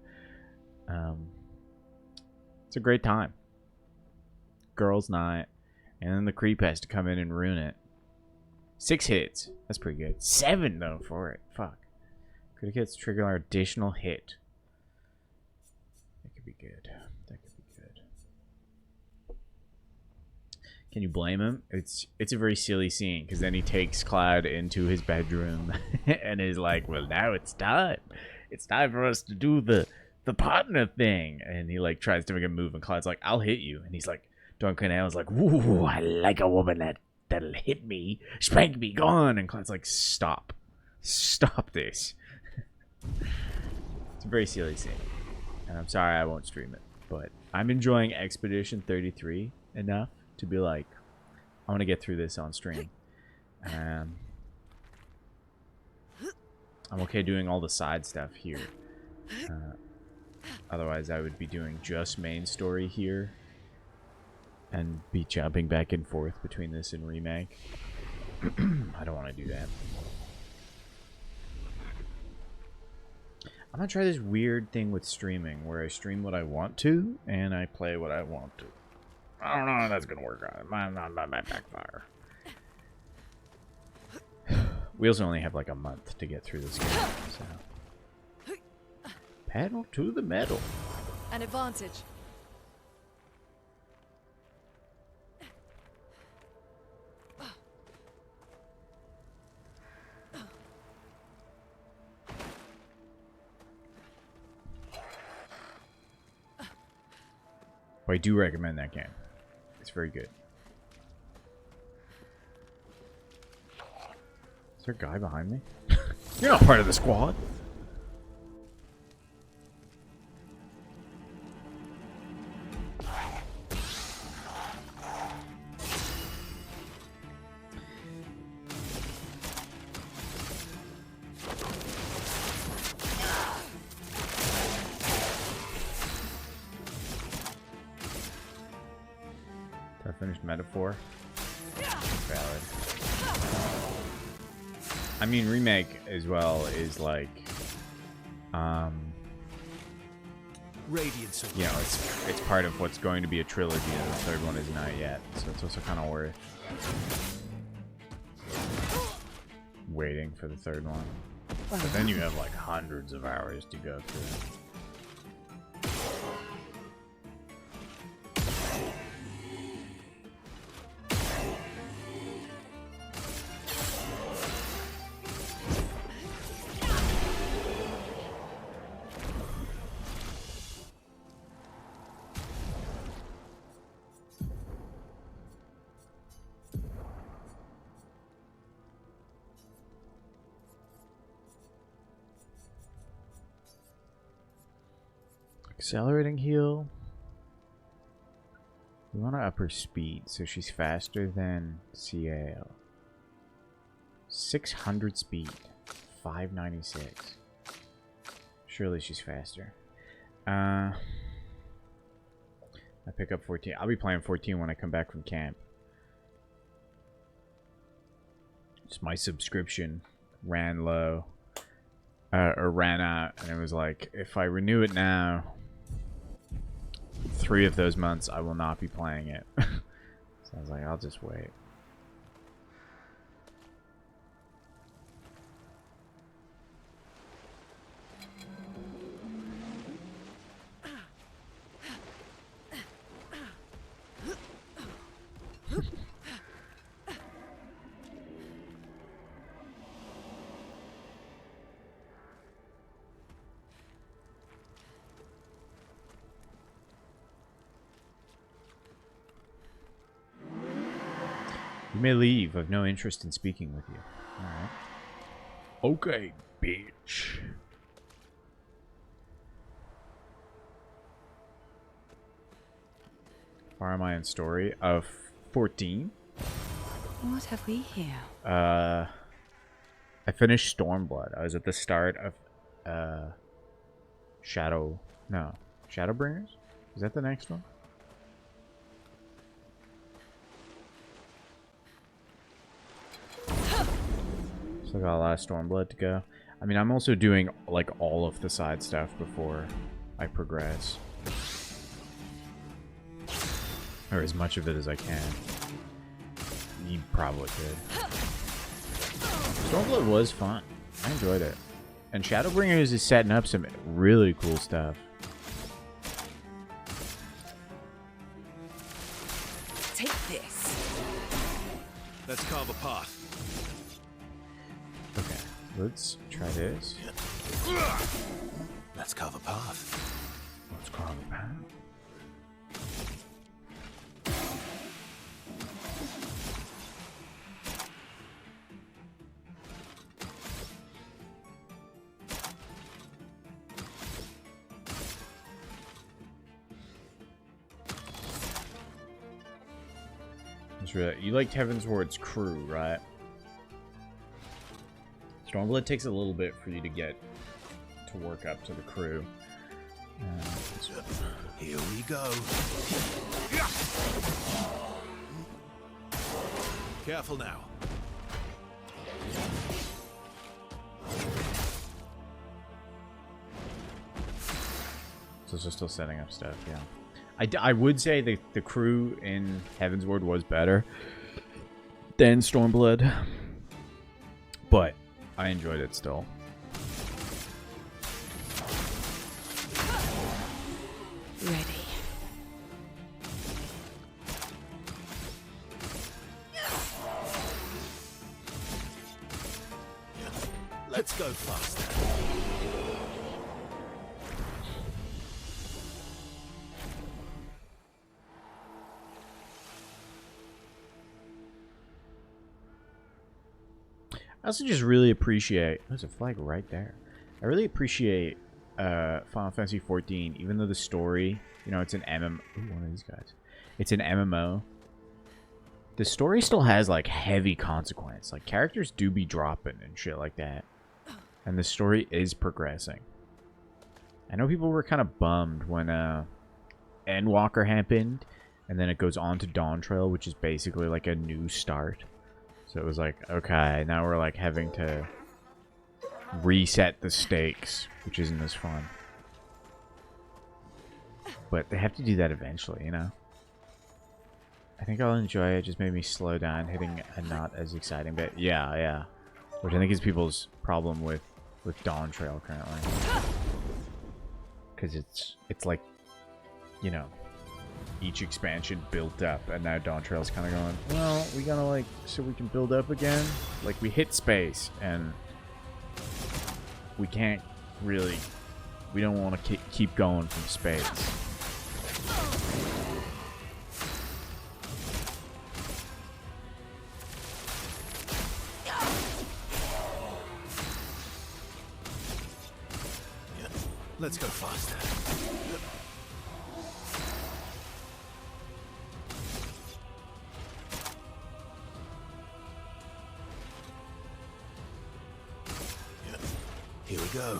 It's a great time. Girls' night. And then the creep has to come in and ruin it. 6 hits. That's pretty good. 7, though, for it. Fuck. Critical hits trigger an additional hit. That could be good. That could be good. Can you blame him? It's a very silly scene, because then he takes Cloud into his bedroom and is like, well, now it's time. It's time for us to do the partner thing. And he, like, tries to make a move, and Cloud's like, I'll hit you. And he's like, Don Corneo's like, ooh, I like a woman that'll hit me, spank me, gone. And Cloud's like, stop this. It's a very silly scene, and I'm sorry I won't stream it, but I'm enjoying Expedition 33 enough to be like, I want to get through this on stream. I'm okay doing all the side stuff here. Otherwise I would be doing just main story here and be jumping back and forth between this and remake. I don't want to do that. I'm gonna try this weird thing with streaming where I stream what I want to and I play what I want to. I don't know how that's gonna work out. It might backfire. We also only have like a month to get through this game, so. Pedal to the metal. An advantage. But I do recommend that game. It's very good. Is there a guy behind me? You're not part of the squad. I finished metaphor. Valid. I mean, remake as well is like, Radiance. you know, it's part of what's going to be a trilogy, and the third one is not yet, so it's also kind of worth waiting for the third one. But then you have like hundreds of hours to go through. Accelerating heal. We want to up her speed so she's faster than CAL. 600 speed. 596. Surely she's faster. I pick up 14. I'll be playing 14 when I come back from camp. Just my subscription ran low. Or ran out, and it was like, if I renew it now, 3 of those months I will not be playing it. So I was like, I'll just wait. You may leave. I've no interest in speaking with you. Alright. Okay, bitch. Where am I in story? Of 14? What have we here? I finished Stormblood. I was at the start of Shadowbringers? Is that the next one? So I got a lot of Stormblood to go. I mean, I'm also doing like all of the side stuff before I progress. Or as much of it as I can. You probably could. Stormblood was fun. I enjoyed it. And Shadowbringers is setting up some really cool stuff. Take this. Let's carve a path. Okay, let's try this. Let's carve a path. Let's carve a path. You liked Heavensward's crew, right? Stormblood takes a little bit for you to get to work up to the crew. Here we go. Careful now. So it's just still setting up stuff, yeah. I would say the crew in Heavensward was better than Stormblood. but I enjoyed it still. Ready. Let's go faster. I also just really appreciate... There's a flag right there. I really appreciate Final Fantasy XIV, even though the story, you know, it's an MMO. Ooh, one of these guys. It's an MMO. The story still has, like, heavy consequence. Like, characters do be dropping and shit like that. And the story is progressing. I know people were kind of bummed when Endwalker happened, and then it goes on to Dawntrail, which is basically like a new start. So it was like, okay, now we're like having to reset the stakes, which isn't as fun. But they have to do that eventually, you know? I think I'll enjoy it. Just made me slow down hitting a not as exciting bit. Yeah, yeah. Which I think is people's problem with Dawntrail currently. Because it's like, you know, each expansion built up, and now Dawntrail's kind of going, well, we gotta, like, so we can build up again? Like, we hit space, and we can't really, we don't want to keep going from space. Let's go faster. Here we go.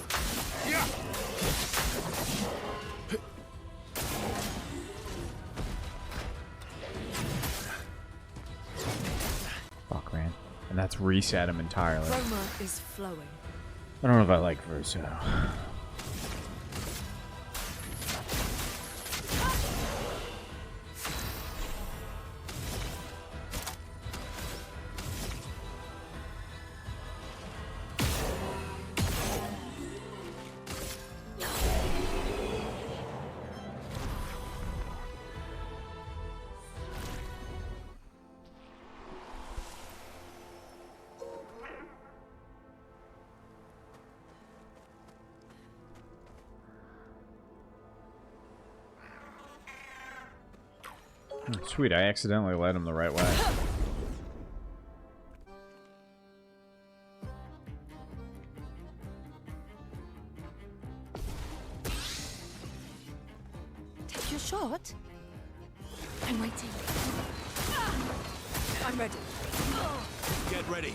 Fuck, man. And that's reset him entirely. Roma is flowing. I don't know if I like Verso. Sweet, I accidentally led him the right way. Take your shot. I'm waiting. I'm ready. Get ready.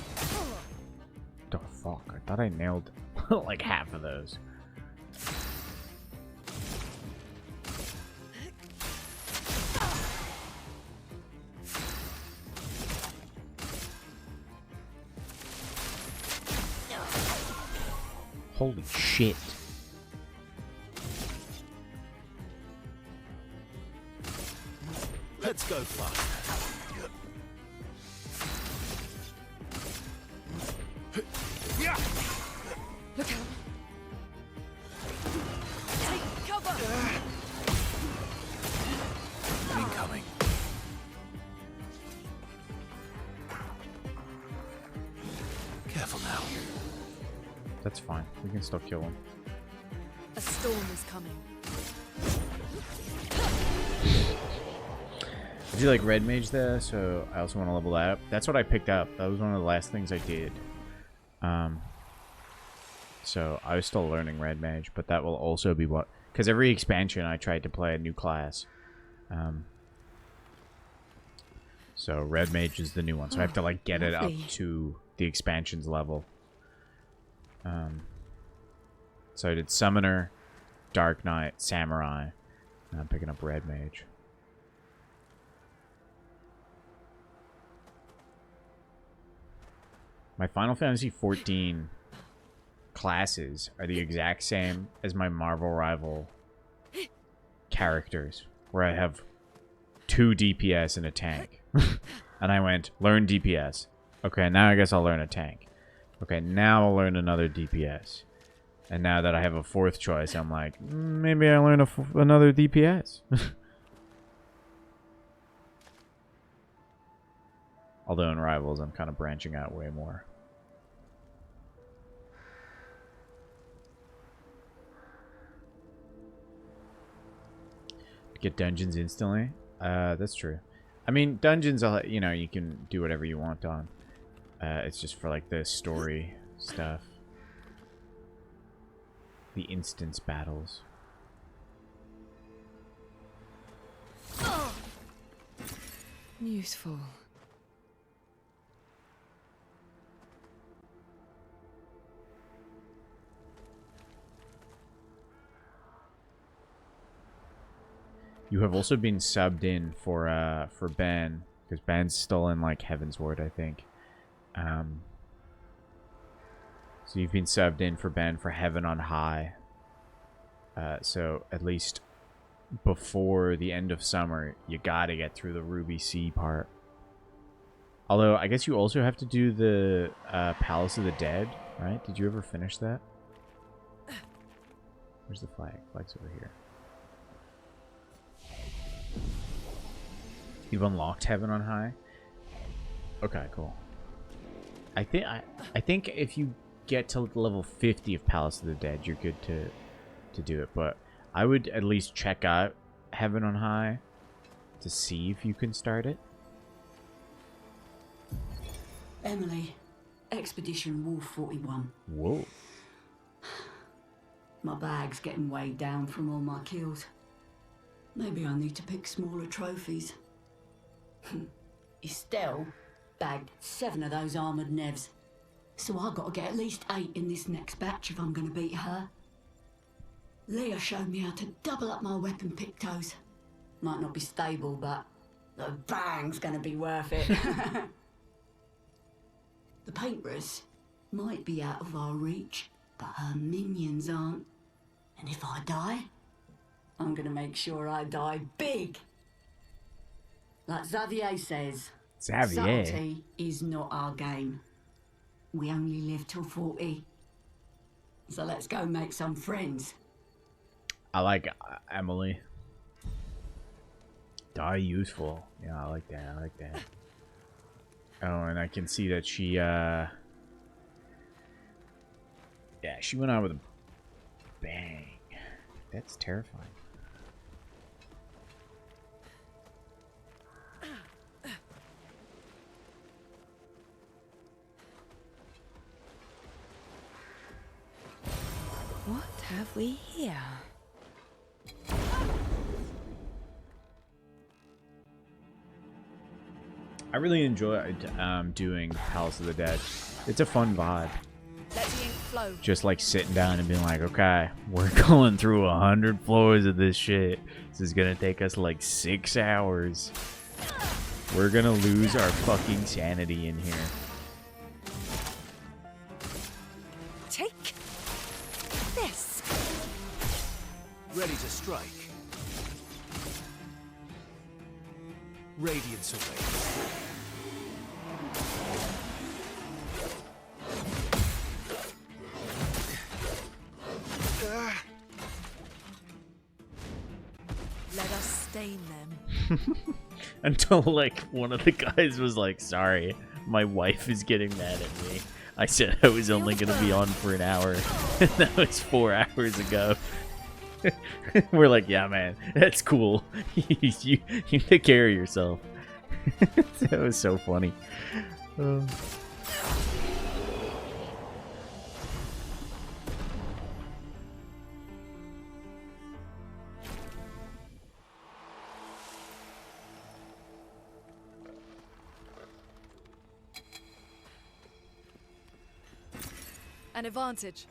The fuck? I thought I nailed like half of those. Holy shit. Let's go faster. Look out. Take cover. Incoming. Careful now. That's fine. We can still kill him. A storm is coming. I do like Red Mage there, so I also want to level that up. That's what I picked up. That was one of the last things I did. So I was still learning Red Mage, but that will also be what... Because every expansion I tried to play a new class. So Red Mage is the new one. So I have to like get it up to the expansion's level. So I did Summoner, Dark Knight, Samurai, and I'm picking up Red Mage. My Final Fantasy XIV classes are the exact same as my Marvel Rival characters, where I have 2 DPS and a tank. And I went, learn DPS. Okay, now I guess I'll learn a tank. Okay, now I'll learn another DPS. And now that I have a fourth choice, I'm like, maybe I learn another DPS. Although in Rivals, I'm kind of branching out way more. Get dungeons instantly? That's true. I mean, dungeons, you know, you can do whatever you want on. It's just for, like, the story stuff. The instance battles. Useful. You have also been subbed in for Ben, because Ben's still in like Heavensward, I think. So you've been subbed in for Ben for Heaven on High. So at least before the end of summer, you gotta get through the Ruby Sea part. Although I guess you also have to do the Palace of the Dead, right? Did you ever finish that? Where's the flag? Flag's over here. You've unlocked Heaven on High? Okay, cool. I think if you get to level 50 of Palace of the Dead, you're good to do it. But I would at least check out Heaven on High to see if you can start it. Emily, Expedition Wolf 41. Whoa. My bag's getting weighed down from all my kills. Maybe I need to pick smaller trophies. Estelle bagged 7 of those armoured nevs. So I've got to get at least 8 in this next batch if I'm going to beat her. Leah showed me how to double up my weapon pictos. Might not be stable, but the bang's going to be worth it. The paintbrus might be out of our reach, but her minions aren't. And if I die, I'm going to make sure I die big. Like Xavier says, subtlety is not our game. We only live till 40. So let's go make some friends. I like Emily. Die useful. Yeah, I like that. I like that. Oh, and I can see that she, yeah, she went out with a bang. That's terrifying. What have we here? I really enjoyed doing Palace of the Dead. It's a fun vibe. Let the ink flow. Just like sitting down and being like, okay, we're going through 100 floors of this shit. This is gonna take us like 6 hours. We're gonna lose our fucking sanity in here. Take this. Ready to strike. Radiance away. Let us stain them. Until like one of the guys was like, sorry, my wife is getting mad at me. I said I was only gonna be on for an hour. And that was 4 hours ago. We're like, yeah, man, that's cool. you take care of yourself. That was so funny. An advantage.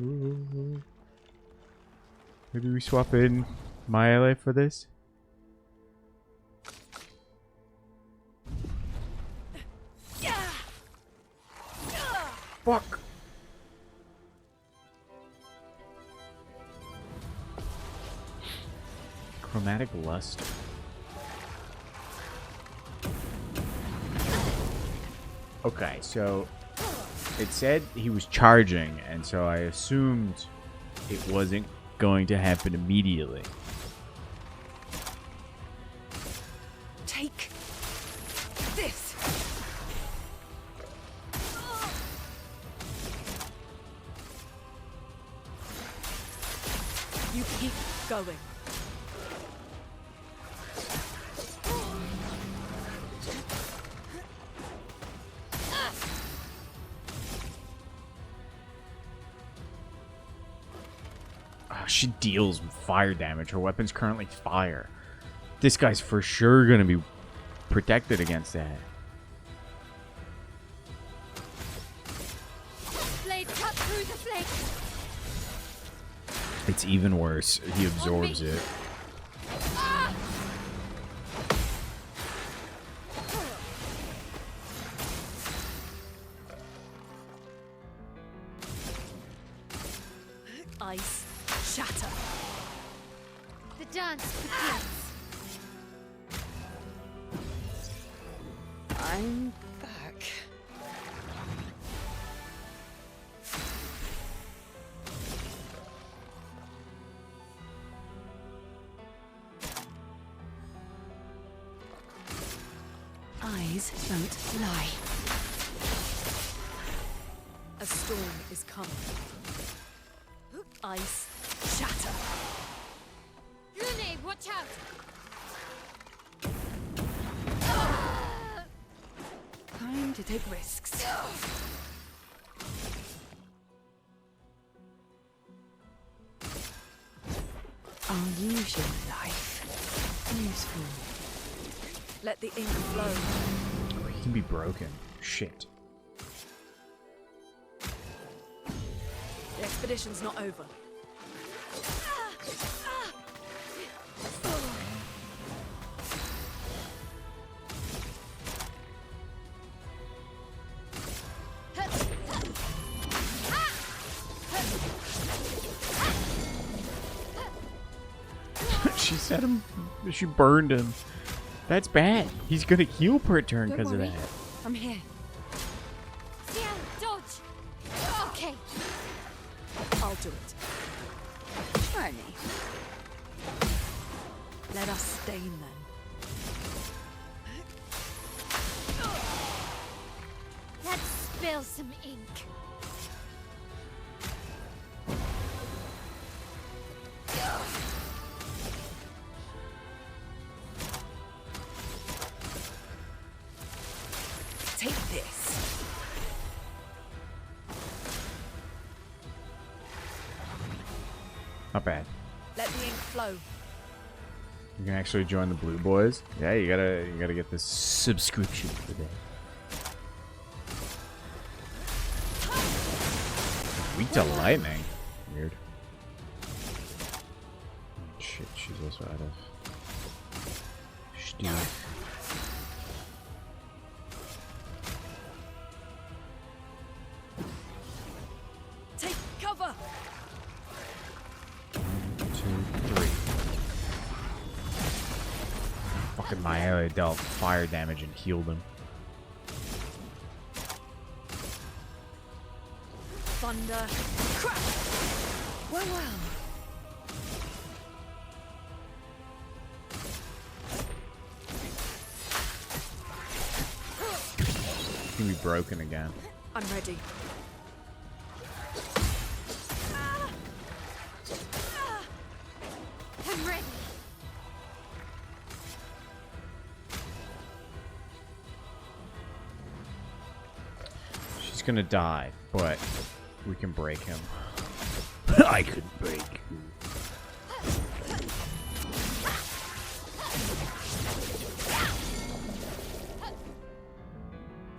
Ooh. Maybe we swap in my ally for this? Fuck! Chromatic Lust. Okay, so It said he was charging, and so I assumed it wasn't going to happen immediately. Take this. You keep going. Oh, she deals fire damage. Her weapon's currently fire. This guy's for sure gonna be protected against that. Blade cut through the flake. It's even worse. He absorbs it. Ice shatter. The dance begins. I'm back. Eyes don't lie. A storm is coming. Ice shatter. Rune, watch out! Time to take risks. I'll use your life. Useful. Let the ink flow. Oh, he can be broken. Shit. The expedition's not over. She set him. She burned him. That's bad. He's gonna heal per turn Don't because of worry. that. I'm here. Ciel, dodge! Okay. I'll do it. Try me. Let us stain them. Let's spill some ink. Take this. Not bad. Let the ink flow. You can actually join the Blue Boys. Yeah, you gotta get this subscription for that. Weak to lightning. Weird. Shit, she's also out of steel. Take cover. 1, 2, 3. Fucking Maela dealt fire damage and healed him. Thunder. Crack. Well. He can be broken again. I'm ready. I'm ready. She's gonna die, but we can break him. I could break you.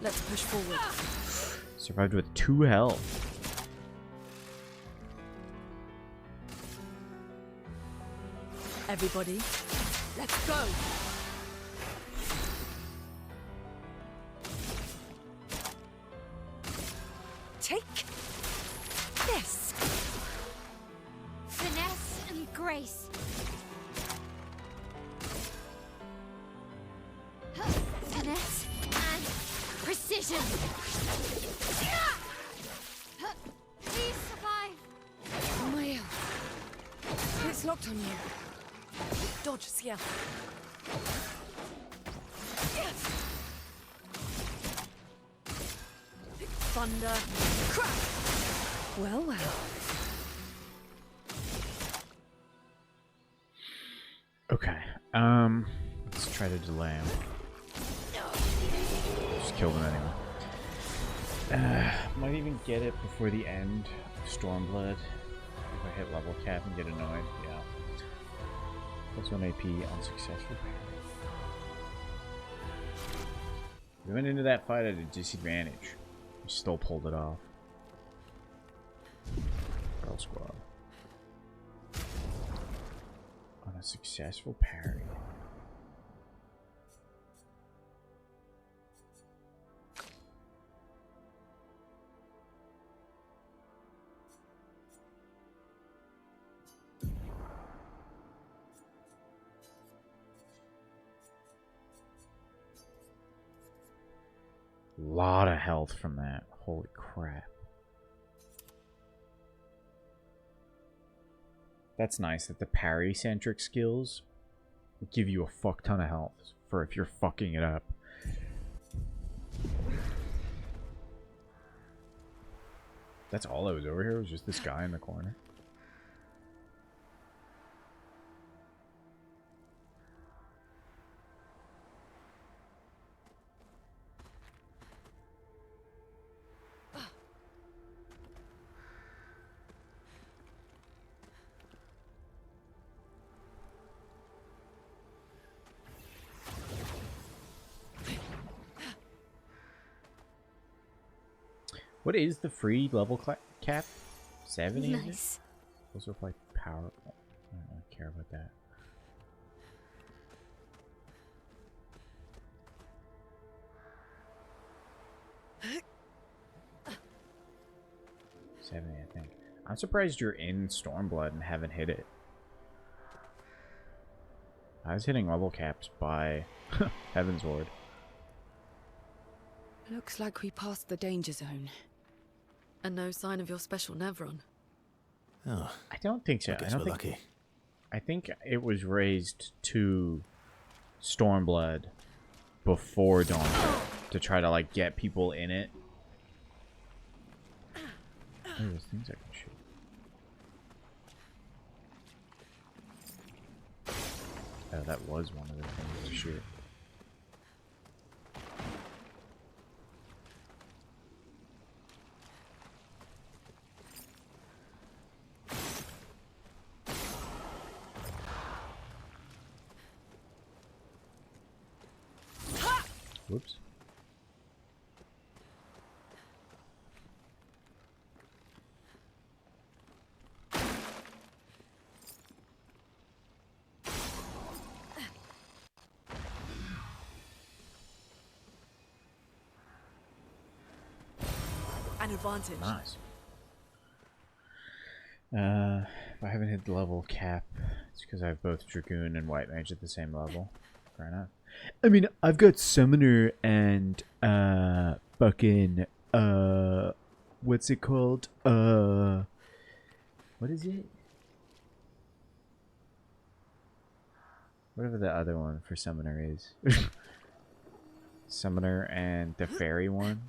Let's push forward. Survived with 2 health. Everybody, let's go. Take this. Finesse and grace. Finesse and precision. It's locked on you. Dodge, Sia. Thunder. Crack! Well, well. Okay. Let's try to delay him. Just kill them anyway. Might even get it before the end of Stormblood. If I hit level cap and get annoyed, yeah. Plus 1 AP unsuccessful. We went into that fight at a disadvantage. We still pulled it off. Girl Squad. On a successful parry. Lot of health from that. Holy crap. That's nice that the parry-centric skills give you a fuck ton of health for if you're fucking it up. That's all that was over here, was just this guy in the corner. What is the free level cap? 70? Nice. Also like power. I don't really care about that. $70, I think. I'm surprised you're in Stormblood and haven't hit it. I was hitting level caps by Heaven's Ward. Looks like we passed the danger zone. And no sign of your special Nevron. Oh, I don't think so. I guess we're lucky. I think it was raised to Stormblood before Dawn to try to like get people in it. Oh, there's things I can shoot. Oh, that was one of the things to shoot. Whoops. An advantage. Nice. If I haven't hit the level cap, it's because I have both Dragoon and White Mage at the same level. Fair enough. I mean, I've got Summoner and, fucking, what's it called? What is it? Whatever the other one for Summoner is. Summoner and the Fairy one.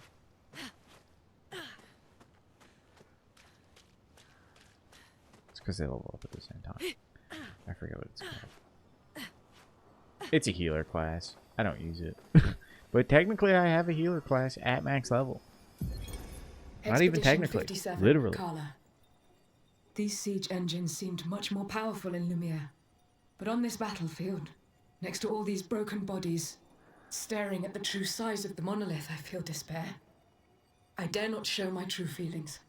It's because they level up at the same time. I forget what it's called. It's a healer class. I don't use it. But technically I have a healer class at max level. Not even technically. Literally. Carla. These siege engines seemed much more powerful in Lumiere. But on this battlefield, next to all these broken bodies, staring at the true size of the monolith, I feel despair. I dare not show my true feelings.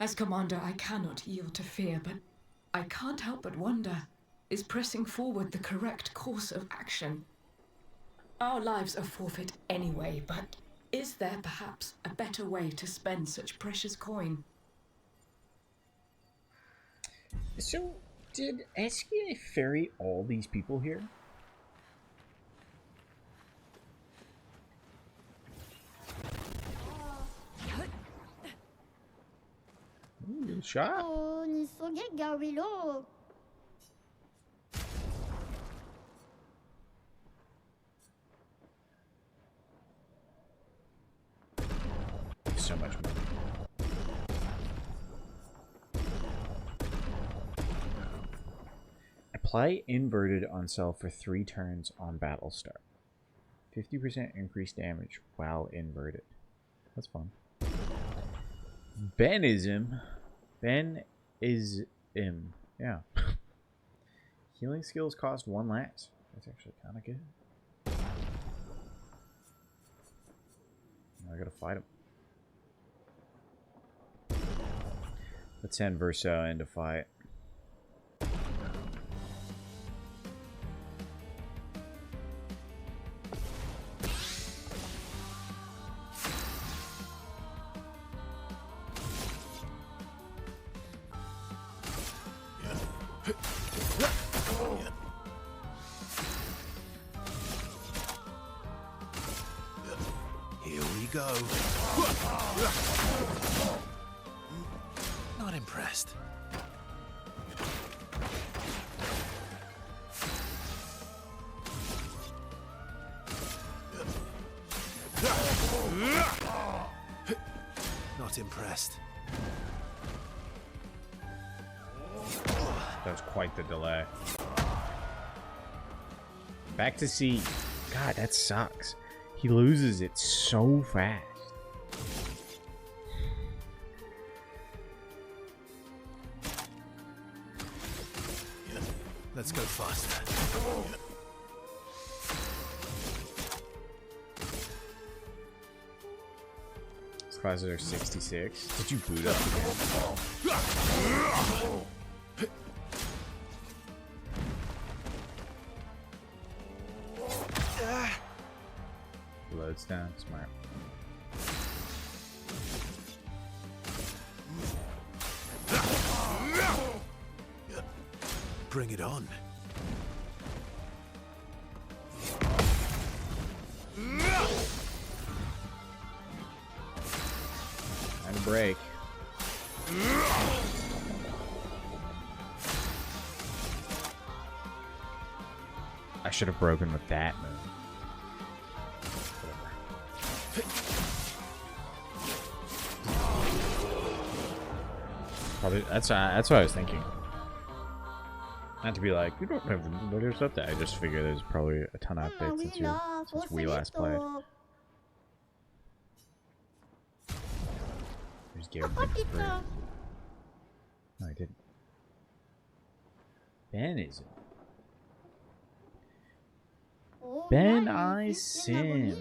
As commander, I cannot yield to fear, but I can't help but wonder, is pressing forward the correct course of action? Our lives are forfeit anyway, but is there perhaps a better way to spend such precious coin? So, did SKA ferry all these people here? Ooh, shot. Oh, ni so get Garilo. so much money. Apply inverted on cell for 3 turns on battle start. 50% increased damage while inverted. That's fun. Benism. Ben-is-im. Yeah. Healing skills cost 1 lance. That's actually kind of good. I gotta fight him. Let's send Verso in to fight. Here we go. Not impressed. Not impressed. That was quite the delay. Back to C. God, that sucks. He loses it so fast. Let's go faster. These classes are 66. Did you boot up again? Loads down. Smart. Bring it on. And a break. I should have broken with that move. Probably that's what I was thinking. Not to be like, you don't have the better stuff. That I just figured there's probably a ton of updates since we last played. There's Garrett. No, I didn't. Ben is it? Ben I Sim.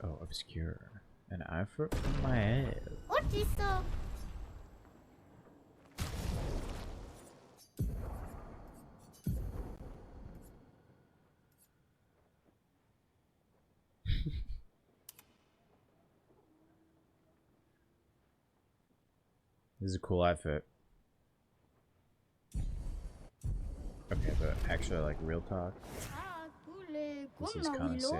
Oh, obscure. An effort from my head. What is This is a cool outfit. Okay, but actually, like, real talk. This is kind of sick.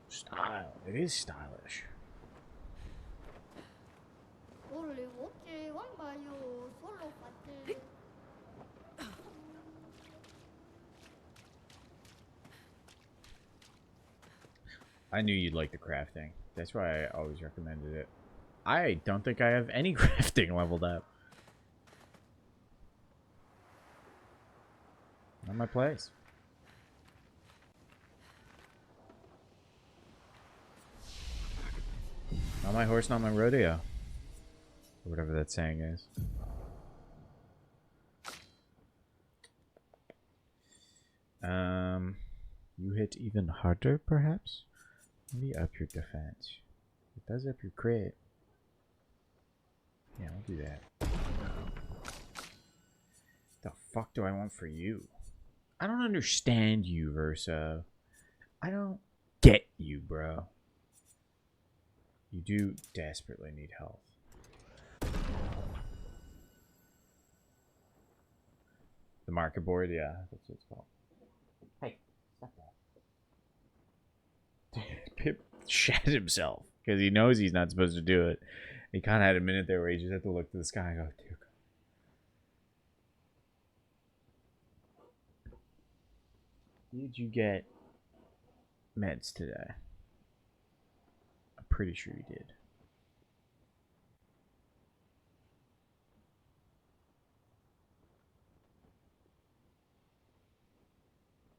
Style. It is stylish. I knew you'd like the crafting. That's why I always recommended it. I don't think I have any crafting leveled up. Not my place. Not my horse, not my rodeo. Or whatever that saying is. You hit even harder, perhaps? Maybe up your defense. It does up your crit. Yeah, I'll do that. The fuck do I want for you? I don't understand you, Verso. I don't get you, bro. You do desperately need health. The market board, yeah, that's what it's called. Hey, stop that. Pip shat himself because he knows he's not supposed to do it. He kind of had a minute there where he just had to look to the sky and go, dear God. Did you get meds today? I'm pretty sure you did.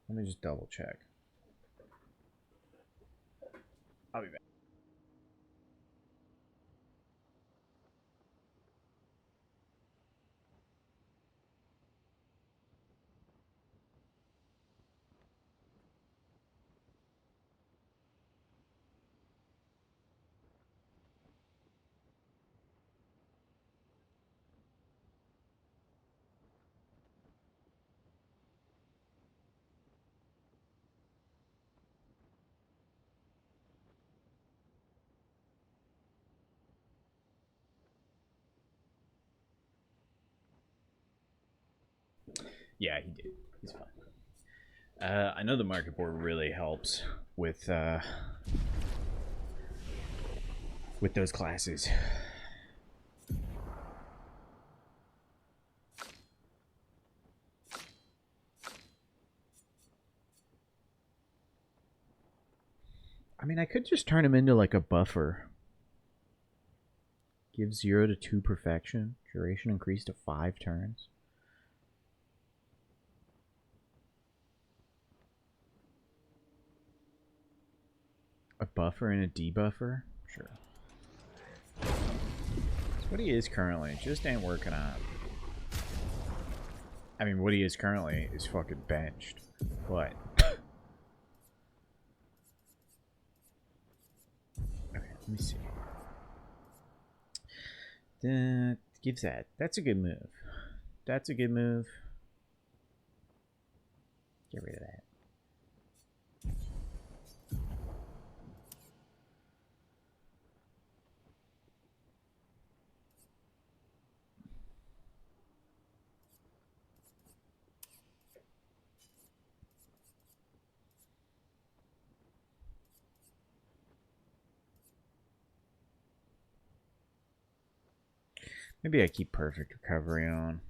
Let me just double check. I'll be back. Yeah, he did. He's fine. I know the market board really helps with those classes. I mean, I could just turn him into like a buffer. Give 0 to 2 perfection. Duration increased to 5 turns. A buffer and a debuffer? Sure. That's what he is currently. It just ain't working out. I mean, what he is currently is fucking benched. But... okay, let me see. Gives that. That's a good move. That's a good move. Get rid of that. Maybe I keep perfect recovery on.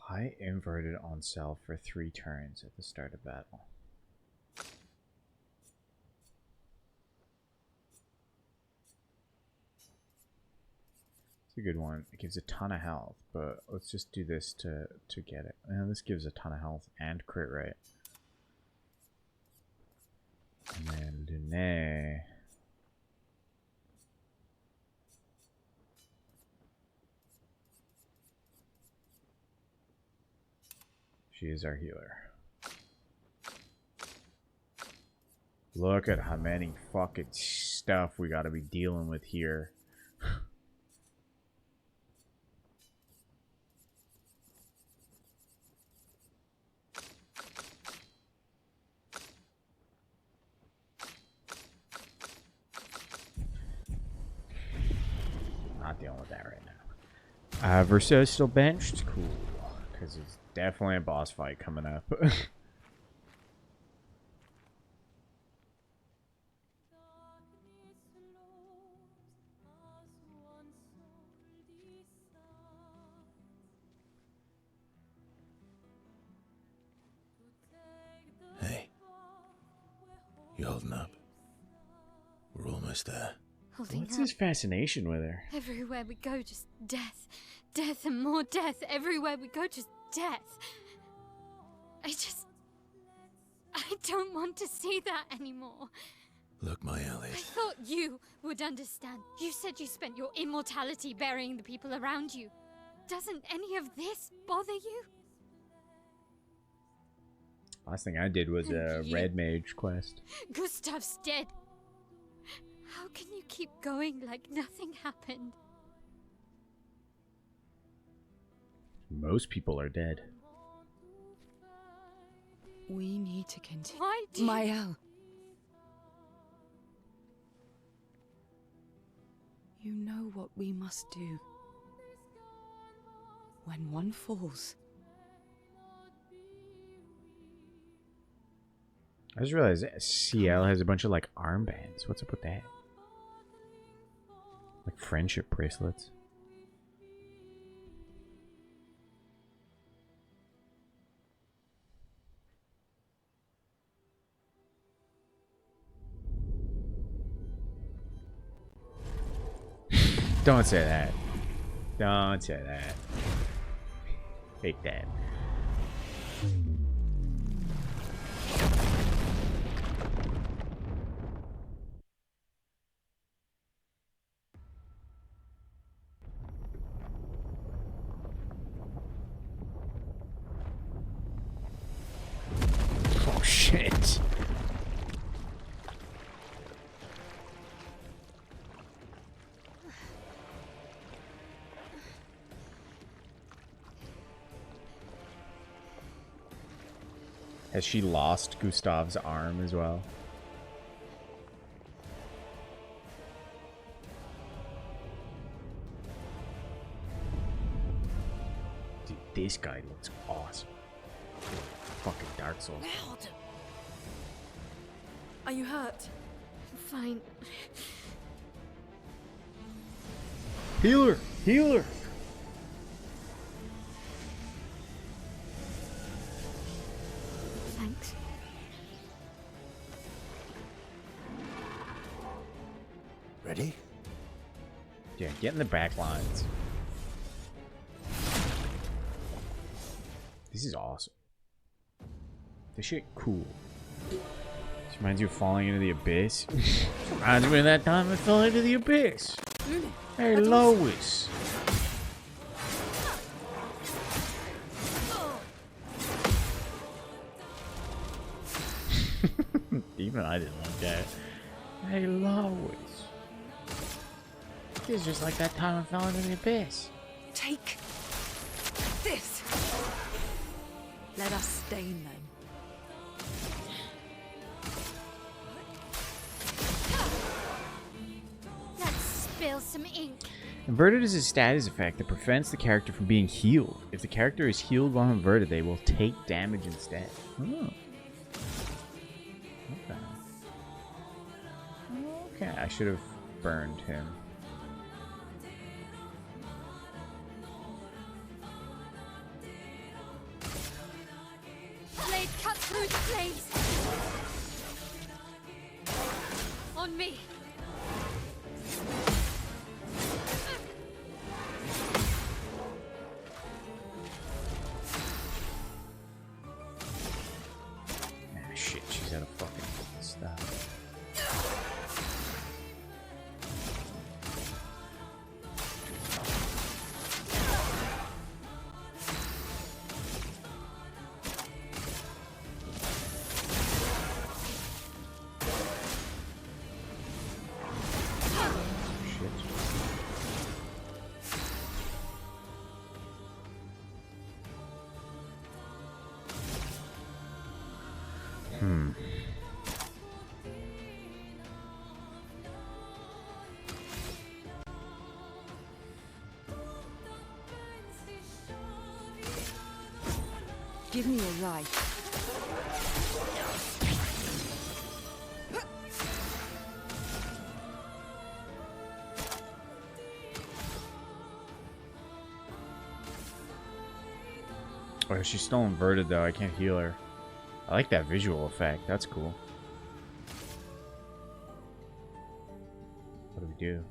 Apply inverted on self for 3 turns at the start of battle. It's a good one. It gives a ton of health, but let's just do this to get it. And this gives a ton of health and crit rate. And then Lunae. She is our healer. Look at how many fucking stuff we gotta be dealing with here. Not dealing with that right now. Versa is still benched? Cool. Because it's definitely a boss fight coming up. Hey. You holding up? We're almost there. Holding What's up. his fascination with her? Everywhere we go, just death. Death and more death. Everywhere we go, just death. I don't want to see that anymore. Look, my I Elliot. thought you would understand. You said you spent your immortality burying the people around you. Doesn't any of this bother you? Last thing I did was a You- red mage quest. Gustav's dead. How can you keep going like nothing happened? Most people are dead. We need to continue. Why do Mael. You know what we must do. When one falls. I just realized CL has a bunch of like armbands. What's up with that? Like friendship bracelets. Don't say that. Don't say that. Hate that. Oh shit. Has she lost Gustav's arm as well? Dude, this guy looks awesome. Fucking Dark Souls. Are you hurt? Fine. Healer! Healer! Thanks. Ready? Yeah, get in the back lines. This is awesome. This shit cool. This reminds you of falling into the abyss. Reminds me of that time I fell into the abyss. Hey, Lois. Even I didn't like that. Hey, Lois. This is just like that time I fell into the abyss. Take this. Let us stain them. Let's spill some ink. Inverted is a status effect that prevents the character from being healed. If the character is healed while inverted, they will take damage instead. Oh. Okay. Okay, I should have burned him. Blade cut through the flames. On me. Ah, shit, she's out of fucking stuff. Give me a ride. Oh, she's still inverted though. I can't heal her. I like that visual effect. That's cool. What do we do?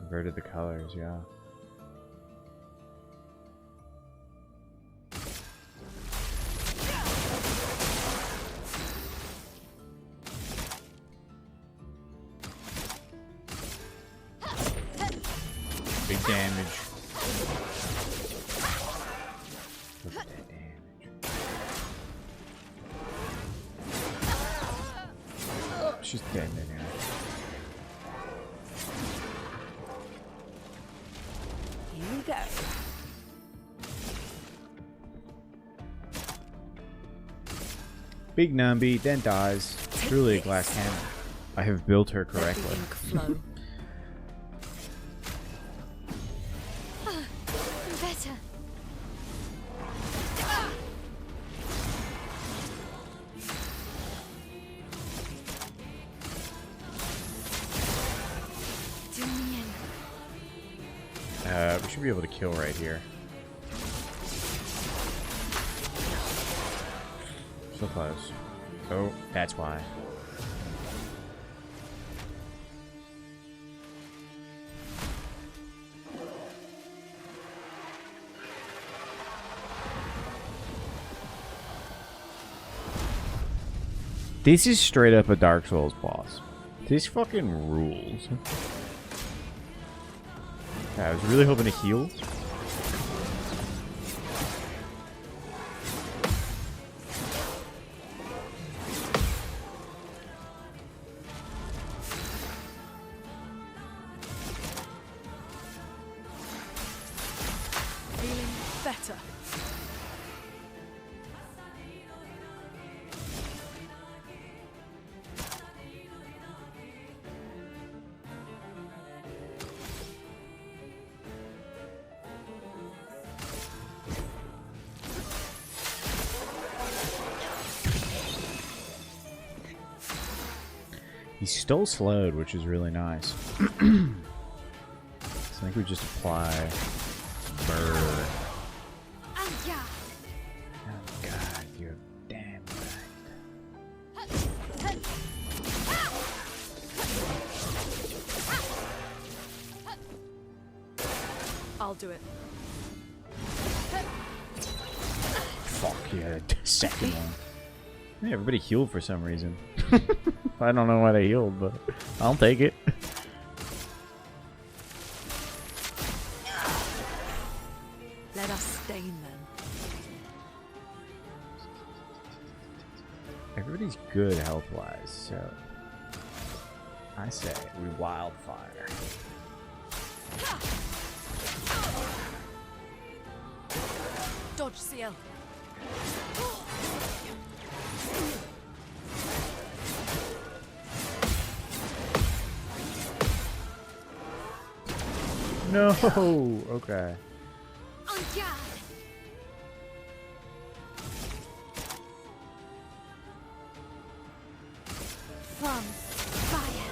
Inverted the colors, yeah. Big damage. Look at that damage. She's dead in there. Here we go. Big Numby, then dies. Truly a glass cannon. I have built her correctly. Flow. I'm better. Do me in. We should be able to kill right here. So close. Oh, that's why. This is straight up a Dark Souls boss. This fucking rules. I was really hoping to heal. Feeling better. He's still slowed, which is really nice. So I think we just apply Burr. Oh yeah. Oh god, you're damn right. I'll do it. Fuck yeah, the second one. Yeah, everybody healed for some reason. I don't know why they healed, but I'll take it. Let us stain them. Everybody's good health-wise, so I say we wildfire. Dodge CL. No, okay. On guard. From fire.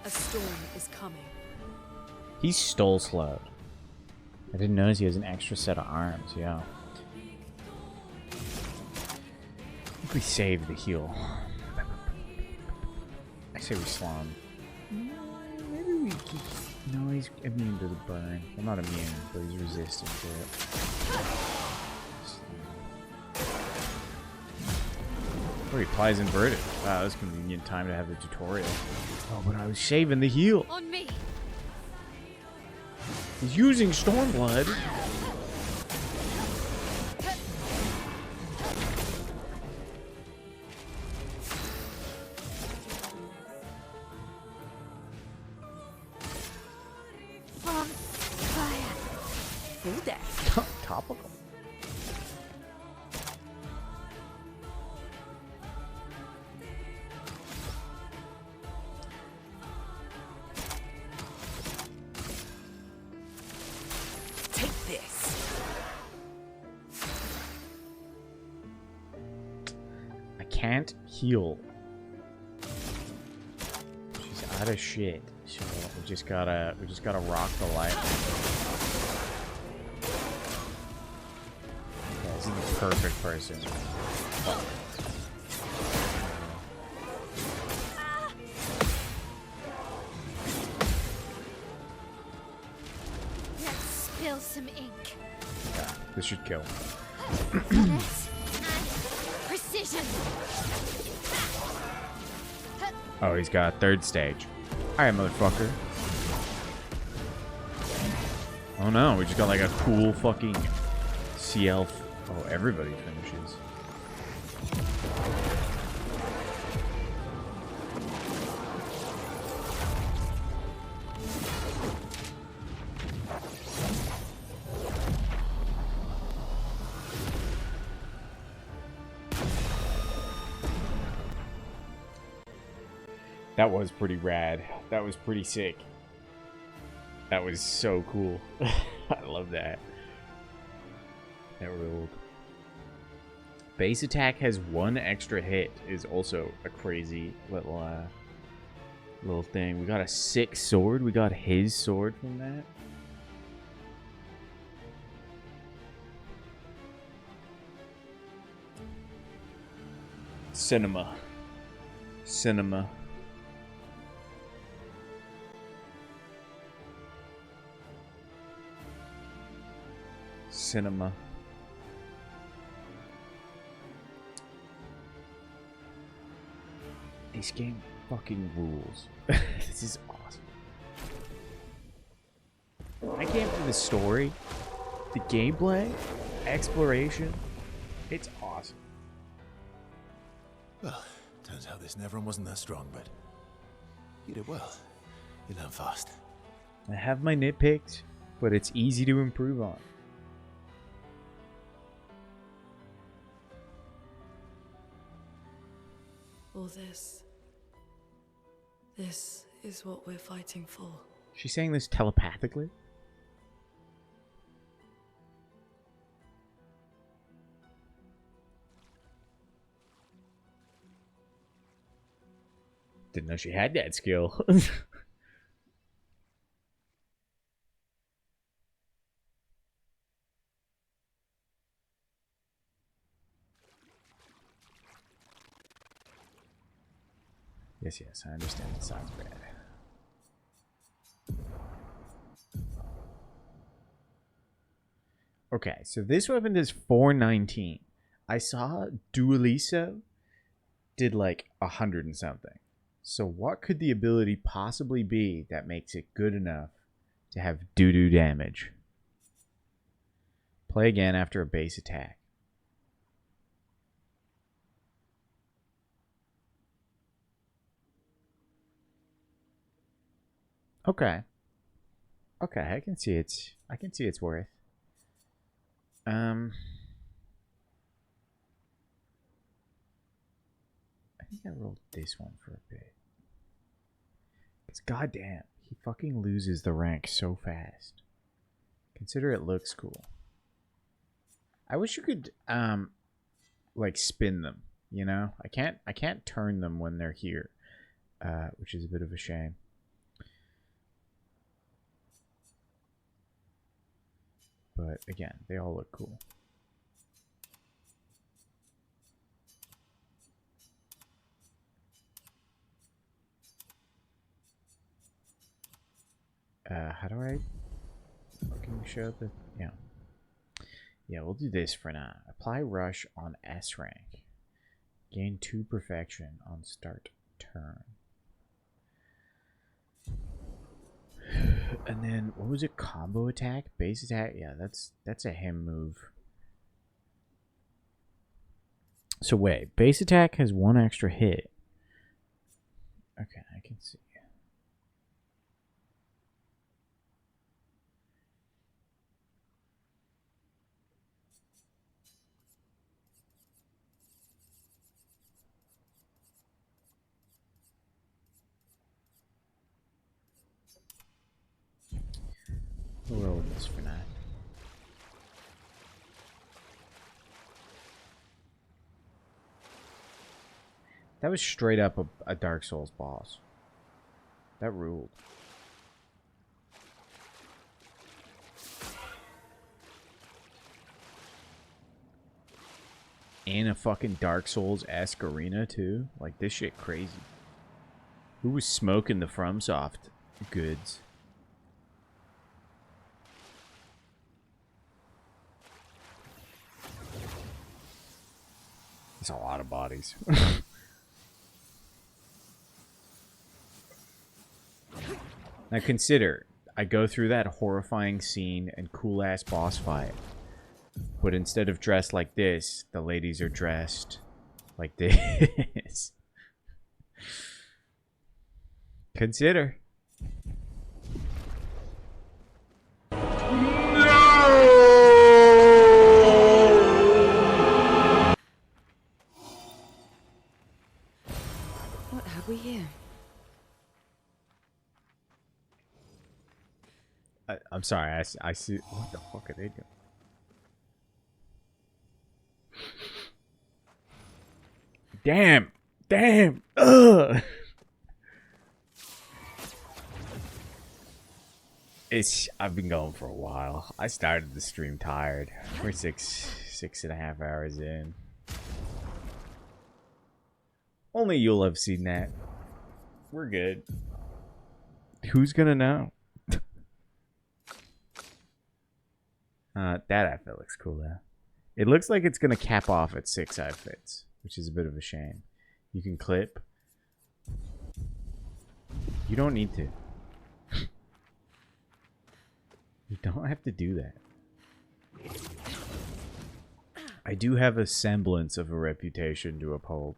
A storm is coming. He's stole slowed. I didn't notice he has an extra set of arms, yeah. I think we saved the heal. I say we slow him. Maybe we... No, he's immune to the burn. Well, not immune, but he's resistant to it. Oh, he applies inverted. Wow, that was convenient time to have the tutorial. Oh, but I was saving the heal. On me. He's using Stormblood. From fire. Full deck. Topical. Take this. I can't heal. She's out of shit. So we just gotta rock the light. Yeah, this is the perfect person. Oh. Let's spill some ink. Yeah, this should kill. Finesse and precision. Oh, he's got a third stage. Alright, motherfucker. Oh no, we just got like a cool fucking CL. Oh, everybody finishes. That was pretty rad. That was pretty sick. That was so cool. I love that. That ruled. Base attack has 1 extra hit is also a crazy little thing. We got a 6 sword. We got his sword from that. Cinema. Cinema. Cinema. This game fucking rules. This is awesome. I came for the story, the gameplay, exploration. It's awesome. Well, turns out this Neveron wasn't that strong, but you did well. You learn fast. I have my nitpicks, but it's easy to improve on. All this is what we're fighting for. She's saying this telepathically? Didn't know she had that skill. Yes, I understand it sounds bad. Okay, so this weapon does 419. I saw Dualiso did like 100 and something. So what could the ability possibly be that makes it good enough to have doo-doo damage? Play again after a base attack. Okay. Okay, I can see its worth. I think I rolled this one for a bit. Because goddamn, he fucking loses the rank so fast. Consider it looks cool. I wish you could like spin them, you know? I can't turn them when they're here. Which is a bit of a shame. But again, they all look cool. How do I fucking show the... Yeah. Yeah, we'll do this for now. Apply rush on S rank. Gain 2 perfection on start turn. And then, what was it? Combo attack? Base attack? Yeah, that's a him move. So wait, base attack has 1 extra hit. Okay, I can see. We'll roll with this for now. That was straight up a Dark Souls boss. That ruled. And a fucking Dark Souls-esque arena too. Like, this shit crazy. Who was smoking the FromSoft goods? There's a lot of bodies. Now consider, I go through that horrifying scene and cool-ass boss fight. But instead of dressed like this, the ladies are dressed like this. Consider. What have we here? I'm sorry, I see. What the fuck are they doing? Damn! Damn! Ugh! I've been going for a while. I started the stream tired. We're 6.5 hours in. Only you'll have seen that. We're good. Who's gonna know? That outfit looks cool though. It looks like it's gonna cap off at 6 outfits, which is a bit of a shame. You can clip. You don't need to. You don't have to do that. I do have a semblance of a reputation to uphold.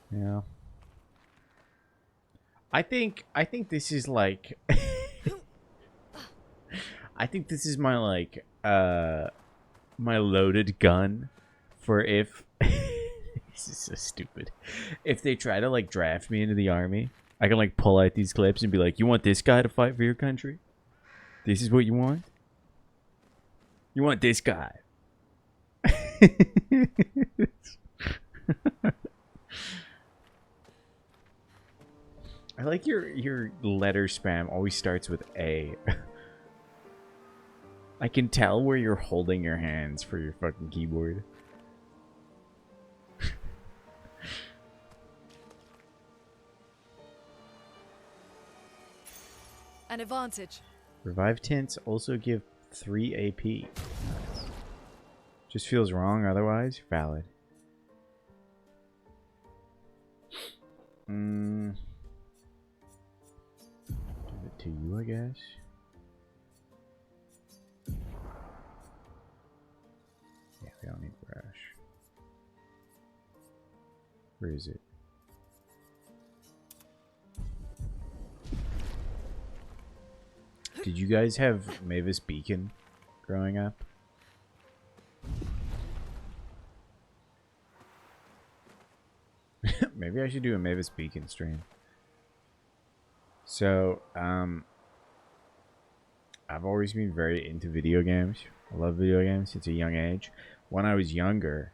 Yeah. I think this is like I think this is my like my loaded gun for if this is so stupid. If they try to like draft me into the army, I can like pull out these clips and be like, "You want this guy to fight for your country? This is what you want? You want this guy?" I like your letter spam always starts with A. I can tell where you're holding your hands for your fucking keyboard. An advantage. Revive tints also give 3 AP. Nice. Just feels wrong otherwise. Valid. Give it to you, I guess. Yeah, we don't need brush. Where is it? Did you guys have Mavis Beacon growing up? Maybe I should do a Mavis Beacon stream. So, I've always been very into video games. I love video games since a young age. When I was younger,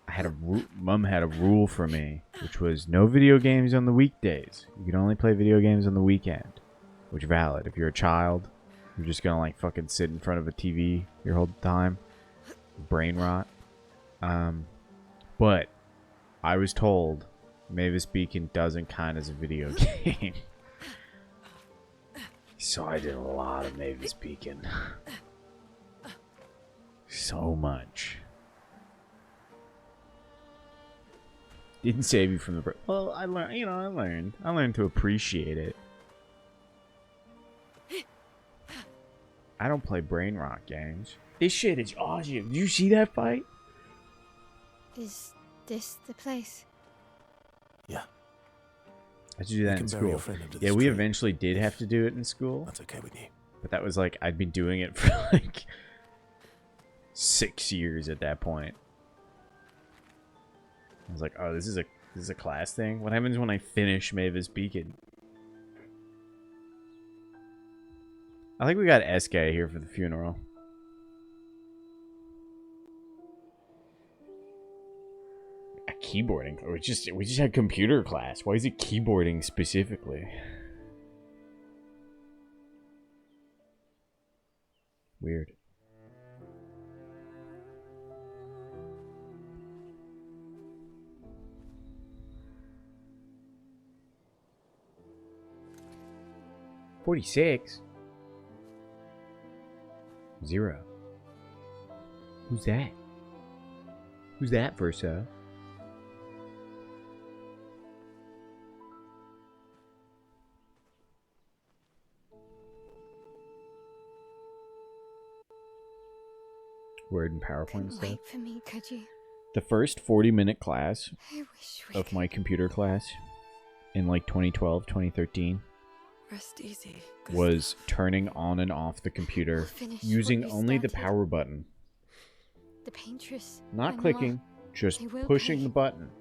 I had Mom had a rule for me, which was no video games on the weekdays. You can only play video games on the weekend. Which is valid. If you're a child, you're just gonna like fucking sit in front of a TV your whole time. Brain rot. But I was told Mavis Beacon doesn't count as a video game. So I did a lot of Mavis Beacon. So much. Didn't save you from the... Well, I learned, you know, I learned to appreciate it. I don't play brain rot games. This shit is awesome. Did you see that fight? Is this the place? Yeah. I had to do that in school. Yeah, we eventually did have to do it in school. That's okay with you. But that was like, I'd been doing it for like 6 years at that point. I was like, oh, this is a class thing? What happens when I finish Mavis Beacon? I think we got SK here for the funeral. A keyboarding? We just had computer class. Why is it keyboarding specifically? Weird. $46. 0. Who's that? Who's that, Versa? Word and PowerPoint Couldn't stuff. wait for me, could you? The first 40-minute class I wish we of my computer class in like 2012, 2013 Rest easy. was turning on and off the computer finish using what you only the started. power button. The paintress. Not and clicking, more. just They will pushing pay. the button.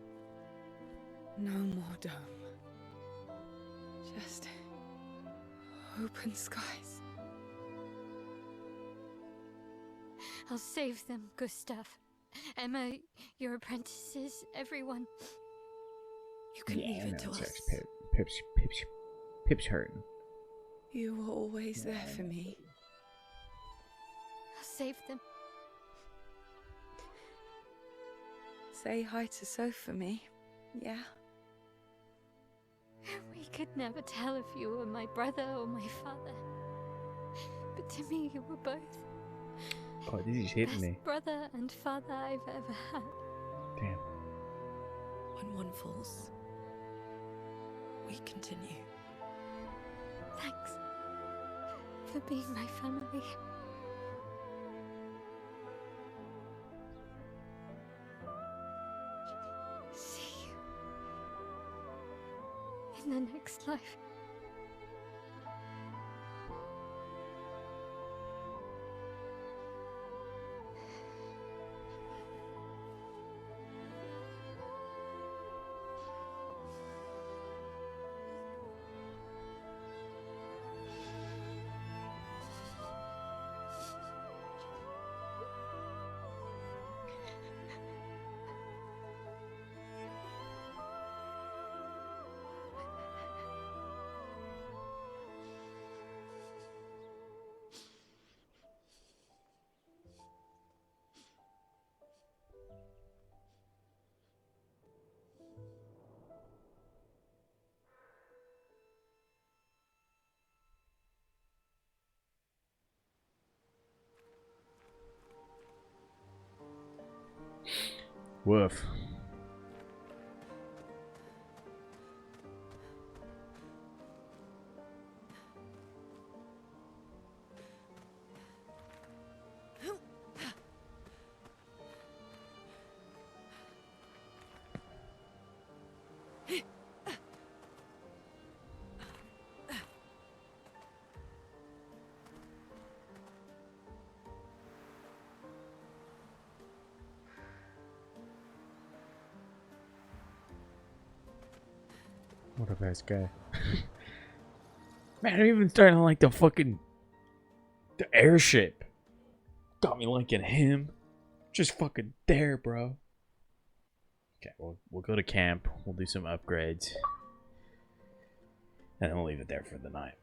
No more dome. Just open skies. I'll save them, Gustav. Emma, your apprentices, everyone. You can leave it to us. Pip's hurting. You were always there for me. I'll save them. Say hi to Soph for me. Yeah? We could never tell if you were my brother or my father. But to me, you were both. Oh, this is hitting Best me. brother and father I've ever had. Damn. When one falls, we continue. Thanks for being my family. See you in the next life. Woof. What a nice guy. Man, I'm even starting to like the airship. Got me liking him. Just fucking there, bro. Okay, we'll go to camp. We'll do some upgrades. And then we'll leave it there for the night.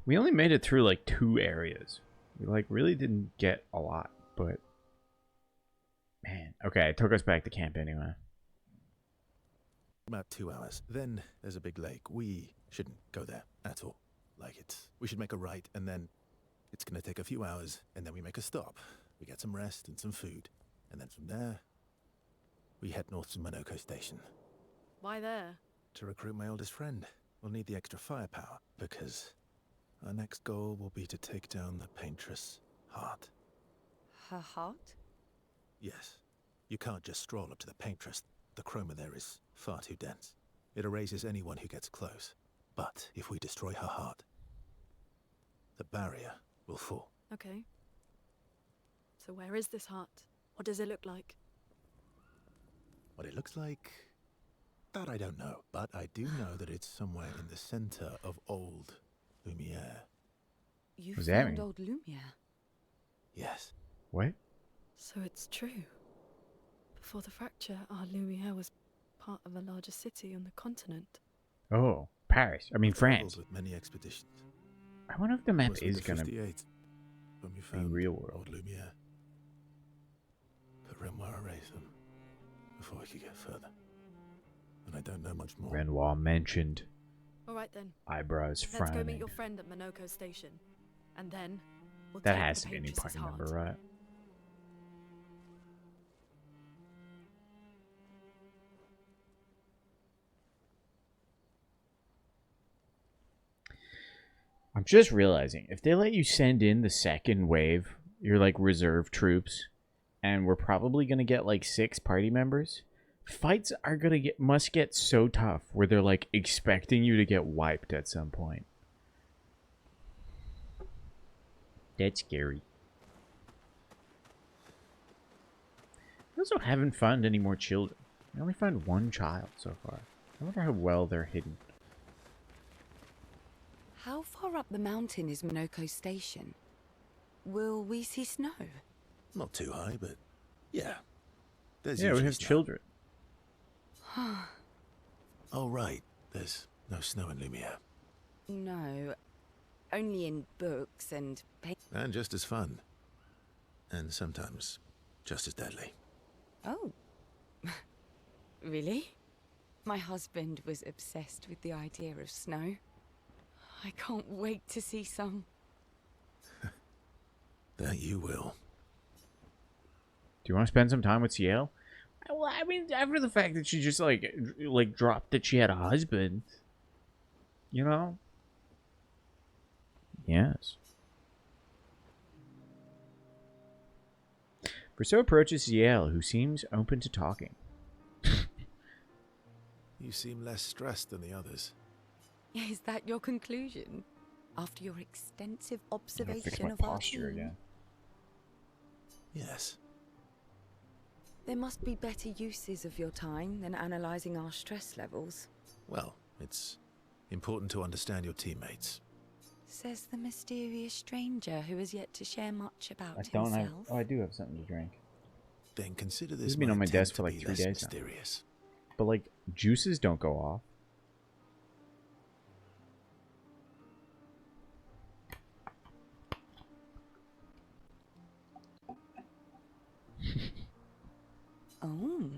We only made it through like 2 areas. We like really didn't get a lot, but man, okay, it took us back to camp anyway. About 2 hours. Then there's a big lake. We shouldn't go there at all. We should make a right, and then it's gonna take a few hours, and then we make a stop. We get some rest and some food, and then from there, we head north to Monoko Station Why there? to recruit my oldest friend. We'll need the extra firepower because our next goal will be to take down the Paintress Heart. Her heart? Yes. You can't just stroll up to the Paintress. The chroma there is far too dense. It erases anyone who gets close. But if we destroy her heart, the barrier will fall. Okay. So where is this heart? What does it look like? What it looks like, that I don't know. But I do know that it's somewhere in the center of old Lumiere. You What does that found mean? old Lumiere? Yes. What? So it's true. Before the fracture, our Lumiere was part of a larger city on the continent. Oh, Paris. I mean, France. With many expeditions. I wonder if the map Was with is the going to 58 when we be found real world. Old Lumiere. But Renoir erased them before we could get further. And I don't know much more. Renoir mentioned. All right then. Eyebrows Let's frowning. go meet your friend at Minoko Station, and then we'll That take has the to be a new Paintress's party heart. member, right? I'm just realizing, if they let you send in the second wave, you're like reserve troops, and we're probably gonna get like 6 party members. Fights are must get so tough where they're like expecting you to get wiped at some point. That's scary. I also haven't found any more children. I only found 1 child so far. I wonder how well they're hidden. How far up the mountain is Minoko Station? Will we see snow? Not too high, but yeah. There's Yeah, we usually have snow. children. Oh, right. There's no snow in Lumiere. No, only in books and And just as fun. And sometimes just as deadly. Oh. Really? My husband was obsessed with the idea of snow. I can't wait to see some. That you will. Do you want to spend some time with Ciel? Well, I mean, after the fact that she just like dropped that she had a husband, you know? Yes. Briseau approaches Ciel, who seems open to talking. You seem less stressed than the others. Is that your conclusion? After your extensive I'm gonna fix observation my of our posture team? again. Yes. There must be better uses of your time than analysing our stress levels, Well, it's important to understand your teammates. says the mysterious stranger who has yet to share much about I don't have. himself. Oh, I do have something to drink. Then consider This this has been my on my attempt desk to for like be 3 less days now. mysterious. But like, juices don't go off. Oh,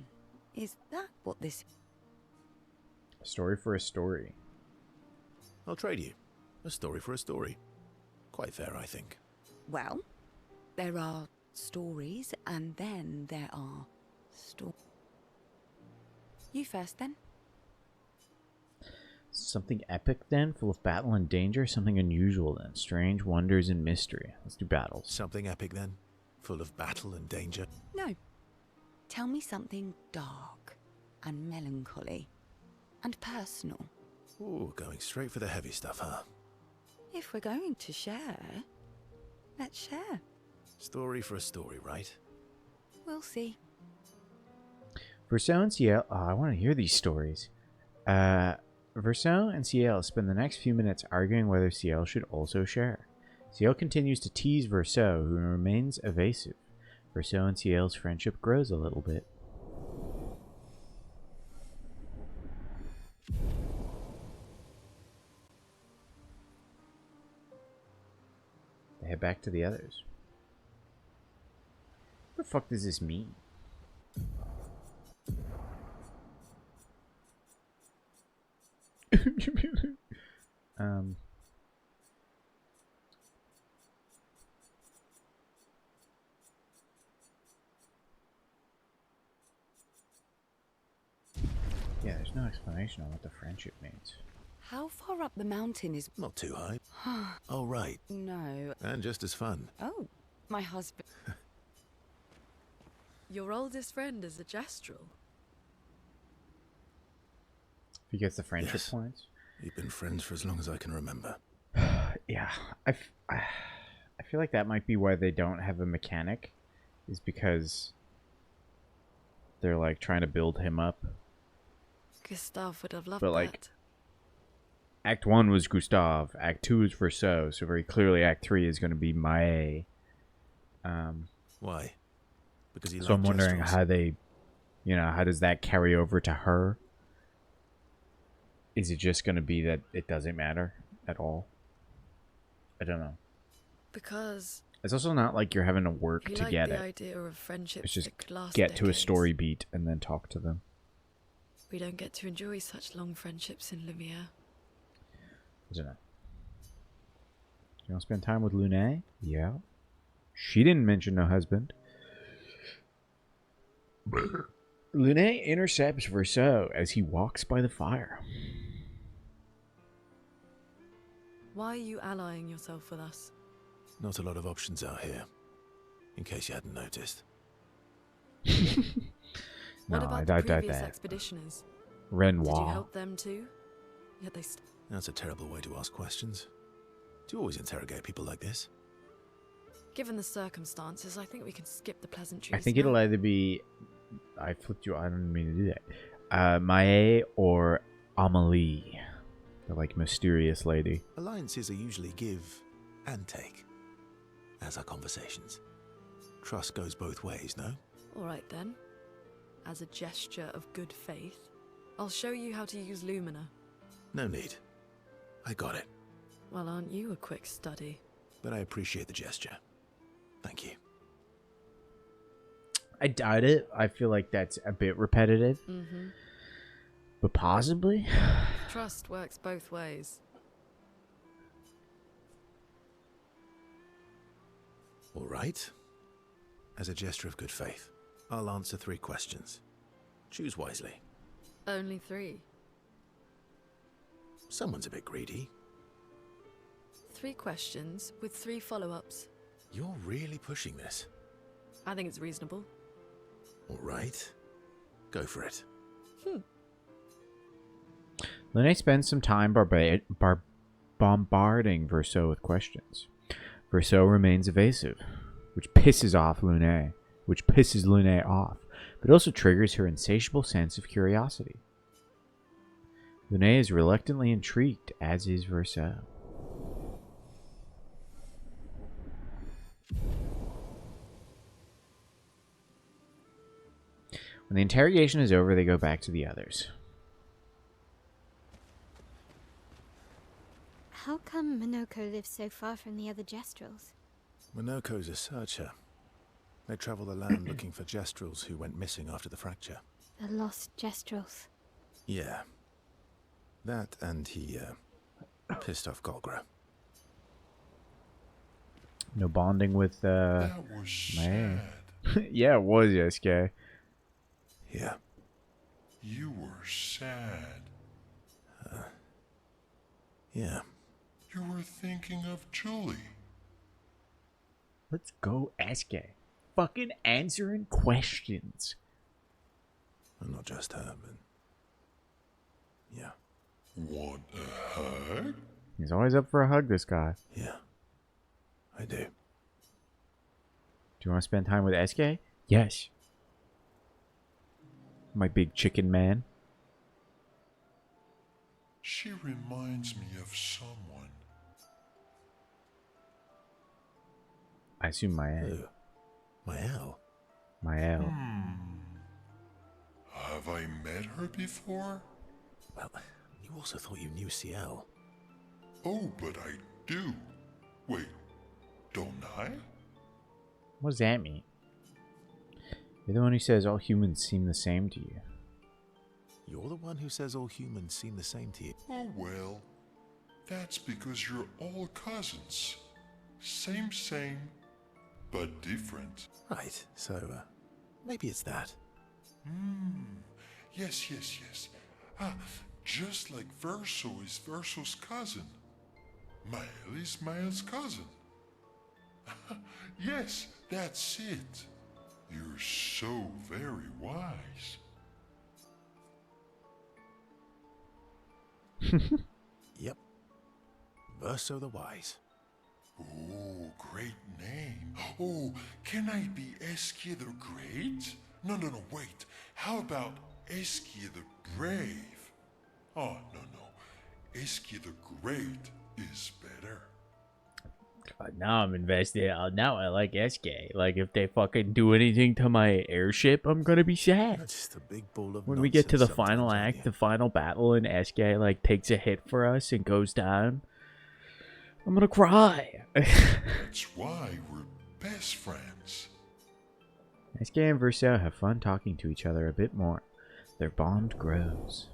is that what this... A story for a story. I'll trade you. A story for a story. Quite fair, I think. Well, there are stories, and then there are You first, then. Something epic then, full of battle and danger. Something unusual then, strange wonders and mystery. Let's do battles. Something epic then? Full of battle and danger? No. Tell me something dark and melancholy and personal. Ooh, going straight for the heavy stuff, huh? If we're going to share, let's share. Story for a story, right? We'll see. Briseau and Ciel. Oh, I want to hear these stories. Briseau and Ciel spend the next few minutes arguing whether Ciel should also share. Ciel continues to tease Briseau, who remains evasive. Briseau and Ciel's friendship grows a little bit. They head back to the others. What the fuck does this mean? Yeah, there's no explanation on what the friendship means. How far up the mountain is... Not too high. Oh, right. No. And just as fun. Oh, my husband... Your oldest friend is a Gestrel. He gets the friendship Yes. points. We've been friends for as long as I can remember. Yeah, I feel like that might be why they don't have a mechanic, is because they're like trying to build him up. Gustav would have loved But like, that. Act 1 was Gustav, Act 2 is Briseau, so very clearly Act 3 is going to be Mae. Why? Because he So I'm loved wondering Gestrels. how they, how does that carry over to her? Is it just going to be that it doesn't matter at all? I don't know. Because It's also not like you're having to work you to like get the it. idea of friendships It's just that could last get to a decades. story beat and then talk to them. We don't get to enjoy such long friendships in Lumiere. I don't know. You want to spend time with Lune? Yeah. She didn't mention no husband. Lune intercepts Verso as he walks by the fire. Why are you allying yourself with us? Not a lot of options out here, in case you hadn't noticed. What No, about I the doubt previous that. expeditioners? Renoir. Did you help them too? Yet they That's a terrible way to ask questions. Do you always interrogate people like this? Given the circumstances, I think we can skip the pleasantries. I think now. it'll either be... I flipped you. I didn't mean to do that. Mae or Amelie. The, like, mysterious lady. Alliances are usually give and take, as are conversations. Trust goes both ways, no? All right then. As a gesture of good faith, I'll show you how to use Lumina. No need. I got it. Well, aren't you a quick study? But I appreciate the gesture. Thank you. I doubt it. I feel like that's a bit repetitive. Mm-hmm. But possibly. Trust works both ways. All right. As a gesture of good faith, I'll answer 3 questions. Choose wisely. Only 3. Someone's a bit greedy. 3 questions with 3 follow-ups. You're really pushing this. I think it's reasonable. All right. Go for it. Lune spends some time bombarding Verso with questions. Verso remains evasive, which pisses Lune off, but also triggers her insatiable sense of curiosity. Lune is reluctantly intrigued, as is Verso. When the interrogation is over, they go back to the others. How come Minoko lives so far from the other Jestrels? Minoko's a searcher. They travel the land looking for Jestrels who went missing after the fracture. The lost Jestrels. Yeah. That and he, pissed off Golgra. No bonding with, That was man. sad. Yeah, it was, SK. Yeah. You were sad. Yeah. You were thinking of Julie. Let's go, SK. Fucking answering questions. And not just her, but... Yeah. Want a hug? He's always up for a hug, this guy. Yeah. I do. Do you want to spend time with SK? Yes. My big chicken man. She reminds me of someone. I assume Mael. Who? Mael? Mael. Have I met her before? Well, you also thought you knew CL. Oh, but I do. Wait, don't I? What does that mean? You're the one who says all humans seem the same to you. You're the one who says all humans seem the same to you. Oh, well, that's because you're all cousins. Same, but different. Right, so, maybe it's that. Yes. Ah, just like Verso is Verso's cousin. Mael is Mael's cousin. Yes, that's it. You're so very wise. Yep. Verso the Wise. Oh, great name. Oh, can I be Eskia the Great? No, wait. How about Eskia the Brave? Oh, no. Eskia the Great is better. Now I'm invested. Now I like SK. Like, if they fucking do anything to my airship, I'm gonna be sad. Just a big ball of When we get to the nonsense final sometimes, act, the final battle, and SK like takes a hit for us and goes down, I'm gonna cry. That's why we're best friends. SK and Verso have fun talking to each other a bit more. Their bond grows.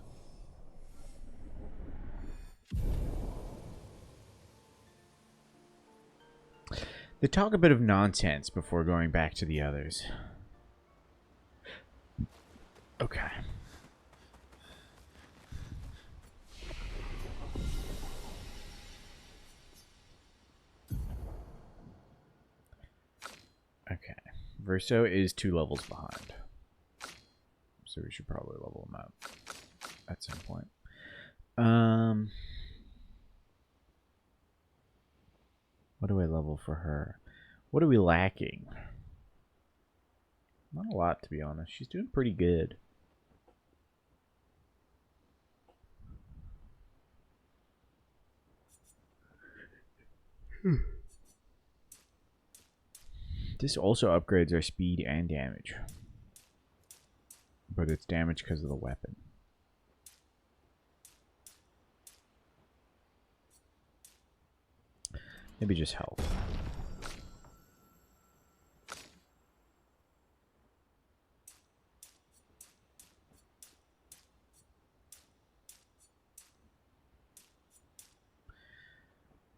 They talk a bit of nonsense before going back to the others. Okay. Okay. Verso is 2 levels behind. So we should probably level him up at some point. What do I level for her? What are we lacking? Not a lot, to be honest. She's doing pretty good. This also upgrades our speed and damage. But it's damage because of the weapon. Maybe just health.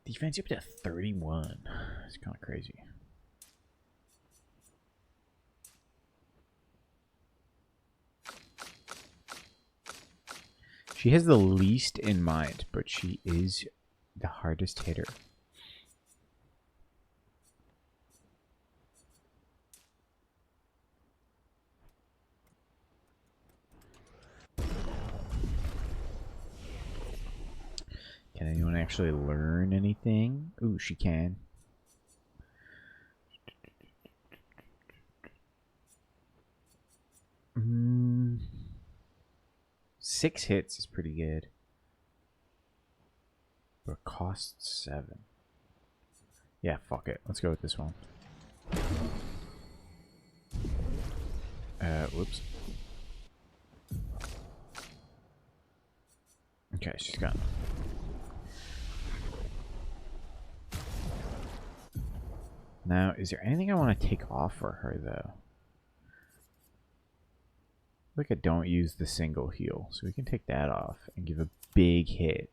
Defense up to 31. It's kind of crazy. She has the least in mind, but she is the hardest hitter. Can anyone actually learn anything? Ooh, she can. Mm. 6 hits is pretty good. But costs 7. Yeah, fuck it. Let's go with this one. Whoops. Okay, she's got... Now, is there anything I want to take off for her, though? Like I don't use the single heal, so we can take that off and give a big hit.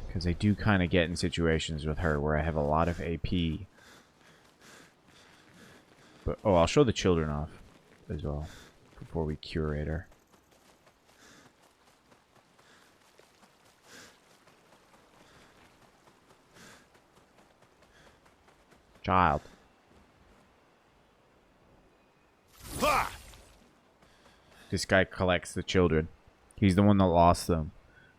Because I do kind of get in situations with her where I have a lot of AP. But, oh, I'll show the children off as well before we curate her. Child. Ha! This guy collects the children. He's the one that lost them.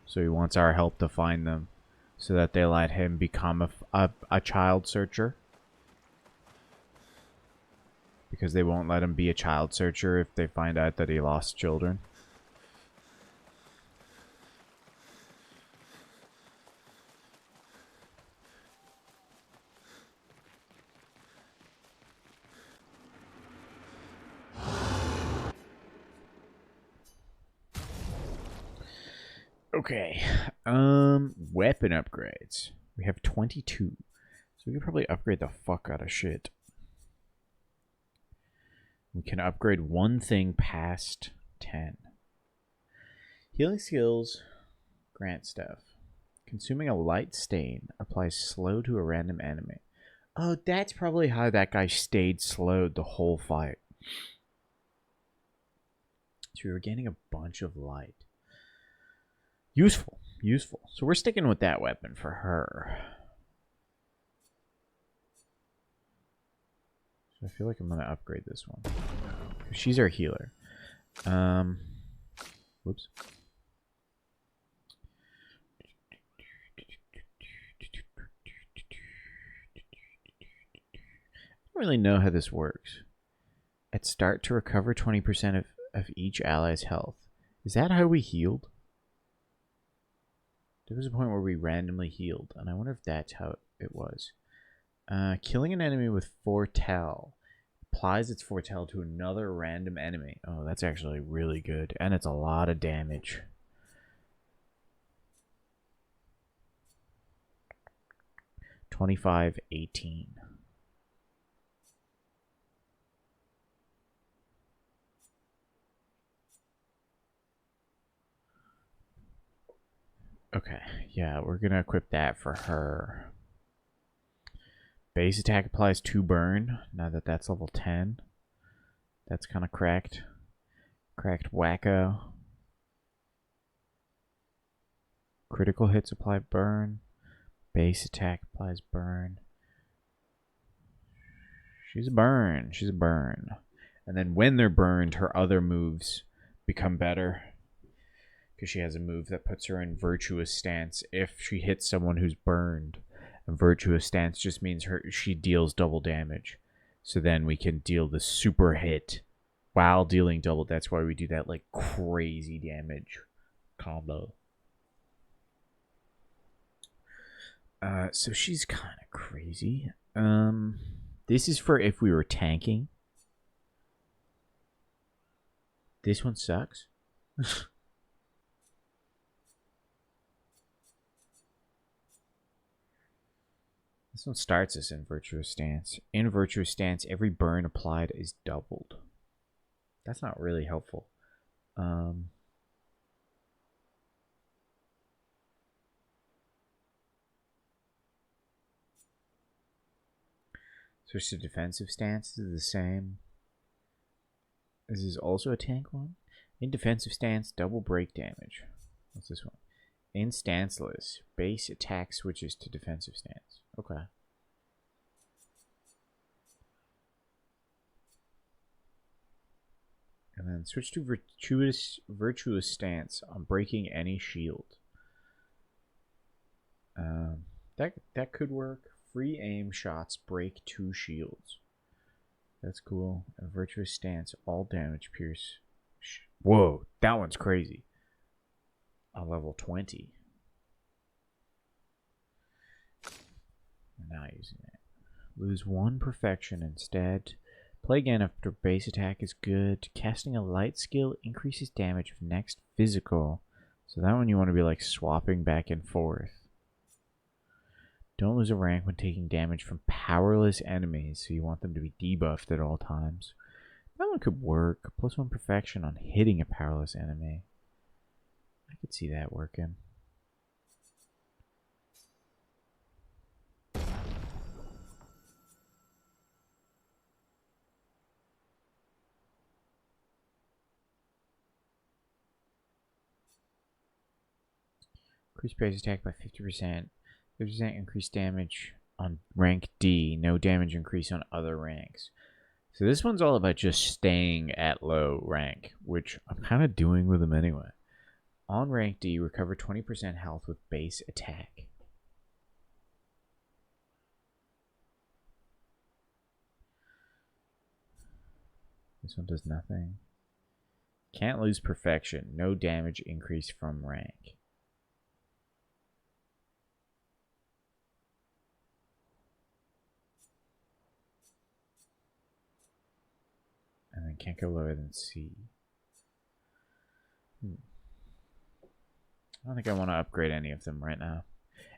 So he wants our help to find them. So that they let him become a child searcher. Because they won't let him be a child searcher if they find out that he lost children. Okay, weapon upgrades. We have 22, so we can probably upgrade the fuck out of shit. We can upgrade one thing past 10. Healing skills grant stuff. Consuming a light stain applies slow to a random enemy. Oh, that's probably how that guy stayed slowed the whole fight. So we were gaining a bunch of light. Useful, useful. So we're sticking with that weapon for her. So I feel like I'm gonna upgrade this one. She's our healer. Whoops. I don't really know how this works. At start to recover 20% of each ally's health. Is that how we healed? There was a point where we randomly healed, and I wonder if that's how it was. Killing an enemy with Foretell applies its Foretell to another random enemy. Oh, that's actually really good. And it's a lot of damage. $25.18. Okay, yeah, we're gonna equip that for her. Base attack applies 2 burn, now that that's level 10. That's kind of cracked. Cracked wacko. Critical hits apply burn. Base attack applies burn. She's a burn. She's a burn. And then when they're burned, her other moves become better. Because she has a move that puts her in Virtuous Stance if she hits someone who's burned. And Virtuous Stance just means she deals double damage. So then we can deal the super hit while dealing double. That's why we do that like crazy damage combo. So she's kind of crazy. This is for if we were tanking. This one sucks. This one starts us in Virtuous Stance. In Virtuous Stance, every burn applied is doubled. That's not really helpful. Switch to Defensive Stance. This is the same. This is also a tank one. In Defensive Stance, double break damage. What's this one? In Stanceless, base attack switches to Defensive Stance. Okay. And then switch to Virtuous Stance on breaking any shield. That could work. Free aim shots break 2 shields. That's cool. And Virtuous Stance, all damage pierce. Whoa, that one's crazy. On level 20. I'm not using that. Lose 1 perfection instead. Play again after base attack is good. Casting a light skill increases damage of next physical. So that one you want to be like swapping back and forth. Don't lose a rank when taking damage from powerless enemies, so you want them to be debuffed at all times. That one could work. +1 perfection on hitting a powerless enemy. I could see that working. Increase base attack by 50%. 50% increased damage on rank D. No damage increase on other ranks. So this one's all about just staying at low rank, which I'm kind of doing with them anyway. On rank D, recover 20% health with base attack. This one does nothing. Can't lose perfection. No damage increase from rank. And then can't go lower than C. I don't think I want to upgrade any of them right now.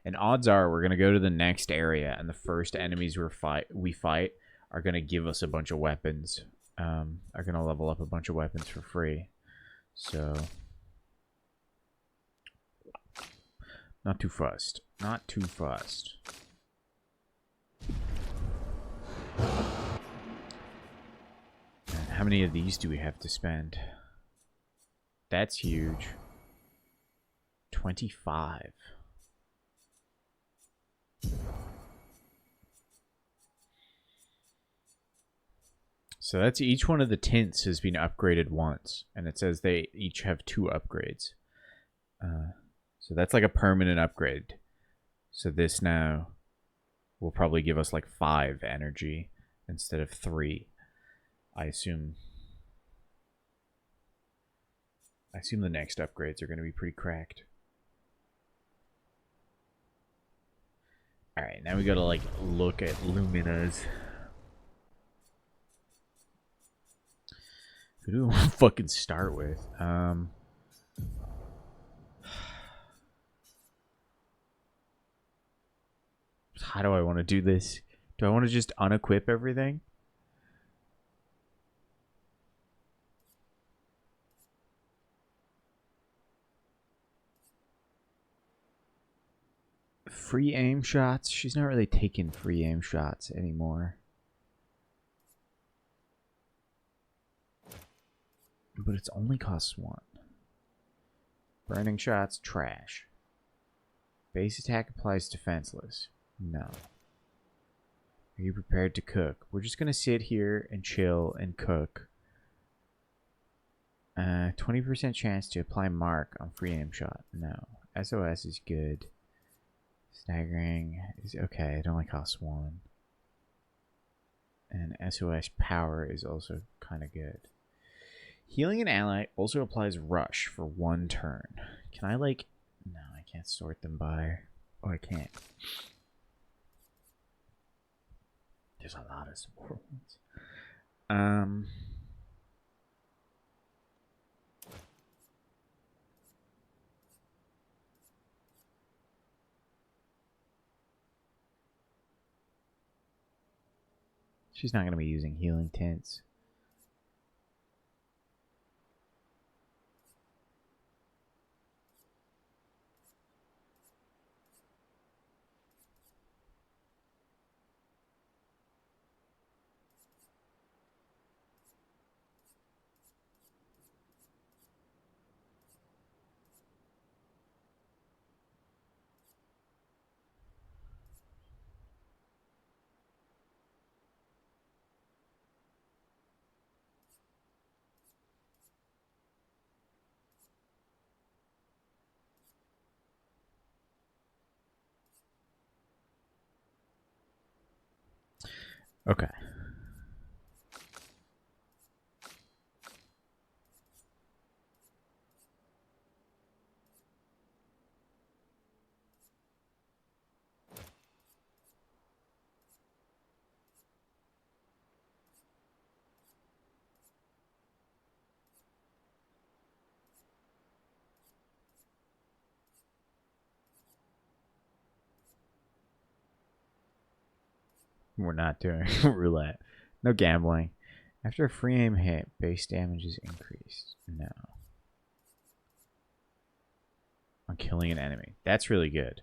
And odds are we're going to go to the next area, and the first enemies we fight are going to give us a bunch of weapons. Are going to level up a bunch of weapons for free. So, not too fussed. Not too fussed. How many of these do we have to spend? That's huge. 25. So that's each one of the tints has been upgraded once. And it says they each have 2 upgrades. So that's like a permanent upgrade. So this now will probably give us like 5 energy instead of 3. I assume the next upgrades are going to be pretty cracked. Alright, now we gotta, like, look at Luminas. Who do we want to fucking start with? How do I want to do this? Do I want to just unequip everything? Free aim shots? She's not really taking free aim shots anymore. But it's only costs 1. Burning shots, trash. Base attack applies defenseless. No. Are you prepared to cook? We're just going to sit here and chill and cook. 20% chance to apply mark on free aim shot. No. SOS is good. Staggering is okay. It only costs 1. And SOS power is also kind of good. Healing an ally also applies rush for 1 turn. Can I, like... No, I can't sort them by... Oh, I can't. There's a lot of support ones. She's not going to be using healing tints. Okay. We're not doing roulette. No gambling. After a free aim hit, base damage is increased. No. On killing an enemy. That's really good.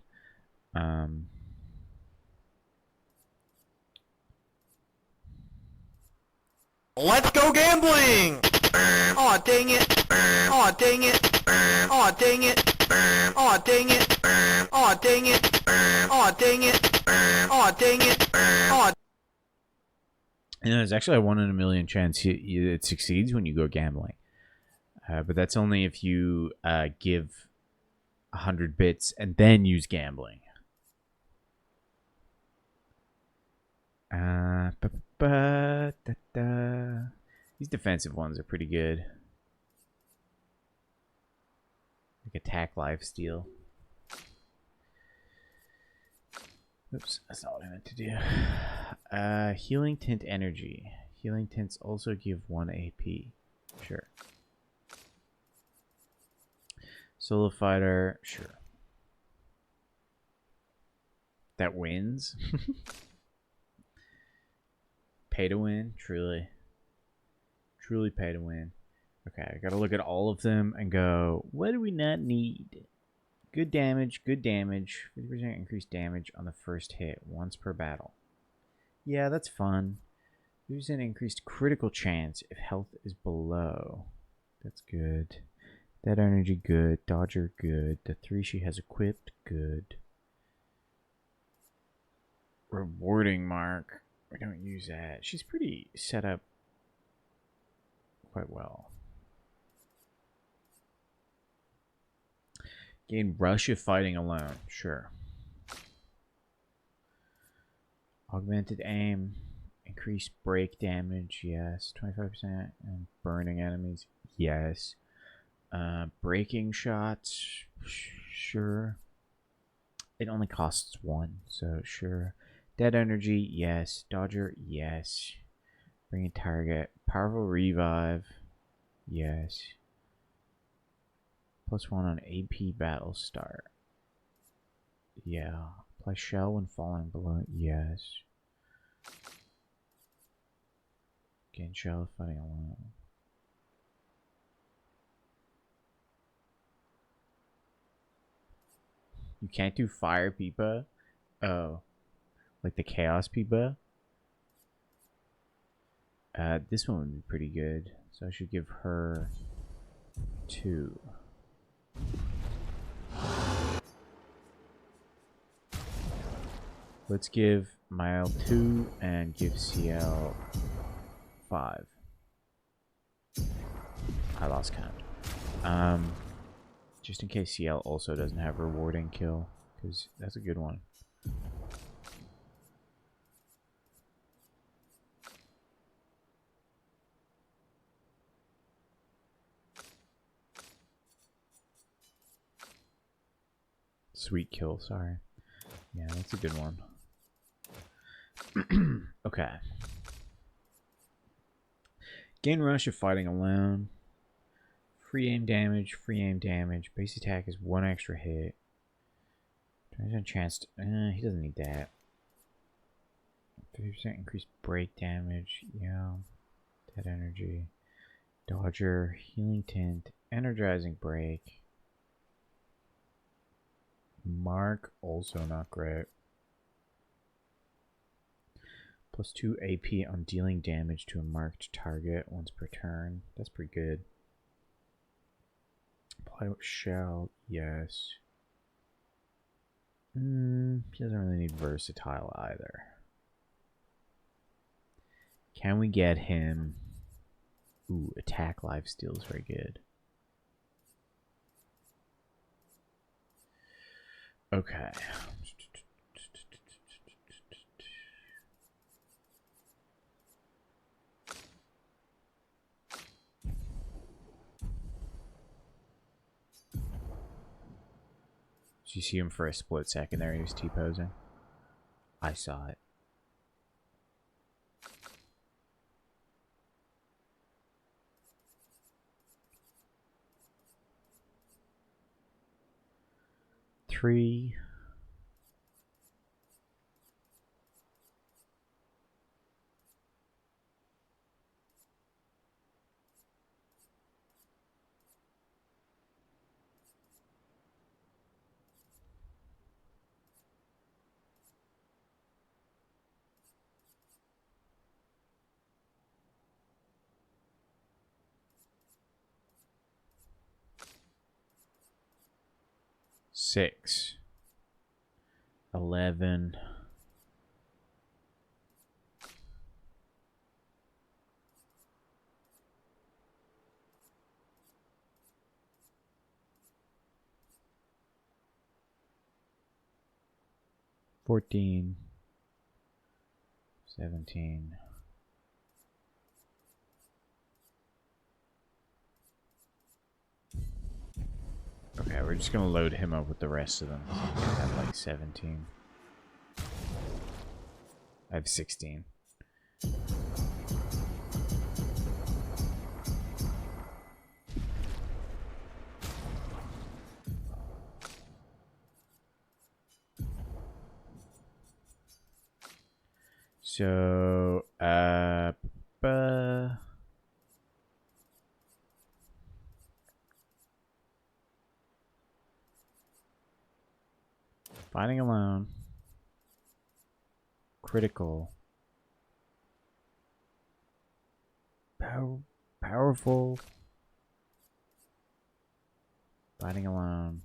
Let's go gambling! Aw, dang it! Aw, dang it! Aw, dang it! Aw, dang it! Aw, dang it! Aw, dang it! Aw, dang it! Aw. You know, there's actually a 1 in a million chance it succeeds when you go gambling. But that's only if you give 100 bits and then use gambling. These defensive ones are pretty good. Like attack, life steal. Oops, that's not what I meant to do. Healing tint energy. Healing tints also give 1 AP. Sure. Solo fighter. Sure. That wins. Pay to win. Truly. Truly pay to win. Okay, I gotta look at all of them and go, what do we not need? Good damage, 50% increased damage on the first hit, once per battle. Yeah, that's fun. 50% increased critical chance if health is below. That's good. That energy, good. Dodger, good. The 3 she has equipped, good. Rewarding mark. We don't use that. She's pretty set up quite well. Gain rush if fighting alone. Sure. Augmented aim. Increased break damage. Yes. 25%. And burning enemies. Yes. Breaking shots. Sure. It only costs 1, so sure. Dead energy, yes. Dodger, yes. Bring a target. Powerful revive, yes. +1 on AP battle start. Yeah. Apply shell when falling below, yes. Gain shell fighting alone. You can't do fire Peepa? Oh. Like the chaos Peepa? This one would be pretty good. So I should give her 2. Let's give Mile 2 and give CL 5. I lost count. Just in case CL also doesn't have rewarding kill, because that's a good one. Sweet kill, sorry. Yeah, that's a good one. Okay. Gain rush if fighting alone. Free aim damage, free aim damage. Base attack is 1 extra hit. Turns on chance to, he doesn't need that. 50% increased break damage. Yeah. Dead energy. Dodger, healing tint, energizing break. Mark, also not great. +2 AP on dealing damage to a marked target once per turn. That's pretty good. Apply shell, yes. He doesn't really need versatile either. Can we get him? Ooh, attack lifesteal is very good. Okay. Did you see him for a split second there? He was T-posing. I saw it. Three. Six. 11. $14. 17. Okay, we're just gonna load him up with the rest of them. So I'm gonna have like 17. I have 16. So, fighting alone, critical, powerful, fighting alone.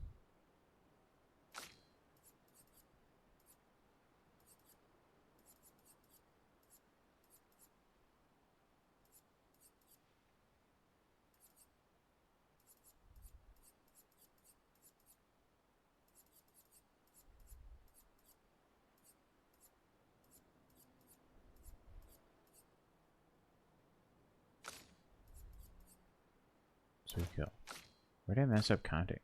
So we go. Where did I mess up counting?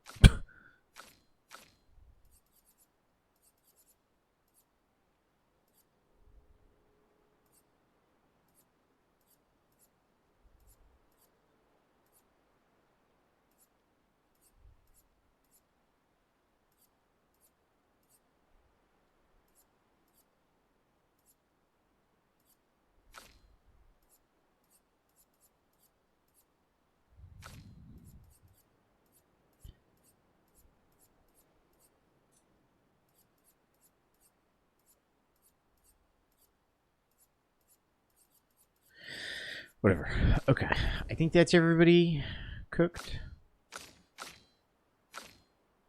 Whatever. Okay. I think that's everybody cooked.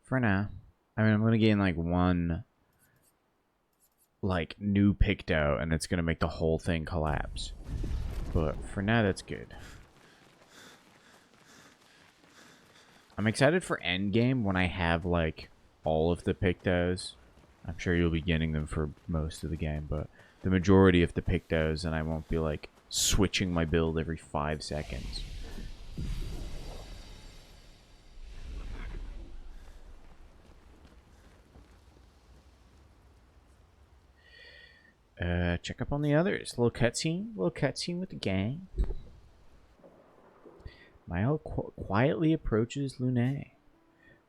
For now. I mean, I'm going to gain like one like new Picto and it's going to make the whole thing collapse. But for now, that's good. I'm excited for endgame when I have like all of the Pictos. I'm sure you'll be getting them for most of the game, but the majority of the Pictos, and I won't be like switching my build every 5 seconds. Check up on the others. Little cutscene with the gang. Mael quietly approaches Lune,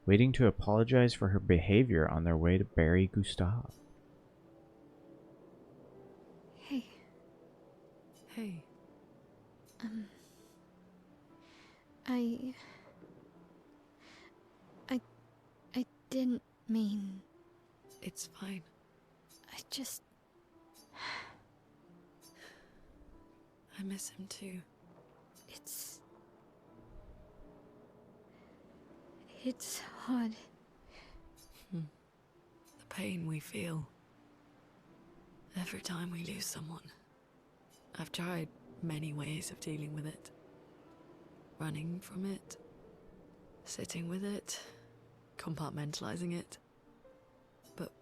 waiting to apologize for her behavior on their way to bury Gustav. Hey. Hey. I didn't mean... It's fine. I just... I miss him too. It's hard. The pain we feel every time we lose someone. I've tried many ways of dealing with it. Running from it, sitting with it, compartmentalizing it. But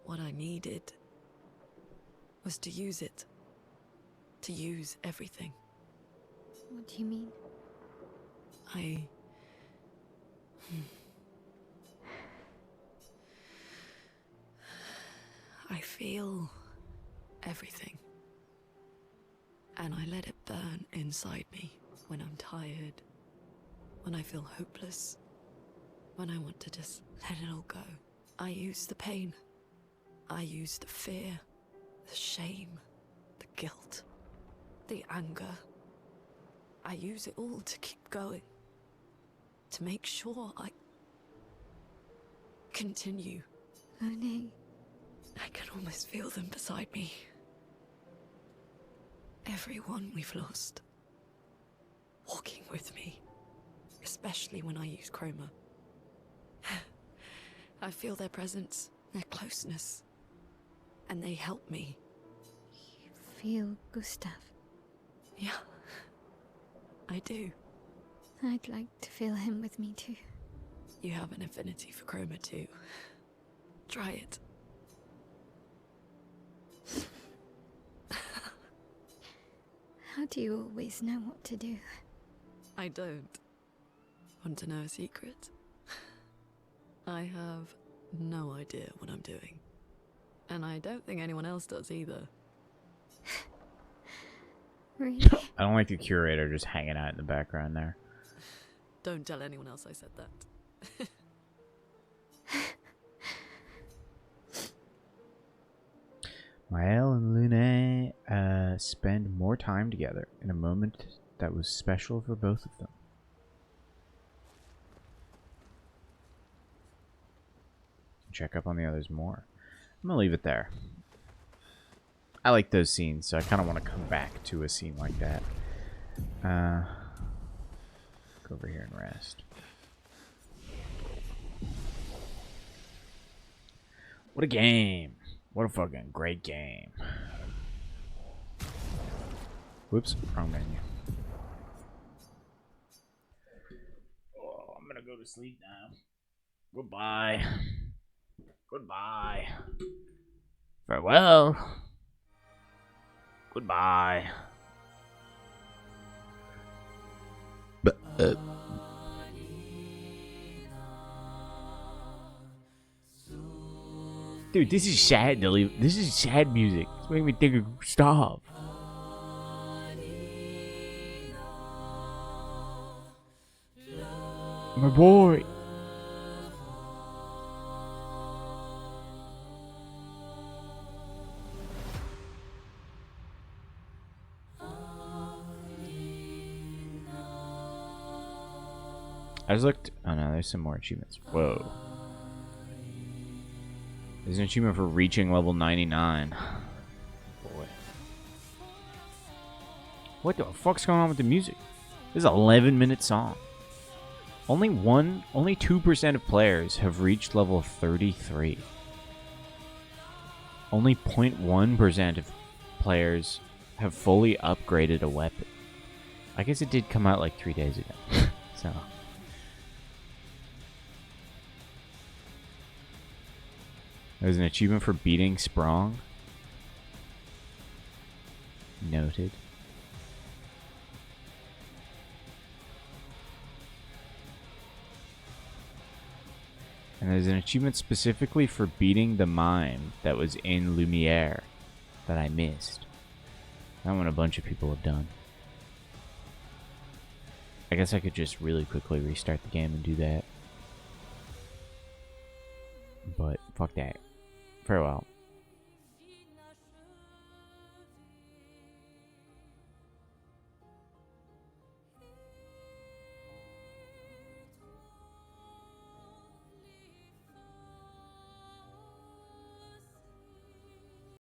what I needed was to use it. To use everything. What do you mean? I feel everything. And I let it burn inside me when I'm tired, when I feel hopeless, when I want to just let it all go. I use the pain. I use the fear, the shame, the guilt, the anger. I use it all to keep going. To make sure I continue. Lune. I can almost feel them beside me. Everyone we've lost. Walking with me. Especially when I use Chroma. I feel their presence, their closeness. And they help me. You feel Gustav? Yeah. I do. I'd like to feel him with me too. You have an affinity for Chroma too. Try it. How do you always know what to do? I don't. Want to know a secret? I have no idea what I'm doing. And I don't think anyone else does either. Really? I don't like the curator just hanging out in the background there. Don't tell anyone else I said that. Mael and Lune spend more time together in a moment that was special for both of them. Check up on the others more. I'm gonna leave it there. I like those scenes, so I kind of want to come back to a scene like that. Go over here and rest. What a game. What a fucking great game. Whoops, wrong menu. Oh, I'm gonna go to sleep now. Goodbye. Goodbye. Farewell. Goodbye. Dude, this is sad, Dilly. This is sad music. It's making me think of Gustav. My boy. I just looked. Oh no, there's some more achievements. Whoa. There's an achievement for reaching level 99. Boy. What the fuck's going on with the music? This is an 11-minute song. Only 2% of players have reached level 33. Only 0.1% of players have fully upgraded a weapon. I guess it did come out like 3 days ago. So. There's an achievement for beating Sprong. Noted. And there's an achievement specifically for beating the mime that was in Lumiere that I missed. That one a bunch of people have done. I guess I could just really quickly restart the game and do that. But fuck that. Farewell.